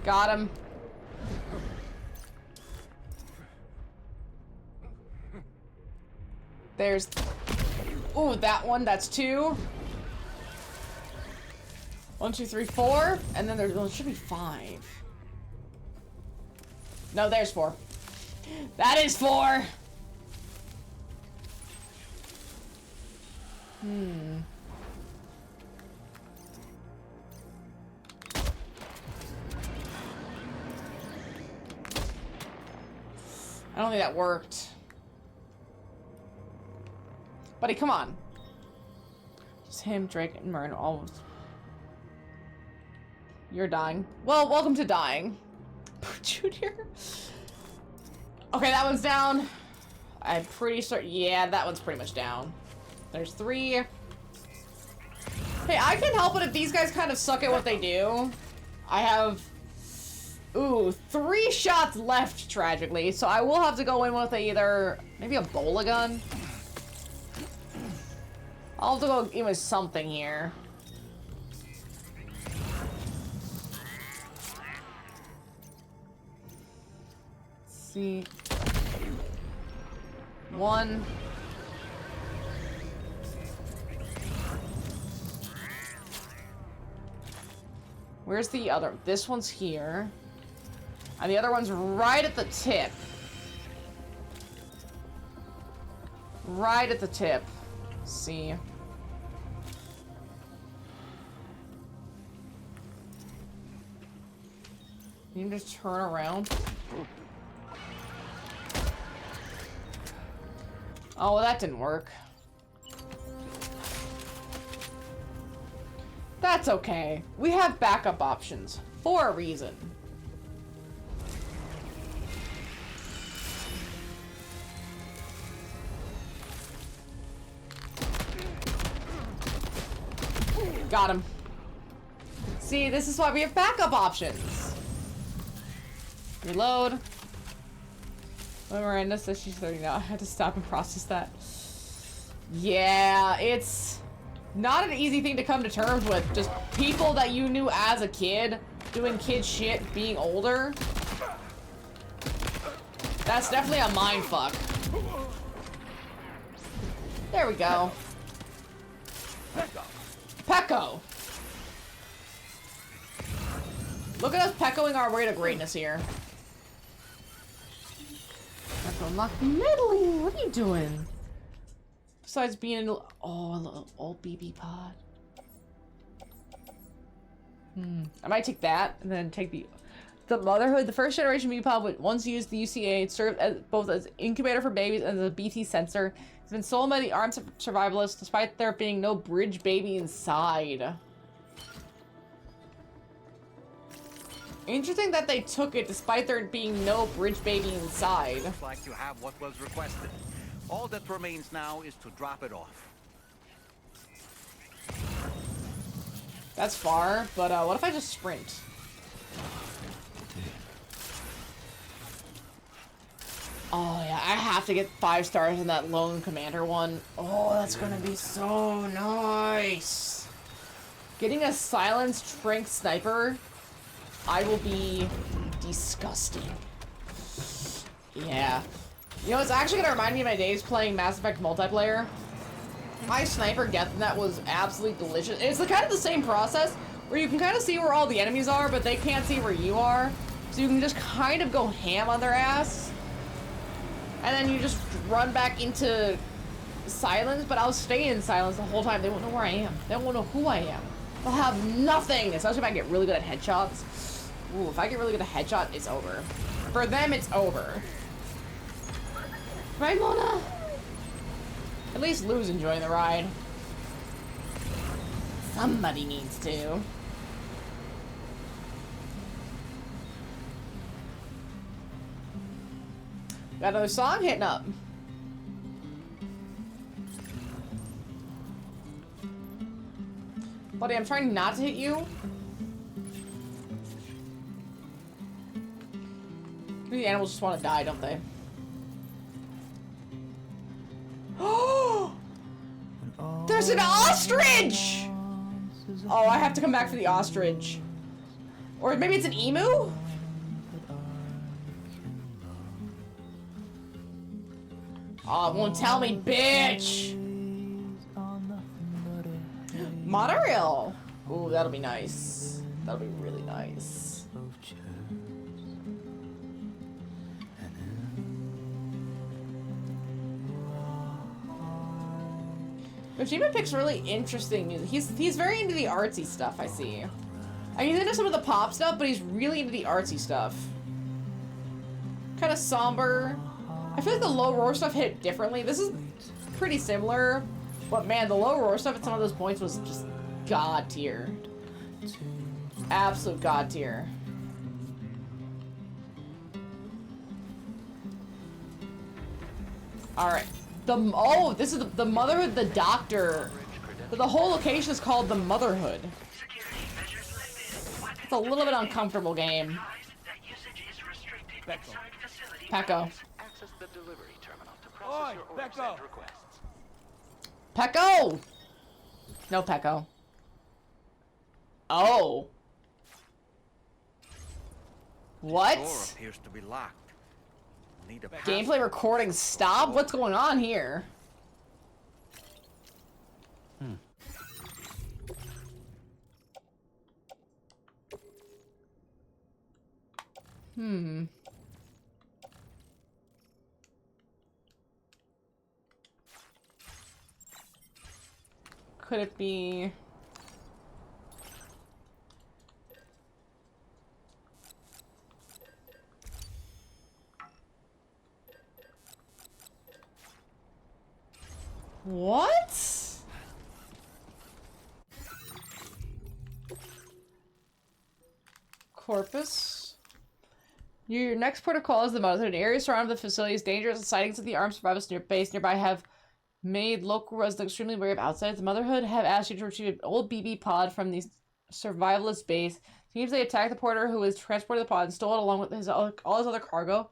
Speaker 1: Got him. There's... Ooh, that one. That's two. 1, 2, 3, 4. And then there should be 5. No, there's 4. That is 4! I don't think that worked. Buddy, come on. Just him, Drake, and Myrn all... You're dying. Well, welcome to dying. Junior. Okay, that one's down. I'm pretty sure... Yeah, that one's pretty much down. There's 3. Hey, I can help it if these guys kind of suck at what they do. I have... Ooh, 3 shots left, tragically. So I will have to go in with either... Maybe a bola gun? I'll have to go in with something here. Let's see. 1. Where's the other? This one's here. And the other one's right at the tip. Right at the tip. Let's see. You can just turn around. Oh, well, that didn't work. That's okay. We have backup options for a reason. Got him. See, this is why we have backup options. Reload. When Miranda says she's 30 now, I had to stop and process that. Yeah, it's not an easy thing to come to terms with. Just people that you knew as a kid doing kid shit being older. That's definitely a mindfuck. There we go. Pecco. Look at us peccoing our way to greatness here. Unlock meddling. What are you doing? Besides being a little old BB pod. I might take that and then take the motherhood. The first generation BB pod would once used the UCA. It served as both as incubator for babies and as a BT sensor. It's been sold by the armed survivalists despite there being no bridge baby inside. Interesting that they took it despite there being no bridge baby inside.
Speaker 3: Looks like you have what was requested. All that remains now is to drop it off.
Speaker 1: That's far, but what if I just sprint? Oh yeah, I have to get 5 stars in that lone commander one. Oh, that's gonna be so nice. Getting a silenced strength sniper, I will be disgusting. Yeah. You know, it's actually gonna remind me of my days playing Mass Effect multiplayer. My sniper get that was absolutely delicious. It's kind of the same process where you can kind of see where all the enemies are, but they can't see where you are. So you can just kind of go ham on their ass. And then you just run back into silence, but I'll stay in silence the whole time. They won't know where I am. They won't know who I am. They'll have nothing, especially if I get really good at headshots. Ooh, if I get really good at headshot, it's over. For them, it's over. Right, Mona? At least Lou's enjoying the ride. Somebody needs to. Got another song hitting up. Buddy, I'm trying not to hit you. The animals just want to die, don't they? Oh! There's an ostrich! Oh, I have to come back for the ostrich. Or maybe it's an emu? Oh, it won't tell me, bitch! Monorail! Ooh, that'll be nice. That'll be really nice. Kojima picks really interesting music. He's very into the artsy stuff, I see. He's into some of the pop stuff, but he's really into the artsy stuff. Kind of somber. I feel like the low roar stuff hit differently. This is pretty similar, but man, the low roar stuff at some of those points was just god tier. Absolute god tier. Alright. Oh, this is the Motherhood, the doctor. The whole location is called the Motherhood. It's a little bit uncomfortable game. Pecco.
Speaker 6: Access the delivery terminal to process your orders and requests.
Speaker 1: Pecco! No Pecco. Oh. What?
Speaker 3: The door appears to be locked. Need a
Speaker 1: Gameplay recording stop? What's going on here? Could it be... What? Corpus? Your next protocol is the Motherhood. Areas surrounding the facility is dangerous, and sightings of the armed survivors base nearby have made local residents extremely wary of outsiders. The Motherhood have asked you to retrieve an old BB pod from the survivalist base. Seems they attacked the porter who was transported the pod and stole it along with all his other cargo.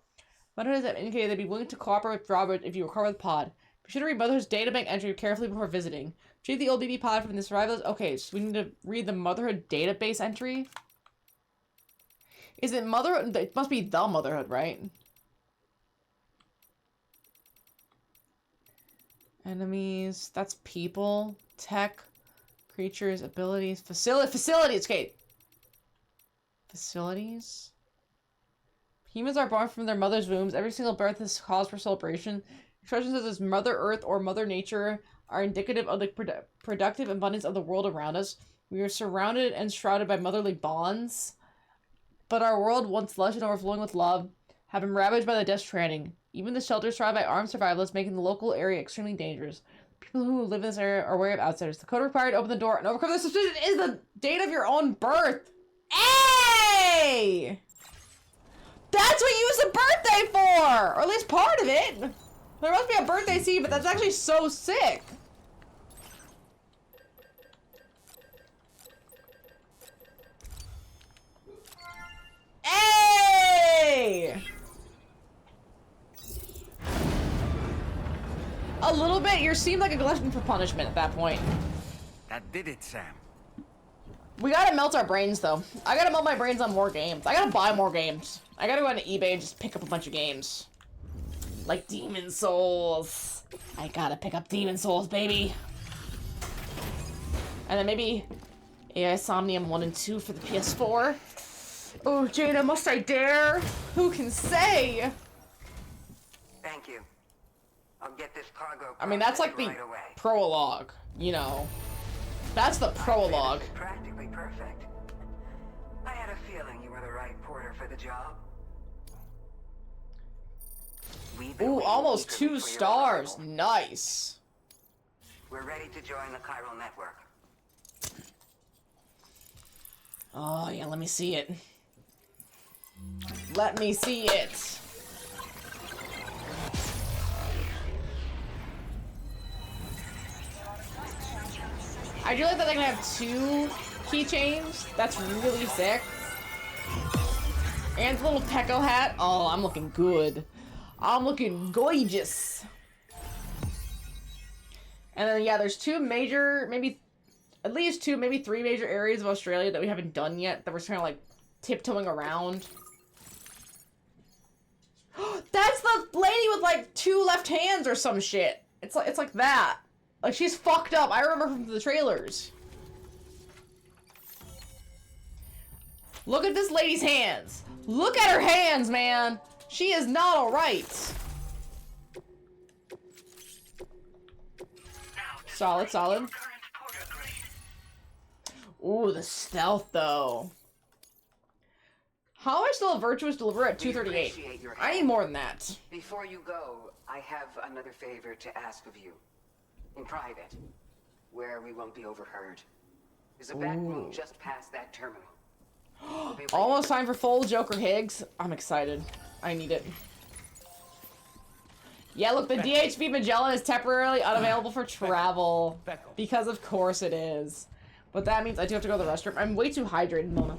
Speaker 1: Motherhood has indicated they'd be willing to cooperate with Robert if you recover the pod. Be sure to read Motherhood's databank entry carefully before visiting. Retrieve the old BB pod from the survivalist. Okay, so we need to read the Motherhood database entry. Is it Motherhood? It must be the Motherhood, right? Enemies. That's people. Tech. Creatures. Abilities. Facilities. Okay. Facilities. Humans are born from their mother's wombs. Every single birth is cause for celebration. Expressions such as Mother Earth or Mother Nature are indicative of the productive abundance of the world around us. We are surrounded and shrouded by motherly bonds. But our world, once lush and overflowing with love, have been ravaged by the death stranding. Even the shelters surrounded by armed survivalists, making the local area extremely dangerous. People who live in this area are aware of outsiders. The code required to open the door and overcome the suspicion is the date of your own birth. Hey! That's what you use a birthday for! Or at least part of it. There must be a birthday scene, but that's actually so sick. Hey! A little bit. You seem like a glutton for punishment at that point.
Speaker 3: That did it, Sam.
Speaker 1: We gotta melt our brains, though. I gotta melt my brains on more games. I gotta buy more games. I gotta go on eBay and just pick up a bunch of games. Like Demon Souls. I gotta pick up Demon Souls, baby. And then maybe AI Somnium 1 and 2 for the PS4. Oh, Jaina, must I dare? Who can say?
Speaker 16: Thank you. I'll get this cargo.
Speaker 1: I mean, that's like the
Speaker 16: right away.
Speaker 1: prologue, you know. That's the prologue.
Speaker 16: Practically perfect. I had a feeling you were the right porter for the job.
Speaker 1: Ooh, almost 2 stars. Nice.
Speaker 16: We're ready to join the chiral network.
Speaker 1: Oh, yeah, let me see it. Let me see it. I do like that they can have 2 keychains. That's really sick. And the little Pecco hat. Oh, I'm looking good. I'm looking gorgeous. And then, yeah, there's 2 major, maybe at least 2, maybe 3 major areas of Australia that we haven't done yet, that we're kind of like tiptoeing around. That's the lady with like 2 left hands or some shit. It's like that. Like, she's fucked up. I remember from the trailers. Look at this lady's hands. Look at her hands, man. She is not alright. Solid, solid. Ooh, the stealth, though. How am I still a virtuous deliverer at 238? I need more than that.
Speaker 16: Before you go, I have another favor to ask of you. In private, where we won't be overheard. There's a back room just past that terminal.
Speaker 1: Almost time for full Joker Higgs. I'm excited. I need it. Yeah, look, the DHV Magellan is temporarily unavailable for travel. Because of course it is. But that means I do have to go to the restroom. I'm way too hydrated, Mona.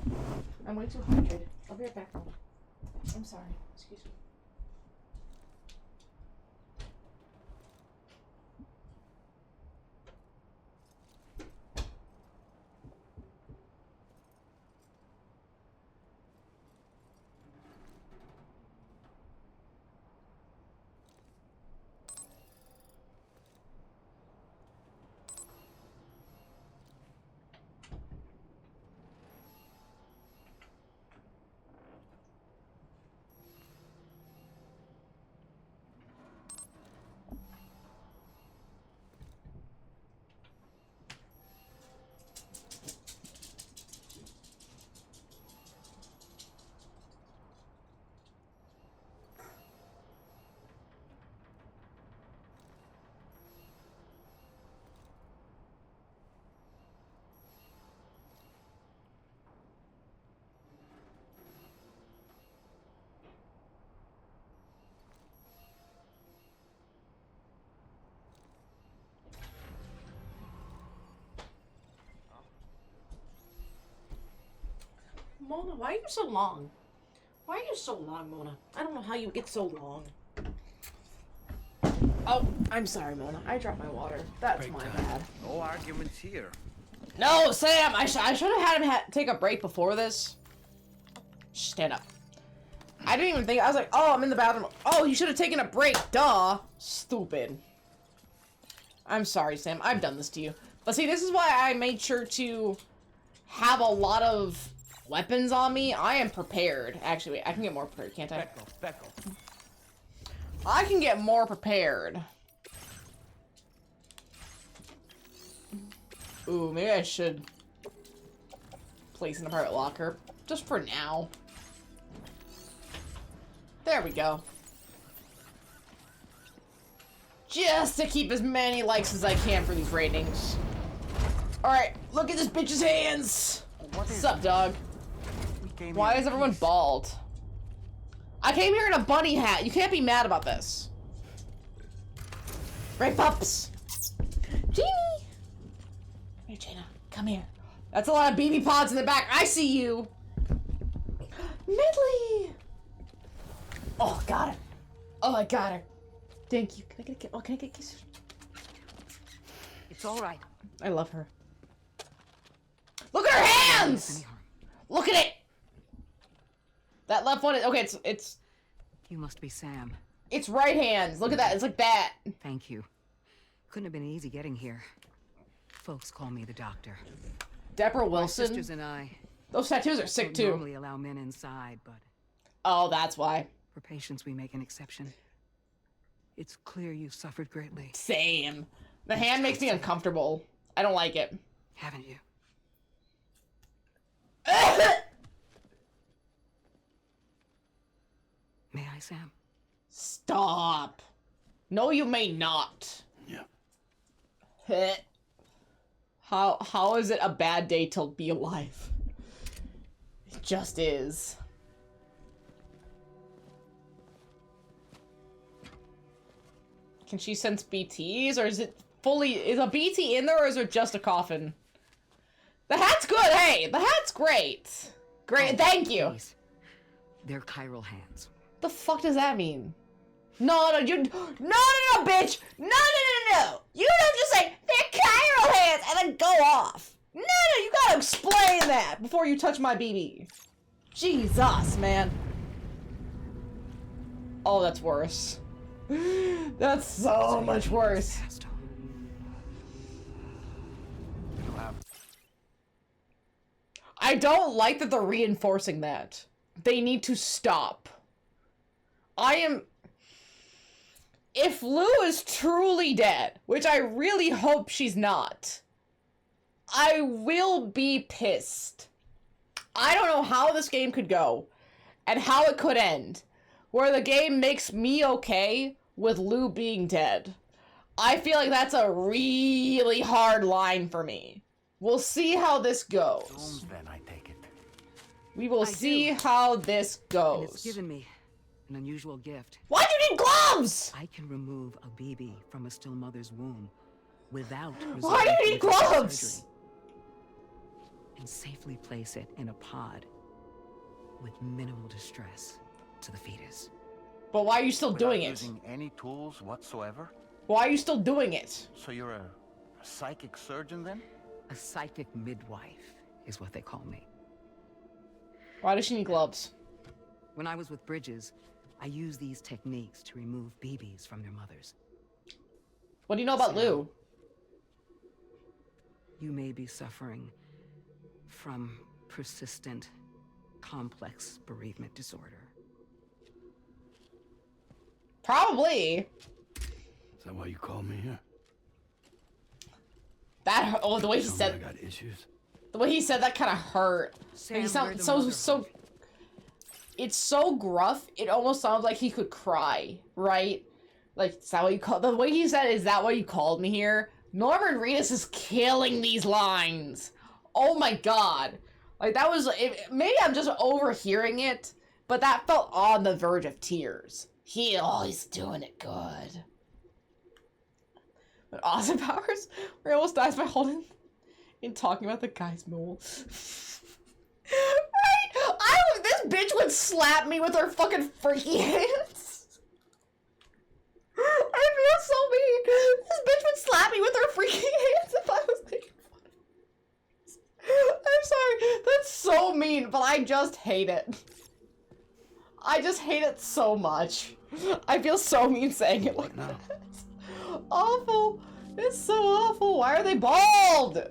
Speaker 1: I'm way too hydrated. I'll be right back, Mona. I'm sorry. Excuse me. Mona, why are you so long? Why are you so long, Mona? I don't know how you get so long. Oh, I'm sorry, Mona. I dropped my water. That's my bad.
Speaker 3: No arguments here.
Speaker 1: No, Sam! I should have had him take a break before this. Stand up. I didn't even think. I was like, oh, I'm in the bathroom. Oh, he should have taken a break. Duh. Stupid. I'm sorry, Sam. I've done this to you. But see, this is why I made sure to have a lot of weapons on me. I am prepared. Actually, wait, I can get more prepared, can't I?
Speaker 2: Becco.
Speaker 1: I can get more prepared. Ooh, maybe I should place in the private locker. Just for now. There we go. Just to keep as many likes as I can for these ratings. Alright, look at this bitch's hands! What's up, dog? Why is everyone bald? I came here in a bunny hat. You can't be mad about this. Right, pups? Genie! Here, Jaina. Come here. That's a lot of BB pods in the back. I see you! Medley! Oh, got her. Oh, I got her. Thank you. Can I get a kiss?
Speaker 16: It's all right.
Speaker 1: I love her. Look at her hands! Look at it! That left one is... Okay, it's...
Speaker 16: You must be Sam.
Speaker 1: It's right hands. Look at that. It's like that.
Speaker 16: Thank you. Couldn't have been easy getting here.
Speaker 17: folks call me the doctor.
Speaker 1: Deborah
Speaker 17: My
Speaker 1: Wilson.
Speaker 17: sisters and I.
Speaker 1: Those tattoos are sick
Speaker 17: don't
Speaker 1: too.
Speaker 17: Normally allow men inside, but
Speaker 1: oh, that's why.
Speaker 17: For patients, we make an exception. It's clear you've suffered greatly.
Speaker 1: Same. The hand makes me uncomfortable. I don't like it.
Speaker 17: Haven't you? May I, Sam?
Speaker 1: Stop. No, you may not.
Speaker 5: Yeah.
Speaker 1: How is it a bad day to be alive? It just is. Can she sense BTs, or is it fully... Is a BT in there, or is it just a coffin? The hat's good, hey! The hat's great! Great,
Speaker 17: Oh,
Speaker 1: thank you!
Speaker 17: please. They're chiral hands.
Speaker 1: The fuck does that mean? No, bitch! No! You don't just say, they're chiral hands, and then go off! No, you gotta explain that before you touch my BB. Jesus, man. Oh, that's worse. That's so much worse. I don't like that they're reinforcing that. They need to stop. If Lou is truly dead, which I really hope she's not, I will be pissed. I don't know how this game could go and how it could end, where the game makes me okay with Lou being dead. I feel like that's a really hard line for me. We'll see how this goes.
Speaker 3: Then I take it.
Speaker 1: We will see how this goes.
Speaker 17: And it's given me an unusual gift.
Speaker 1: Why do you need gloves?
Speaker 17: I can remove a BB from a still mother's womb without
Speaker 1: Why do you need gloves?
Speaker 17: surgery, and safely place it in a pod with minimal distress to the fetus.
Speaker 1: But why are you still doing it?
Speaker 3: Using any tools whatsoever?
Speaker 1: Why are you still doing it?
Speaker 3: So you're a psychic surgeon then?
Speaker 17: A psychic midwife is what they call me.
Speaker 1: Why does she need gloves?
Speaker 17: When I was with Bridges, I used these techniques to remove BBs from their mothers.
Speaker 1: What do you know about Lou?
Speaker 17: You may be suffering from persistent, complex bereavement disorder.
Speaker 1: Probably.
Speaker 5: Is that why you called me here?
Speaker 1: That the way he said.
Speaker 5: I got issues.
Speaker 1: The way he said that kind of hurt.
Speaker 17: Sam,
Speaker 1: He sounds
Speaker 17: we're the
Speaker 1: so
Speaker 17: mother.
Speaker 1: so. It's so gruff. It almost sounds like he could cry, right? Like, is that what you call? The way he said, "Is that why you called me here?" Norman Reedus is killing these lines. Oh my god! Like that was. Maybe I'm just overhearing it, but that felt on the verge of tears. He's doing it good. But Austin Powers, where he almost dies by holding and talking about the guy's mole. Right? This bitch would slap me with her fucking freaky hands. I feel so mean. This bitch would slap me with her freaky hands if I was making fun of it. I'm sorry. That's so mean, but I just hate it. I just hate it so much. I feel so mean saying it like that. Awful. It's so awful. Why are they bald?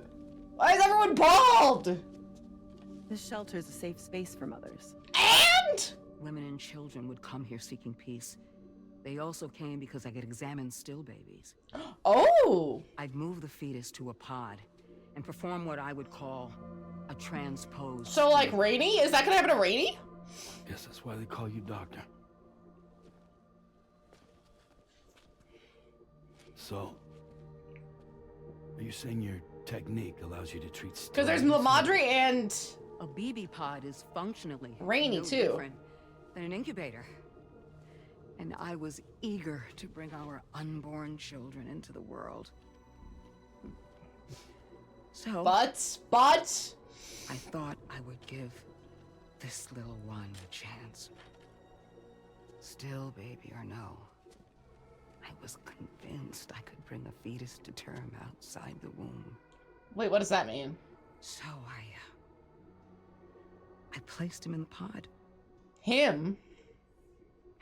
Speaker 1: Why is everyone bald?
Speaker 18: This shelter is a safe space for mothers.
Speaker 1: And?
Speaker 17: Women and children would come here seeking peace. They also came because I could examine still babies.
Speaker 1: Oh!
Speaker 17: I'd move the fetus to a pod and perform what I would call a transpose.
Speaker 1: So, like, Rainy? Is that gonna happen to Rainy?
Speaker 5: Guess that's why they call you doctor. So, are you saying your technique allows you to treat still
Speaker 1: Because there's
Speaker 5: babies?
Speaker 1: Lamadri and...
Speaker 17: A BB pod is functionally
Speaker 1: Rainy,
Speaker 17: no
Speaker 1: too.
Speaker 17: different than an incubator. And I was eager to bring our unborn children into the world. So...
Speaker 1: But...
Speaker 17: I thought I would give this little one a chance. Still baby or no, I was convinced I could bring a fetus to term outside the womb.
Speaker 1: Wait, what does that mean?
Speaker 17: So I placed him in the pod.
Speaker 1: Him?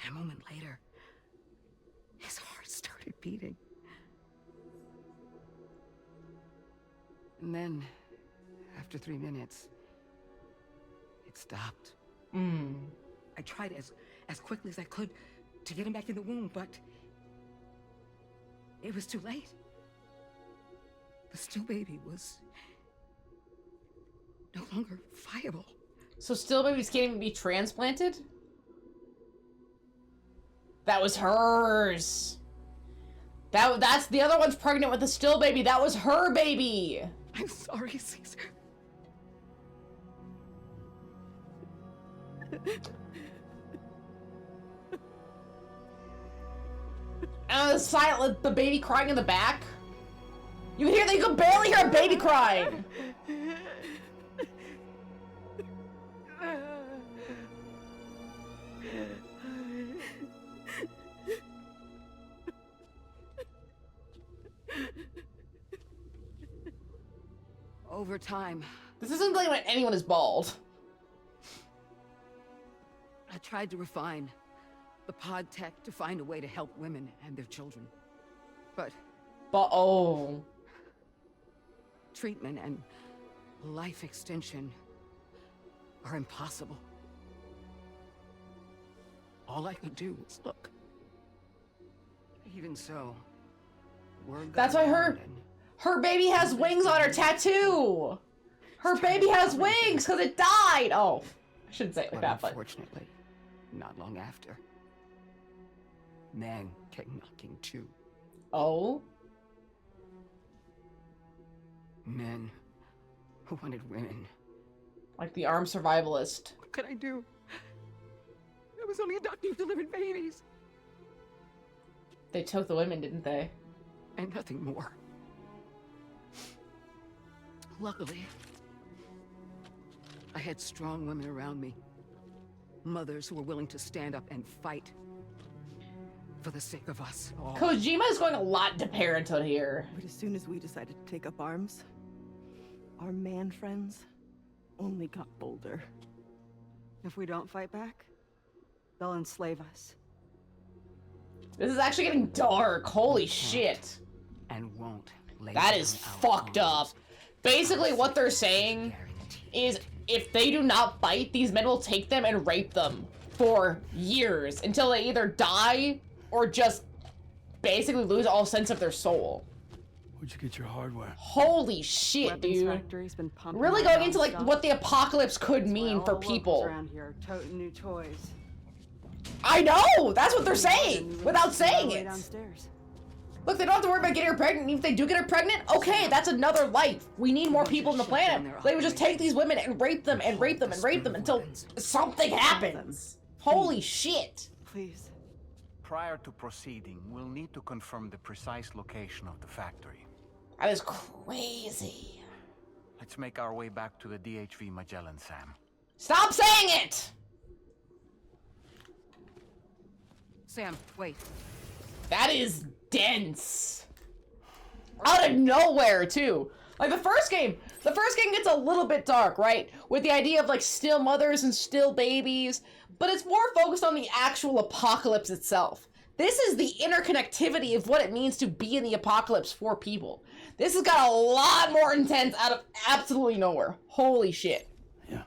Speaker 17: And a moment later, his heart started beating. And then, after 3 minutes, it stopped. I tried as quickly as I could to get him back in the womb, but it was too late. The still baby was no longer viable.
Speaker 1: So still babies can't even be transplanted? That was hers. That's the other one's pregnant with the still baby. That was her baby.
Speaker 17: I'm sorry, Caesar.
Speaker 1: And the baby crying in the back. You could barely hear a baby crying.
Speaker 17: Over time.
Speaker 1: This isn't like when anyone is bald.
Speaker 17: I tried to refine the pod tech to find a way to help women and their children. But
Speaker 1: oh.
Speaker 17: Treatment and life extension are impossible. All I could do was look. Even so,
Speaker 1: that's why her baby has wings on her tattoo. Her baby has wings because it died. Oh, I shouldn't say it like that, but
Speaker 17: unfortunately, not long after, men came knocking too.
Speaker 1: Oh?
Speaker 17: Men who wanted women.
Speaker 1: Like the armed survivalist.
Speaker 17: What could I do? I was only a doctor who delivered babies.
Speaker 1: They took the women, didn't they?
Speaker 17: And nothing more. Luckily, I had strong women around me. Mothers who were willing to stand up and fight for the sake of us all.
Speaker 1: Kojima is going a lot to parenthood here.
Speaker 18: But as soon as we decided to take up arms, our man friends only got bolder.
Speaker 12: If we don't fight back, they'll enslave us.
Speaker 1: This is actually getting dark. Holy shit.
Speaker 17: And won't.
Speaker 1: That is fucked up. Basically, what they're saying is if they do not fight, these men will take them and rape them for years until they either die or just basically lose all sense of their soul.
Speaker 5: Where'd you get your hardware?
Speaker 1: Holy shit,
Speaker 12: Weapons
Speaker 1: dude.
Speaker 12: factory's been pumping
Speaker 1: Really
Speaker 12: out
Speaker 1: going into like
Speaker 12: stuff.
Speaker 1: what the apocalypse could mean
Speaker 12: All
Speaker 1: for
Speaker 12: locals
Speaker 1: people.
Speaker 12: around here toting new toys.
Speaker 1: I know! That's what they're saying without saying
Speaker 12: Way
Speaker 1: it.
Speaker 12: downstairs.
Speaker 1: Look, they don't have to worry about getting her pregnant. Even if they do get her pregnant, okay, that's another life. We need more people on the planet. They would just take these women and rape them and rape them and rape them until something happens. Holy shit.
Speaker 12: Please.
Speaker 2: Prior to proceeding, we'll need to confirm the precise location of the factory.
Speaker 1: That is crazy.
Speaker 2: Let's make our way back to the DHV Magellan, Sam.
Speaker 1: Stop saying it!
Speaker 17: Sam, wait.
Speaker 1: That is dense. Out of nowhere, too. Like the first game gets a little bit dark, right? With the idea of like still mothers and still babies, but it's more focused on the actual apocalypse itself. This is the interconnectivity of what it means to be in the apocalypse for people. This has got a lot more intense out of absolutely nowhere. Holy shit.
Speaker 5: Yeah.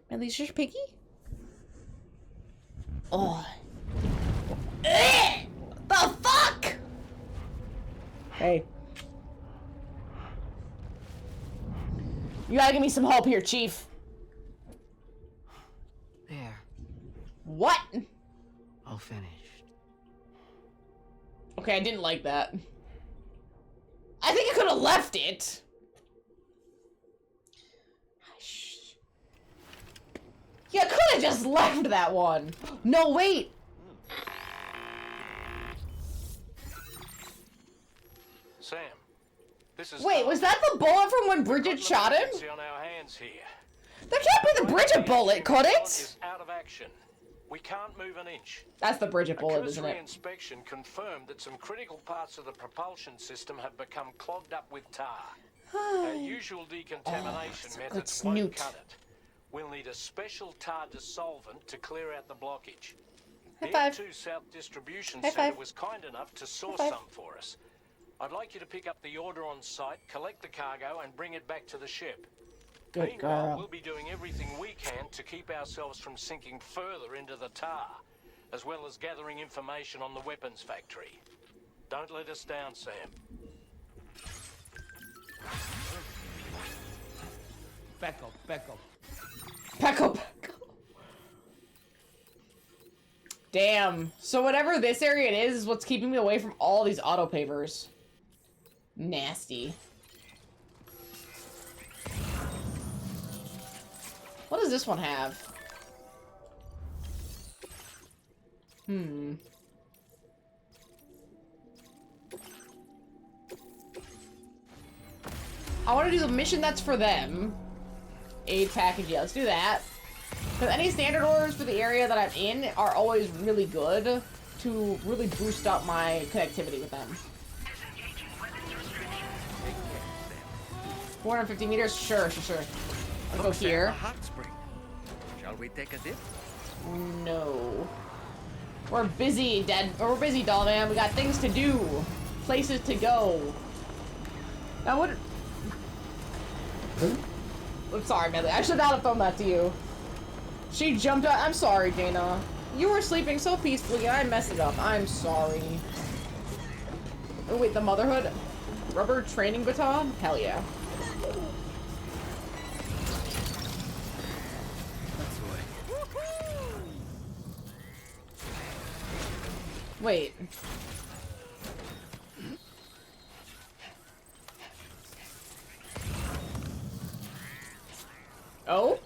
Speaker 1: Man, these just picky? Oh. The fuck? Hey. You gotta give me some hope here, Chief.
Speaker 17: There.
Speaker 1: What?
Speaker 17: All finished.
Speaker 1: Okay, I didn't like that. I think I could have left it. You could have just left that one. No, wait.
Speaker 6: Sam, this is...
Speaker 1: Wait, was that the bullet from when Bridget shot him?
Speaker 6: On our hands here.
Speaker 1: That can't be the Bridget bullet, could it?
Speaker 6: Is out of action. We can't move an inch.
Speaker 1: That's the Bridget bullet, isn't
Speaker 6: cursory
Speaker 1: it?
Speaker 6: inspection confirmed that some critical parts of the propulsion system have become clogged up with tar. Our usual decontamination methods won't cut it. We'll need a special tar dissolvent to clear out the blockage.
Speaker 1: High
Speaker 6: The
Speaker 1: five.
Speaker 6: M2 South Distribution
Speaker 1: High
Speaker 6: Center
Speaker 1: five.
Speaker 6: was kind enough to source
Speaker 1: High five.
Speaker 6: some for us. I'd like you to pick up the order on site, collect the cargo, and bring it back to the ship.
Speaker 1: Good
Speaker 6: Meanwhile,
Speaker 1: girl.
Speaker 6: we'll be doing everything we can to keep ourselves from sinking further into the tar, as well as gathering information on the weapons factory. Don't let us down, Sam.
Speaker 2: Back up, back up.
Speaker 1: Back up. Damn. So whatever this area it is what's keeping me away from all these auto pavers. Nasty. What does this one have? I want to do the mission that's for them. Aid package, yeah, let's do that. Because any standard orders for the area that I'm in are always really good to really boost up my connectivity with them. 450 meters? Sure. I'll go here.
Speaker 3: A hot spring. Shall we take a dip?
Speaker 1: No. We're busy, we're busy, doll man. We got things to do. Places to go. Now what... I'm sorry, Millie. I should not have thrown that to you. She jumped out. I'm sorry, Jaina. You were sleeping so peacefully and I messed it up. I'm sorry. Oh, wait, the motherhood? Rubber training baton? Hell yeah. Wait. Oh?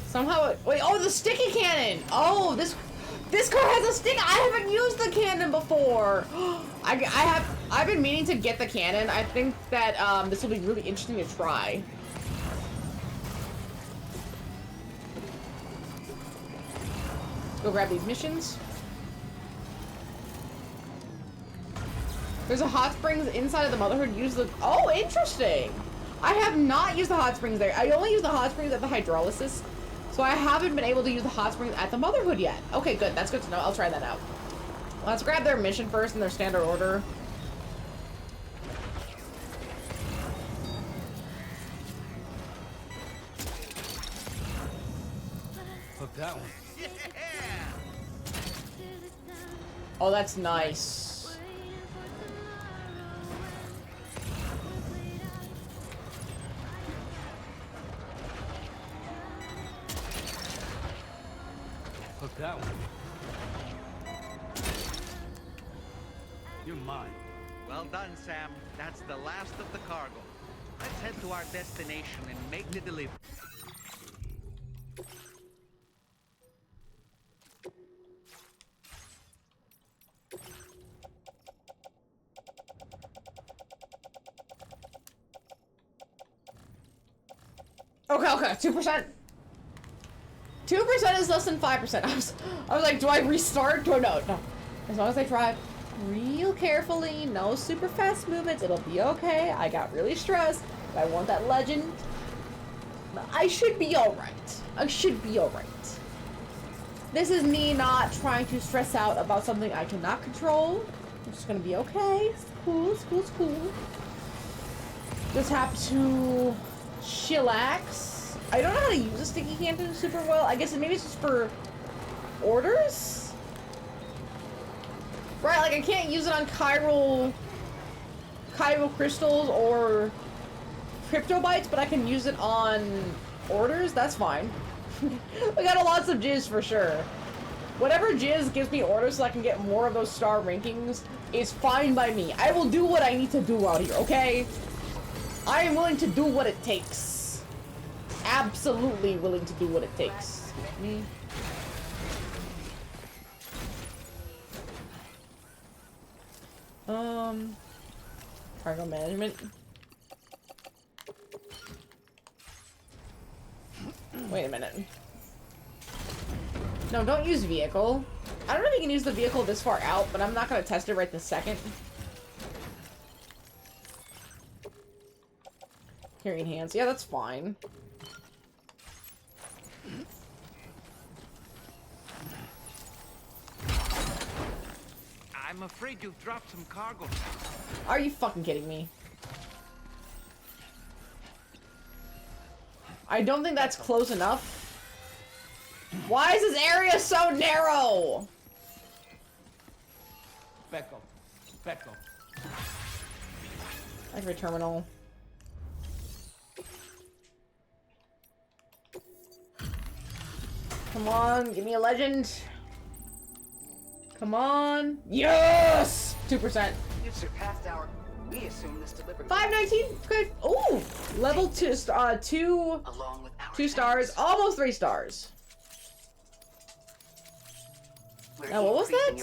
Speaker 1: Somehow wait, oh, the sticky cannon! Oh, this car has a stick! I haven't used the cannon before! I've been meaning to get the cannon. I think that, this will be really interesting to try. Go grab these missions. There's a hot springs inside of the Motherhood. Use the... Oh, interesting! I have not used the hot springs there. I only use the hot springs at the hydrolysis. So I haven't been able to use the hot springs at the Motherhood yet. Okay, good. That's good to know. I'll try that out. Let's grab their mission first in their standard order.
Speaker 5: Hook that one.
Speaker 1: Oh, that's nice.
Speaker 5: Hook that one. You're mine.
Speaker 3: Well done, Sam. That's the last of the cargo. Let's head to our destination and make the delivery.
Speaker 1: Okay, 2%. 2% is less than 5%. I was like, do I restart? No. As long as I drive real carefully, no super fast movements, it'll be okay. I got really stressed, but I want that legend. I should be alright. I should be alright. This is me not trying to stress out about something I cannot control. I'm just gonna be okay. It's cool, it's cool, it's cool. Just have to chillax. I don't know how to use a sticky cannon super well. I guess maybe it's just for orders? Right, like I can't use it on chiral crystals or cryptobytes, but I can use it on orders? That's fine. I got lots of jizz for sure. Whatever jizz gives me orders so I can get more of those star rankings is fine by me. I will do what I need to do out here, okay? I am willing to do what it takes. Absolutely willing to do what it takes. Me. Cargo management. Wait a minute. No, don't use vehicle. I don't know if you can use the vehicle this far out, but I'm not gonna test it right this second. Carrying hands. Yeah, that's fine.
Speaker 2: afraid you've dropped some cargo.
Speaker 1: Are you fucking kidding me? I don't think that's close enough. Why is this area so narrow?
Speaker 2: Becco. Becco.
Speaker 1: Activate terminal. Come on, give me a legend. Come on. Yes! 2%.
Speaker 16: You've surpassed our... We assume this delivery...
Speaker 1: 519? Good. Ooh! Level 2, two stars. Almost 3 stars. Now, what was that?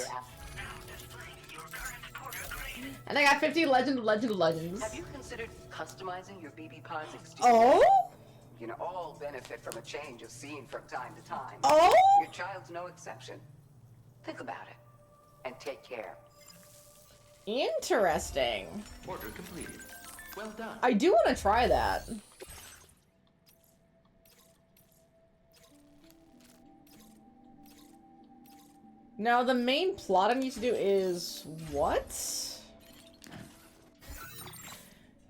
Speaker 1: And I got 50 legends.
Speaker 16: Have you considered customizing your BB Pod's exterior?
Speaker 1: Oh?
Speaker 16: You know, all benefit from a change of scene from time to time.
Speaker 1: Oh?
Speaker 16: Your child's no exception. Think about it. And take care.
Speaker 1: Interesting.
Speaker 19: Order completed. Well done.
Speaker 1: I do want to try that. Now, the main plot I need to do is... what?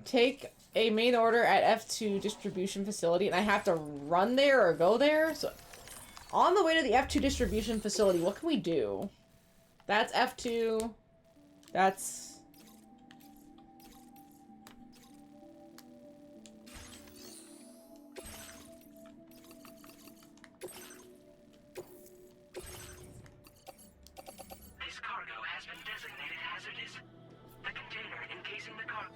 Speaker 1: Take a main order at F2 distribution facility, and I have to run there or go there? So, on the way to the F2 distribution facility, what can we do? That's F2. That's...
Speaker 9: This cargo has been designated hazardous. The container encasing the cargo.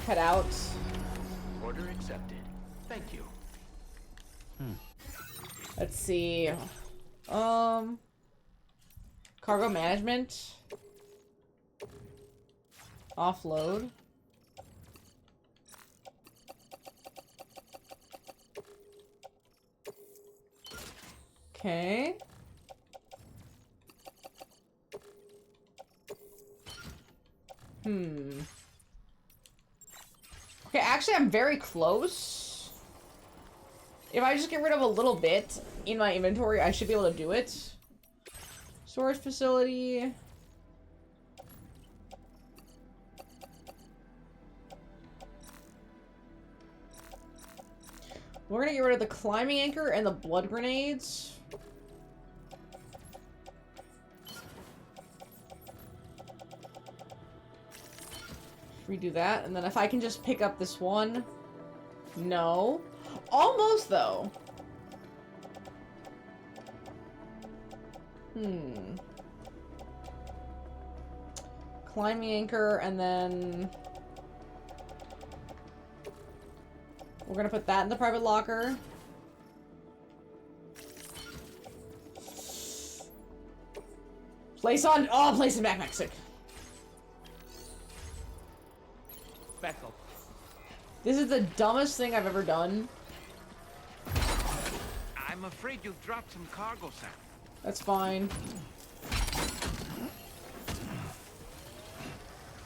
Speaker 1: Head out.
Speaker 19: Order accepted. Thank you.
Speaker 1: Let's see. Cargo management. Offload. Okay. Okay, actually, I'm very close. If I just get rid of a little bit in my inventory, I should be able to do it. Storage facility. We're gonna get rid of the climbing anchor and the blood grenades. Redo that, and then if I can just pick up this one. No. Almost, though. Climbing anchor, and then... we're gonna put that in the private locker. Place on... oh, place in backpack, sick.
Speaker 2: Becco.
Speaker 1: This is the dumbest thing I've ever done.
Speaker 2: I'm afraid you've dropped some cargo, Sam.
Speaker 1: That's fine.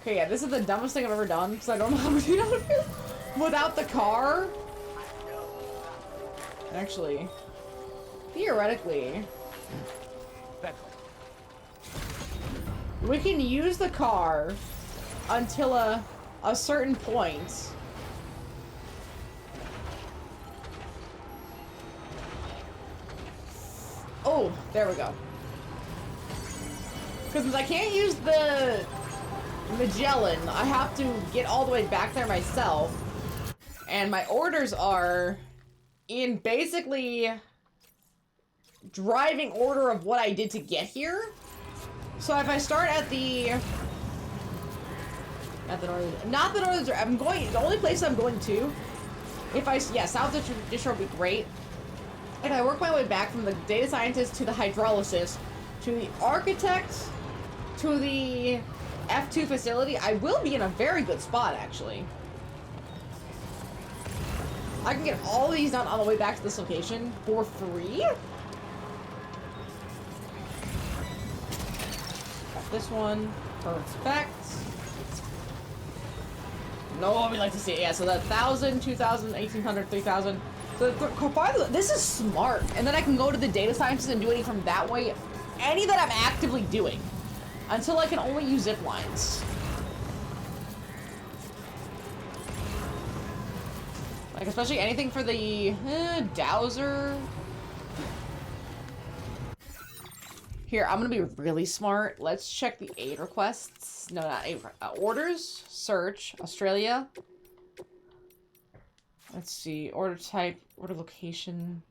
Speaker 1: Okay, yeah, this is the dumbest thing I've ever done, because I don't know how to do it without the car. Actually, theoretically, we can use the car until a certain point. Oh, there we go. Because I can't use the Magellan, I have to get all the way back there myself. And my orders are in basically driving order of what I did to get here. So if I start at the northern, I'm going, the only place I'm going to, if I, yeah, South Distro would be great. If I work my way back from the data scientist to the hydrologist, to the architect, to the F2 facility, I will be in a very good spot, actually. I can get all these done on the way back to this location for free. Got this one. Perfect. No, we like to see it. Yeah, so that 1,000, 2,000, 1,800, 3,000. So this is smart. And then I can go to the data scientist and do any from that way. Any that I'm actively doing. Until I can only use zip lines. Like, especially anything for the dowser. Here, I'm gonna be really smart. Let's check the aid requests. No, not aid. Orders. Search. Australia. Let's see. Order type. Order location.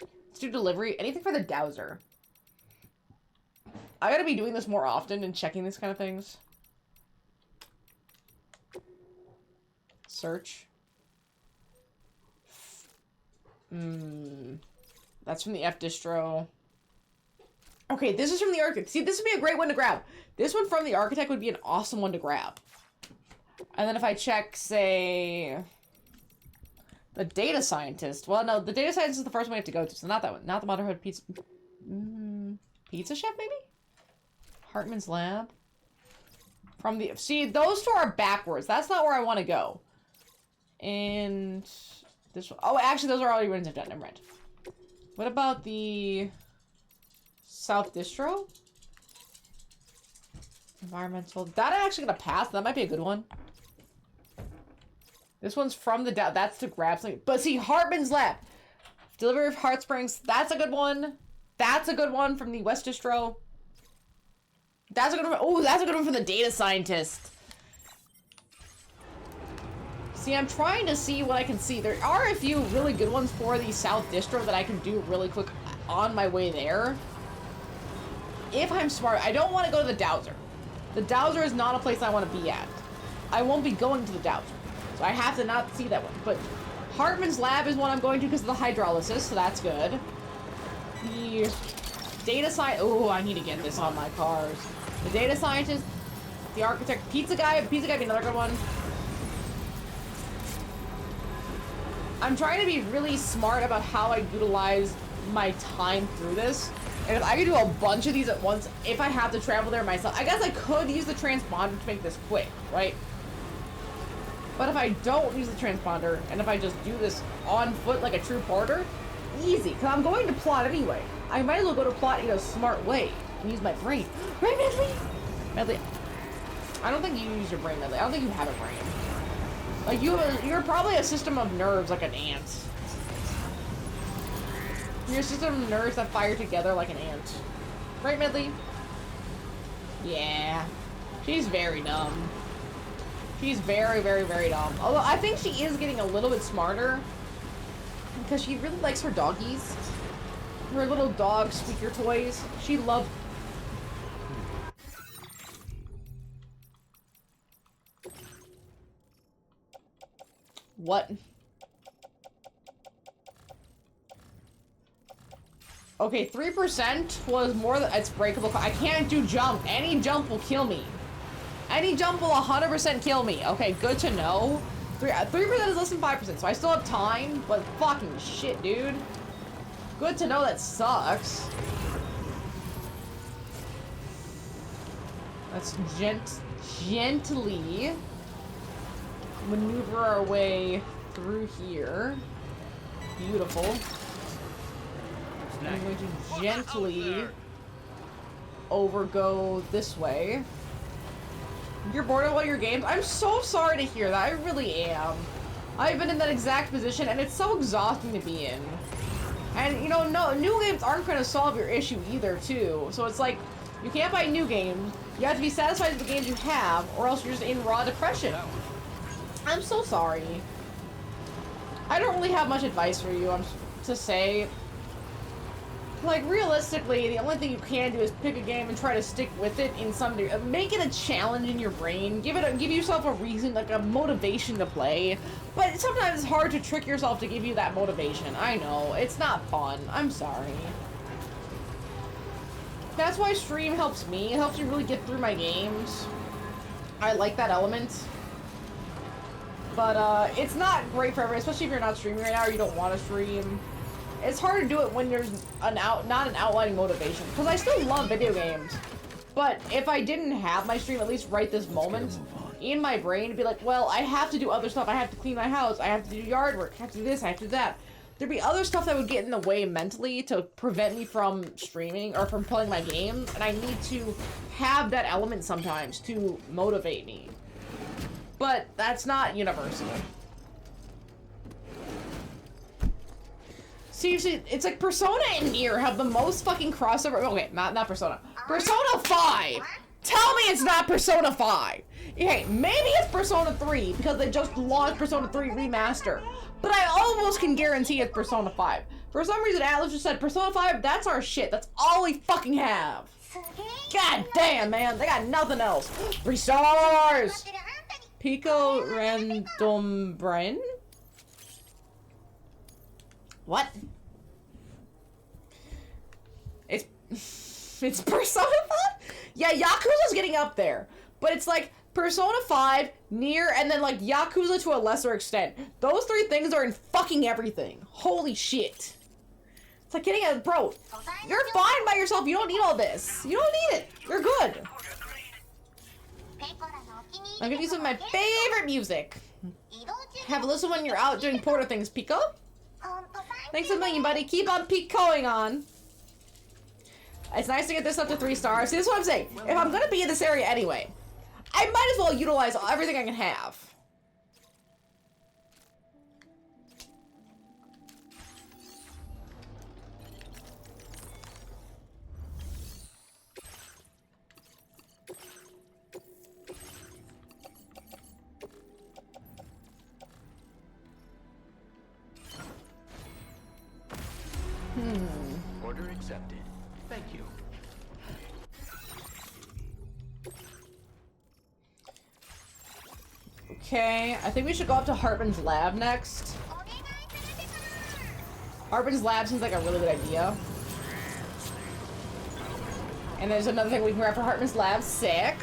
Speaker 1: Let's do delivery. Anything for the dowser. I gotta be doing this more often and checking these kind of things. Search. That's from the F distro. Okay, this is from the architect. See, this would be a great one to grab. This one from the architect would be an awesome one to grab. And then if I check, say, the data scientist. Well, no, the data scientist is the first one we have to go to, so not that one. Not the Motherhood Pizza. Pizza Chef, maybe? Hartman's Lab. From the... See, those two are backwards. That's not where I want to go. And... this one... Oh, actually, those are already runs I've done. Never mind. What about the... South Distro? Environmental. That I'm actually gonna pass. That might be a good one. This one's from the... That's to grab something. But see, Hartman's Lab. Delivery of Heart Springs. That's a good one. That's a good one from the West Distro. That's a good one. Oh, that's a good one from the data scientist. See, I'm trying to see what I can see. There are a few really good ones for the South Distro that I can do really quick on my way there. If I'm smart, I don't want to go to the dowser. The dowser is not a place I want to be at. I won't be going to the dowser. So I have to not see that one. But Hartman's Lab is one I'm going to because of the hydrolysis, so that's good. The data science... Oh, I need to get this on my cars. The data scientist, the architect, pizza guy be another good one. I'm trying to be really smart about how I utilize my time through this. And if I could do a bunch of these at once, if I have to travel there myself, I guess I could use the transponder to make this quick, right? But if I don't use the transponder, and if I just do this on foot like a true porter, easy, because I'm going to plot anyway. I might as well go to plot in a smart way and use my brain. Right, Medley? Medley, I don't think you use your brain, Medley. I don't think you have a brain. Like, you're probably a system of nerves like an ant. You're a system of nerves that fire together like an ant. Right, Medley? Yeah. She's very dumb. She's very, very, very dumb. Although, I think she is getting a little bit smarter. Because she really likes her doggies. Her little dog squeaker toys. She loves... What? Okay, 3% was more than... It's breakable. I can't do jump. Any jump will kill me. Any jump will 100% kill me. Okay, good to know. 3% is less than 5%, so I still have time, but fucking shit, dude. Good to know that sucks. Let's gently maneuver our way through here. Beautiful. I'm going to gently overgo this way. You're bored of all your games? I'm so sorry to hear that. I really am. I've been in that exact position, and it's so exhausting to be in. And, you know, no, new games aren't going to solve your issue either, too. So it's like, you can't buy new games. You have to be satisfied with the games you have, or else you're just in raw depression. I'm so sorry. I don't really have much advice for you to say. Like, realistically, the only thing you can do is pick a game and try to stick with it in some degree. Make it a challenge in your brain. Give yourself a reason, like a motivation to play. But sometimes it's hard to trick yourself to give you that motivation. I know. It's not fun. I'm sorry. That's why stream helps me. It helps me really get through my games. I like that element. But, it's not great for everyone, especially if you're not streaming right now or you don't want to stream. It's hard to do it when there's not an outlining motivation. Because I still love video games. But if I didn't have my stream, at least right this moment, in my brain, it'd be like, well, I have to do other stuff. I have to clean my house. I have to do yard work. I have to do this. I have to do that. There'd be other stuff that would get in the way mentally to prevent me from streaming or from playing my game. And I need to have that element sometimes to motivate me. But that's not universal. Seriously, it's like Persona and Nier have the most fucking crossover. Okay, not Persona. Persona 5! Tell me it's not Persona 5! Okay, maybe it's Persona 3 because they just launched Persona 3 Remaster. But I almost can guarantee it's Persona 5. For some reason, Atlas just said, Persona 5, that's our shit. That's all we fucking have. God damn, man. They got nothing else. 3 stars! Pico Random Brain? What? It's Persona 5? Yeah, Yakuza's getting up there. But it's like Persona 5, Nier, and then like Yakuza to a lesser extent. Those 3 things are in fucking everything. Holy shit. It's like getting a bro. You're fine by yourself. You don't need all this. You don't need it. You're good. I'll give you some of my favorite music. Have a listen when you're out doing porter things, Pico. Thanks a million, buddy. Keep on Picoing on. It's nice to get this up to 3 stars. See, this is what I'm saying. If I'm gonna be in this area anyway, I might as well utilize everything I can have.
Speaker 19: Order accepted. Thank you.
Speaker 1: Okay, I think we should go up to Hartman's lab next. Hartman's lab seems like a really good idea. And there's another thing we can grab for Hartman's lab. Sick.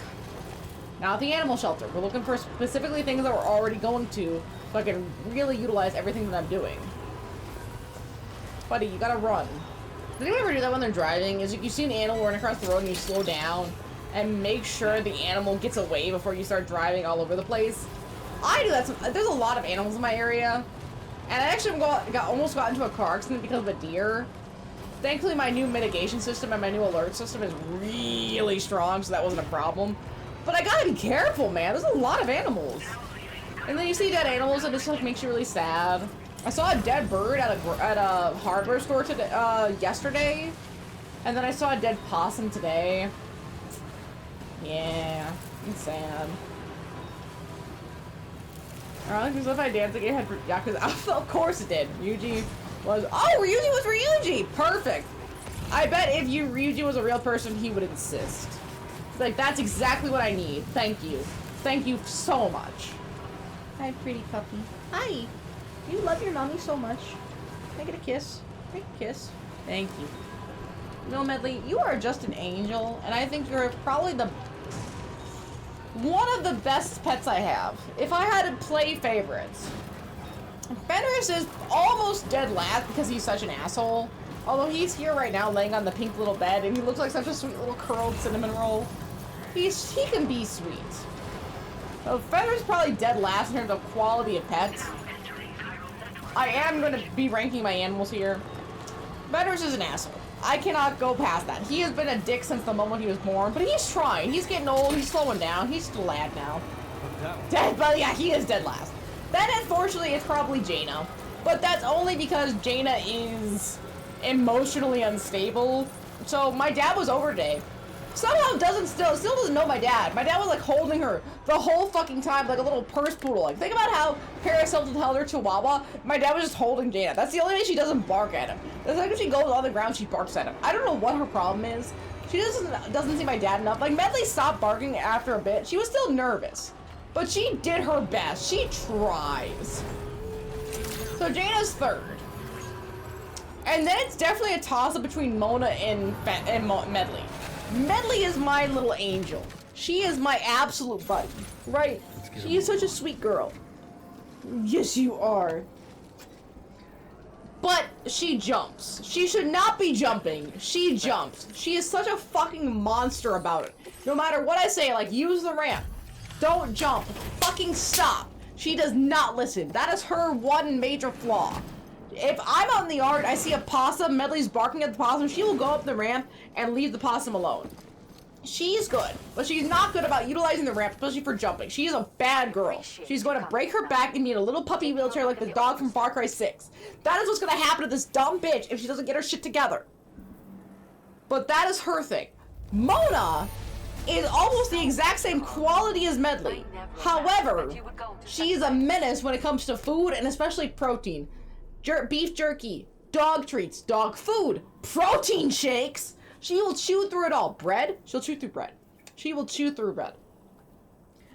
Speaker 1: Now at the animal shelter. We're looking for specifically things that we're already going to so I can really utilize everything that I'm doing. Buddy, you gotta run. Does anyone ever do that when they're driving? Is you see an animal running across the road and you slow down and make sure the animal gets away before you start driving all over the place? I do that. There's a lot of animals in my area, and I actually almost got into a car accident because of a deer. Thankfully, my new mitigation system and my new alert system is really strong, so that wasn't a problem. But I gotta be careful, man. There's a lot of animals, and then you see dead animals, and it just like makes you really sad. I saw a dead bird at a hardware store today, yesterday, and then I saw a dead possum today. Yeah, it's sad. Alright, because if I danced again, had Yakuza. Of course it did. Ryuji was. Oh, Ryuji was Ryuji! Perfect! I bet if Ryuji was a real person, he would insist. Like, that's exactly what I need. Thank you. Thank you so much. Hi, pretty puppy. Hi! You love your mommy so much. Can I get a kiss? Can I get a kiss? Thank you. No, Medley, you are just an angel, and I think you're probably one of the best pets I have. If I had to play favorites, Fenris is almost dead last because he's such an asshole. Although he's here right now laying on the pink little bed and he looks like such a sweet little curled cinnamon roll. He can be sweet. So Fenris is probably dead last in terms of quality of pets. I am going to be ranking my animals here. Fenris is an asshole. I cannot go past that. He has been a dick since the moment he was born, but he's trying. He's getting old. He's slowing down. He's still a lad now. Dead, but yeah, he is dead last. Then, unfortunately, it's probably Jaina. But that's only because Jaina is emotionally unstable. So my dad was over today. Somehow still doesn't know my dad. My dad was like holding her the whole fucking time like a little purse poodle. Like, think about how Paris Hilton held her chihuahua. My dad was just holding Jaina. That's the only way she doesn't bark at him. That's like when she goes on the ground, she barks at him. I don't know what her problem is. She doesn't see my dad enough. Like, Medley stopped barking after a bit. She was still nervous. But she did her best. She tries. So Jaina's third. And then it's definitely a toss-up between Mona and Medley. Medley is my little angel. She is my absolute buddy, right? She is such a sweet girl. Yes, you are. But she jumps. She should not be jumping. She jumps. She is such a fucking monster about it. No matter what I say, like, use the ramp. Don't jump. Fucking stop. She does not listen. That is her one major flaw. If I'm out in the yard, I see a possum, Medley's barking at the possum, she will go up the ramp and leave the possum alone. She's good, but she's not good about utilizing the ramp, especially for jumping. She is a bad girl. She's going to break her back and need a little puppy wheelchair like the dog from Far Cry 6. That is what's going to happen to this dumb bitch if she doesn't get her shit together. But that is her thing. Mona is almost the exact same quality as Medley. However, she is a menace when it comes to food and especially protein. Beef jerky, dog treats, dog food, protein shakes. She will chew through it all. Bread? She'll chew through bread. She will chew through bread.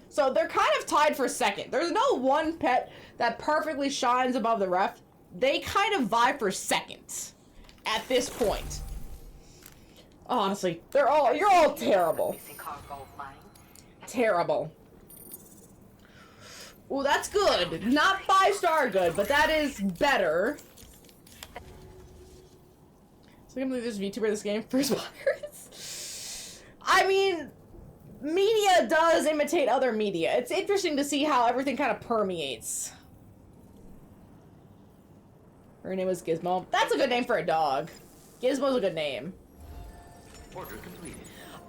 Speaker 1: So they're kind of tied for second. There's no one pet that perfectly shines above the rest. They kind of vie for second at this point. Honestly, you're all terrible. Terrible. Ooh, that's good. Not 5-star good, but that is better. So I can't believe there's a VTuber in this game. First virus. I mean, media does imitate other media. It's interesting to see how everything kind of permeates. Her name was Gizmo. That's a good name for a dog. Gizmo's a good name.
Speaker 19: Order completed.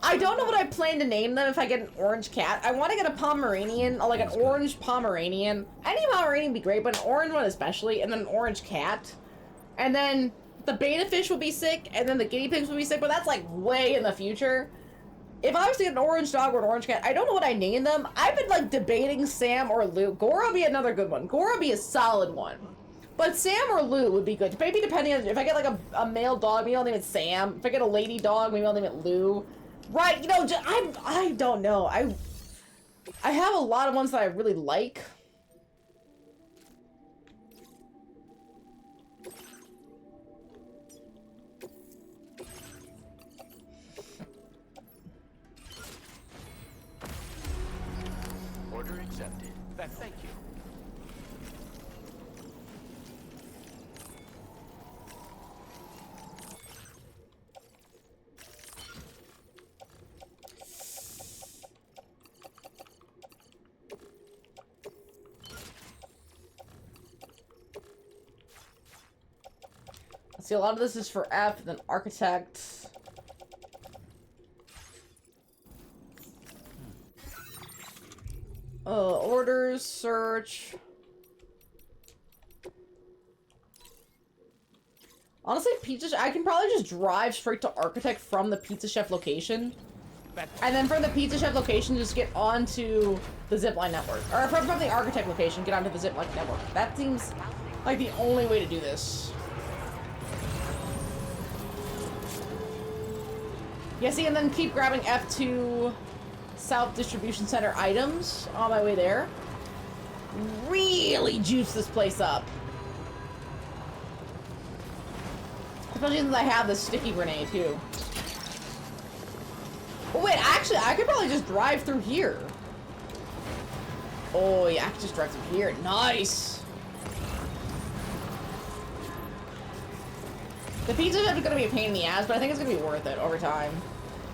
Speaker 1: I don't know what I plan to name them if I get an orange cat. I want to get a Pomeranian, like an orange Pomeranian. Any Pomeranian would be great, but an orange one especially, and then an orange cat. And then the beta fish will be sick, and then the guinea pigs will be sick, but that's like way in the future. If I was to get an orange dog or an orange cat, I don't know what I name them. I've been like debating Sam or Lou. Gora would be another good one. Gora would be a solid one. But Sam or Lou would be good. Maybe depending on if I get like a male dog, maybe I'll name it Sam. If I get a lady dog, maybe I'll name it Lou. Right, you know, I don't know. I have a lot of ones that I really like.
Speaker 19: Order accepted. Thank you.
Speaker 1: See, a lot of this is for F, then architect. Orders, search. Honestly, Pizza Chef, I can probably just drive straight to architect from the Pizza Chef location. And then from the Pizza Chef location, just get onto the zipline network. Or from the architect location, get onto the zipline network. That seems like the only way to do this. Yeah, see, and then keep grabbing F2 South Distribution Center items on my way there. Really juice this place up. Especially since I have the sticky grenade, too. Oh, wait, actually, I could probably just drive through here. Oh, yeah, I could just drive through here. Nice! The pizza is going to be a pain in the ass, but I think it's going to be worth it over time.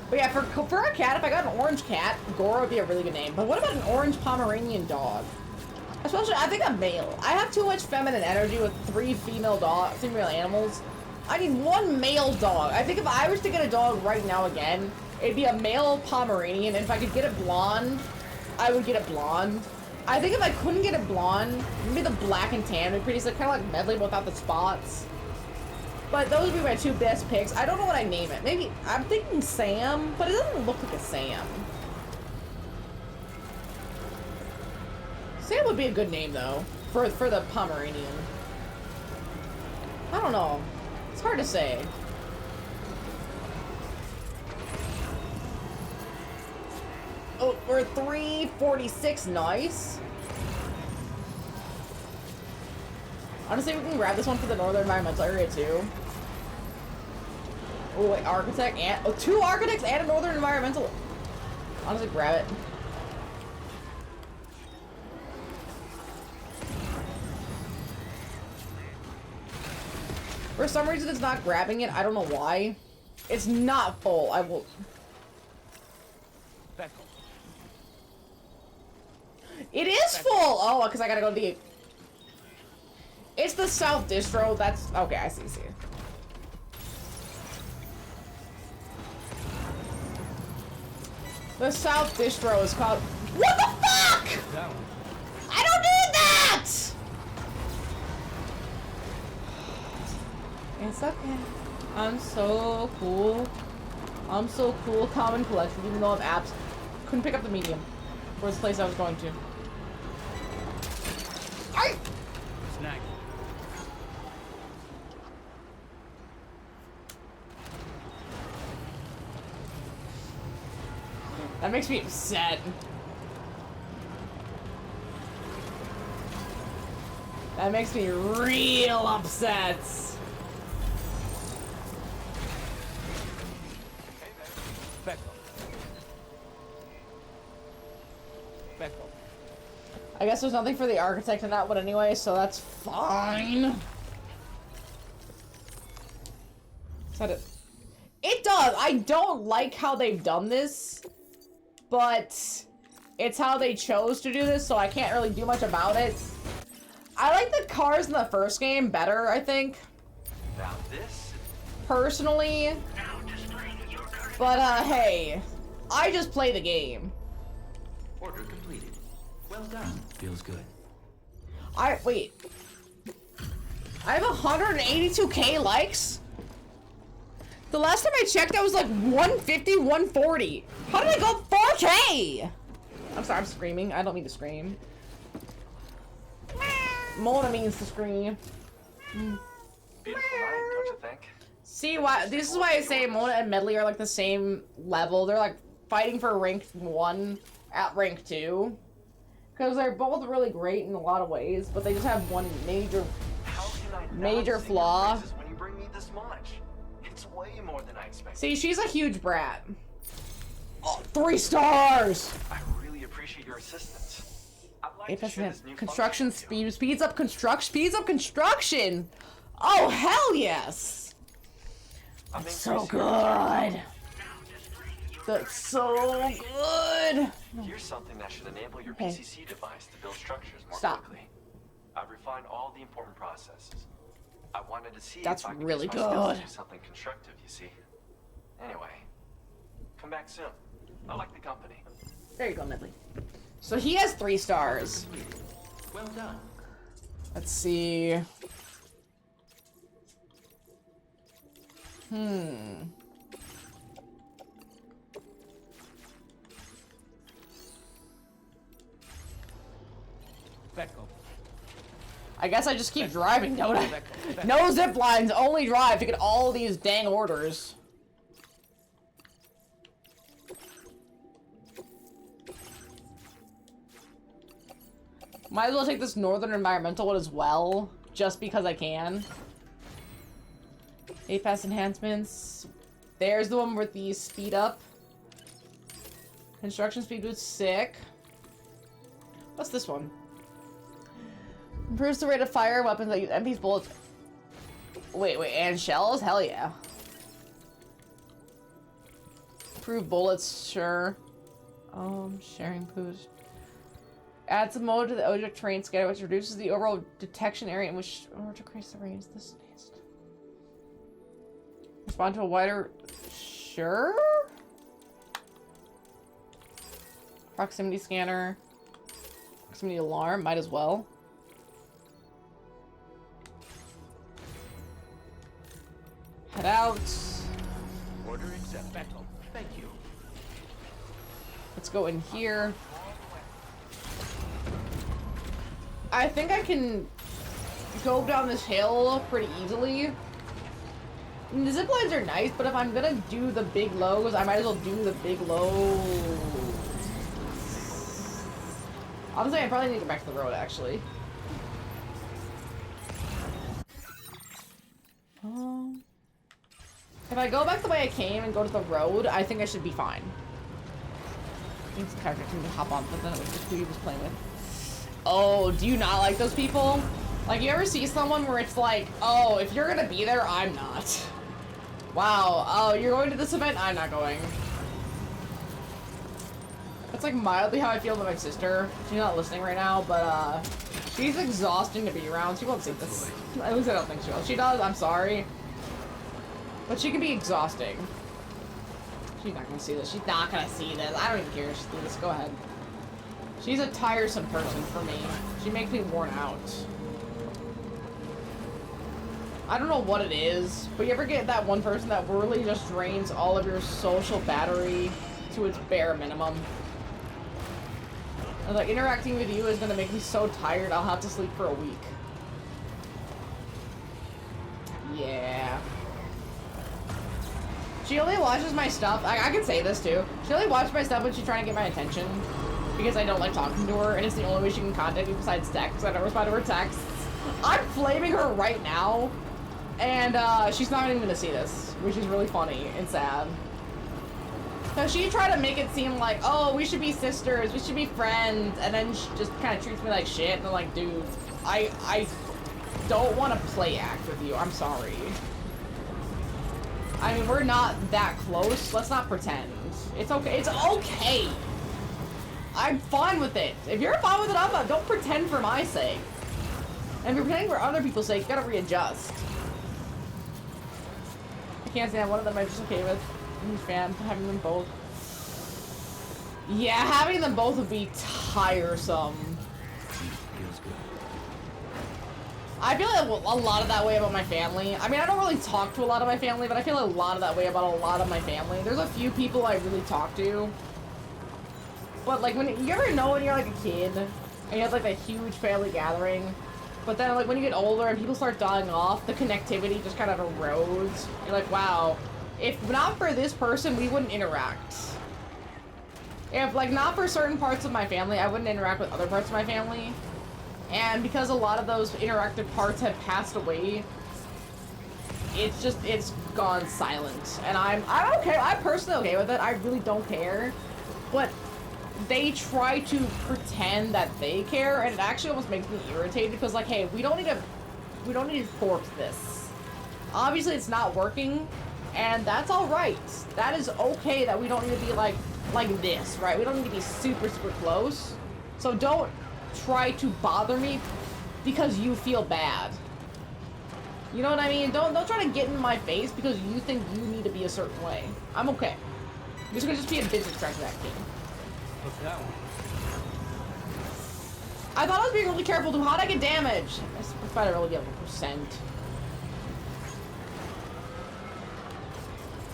Speaker 1: But yeah, for a cat, if I got an orange cat, Gora would be a really good name. But what about an orange Pomeranian dog? Especially, I think I'm male. I have too much feminine energy with 3 female animals. I need 1 male dog. I think if I was to get a dog right now again, it'd be a male Pomeranian. And if I could get it blonde, I would get it blonde. I think if I couldn't get it blonde, maybe the black and tan would be pretty sick, kind of like Medley without the spots. But those would be my 2 best picks. I don't know what I name it. Maybe, I'm thinking Sam, but it doesn't look like a Sam. Sam would be a good name, though, for the Pomeranian. I don't know. It's hard to say. Oh, we're 346. Nice. Honestly, we can grab this one for the Northern Environmental Area, too. Oh, wait, architect and... Oh, 2 architects and a Northern Environmental... Honestly, grab it. For some reason, it's not grabbing it. I don't know why. It's not full. I will... It is full! Oh, because I gotta go to the... It's the South Distro. That's... Okay, I see. The South Distro is called... What the fuck?! I don't need that! It's okay. I'm so cool. I'm so cool. Common collection, even though I'm abs. Couldn't pick up the medium. For this place I was going to.
Speaker 5: Snag.
Speaker 1: That makes me upset. That makes me real upset. I guess there's nothing for the architect in that one anyway, so that's fine. Is that it? It does! I don't like how they've done this, but it's how they chose to do this, so I can't really do much about it. I like the cars in the first game better, I think.
Speaker 10: Now this?
Speaker 1: Personally. But, hey. I just play the game.
Speaker 19: Order completed. Well done.
Speaker 5: Feels good.
Speaker 1: Wait. I have 182k likes? The last time I checked, I was like 150, 140. How did I go 4k? I'm sorry, I'm screaming. I don't mean to scream. Mona means to scream.
Speaker 10: Beautiful night, don't you think?
Speaker 1: See why? This is why I say Mona and Medley are like the same level. They're like fighting for rank 1 at rank 2. Because they're both really great in a lot of ways, but they just have one major flaw.
Speaker 10: When you bring me this much, it's way more than I expected.
Speaker 1: See, she's a huge brat. Oh, 3 stars!
Speaker 10: I really appreciate your assistance. I'd like to share this new
Speaker 1: construction speeds up construction! Oh, hell yes! That's so good! That's so good!
Speaker 10: Here's something that should enable your PCC device to build structures more quickly. I've refined all the important processes. I wanted to see if I could use my skills to do something constructive, you see. Anyway, come back soon. I like the company.
Speaker 1: There you go, Medley. So he has 3 stars.
Speaker 19: Well done.
Speaker 1: Let's see. I guess I just keep driving, don't I? No zip lines, only drive to get all these dang orders. Might as well take this Northern Environmental one as well, just because I can. APAS enhancements. There's the one with the speed up. Construction speed boost, sick. What's this one? Improves the rate of fire weapons that use MP's bullets. Wait, and shells? Hell yeah. Improve bullets, sure. Sharing boost. Adds a mode to the object terrain scanner, which reduces the overall detection area in which to increase the range. This needs to respond to a wider. Sure. Proximity scanner. Proximity alarm. Might as well. Head out.
Speaker 19: Order accepted. Thank you.
Speaker 1: Let's go in here. I think I can go down this hill pretty easily. And the zip lines are nice, but if I'm gonna do the big lows, I might as well do the big lows. Honestly, I probably need to get back to the road, actually. If I go back the way I came and go to the road, I think I should be fine. I think this character can hop on, but then it was just who he was playing with. Oh, do you not like those people? Like, you ever see someone where it's like, oh, if you're gonna be there, I'm not. Wow, oh, you're going to this event? I'm not going. That's like mildly how I feel about my sister. She's not listening right now, but she's exhausting to be around. She won't see this. At least I don't think she will. If she does, I'm sorry. But she can be exhausting. She's not gonna see this. She's not gonna see this. I don't even care if she sees this. Go ahead. She's a tiresome person for me. She makes me worn out. I don't know what it is, but you ever get that one person that really just drains all of your social battery to its bare minimum? And like, interacting with you is gonna make me so tired I'll have to sleep for a week. Yeah. She only watches my stuff. I can say this too. She only watches my stuff when she's trying to get my attention. Because I don't like talking to her, and it's the only way she can contact me besides text. I don't respond to her texts. I'm flaming her right now. And she's not even gonna see this, which is really funny and sad. So she tried to make it seem like, oh, we should be sisters, we should be friends, and then she just kind of treats me like shit, and I'm like, dude, I don't want to play act with you, I'm sorry. I mean, we're not that close, let's not pretend. It's okay, it's okay! I'm fine with it. If you're fine with it, I'm not. Don't pretend for my sake. And if you're pretending for other people's sake, you gotta readjust. I can't say one of them I'm just okay with. I'm a fan having them both. Yeah, having them both would be tiresome.
Speaker 5: Feels good.
Speaker 1: I feel like a lot of that way about my family. I mean, I don't really talk to a lot of my family, but I feel a lot of that way about a lot of my family. There's a few people I really talk to. But like, when you ever know when you're like a kid, and you have like a huge family gathering, but then like when you get older and people start dying off, the connectivity just kind of erodes. You're like, wow, if not for this person, we wouldn't interact. If like not for certain parts of my family, I wouldn't interact with other parts of my family. And because a lot of those interactive parts have passed away, it's gone silent. And I'm okay, I'm personally okay with it. I really don't care. But they try to pretend that they care, and it actually almost makes me irritated because, like, hey, we don't need to force this. Obviously, it's not working, and that's all right. That is okay. That we don't need to be like this, right? We don't need to be super close. So don't try to bother me because you feel bad. You know what I mean? Don't try to get in my face because you think you need to be a certain way. I'm okay. You're gonna just be a business transaction.
Speaker 2: What's that one?
Speaker 1: I thought I was being really careful to how'd I get damage? I better really get 1%.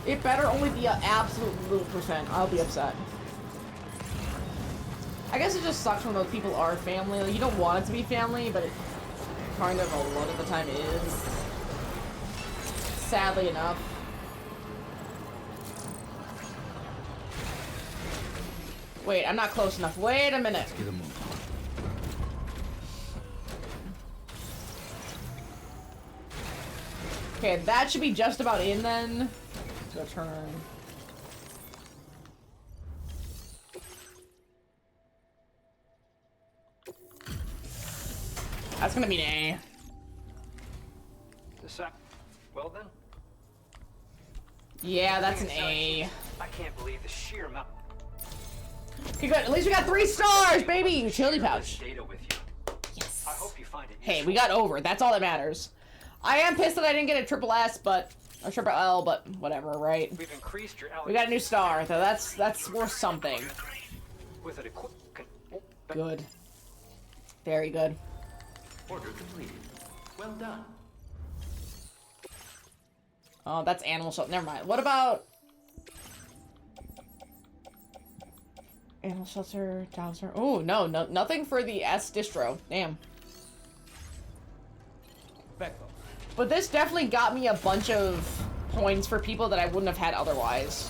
Speaker 1: It better only be an absolute little percent. I'll be upset. I guess it just sucks when those people are family. Like, you don't want it to be family, but it kind of a lot of the time is. Sadly enough. Wait, I'm not close enough. Wait a minute.
Speaker 5: Let's get a move.
Speaker 1: Okay, that should be just about in then. It's a turn. That's gonna be an A.
Speaker 11: Well then.
Speaker 1: Yeah, that's an A.
Speaker 11: I can't believe the sheer amount.
Speaker 1: Okay, good. At least we got 3 stars, baby! Utility pouch.
Speaker 11: Yes. I hope you find it
Speaker 1: Hey, we got over. That's all that matters. I am pissed that I didn't get a triple S, but a triple L, but whatever, right?
Speaker 11: We've increased your
Speaker 1: We got a new star, though. That's worth something.
Speaker 11: with an
Speaker 1: Good. Very good.
Speaker 19: Order completed. Well done.
Speaker 1: Oh, that's animal shelter. Never mind. What about animal shelter, Dowser? Oh, no, nothing for the S distro. Damn. But this definitely got me a bunch of points for people that I wouldn't have had otherwise.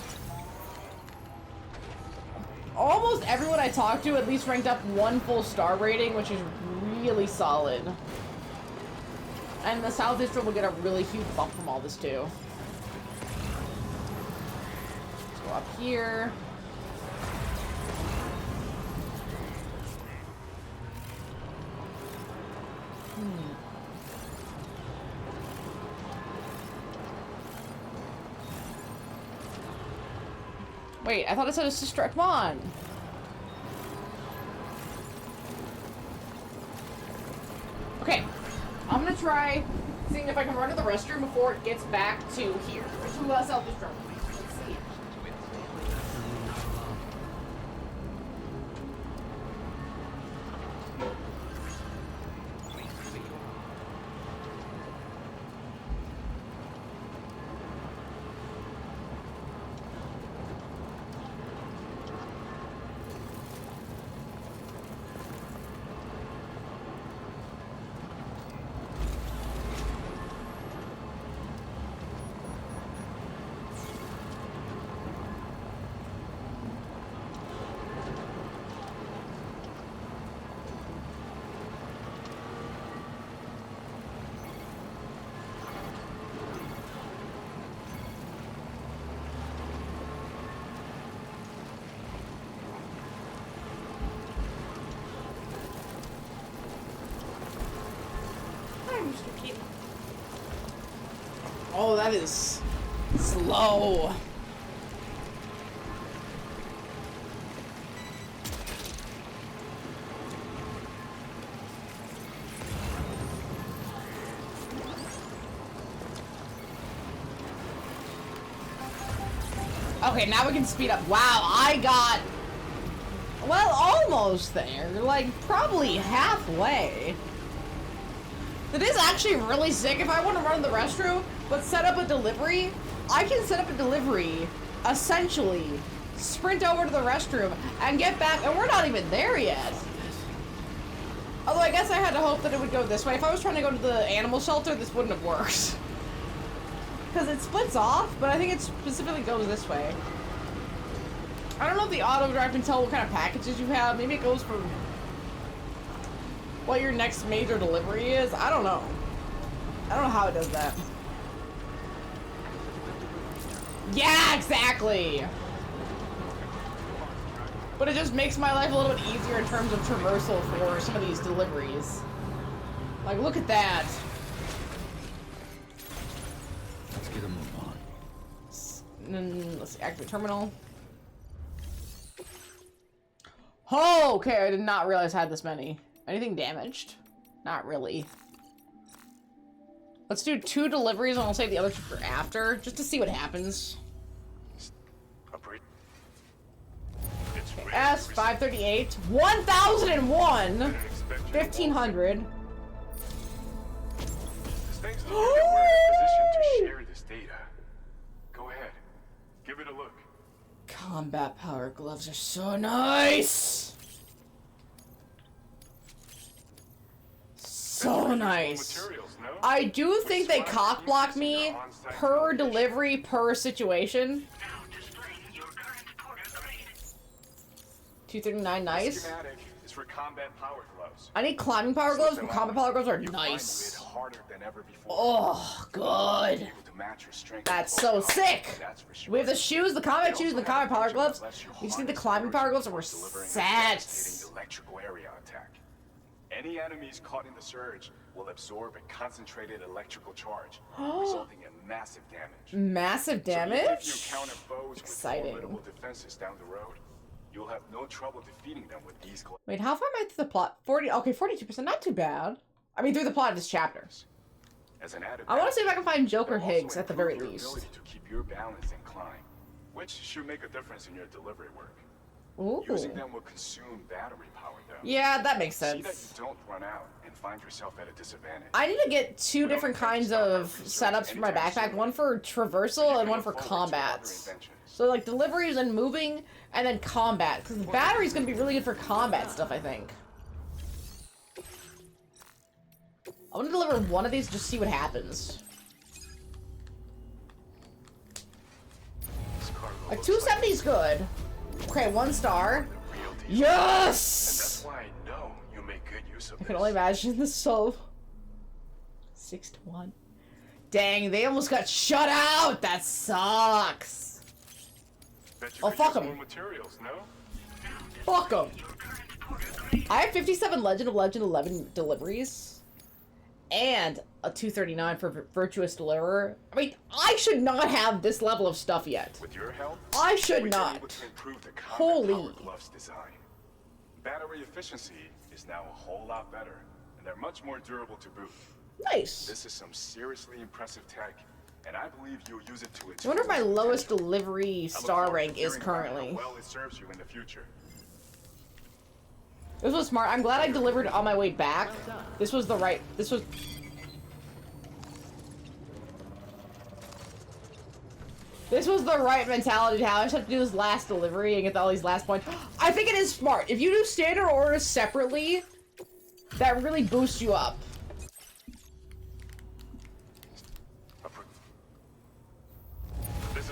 Speaker 1: Almost everyone I talked to at least ranked up 1 full star rating, which is really solid. And the South Distro will get a really huge bump from all this too. Let's go up here. Wait, I thought it said it's just come on. Okay, I'm gonna try seeing if I can run to the restroom before it gets back to here. To self-destruct. Let's see. Oh, that is slow. Okay, now we can speed up. Wow, I got, well, almost there. Like, probably halfway. It is actually really sick. If I want to run to the restroom, but set up a delivery, I can set up a delivery, essentially, sprint over to the restroom, and get back, and we're not even there yet. Although I guess I had to hope that it would go this way. If I was trying to go to the animal shelter, this wouldn't have worked. Because it splits off, but I think it specifically goes this way. I don't know if the auto drive can tell what kind of packages you have. Maybe it goes from what your next major delivery is. I don't know. I don't know how it does that. Yeah, exactly. But it just makes my life a little bit easier in terms of traversal for some of these deliveries. Like, look at that.
Speaker 5: Let's get a move on.
Speaker 1: Let's see, activate terminal. Oh, okay, I did not realize I had this many. Anything damaged? Not really. Let's do 2 deliveries and I'll save the other 2 for after, just to see what happens. S538, 1001, 1500.
Speaker 7: Thanks to you that we're in a position to share this data. Go ahead, give it a look.
Speaker 1: Combat power gloves are so nice. So nice. I do think they cock block me per delivery, per situation. 239, nice.
Speaker 7: Schematic is for combat power gloves.
Speaker 1: I need climbing power gloves, but combat power gloves are nice. Oh, good. That's so sick. We have the shoes, the combat shoes, and the combat power gloves. We just need the climbing power gloves, and we're set.
Speaker 7: Electrical area attack. Any enemies caught in the surge will absorb a concentrated electrical charge, resulting in massive damage.
Speaker 1: Massive damage?
Speaker 7: So even if you counter foes
Speaker 1: exciting.
Speaker 7: With formidable defenses down the road, you'll have no trouble defeating them with these.
Speaker 1: Wait, how far am I through the plot? 40. Okay, 42%. Not too bad. I mean, through the plot of this chapter.
Speaker 7: As an added
Speaker 1: I want to see if I can find Joker
Speaker 7: they'll
Speaker 1: Higgs
Speaker 7: also
Speaker 1: at the very
Speaker 7: improve your
Speaker 1: least.
Speaker 7: ability to keep your balance and climb, which should make a difference in your delivery work.
Speaker 1: Ooh.
Speaker 7: Using them will consume battery power, though.
Speaker 1: Yeah, that makes
Speaker 7: See that
Speaker 1: sense.
Speaker 7: you don't run out and find yourself at a disadvantage.
Speaker 1: I need to get 2 different kinds of setups for my backpack. One for traversal and one for combats. So like deliveries and moving, and then combat. Because the battery's going to be really good for combat stuff, I think. I want to deliver one of these, just see what happens. Like 270 is good. Okay, 1 star. Yes!
Speaker 7: And that's why I know you make good use of
Speaker 1: I can only imagine this so 6-1. Dang, they almost got shut out. That sucks. Oh, fuck them. Fuck them. I have 57 Legend of Legend 11 deliveries. and a 239 for Virtuous Deliverer. I mean, I should not have this level of stuff yet.
Speaker 7: With your help,
Speaker 1: I should not.
Speaker 7: Able to improve the
Speaker 1: Holy.
Speaker 7: gloves design. Battery efficiency is now a whole lot better, and they're much more durable to boot.
Speaker 1: Nice.
Speaker 7: This is some seriously impressive tech, and I believe you'll use it to its
Speaker 1: I wonder what my lowest delivery star rank is currently.
Speaker 7: How well it serves you in the future.
Speaker 1: This was smart. I'm glad I delivered on my way back. This was the right. This was the right mentality to have. I just have to do this last delivery and get all these last points. I think it is smart. If you do standard orders separately, that really boosts you up.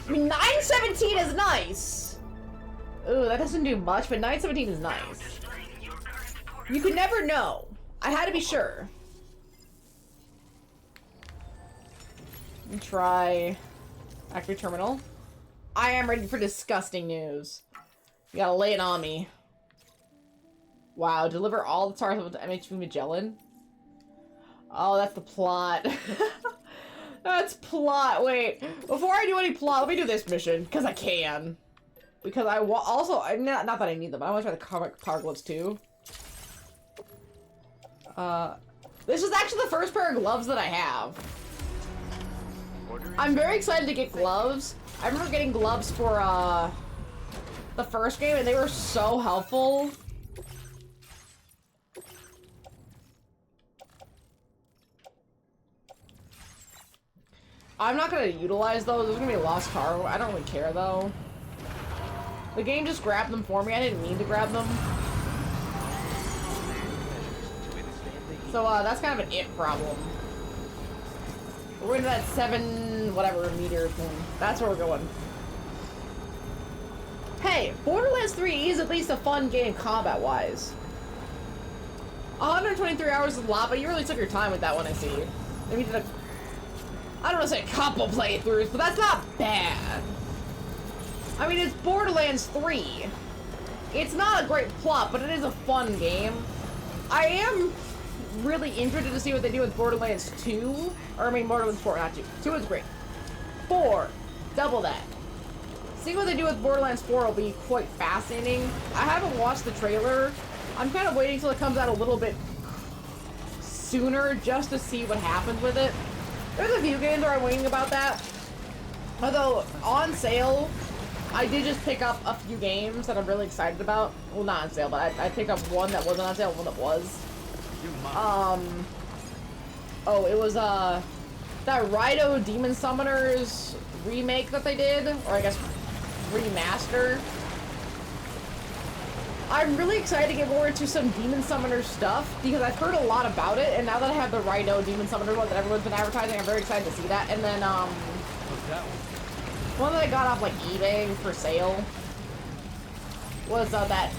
Speaker 1: I mean, 917 is nice. Ooh, that doesn't do much, but 917 is nice. You could never know. I had to be sure. Let me try Factory Terminal. I am ready for disgusting news. You gotta lay it on me. Wow, deliver all the stars with MHP Magellan? Oh, that's the plot. That's plot. Wait, before I do any plot, let me do this mission, because I can. Because I also, not that I need them, I want to try the power gloves too. This is actually the first pair of gloves that I have. I'm very excited to get gloves. I remember getting gloves for, the first game, and they were so helpful. I'm not gonna utilize those. There's gonna be a lost cargo. I don't really care, though. The game just grabbed them for me. I didn't mean to grab them. So, that's kind of an it problem. We're into that 7 whatever meter thing. That's where we're going. Hey, Borderlands 3 is at least a fun game combat-wise. 123 hours is a lot, but you really took your time with that one, I see. Maybe did a... I don't want to say a couple playthroughs, but that's not bad. I mean, it's Borderlands 3. It's not a great plot, but it is a fun game. I am really interested to see what they do with Borderlands 2. Or, I mean, Borderlands 4, not 2. 2 is great. 4, double that. Seeing what they do with Borderlands 4 will be quite fascinating. I haven't watched the trailer. I'm kind of waiting until it comes out a little bit sooner just to see what happens with it. There's a few games where I'm waiting about that. Although, on sale, I did just pick up a few games that I'm really excited about. Well, not on sale, but I picked up one that wasn't on sale, one that was. Oh, it was, that Rhino Demon Summoners remake that they did, or I guess remaster. I'm really excited to get more into some Demon Summoner stuff, because I've heard a lot about it, and now that I have the Rhino Demon Summoner one that everyone's been advertising, I'm very excited to see that. And then,
Speaker 2: What's that one?
Speaker 1: one that I got off, like, eBay for sale was, that,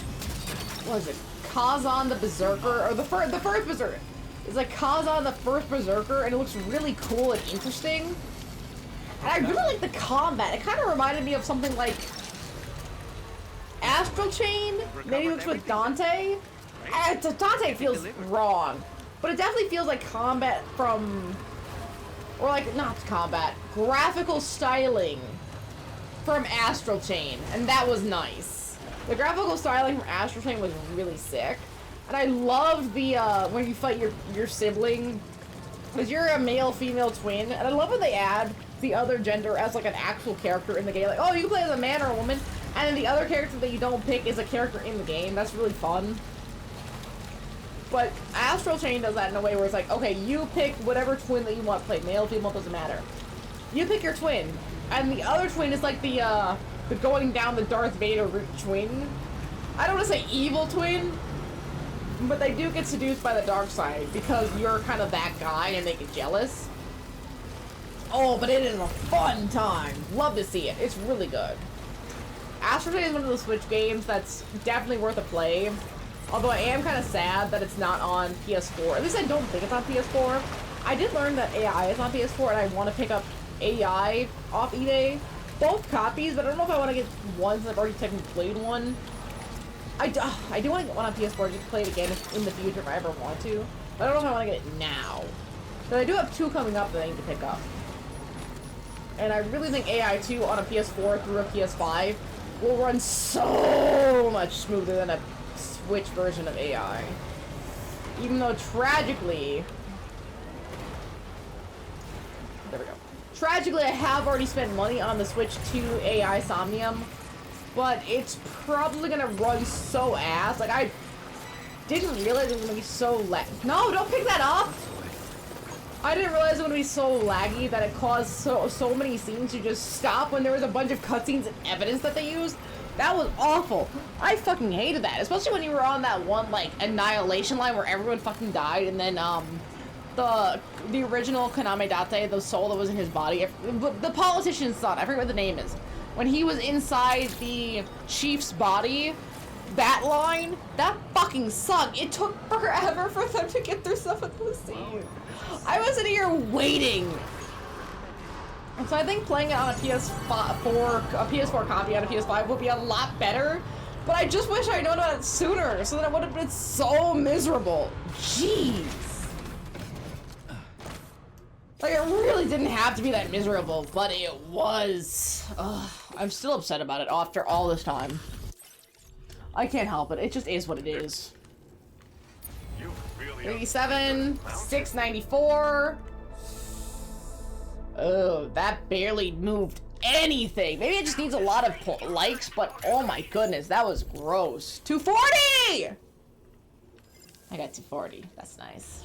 Speaker 1: what is it? Kazan the Berserker, or the first Berserker. It's like Kazan the first Berserker, and it looks really cool and interesting. And I really like the combat. It kind of reminded me of something like Astral Chain, maybe mixed with Dante. Dante feels wrong, but it definitely feels like combat from, or like, not combat, graphical styling from Astral Chain, and that was nice. The graphical styling from Astral Chain was really sick, and I loved the, when you fight your sibling, because you're a male-female twin, and I love when they add the other gender as like an actual character in the game, like, oh, you can play as a man or a woman, and then the other character that you don't pick is a character in the game. That's really fun. But Astral Chain does that in a way where it's like, okay, you pick whatever twin that you want to play, male, female, doesn't matter. You pick your twin, and the other twin is like the going down the Darth Vader route twin. I don't want to say evil twin, but they do get seduced by the dark side because you're kind of that guy and they get jealous. Oh, but it is a fun time. Love to see it. It's really good. Astral Chain is one of those Switch games that's definitely worth a play. Although I am kind of sad that it's not on PS4. At least I don't think it's on PS4. I did learn that AI is on PS4, and I want to pick up AI off eBay. Both copies, but I don't know if I want to get one since I've already technically played one. I do want to get one on PS4 just to play it again in the future if I ever want to. But I don't know if I want to get it now. So I do have 2 coming up that I need to pick up. And I really think AI2 on a PS4 through a PS5 will run so much smoother than a Switch version of AI. Even though tragically... There we go. Tragically, I have already spent money on the Switch 2 AI Somnium, but it's probably gonna run so ass. Like, I didn't realize it was gonna be so No, don't pick that up! I didn't realize it was gonna be so laggy that it caused so many scenes to just stop when there was a bunch of cutscenes and evidence that they used. That was awful. I fucking hated that, especially when you were on that one, like, annihilation line where everyone fucking died, and then, the original Kaname Date, the soul that was in his body, the politician's son, I forget what the name is. When he was inside the chief's body, that line, that fucking sucked. It took forever for them to get through some of those scenes. I was in here waiting. And so I think playing it on a PS4 copy on a PS5 would be a lot better. But I just wish I known about it sooner, so that it would have been so miserable. Jeez. Like, it really didn't have to be that miserable, but it was. Ugh, I'm still upset about it after all this time. I can't help it. It just is what it is. 87, 694. Oh, that barely moved anything. Maybe it just needs a lot of likes, but oh my goodness, that was gross. 240! I got 240. That's nice.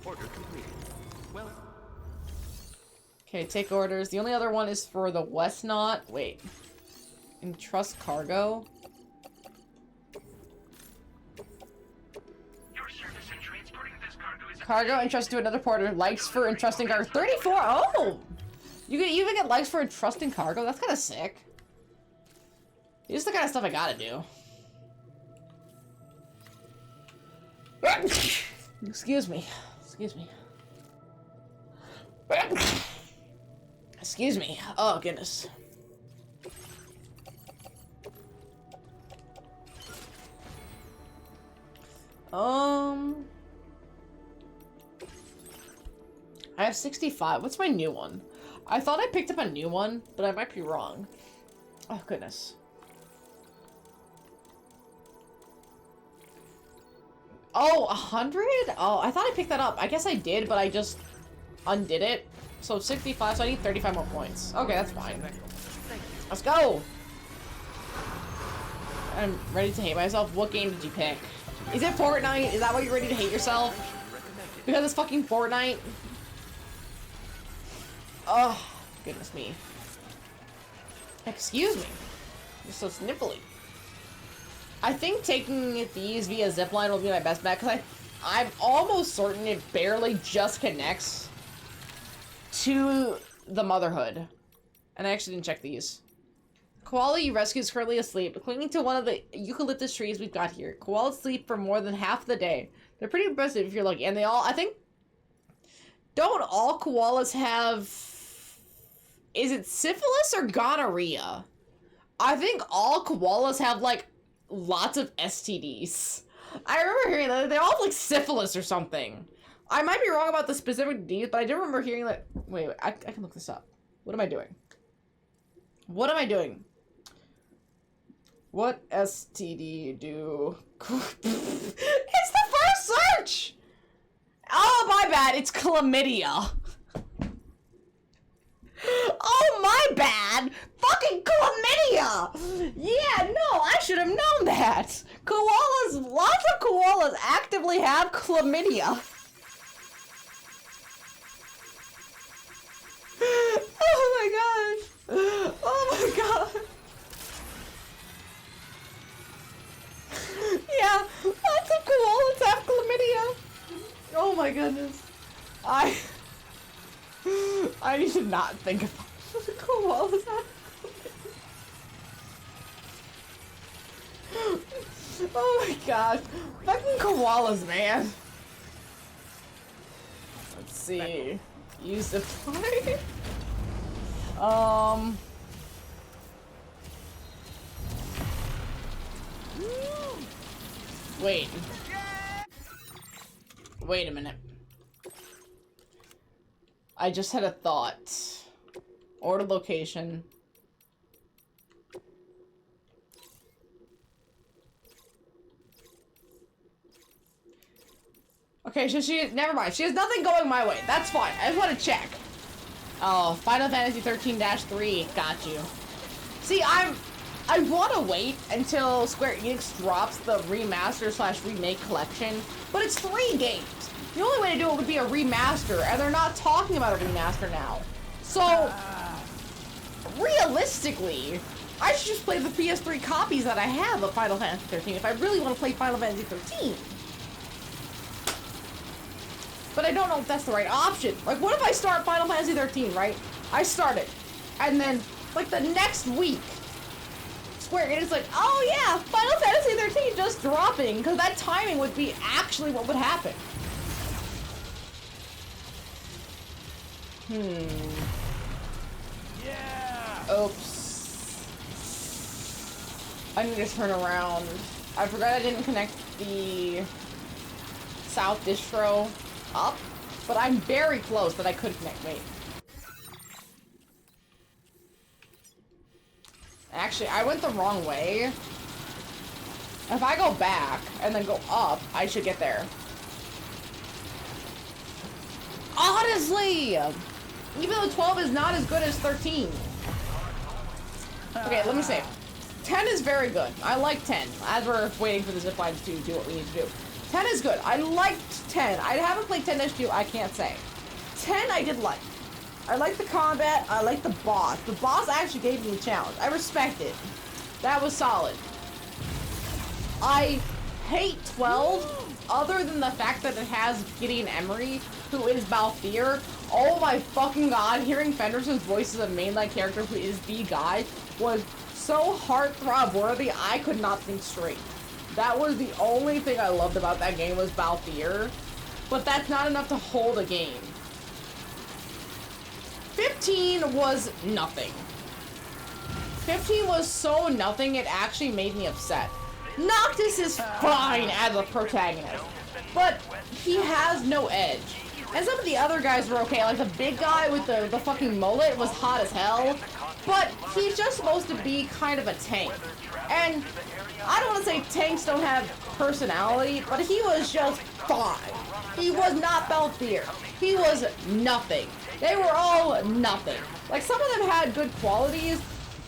Speaker 19: Order completed. Well.
Speaker 1: Okay, take orders. The only other one is for the West Knot. Wait. Entrust cargo. Cargo entrusted to another porter. Likes for entrusting cargo. 34. Oh! You can even get likes for entrusting cargo. That's kind of sick. This is the kind of stuff I gotta do. Excuse me. Excuse me. Excuse me. Oh, goodness. I have 65. What's my new one? I thought I picked up a new one, but I might be wrong. Oh, goodness. Oh, 100? Oh, I thought I picked that up. I guess I did, but I just undid it. So 65, so I need 35 more points. Okay, that's fine. Let's go! I'm ready to hate myself. What game did you pick? Is it Fortnite? Is that why you're ready to hate yourself? Because it's fucking Fortnite? Oh, goodness me. Excuse me. You're so sniffly. I think taking these via zipline will be my best bet, because I'm almost certain it barely just connects to the Motherhood. And I actually didn't check these. Koala you rescue is currently asleep, clinging to one of the eucalyptus trees we've got here. Koalas sleep for more than half the day. They're pretty impressive if you're lucky. And they all, I think, don't all koalas have... Is it syphilis or gonorrhea? I think all koalas have, like, lots of STDs. I remember hearing that they all have, like, syphilis or something. I might be wrong about the specific disease, but I do remember hearing that... Wait, I can look this up. What am I doing? What am I doing? What STD do... It's the first search! Oh, my bad. It's chlamydia. Oh, my bad! Fucking chlamydia! Yeah, no, I should have known that! Koalas, lots of koalas actively have chlamydia. Oh my gosh! Oh my god! Yeah, lots of koalas have chlamydia! Oh my goodness. I need to not think about koalas have chlamydia. Oh my gosh. Fucking koalas, man. Let's see. Use the play. Wait. Wait a minute. I just had a thought. Order location. Okay, so never mind. She has nothing going my way. That's fine. I just want to check. Oh, Final Fantasy 13-3. Got you. See, I want to wait until Square Enix drops the remaster/remake collection, but it's 3 games. The only way to do it would be a remaster, and they're not talking about a remaster now. So, realistically, I should just play the PS3 copies that I have of Final Fantasy 13 if I really want to play Final Fantasy 13. But I don't know if that's the right option. Like, what if I start Final Fantasy 13, right? I start it, and then, like, the next week, Square Enix is like, oh yeah, Final Fantasy 13 just dropping, because that timing would be actually what would happen. Yeah. Oops. I need to turn around. I forgot I didn't connect the South distro up, but I'm very close that I could connect. Wait. Actually, I went the wrong way. If I go back and then go up, I should get there. Honestly! Even though 12 is not as good as 13. Okay, let me say. 10 is very good. I like 10. As we're waiting for the ziplines to do what we need to do. 10 is good. I liked 10. I haven't played 10-2, I can't say. 10 I did like. I like the combat, I like the boss. The boss actually gave me a challenge. I respect it. That was solid. I hate 12, other than the fact that it has Gideon Emery, who is Balthier. Oh my fucking god, hearing Fenris's voice as a mainline character who is the guy was so heartthrob worthy, I could not think straight. That was the only thing I loved about that game was Balthier, but that's not enough to hold a game. 15 was nothing. 15 was so nothing, it actually made me upset. Noctis is fine as a protagonist, but he has no edge. And some of the other guys were okay, like the big guy with the fucking mullet was hot as hell, but he's just supposed to be kind of a tank. And I don't want to say tanks don't have personality, but he was just fine. He was not Balthier. He was nothing. They were all nothing. Like, some of them had good qualities,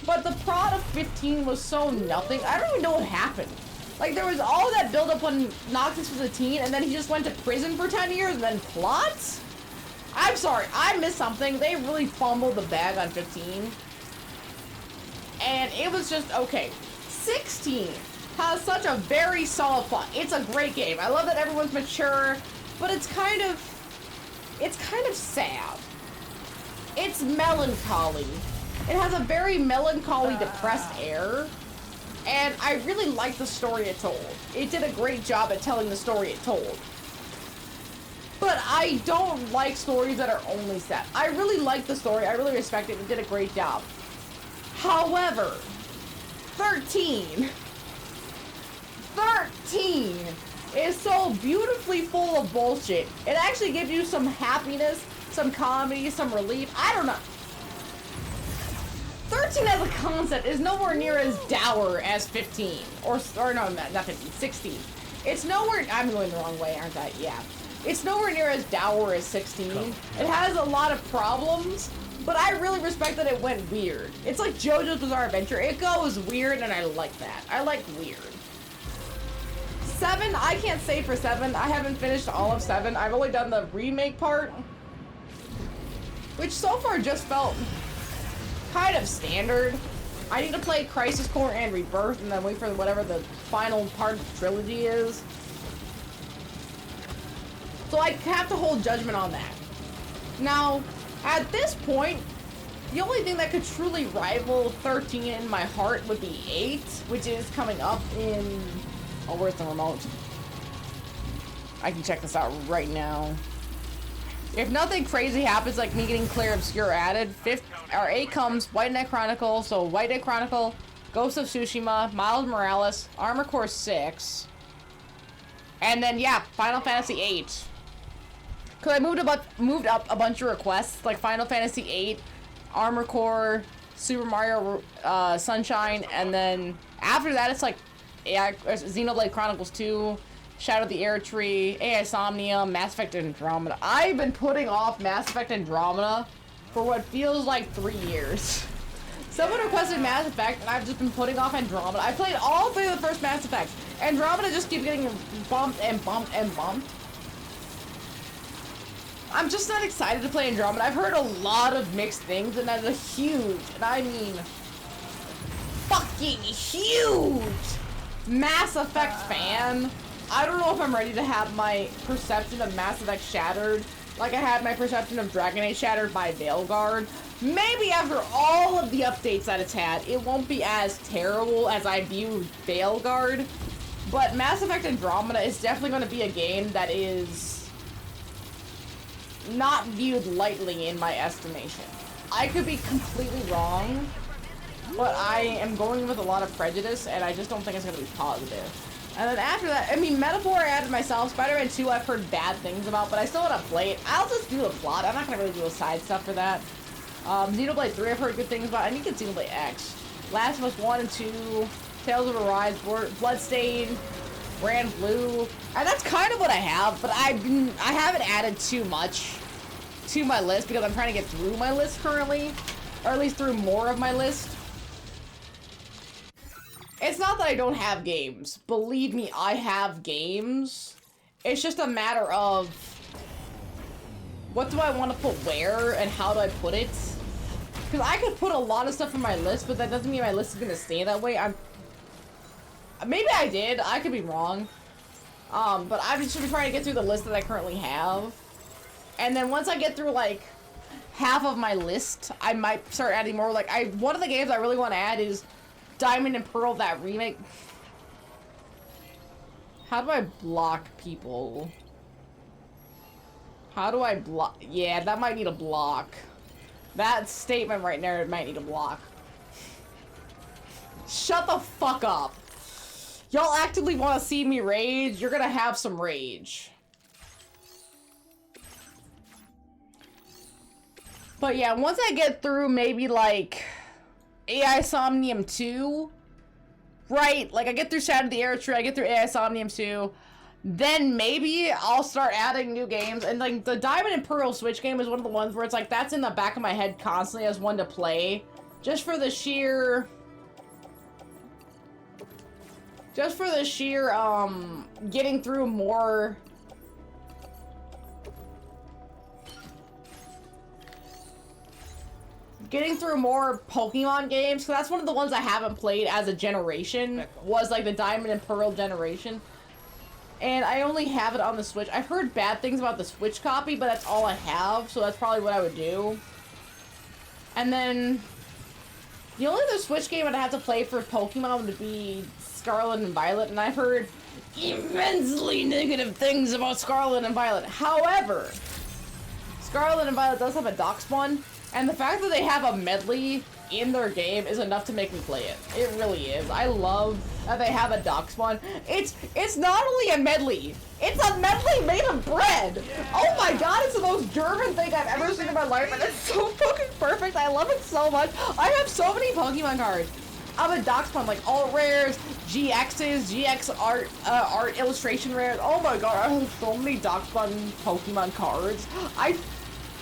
Speaker 1: but the prod of 15 was so nothing. I don't even know what happened. Like, there was all that build-up when Noctis was a teen, and then he just went to prison for 10 years, and then plots? I'm sorry, I missed something. They really fumbled the bag on 15. And it was just, okay. 16 has such a very solid plot. It's a great game. I love that everyone's mature, but it's kind of sad. It's melancholy. It has a very melancholy, depressed air. And I really like the story it told. It did a great job at telling the story it told. But I don't like stories that are only sad. I really like the story. I really respect it. It did a great job. However, 13 is so beautifully full of bullshit. It actually gives you some happiness, some comedy, some relief. I don't know. 13 as a concept is nowhere near as dour as 15. Or no, not 15, 16. It's nowhere, I'm going the wrong way, aren't I? Yeah. It's nowhere near as dour as 16. It has a lot of problems, but I really respect that it went weird. It's like JoJo's Bizarre Adventure. It goes weird, and I like that. I like weird. 7, I can't say for 7. I haven't finished all of 7. I've only done the remake part, which so far just felt kind of standard. I need to play Crisis Core and Rebirth and then wait for whatever the final part of the trilogy is. So I have to hold judgment on that. Now, at this point, the only thing that could truly rival 13 in my heart would be 8, which is coming up in... Oh, where's the remote? I can check this out right now. If nothing crazy happens, like me getting Clear Obscure added, 8 comes White Knight Chronicle, so White Knight Chronicle, Ghost of Tsushima, Miles Morales, Armor Core 6, and then, yeah, Final Fantasy 8. Cause I moved up a bunch of requests like Final Fantasy VIII, Armor Core, Super Mario Sunshine, and then after that it's like Xenoblade Chronicles 2, Shadow of the Air Tree, AI Somnium, Mass Effect Andromeda. I've been putting off Mass Effect Andromeda for what feels like 3 years. Someone requested Mass Effect, and I've just been putting off Andromeda. I played all 3 of the first Mass Effects. Andromeda just keeps getting bumped and bumped and bumped. I'm just not excited to play Andromeda. I've heard a lot of mixed things, and that's a huge, and I mean fucking huge Mass Effect fan. I don't know if I'm ready to have my perception of Mass Effect shattered like I had my perception of Dragon Age shattered by Veilguard. Maybe after all of the updates that it's had, it won't be as terrible as I view Veilguard. But Mass Effect Andromeda is definitely going to be a game that is not viewed lightly in my estimation. I could be completely wrong, but I am going with a lot of prejudice, and I just don't think it's going to be positive. And then after that, I mean, Metaphor I added myself. Spider-Man 2 I've heard bad things about, but I still want to play it. I'll just do the plot. I'm not going to really do the side stuff for that. Xenoblade 3 I've heard good things about. I need to get Xenoblade X. Last of Us 1 and 2, Tales of Arise, Bloodstained, Grand Blue. And that's kind of what I have, but I haven't added too much to my list because I'm trying to get through my list currently. Or at least through more of my list. It's not that I don't have games. Believe me, I have games. It's just a matter of what do I want to put where and how do I put it? Because I could put a lot of stuff on my list, but that doesn't mean my list is going to stay that way. Maybe I did. I could be wrong. But I'm just trying to get through the list that I currently have. And then once I get through, like, half of my list, I might start adding more. Like, one of the games I really want to add is Diamond and Pearl, that remake. How do I block people? How do I block? Yeah, that might need a block. That statement right there might need a block. Shut the fuck up. Y'all actively want to see me rage? You're gonna have some rage. But yeah, once I get through maybe like AI Somnium 2, right? Like I get through Shadow of the Air Tree, I get through AI Somnium 2, then maybe I'll start adding new games. And like the Diamond and Pearl Switch game is one of the ones where it's like that's in the back of my head constantly as one to play, just for the sheer getting through more. Getting through more Pokemon games, because that's one of the ones I haven't played as a generation, was like the Diamond and Pearl generation. And I only have it on the Switch. I've heard bad things about the Switch copy, but that's all I have, so that's probably what I would do. And then the only other Switch game I'd have to play for Pokemon would be Scarlet and Violet, and I've heard immensely negative things about Scarlet and Violet. However, Scarlet and Violet does have a Darkspawn, and the fact that they have a medley in their game is enough to make me play it. It really is. I love that they have a Darkspawn. It's not only a medley, it's a medley made of bread! Oh my god, it's the most German thing I've ever seen in my life, and it's so fucking perfect. I love it so much. I have so many Pokemon cards. I have a Darkspawn, like alt rares, GXs, GX art illustration rares. Oh my god, I have so many Darkspawn Pokemon cards. I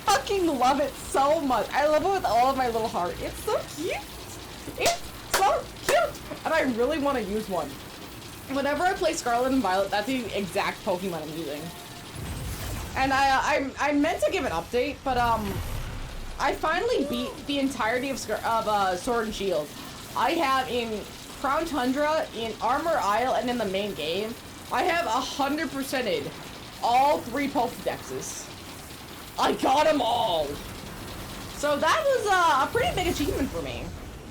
Speaker 1: fucking love it so much. I love it with all of my little heart. It's so cute. It's so cute. And I really want to use one. Whenever I play Scarlet and Violet, that's the exact Pokemon I'm using. And I meant to give an update, but I finally beat the entirety of Sword and Shield. I have in Crown Tundra, in Armor Isle, and in the main game, I have 100%ed all 3 Pokédexes. I got them all! So that was a pretty big achievement for me.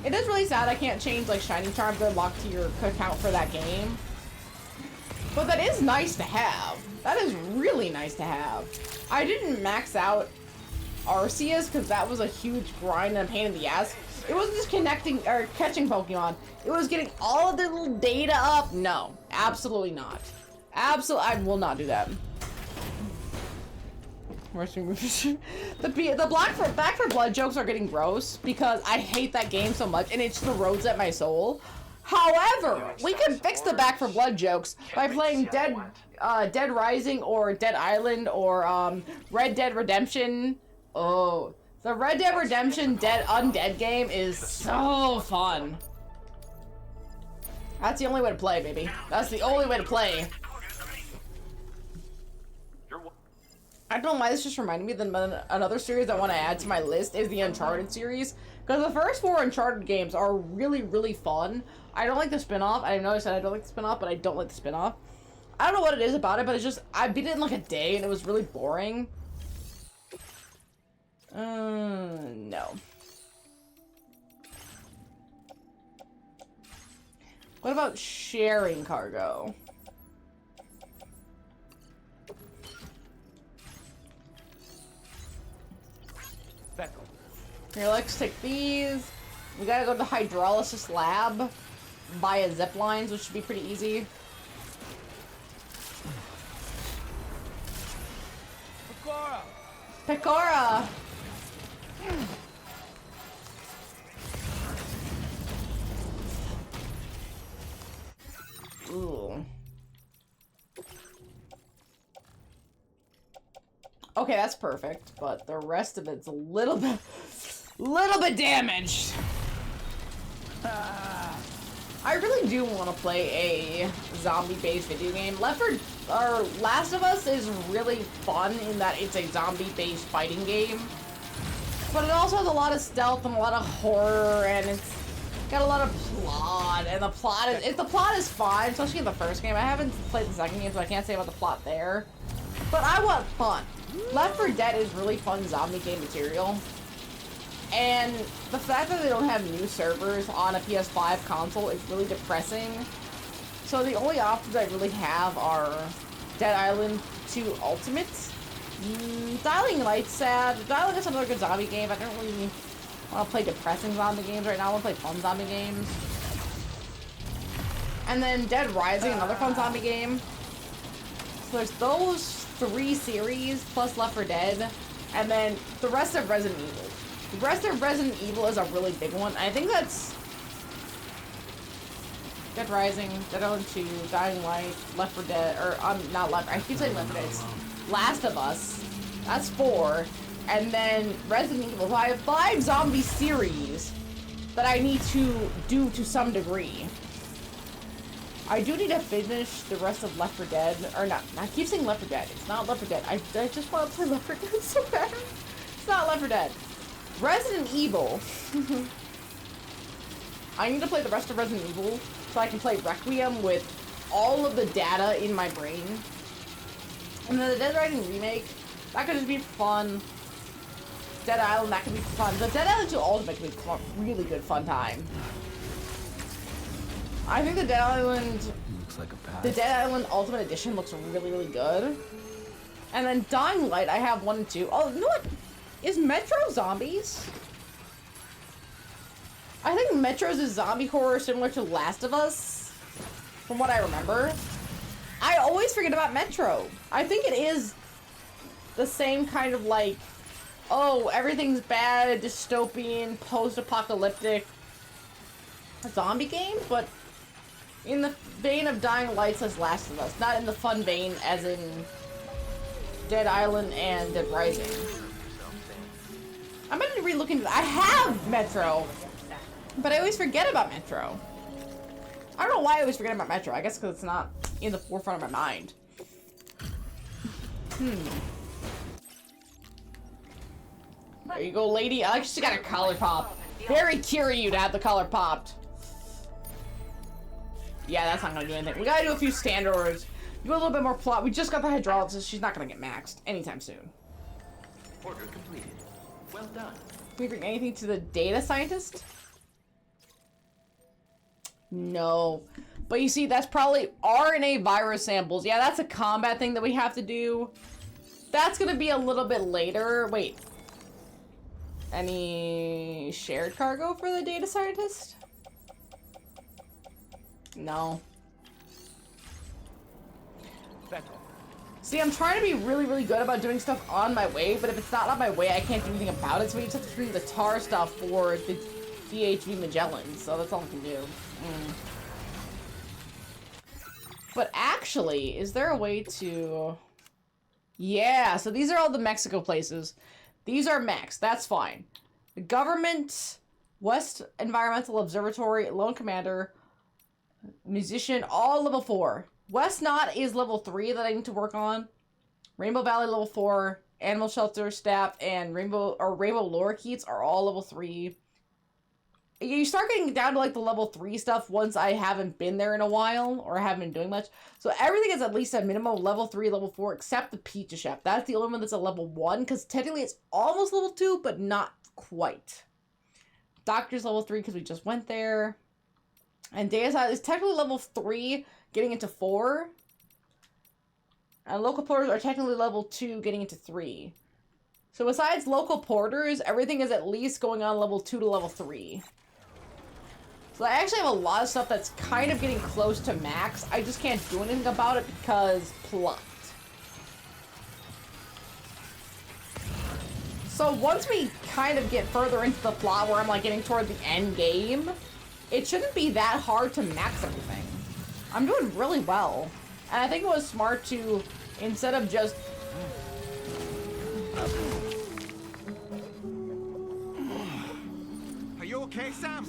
Speaker 1: It is really sad I can't change like Shining Charms that are locked to your account for that game. But that is nice to have. That is really nice to have. I didn't max out Arceus because that was a huge grind and a pain in the ass. It wasn't just connecting or catching Pokemon. It was getting all of their little data up. No, absolutely not. Absolutely, I will not do that. The Back for Blood jokes are getting gross because I hate that game so much and it corrodes at my soul. However, we can fix the Back for Blood jokes by playing Dead Rising or Dead Island or Red Dead Redemption. Oh, the Red Dead Redemption Undead game is so fun. That's the only way to play, baby. That's the only way to play. I don't know why this just reminded me that another series I want to add to my list is the Uncharted series. Because the first 4 Uncharted games are really, really fun. I don't like the spin-off. I know I said I don't like the spin-off, but I don't like the spin-off. I don't know what it is about it, but it's just, I beat it in like a day and it was really boring. No. What about sharing cargo? Here, let's take these. We gotta go to the hydrolysis lab via zip lines, which should be pretty easy.
Speaker 2: Pecora!
Speaker 1: Pecora! Ooh. Okay, that's perfect, but the rest of it's a little bit damaged. I really do want to play a zombie-based video game. Last of Us is really fun in that it's a zombie-based fighting game, but it also has a lot of stealth and a lot of horror, and it's got a lot of plot. And the plot is fine, especially in the first game. I haven't played the second game, so I can't say about the plot there. But I want fun. Left 4 Dead is really fun zombie game material. And the fact that they don't have new servers on a PS5 console is really depressing. So the only options I really have are Dead Island 2 Ultimate. Dying Light's sad. Dying is another good zombie game. I don't really want to play depressing zombie games right now. I want to play fun zombie games. And then Dead Rising, another fun zombie game. So there's those 3 series plus Left 4 Dead, and then the rest of Resident Evil. The rest of Resident Evil is a really big one. I think that's Dead Rising, Dead Island 2, Dying Light, Left 4 Dead, or not Left. I keep saying Left 4 Dead. It's Last of Us. That's 4, and then Resident Evil. So I have 5 zombie series that I need to do to some degree. I do need to finish the rest of Left 4 Dead, or not. I keep saying Left 4 Dead. It's not Left 4 Dead. I just want to play Left 4 Dead so bad. It's not Left 4 Dead. Resident Evil. I need to play the rest of Resident Evil so I can play Requiem with all of the data in my brain. And then the Dead Rising remake, that could just be fun. Dead Island, that could be fun. The Dead Island 2 Ultimate could be a really good fun time. I think the Dead Island...
Speaker 5: Looks like a pass.
Speaker 1: The Dead Island Ultimate Edition looks really, really good. And then Dying Light, I have 1 and 2. Oh, you know what? Is Metro zombies? I think Metro's is zombie horror similar to Last of Us, from what I remember. I always forget about Metro. I think it is the same kind of like, oh, everything's bad, dystopian, post-apocalyptic zombie game, but in the vein of Dying Light as Last of Us, not in the fun vein as in Dead Island and Dead Rising. I'm gonna re-look into that. I have Metro, but I always forget about Metro. I don't know why I always forget about Metro. I guess because it's not in the forefront of my mind. There you go, lady. I just got a collar pop. Very curious to have the collar popped. Yeah, that's not gonna do anything. We gotta do a few standards. Do a little bit more plot. We just got the hydrolysis. She's not gonna get maxed anytime soon.
Speaker 19: Order completed. Well done.
Speaker 1: Can we bring anything to the data scientist? No. But you see, that's probably RNA virus samples. Yeah, that's a combat thing that we have to do. That's gonna be a little bit later. Wait. Any shared cargo for the data scientist? No. See, I'm trying to be really, really good about doing stuff on my way, but if it's not on my way, I can't do anything about it. So we just have to do the tar stuff for the DHV Magellan. So that's all I can do. But actually, is there a way to... Yeah, so these are all the Mexico places. These are Mex. That's fine. The government, West Environmental Observatory, Lone Commander, Musician, all level 4. West Knot is level 3 that I need to work on. Rainbow Valley level 4, Animal Shelter, Staff, and Rainbow Lorikeets are all level 3. You start getting down to like the level 3 stuff once I haven't been there in a while or haven't been doing much. So everything is at least a minimum level 3, level 4, except the Pizza Chef. That's the only one that's a level 1 because technically it's almost level 2, but not quite. Doctor's level 3 because we just went there. And Deus is technically level 3, getting into 4. And local porters are technically level 2, getting into 3. So besides local porters, everything is at least going on level 2 to level 3. So I actually have a lot of stuff that's kind of getting close to max. I just can't do anything about it because plot. So once we kind of get further into the plot where I'm like getting toward the end game, it shouldn't be that hard to max everything. I'm doing really well. And I think it was smart to, instead of just...
Speaker 2: Are you okay, Sam?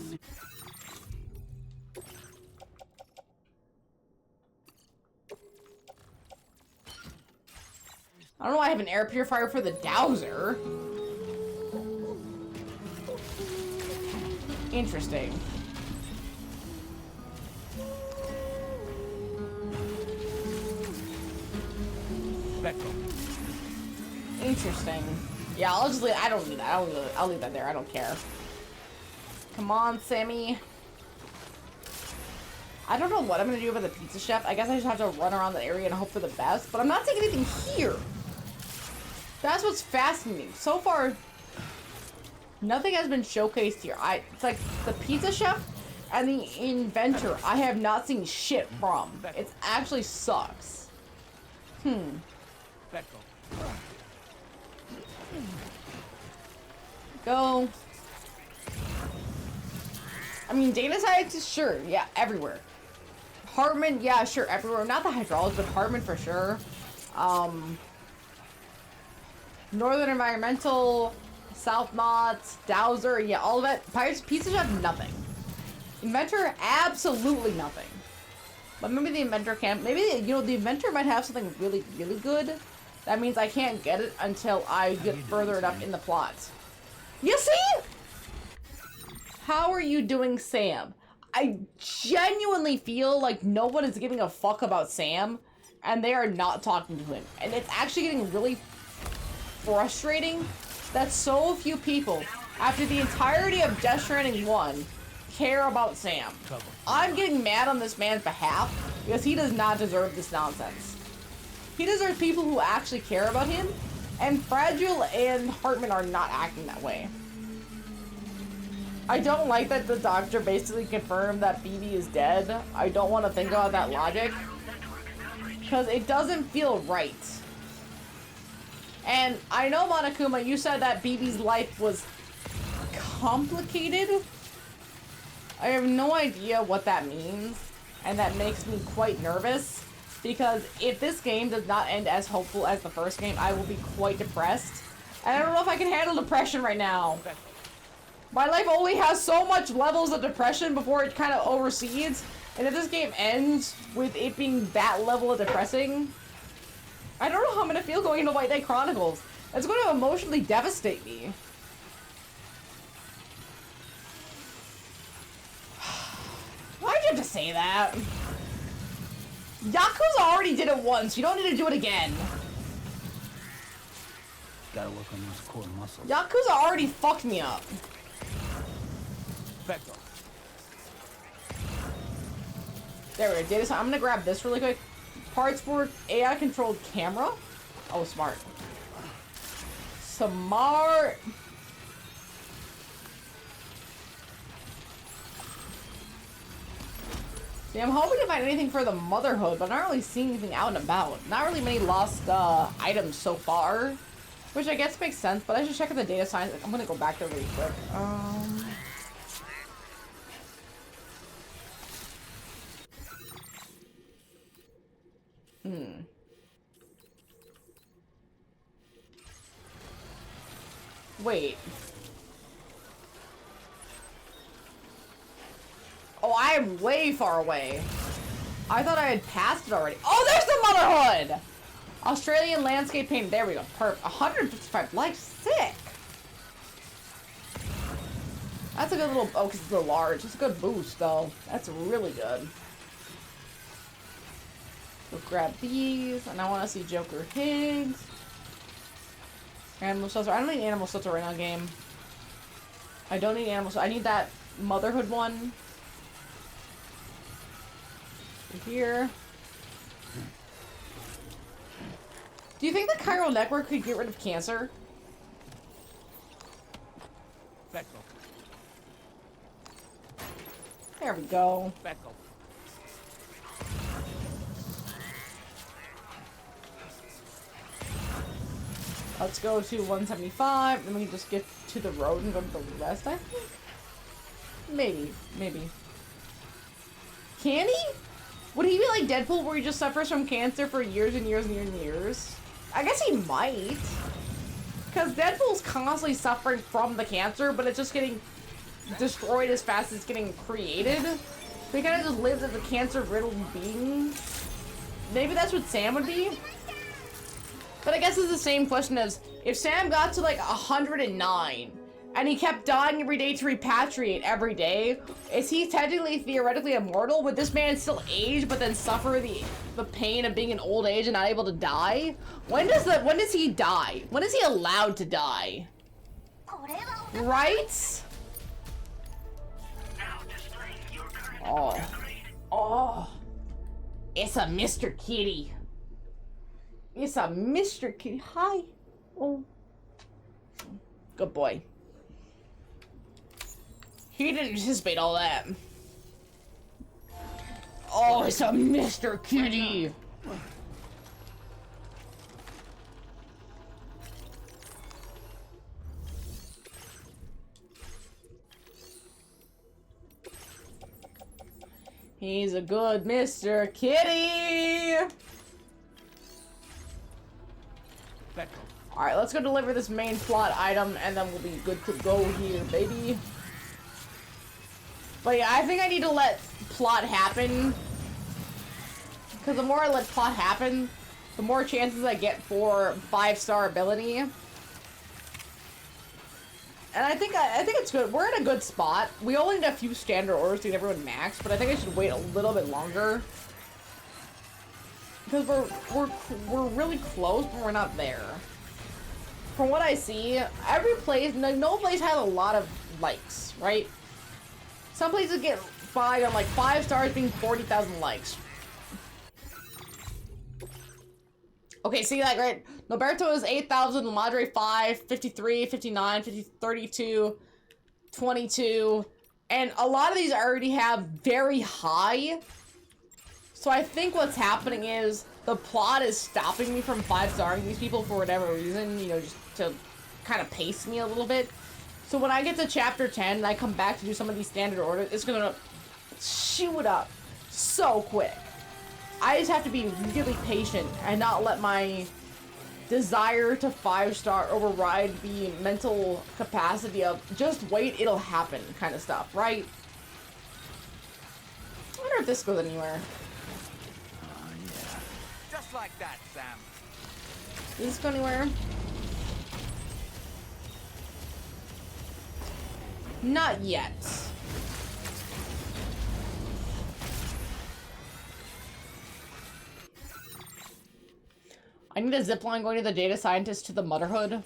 Speaker 1: I don't know why I have an air purifier for the dowser. Interesting. Interesting. Yeah, I'll just leave. I don't need that. I'll leave that there. I don't care. Come on, Sammy. I don't know what I'm gonna do about the Pizza Chef. I guess I just have to run around the area and hope for the best. But I'm not taking anything here. That's what's fascinating. So far, nothing has been showcased here. It's like the Pizza Chef and the Inventor. I have not seen shit from. It actually sucks. Go. I mean, data scientists, sure, yeah, everywhere. Hartman, yeah, sure, everywhere. Not the hydraulics, but Hartman for sure. Northern Environmental, South Knots, Dowser, yeah, all of it. Pirates, Pizza Chef, nothing. Inventor, absolutely nothing. But maybe the Inventor can't. Maybe, you know, the Inventor might have something really, really good. That means I can't get it until I get further enough in the plot. You see? How are you doing, Sam? I genuinely feel like no one is giving a fuck about Sam, and they are not talking to him. And it's actually getting really frustrating that so few people, after the entirety of Death Stranding 1, care about Sam. I'm getting mad on this man's behalf because he does not deserve this nonsense. He deserves people who actually care about him, and Fragile and Hartman are not acting that way. I don't like that the doctor basically confirmed that BB is dead. I don't want to think about that logic, because it doesn't feel right. And I know, Monokuma, you said that BB's life was complicated. I have no idea what that means, and that makes me quite nervous, because if this game does not end as hopeful as the first game, I will be quite depressed. And I don't know if I can handle depression right now. My life only has so much levels of depression before it kind of overseeds, and if this game ends with it being that level of depressing, I don't know how I'm gonna feel going into White Knight Chronicles. It's going to emotionally devastate me. Why'd you have to say that? Yakuza already did it once. You don't need to do it again.
Speaker 5: Gotta work on those core muscles.
Speaker 1: Yakuza already fucked me up.
Speaker 5: Back off.
Speaker 1: There we go. Data. I'm gonna grab this really quick. Parts for AI controlled camera. Oh, smart. Smart. See, I'm hoping to find anything for the Motherhood, but I'm not really seeing anything out and about. Not really many lost items so far, which I guess makes sense, but I should check out the data science. I'm gonna go back there really quick. Wait. Oh, I am way far away. I thought I had passed it already. Oh, there's the Motherhood! Australian landscape painting. There we go. Perfect. 155 likes. Sick. That's a good little... Oh, because it's so large. It's a good boost, though. That's really good. We'll grab these. And I want to see Joker Higgs. Animal shelter. I don't need animal shelter right now, game. I don't need animal shelter. I need that Motherhood one. Here. Do you think the chiral network could get rid of cancer? There we go. Let's go to 175, then we can just get to the road and go to the west, I think? Maybe. Can he? Would he be like Deadpool where he just suffers from cancer for years and years and years and years? I guess he might. Because Deadpool's constantly suffering from the cancer, but it's just getting destroyed as fast as it's getting created. So he kind of just lives as a cancer-riddled being. Maybe that's what Sam would be? But I guess it's the same question as, if Sam got to like 109, and he kept dying every day to repatriate every day, is he technically, theoretically immortal? Would this man still age, but then suffer the pain of being in old age and not able to die? When does he die? When is he allowed to die? Right? Oh. It's a Mr. Kitty. It's a Mr. Kitty. Hi. Oh. Good boy. He didn't anticipate all that. Oh, it's a Mr. Kitty. He's a good Mr. Kitty. Alright, let's go deliver this main plot item and then we'll be good to go here, baby. But yeah, I think I need to let plot happen. Because the more I let plot happen, the more chances I get for 5-star ability. And I think it's good. We're in a good spot. We only need a few standard orders to get everyone max, but I think I should wait a little bit longer. Because we're really close, but we're not there. From what I see, every place, no place has a lot of likes, right? Some places get by on like 5 stars being 40,000 likes. Okay, see that, right? Noberto is 8,000, Madre 5, 53, 59, 50, 32, 22. And a lot of these already have very high. So I think what's happening is the plot is stopping me from 5-starring these people for whatever reason, you know, just to kind of pace me a little bit. So when I get to chapter 10 and I come back to do some of these standard orders, it's gonna shoot up so quick. I just have to be really patient and not let my desire to 5-star override the mental capacity of just wait, it'll happen kind of stuff, right? I wonder if this goes anywhere.
Speaker 2: Yeah. Just like that, Sam.
Speaker 1: Does this go anywhere? Not yet. I need a zipline going to the data scientist to the Motherhood.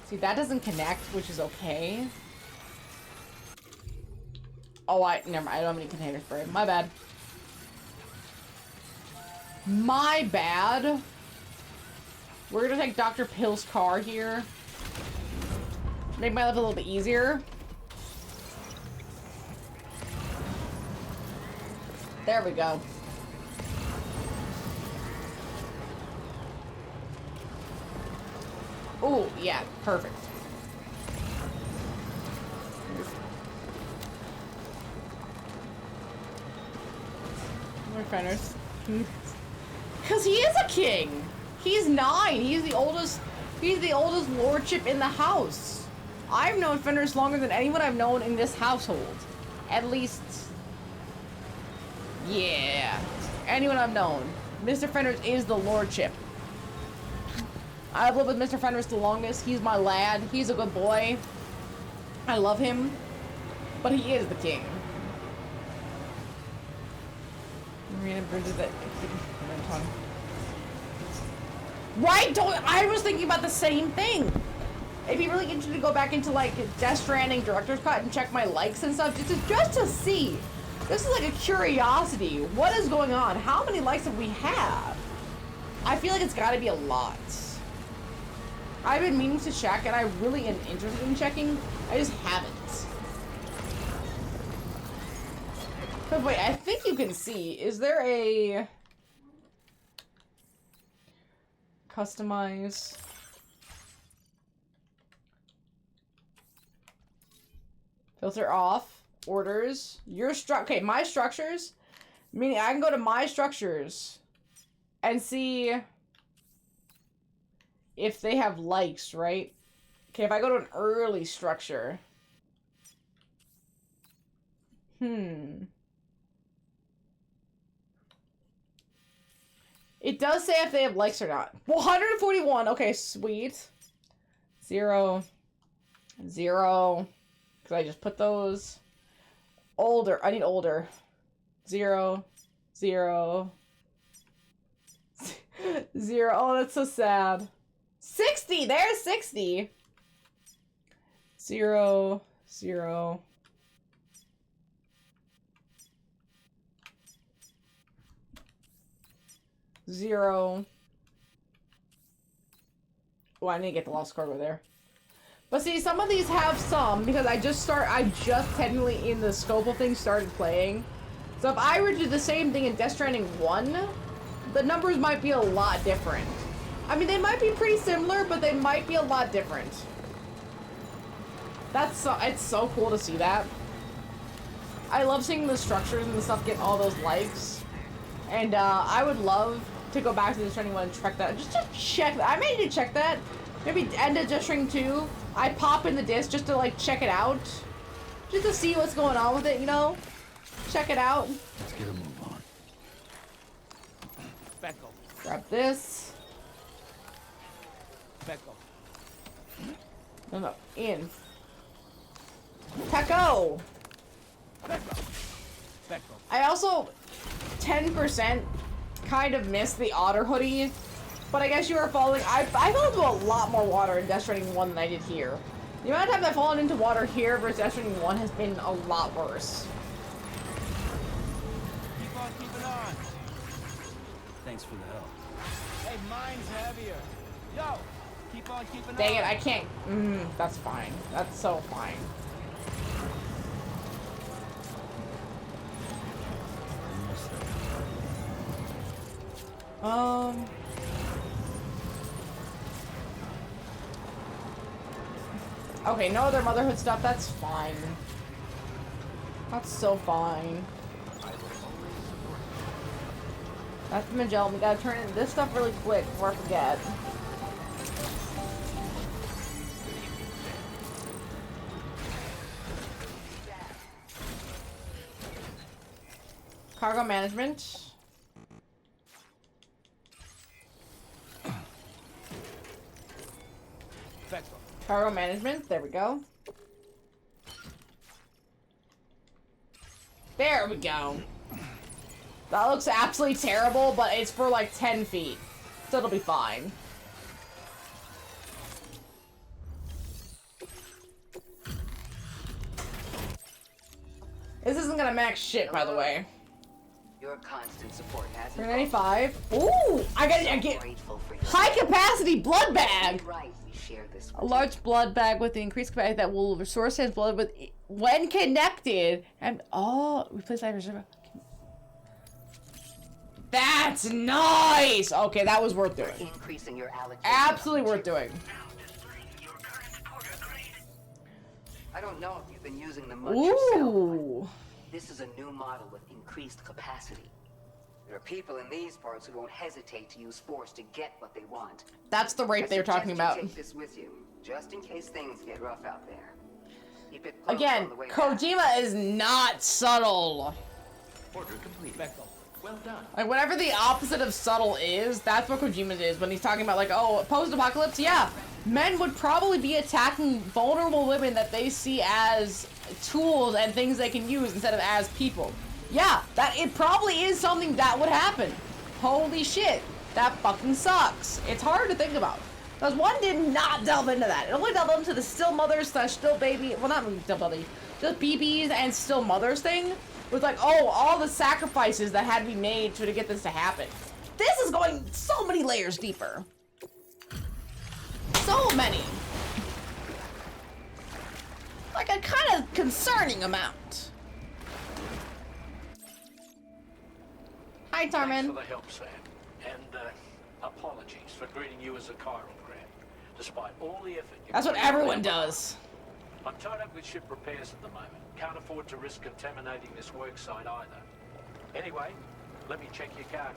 Speaker 1: See, that doesn't connect, which is okay. Oh, never mind. I don't have any containers for it. My bad. My bad. We're gonna take Dr. Pill's car here. Make my life a little bit easier. There we go. Oh, yeah, perfect. More fenders. Cause he is a king. He's 9. He's the oldest lordship in the house. I've known Fenris longer than anyone I've known in this household. At least, yeah, anyone I've known. Mr. Fenris is the lordship. I've lived with Mr. Fenris the longest. He's my lad. He's a good boy. I love him, but he is the king. Marina Bridges that. Right? I was thinking about the same thing. It'd be really interesting to go back into like Death Stranding director's cut and check my likes and stuff just to see. This is like a curiosity. What is going on? How many likes have we had? I feel like it's got to be a lot. I've been meaning to check, and I really am interested in checking. I just haven't. But wait, I think you can see. Is there a customize? Filter off. Orders. Okay, my structures. Meaning I can go to my structures and see if they have likes, right? Okay, if I go to an early structure. It does say if they have likes or not. 141. Okay, sweet. 0. 0. Because I just put those. Older. I need older. 0. 0. 0. Oh, that's so sad. 60. There's 60. 0. 0. 0. Oh, I need to get the lost cargo there. But see, some of these have some because I just technically in the scope of things started playing. So if I were to do the same thing in Death Stranding 1, the numbers might be a lot different. I mean, they might be pretty similar, but they might be a lot different. It's so cool to see that. I love seeing the structures and the stuff get all those likes. And I would love to go back to Death Stranding 1 and check that. Just to check that. I may need to check that. Maybe end of Death Stranding 2. I'd pop in the disc just to like check it out. Just to see what's going on with it, you know? Check it out.
Speaker 5: Let's get a move on.
Speaker 2: Becco.
Speaker 1: Grab this.
Speaker 2: Becco.
Speaker 1: No, in. Pecco!
Speaker 2: Becco.
Speaker 1: I also 10% kind of missed the otter hoodie, but I guess you are falling. I fell into a lot more water in Death Stranding 1 than I did here. The amount of times I've fallen into water here versus Death Stranding 1 has been a lot worse.
Speaker 2: Keep on keeping on.
Speaker 5: Thanks for the help.
Speaker 2: Hey, mine's heavier. Yo, keep on keeping on.
Speaker 1: Dang it, I can't. That's fine. That's so fine. Okay, no other motherhood stuff, that's fine. That's so fine. That's the Magellan. We gotta turn in this stuff really quick before I forget. Cargo management. Cargo management, there we go. There we go. That looks absolutely terrible, but it's for like 10 feet. So it'll be fine. This isn't gonna max shit, by the way.
Speaker 16: Your constant support has
Speaker 1: 395. Ooh, I get high capacity blood bag.
Speaker 16: Right, we share this.
Speaker 1: A large blood bag with the increased capacity that will restore Sam's blood with when connected and replace life reserve. That's nice. Okay, that was worth doing.
Speaker 16: Increasing your allocation.
Speaker 1: Absolutely worth doing.
Speaker 16: I don't know if you've been using them much yourself.
Speaker 1: Ooh.
Speaker 16: This is a new model with increased capacity. There are people in these parts who won't hesitate to use force to get what they want.
Speaker 1: That's the rape they were talking about.
Speaker 16: Take this with you, just in case things get rough out there. Keep it close
Speaker 1: Again,
Speaker 16: on the way
Speaker 1: Kojima
Speaker 16: back.
Speaker 1: is not subtle.
Speaker 19: Order complete. Well done.
Speaker 1: Like, whatever the opposite of subtle is, that's what Kojima is when he's talking about, like, oh, post-apocalypse, yeah. Men would probably be attacking vulnerable women that they see as tools and things they can use instead of as people. Yeah, it probably is something that would happen. Holy shit. That fucking sucks. It's hard to think about. Because one did not delve into that. It only delved into the still mothers / still baby, well, not still baby, just BBs and still mothers thing. With like, oh, all the sacrifices that had to be made to get this to happen. This is going so many layers deeper. So many. Like a kind of concerning amount. Hi, Tarman.
Speaker 6: Thanks for the help, Sam. And apologies for greeting you as a chiral grab, despite all the effort.
Speaker 1: That's what everyone does.
Speaker 6: I'm tied up with ship repairs at the moment. Can't afford to risk contaminating this work site either. Anyway, let me check your cargo.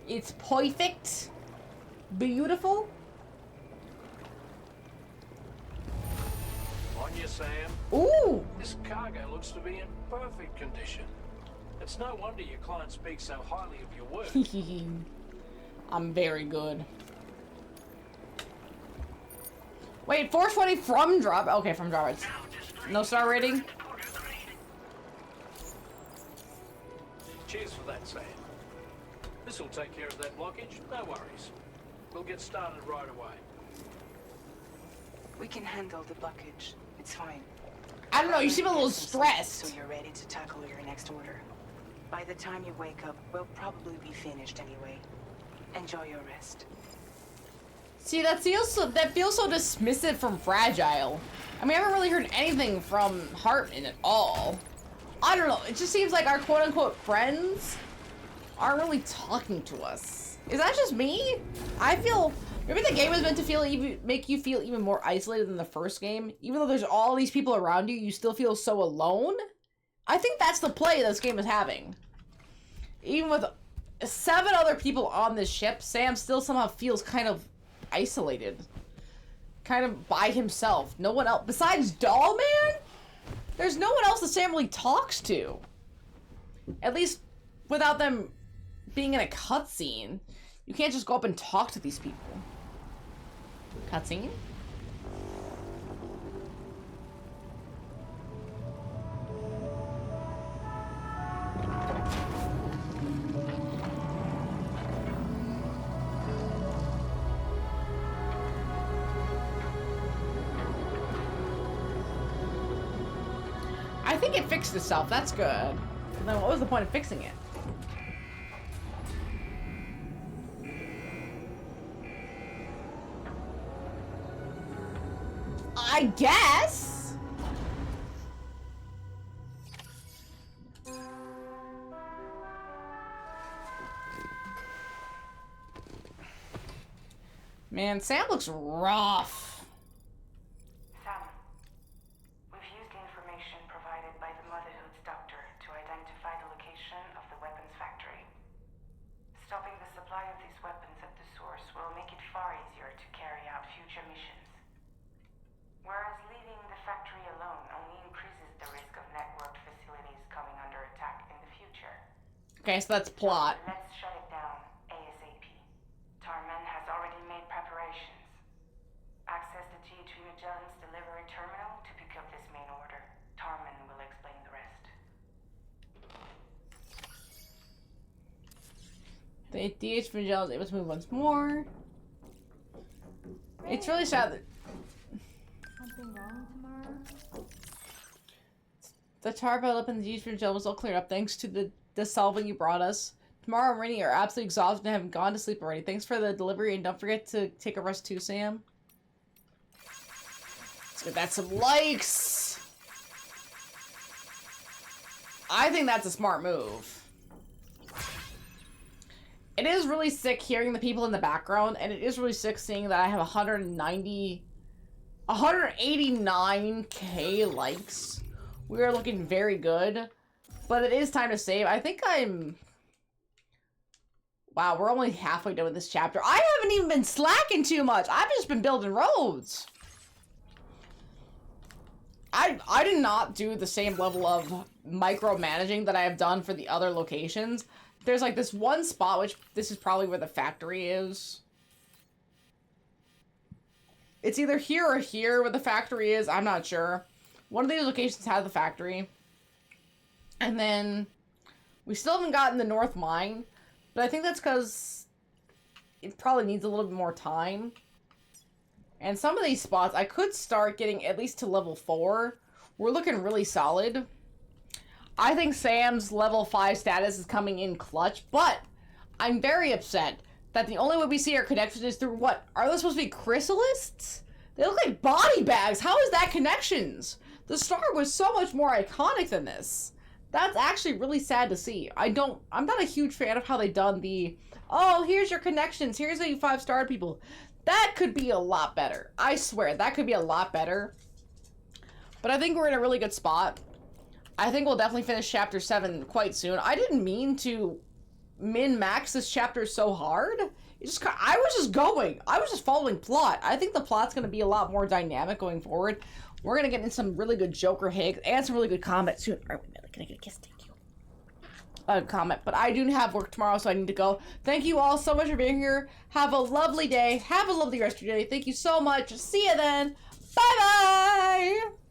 Speaker 1: It's perfect. Beautiful.
Speaker 6: On you, Sam.
Speaker 1: Ooh.
Speaker 6: This cargo looks to be in perfect condition. It's no wonder your client speaks so highly of your work.
Speaker 1: I'm very good. Wait, 420 from drop. Okay, from drop. It's no star rating.
Speaker 6: Cheers for that, Sam. This will take care of that blockage. No worries. We'll get started right away.
Speaker 12: We can handle the blockage. It's fine.
Speaker 1: I don't know. You seem a little stressed.
Speaker 12: So you're ready to tackle your next order. By the time you wake up, we'll probably be finished anyway. Enjoy your rest.
Speaker 1: See, that feels so dismissive from Fragile. I mean, I haven't really heard anything from Hartman at all. I don't know. It just seems like our quote-unquote friends aren't really talking to us. Is that just me? I feel maybe the game was meant to make you feel even more isolated than the first game. Even though there's all these people around you, you still feel so alone. I think that's the play this game is having. Even with 7 other people on this ship, Sam still somehow feels kind of isolated. Kind of by himself. No one else. Besides Doll Man? There's no one else that Sam really talks to. At least without them being in a cutscene. You can't just go up and talk to these people. Cutscene? I think it fixed itself. That's good. And then what was the point of fixing it? I guess. Man, Sam looks rough. Okay, so that's plot.
Speaker 12: Let's shut it down ASAP. Tarman has already made preparations. Access the GHV Magellan's delivery terminal to pick up this main order. Tarman will explain the rest.
Speaker 1: The DH Magellan is able to move once more. It's really sad that
Speaker 14: Something wrong tomorrow?
Speaker 1: the tar buildup in the DH Magellan was all cleared up thanks to the the solving you brought us. Tomorrow and Rainy are absolutely exhausted and haven't gone to sleep already. Thanks for the delivery, and don't forget to take a rest too, Sam. Let's get that some likes. I think that's a smart move. It is really sick hearing the people in the background, and it is really sick seeing that I have 189k likes. We are looking very good, but it is time to save. I think I'm... Wow, we're only halfway done with this chapter. I haven't even been slacking too much. I've just been building roads. I did not do the same level of micromanaging that I have done for the other locations. There's like this one spot, which this is probably where the factory is. It's either here or here where the factory is. I'm not sure. One of these locations has the factory. And then we still haven't gotten the North Mine. But I think that's because it probably needs a little bit more time. And some of these spots, I could start getting at least to level 4. We're looking really solid. I think Sam's level 5 status is coming in clutch, but I'm very upset that the only way we see our connections is through what? Are those supposed to be chrysalists? They look like body bags. How is that connections? The star was so much more iconic than this. That's actually really sad to see. I'm not a huge fan of how they done the, oh, here's your connections. Here's how you 5-star people. That could be a lot better. I swear, that could be a lot better. But I think we're in a really good spot. I think we'll definitely finish chapter 7 quite soon. I didn't mean to min-max this chapter so hard. I was just going. I was just following plot. I think the plot's going to be a lot more dynamic going forward. We're going to get in some really good Joker hits and some really good combat soon. All right, wait a minute. Can I get a kiss? Thank you. Comment. But I do have work tomorrow, so I need to go. Thank you all so much for being here. Have a lovely day. Have a lovely rest of your day. Thank you so much. See you then. Bye-bye.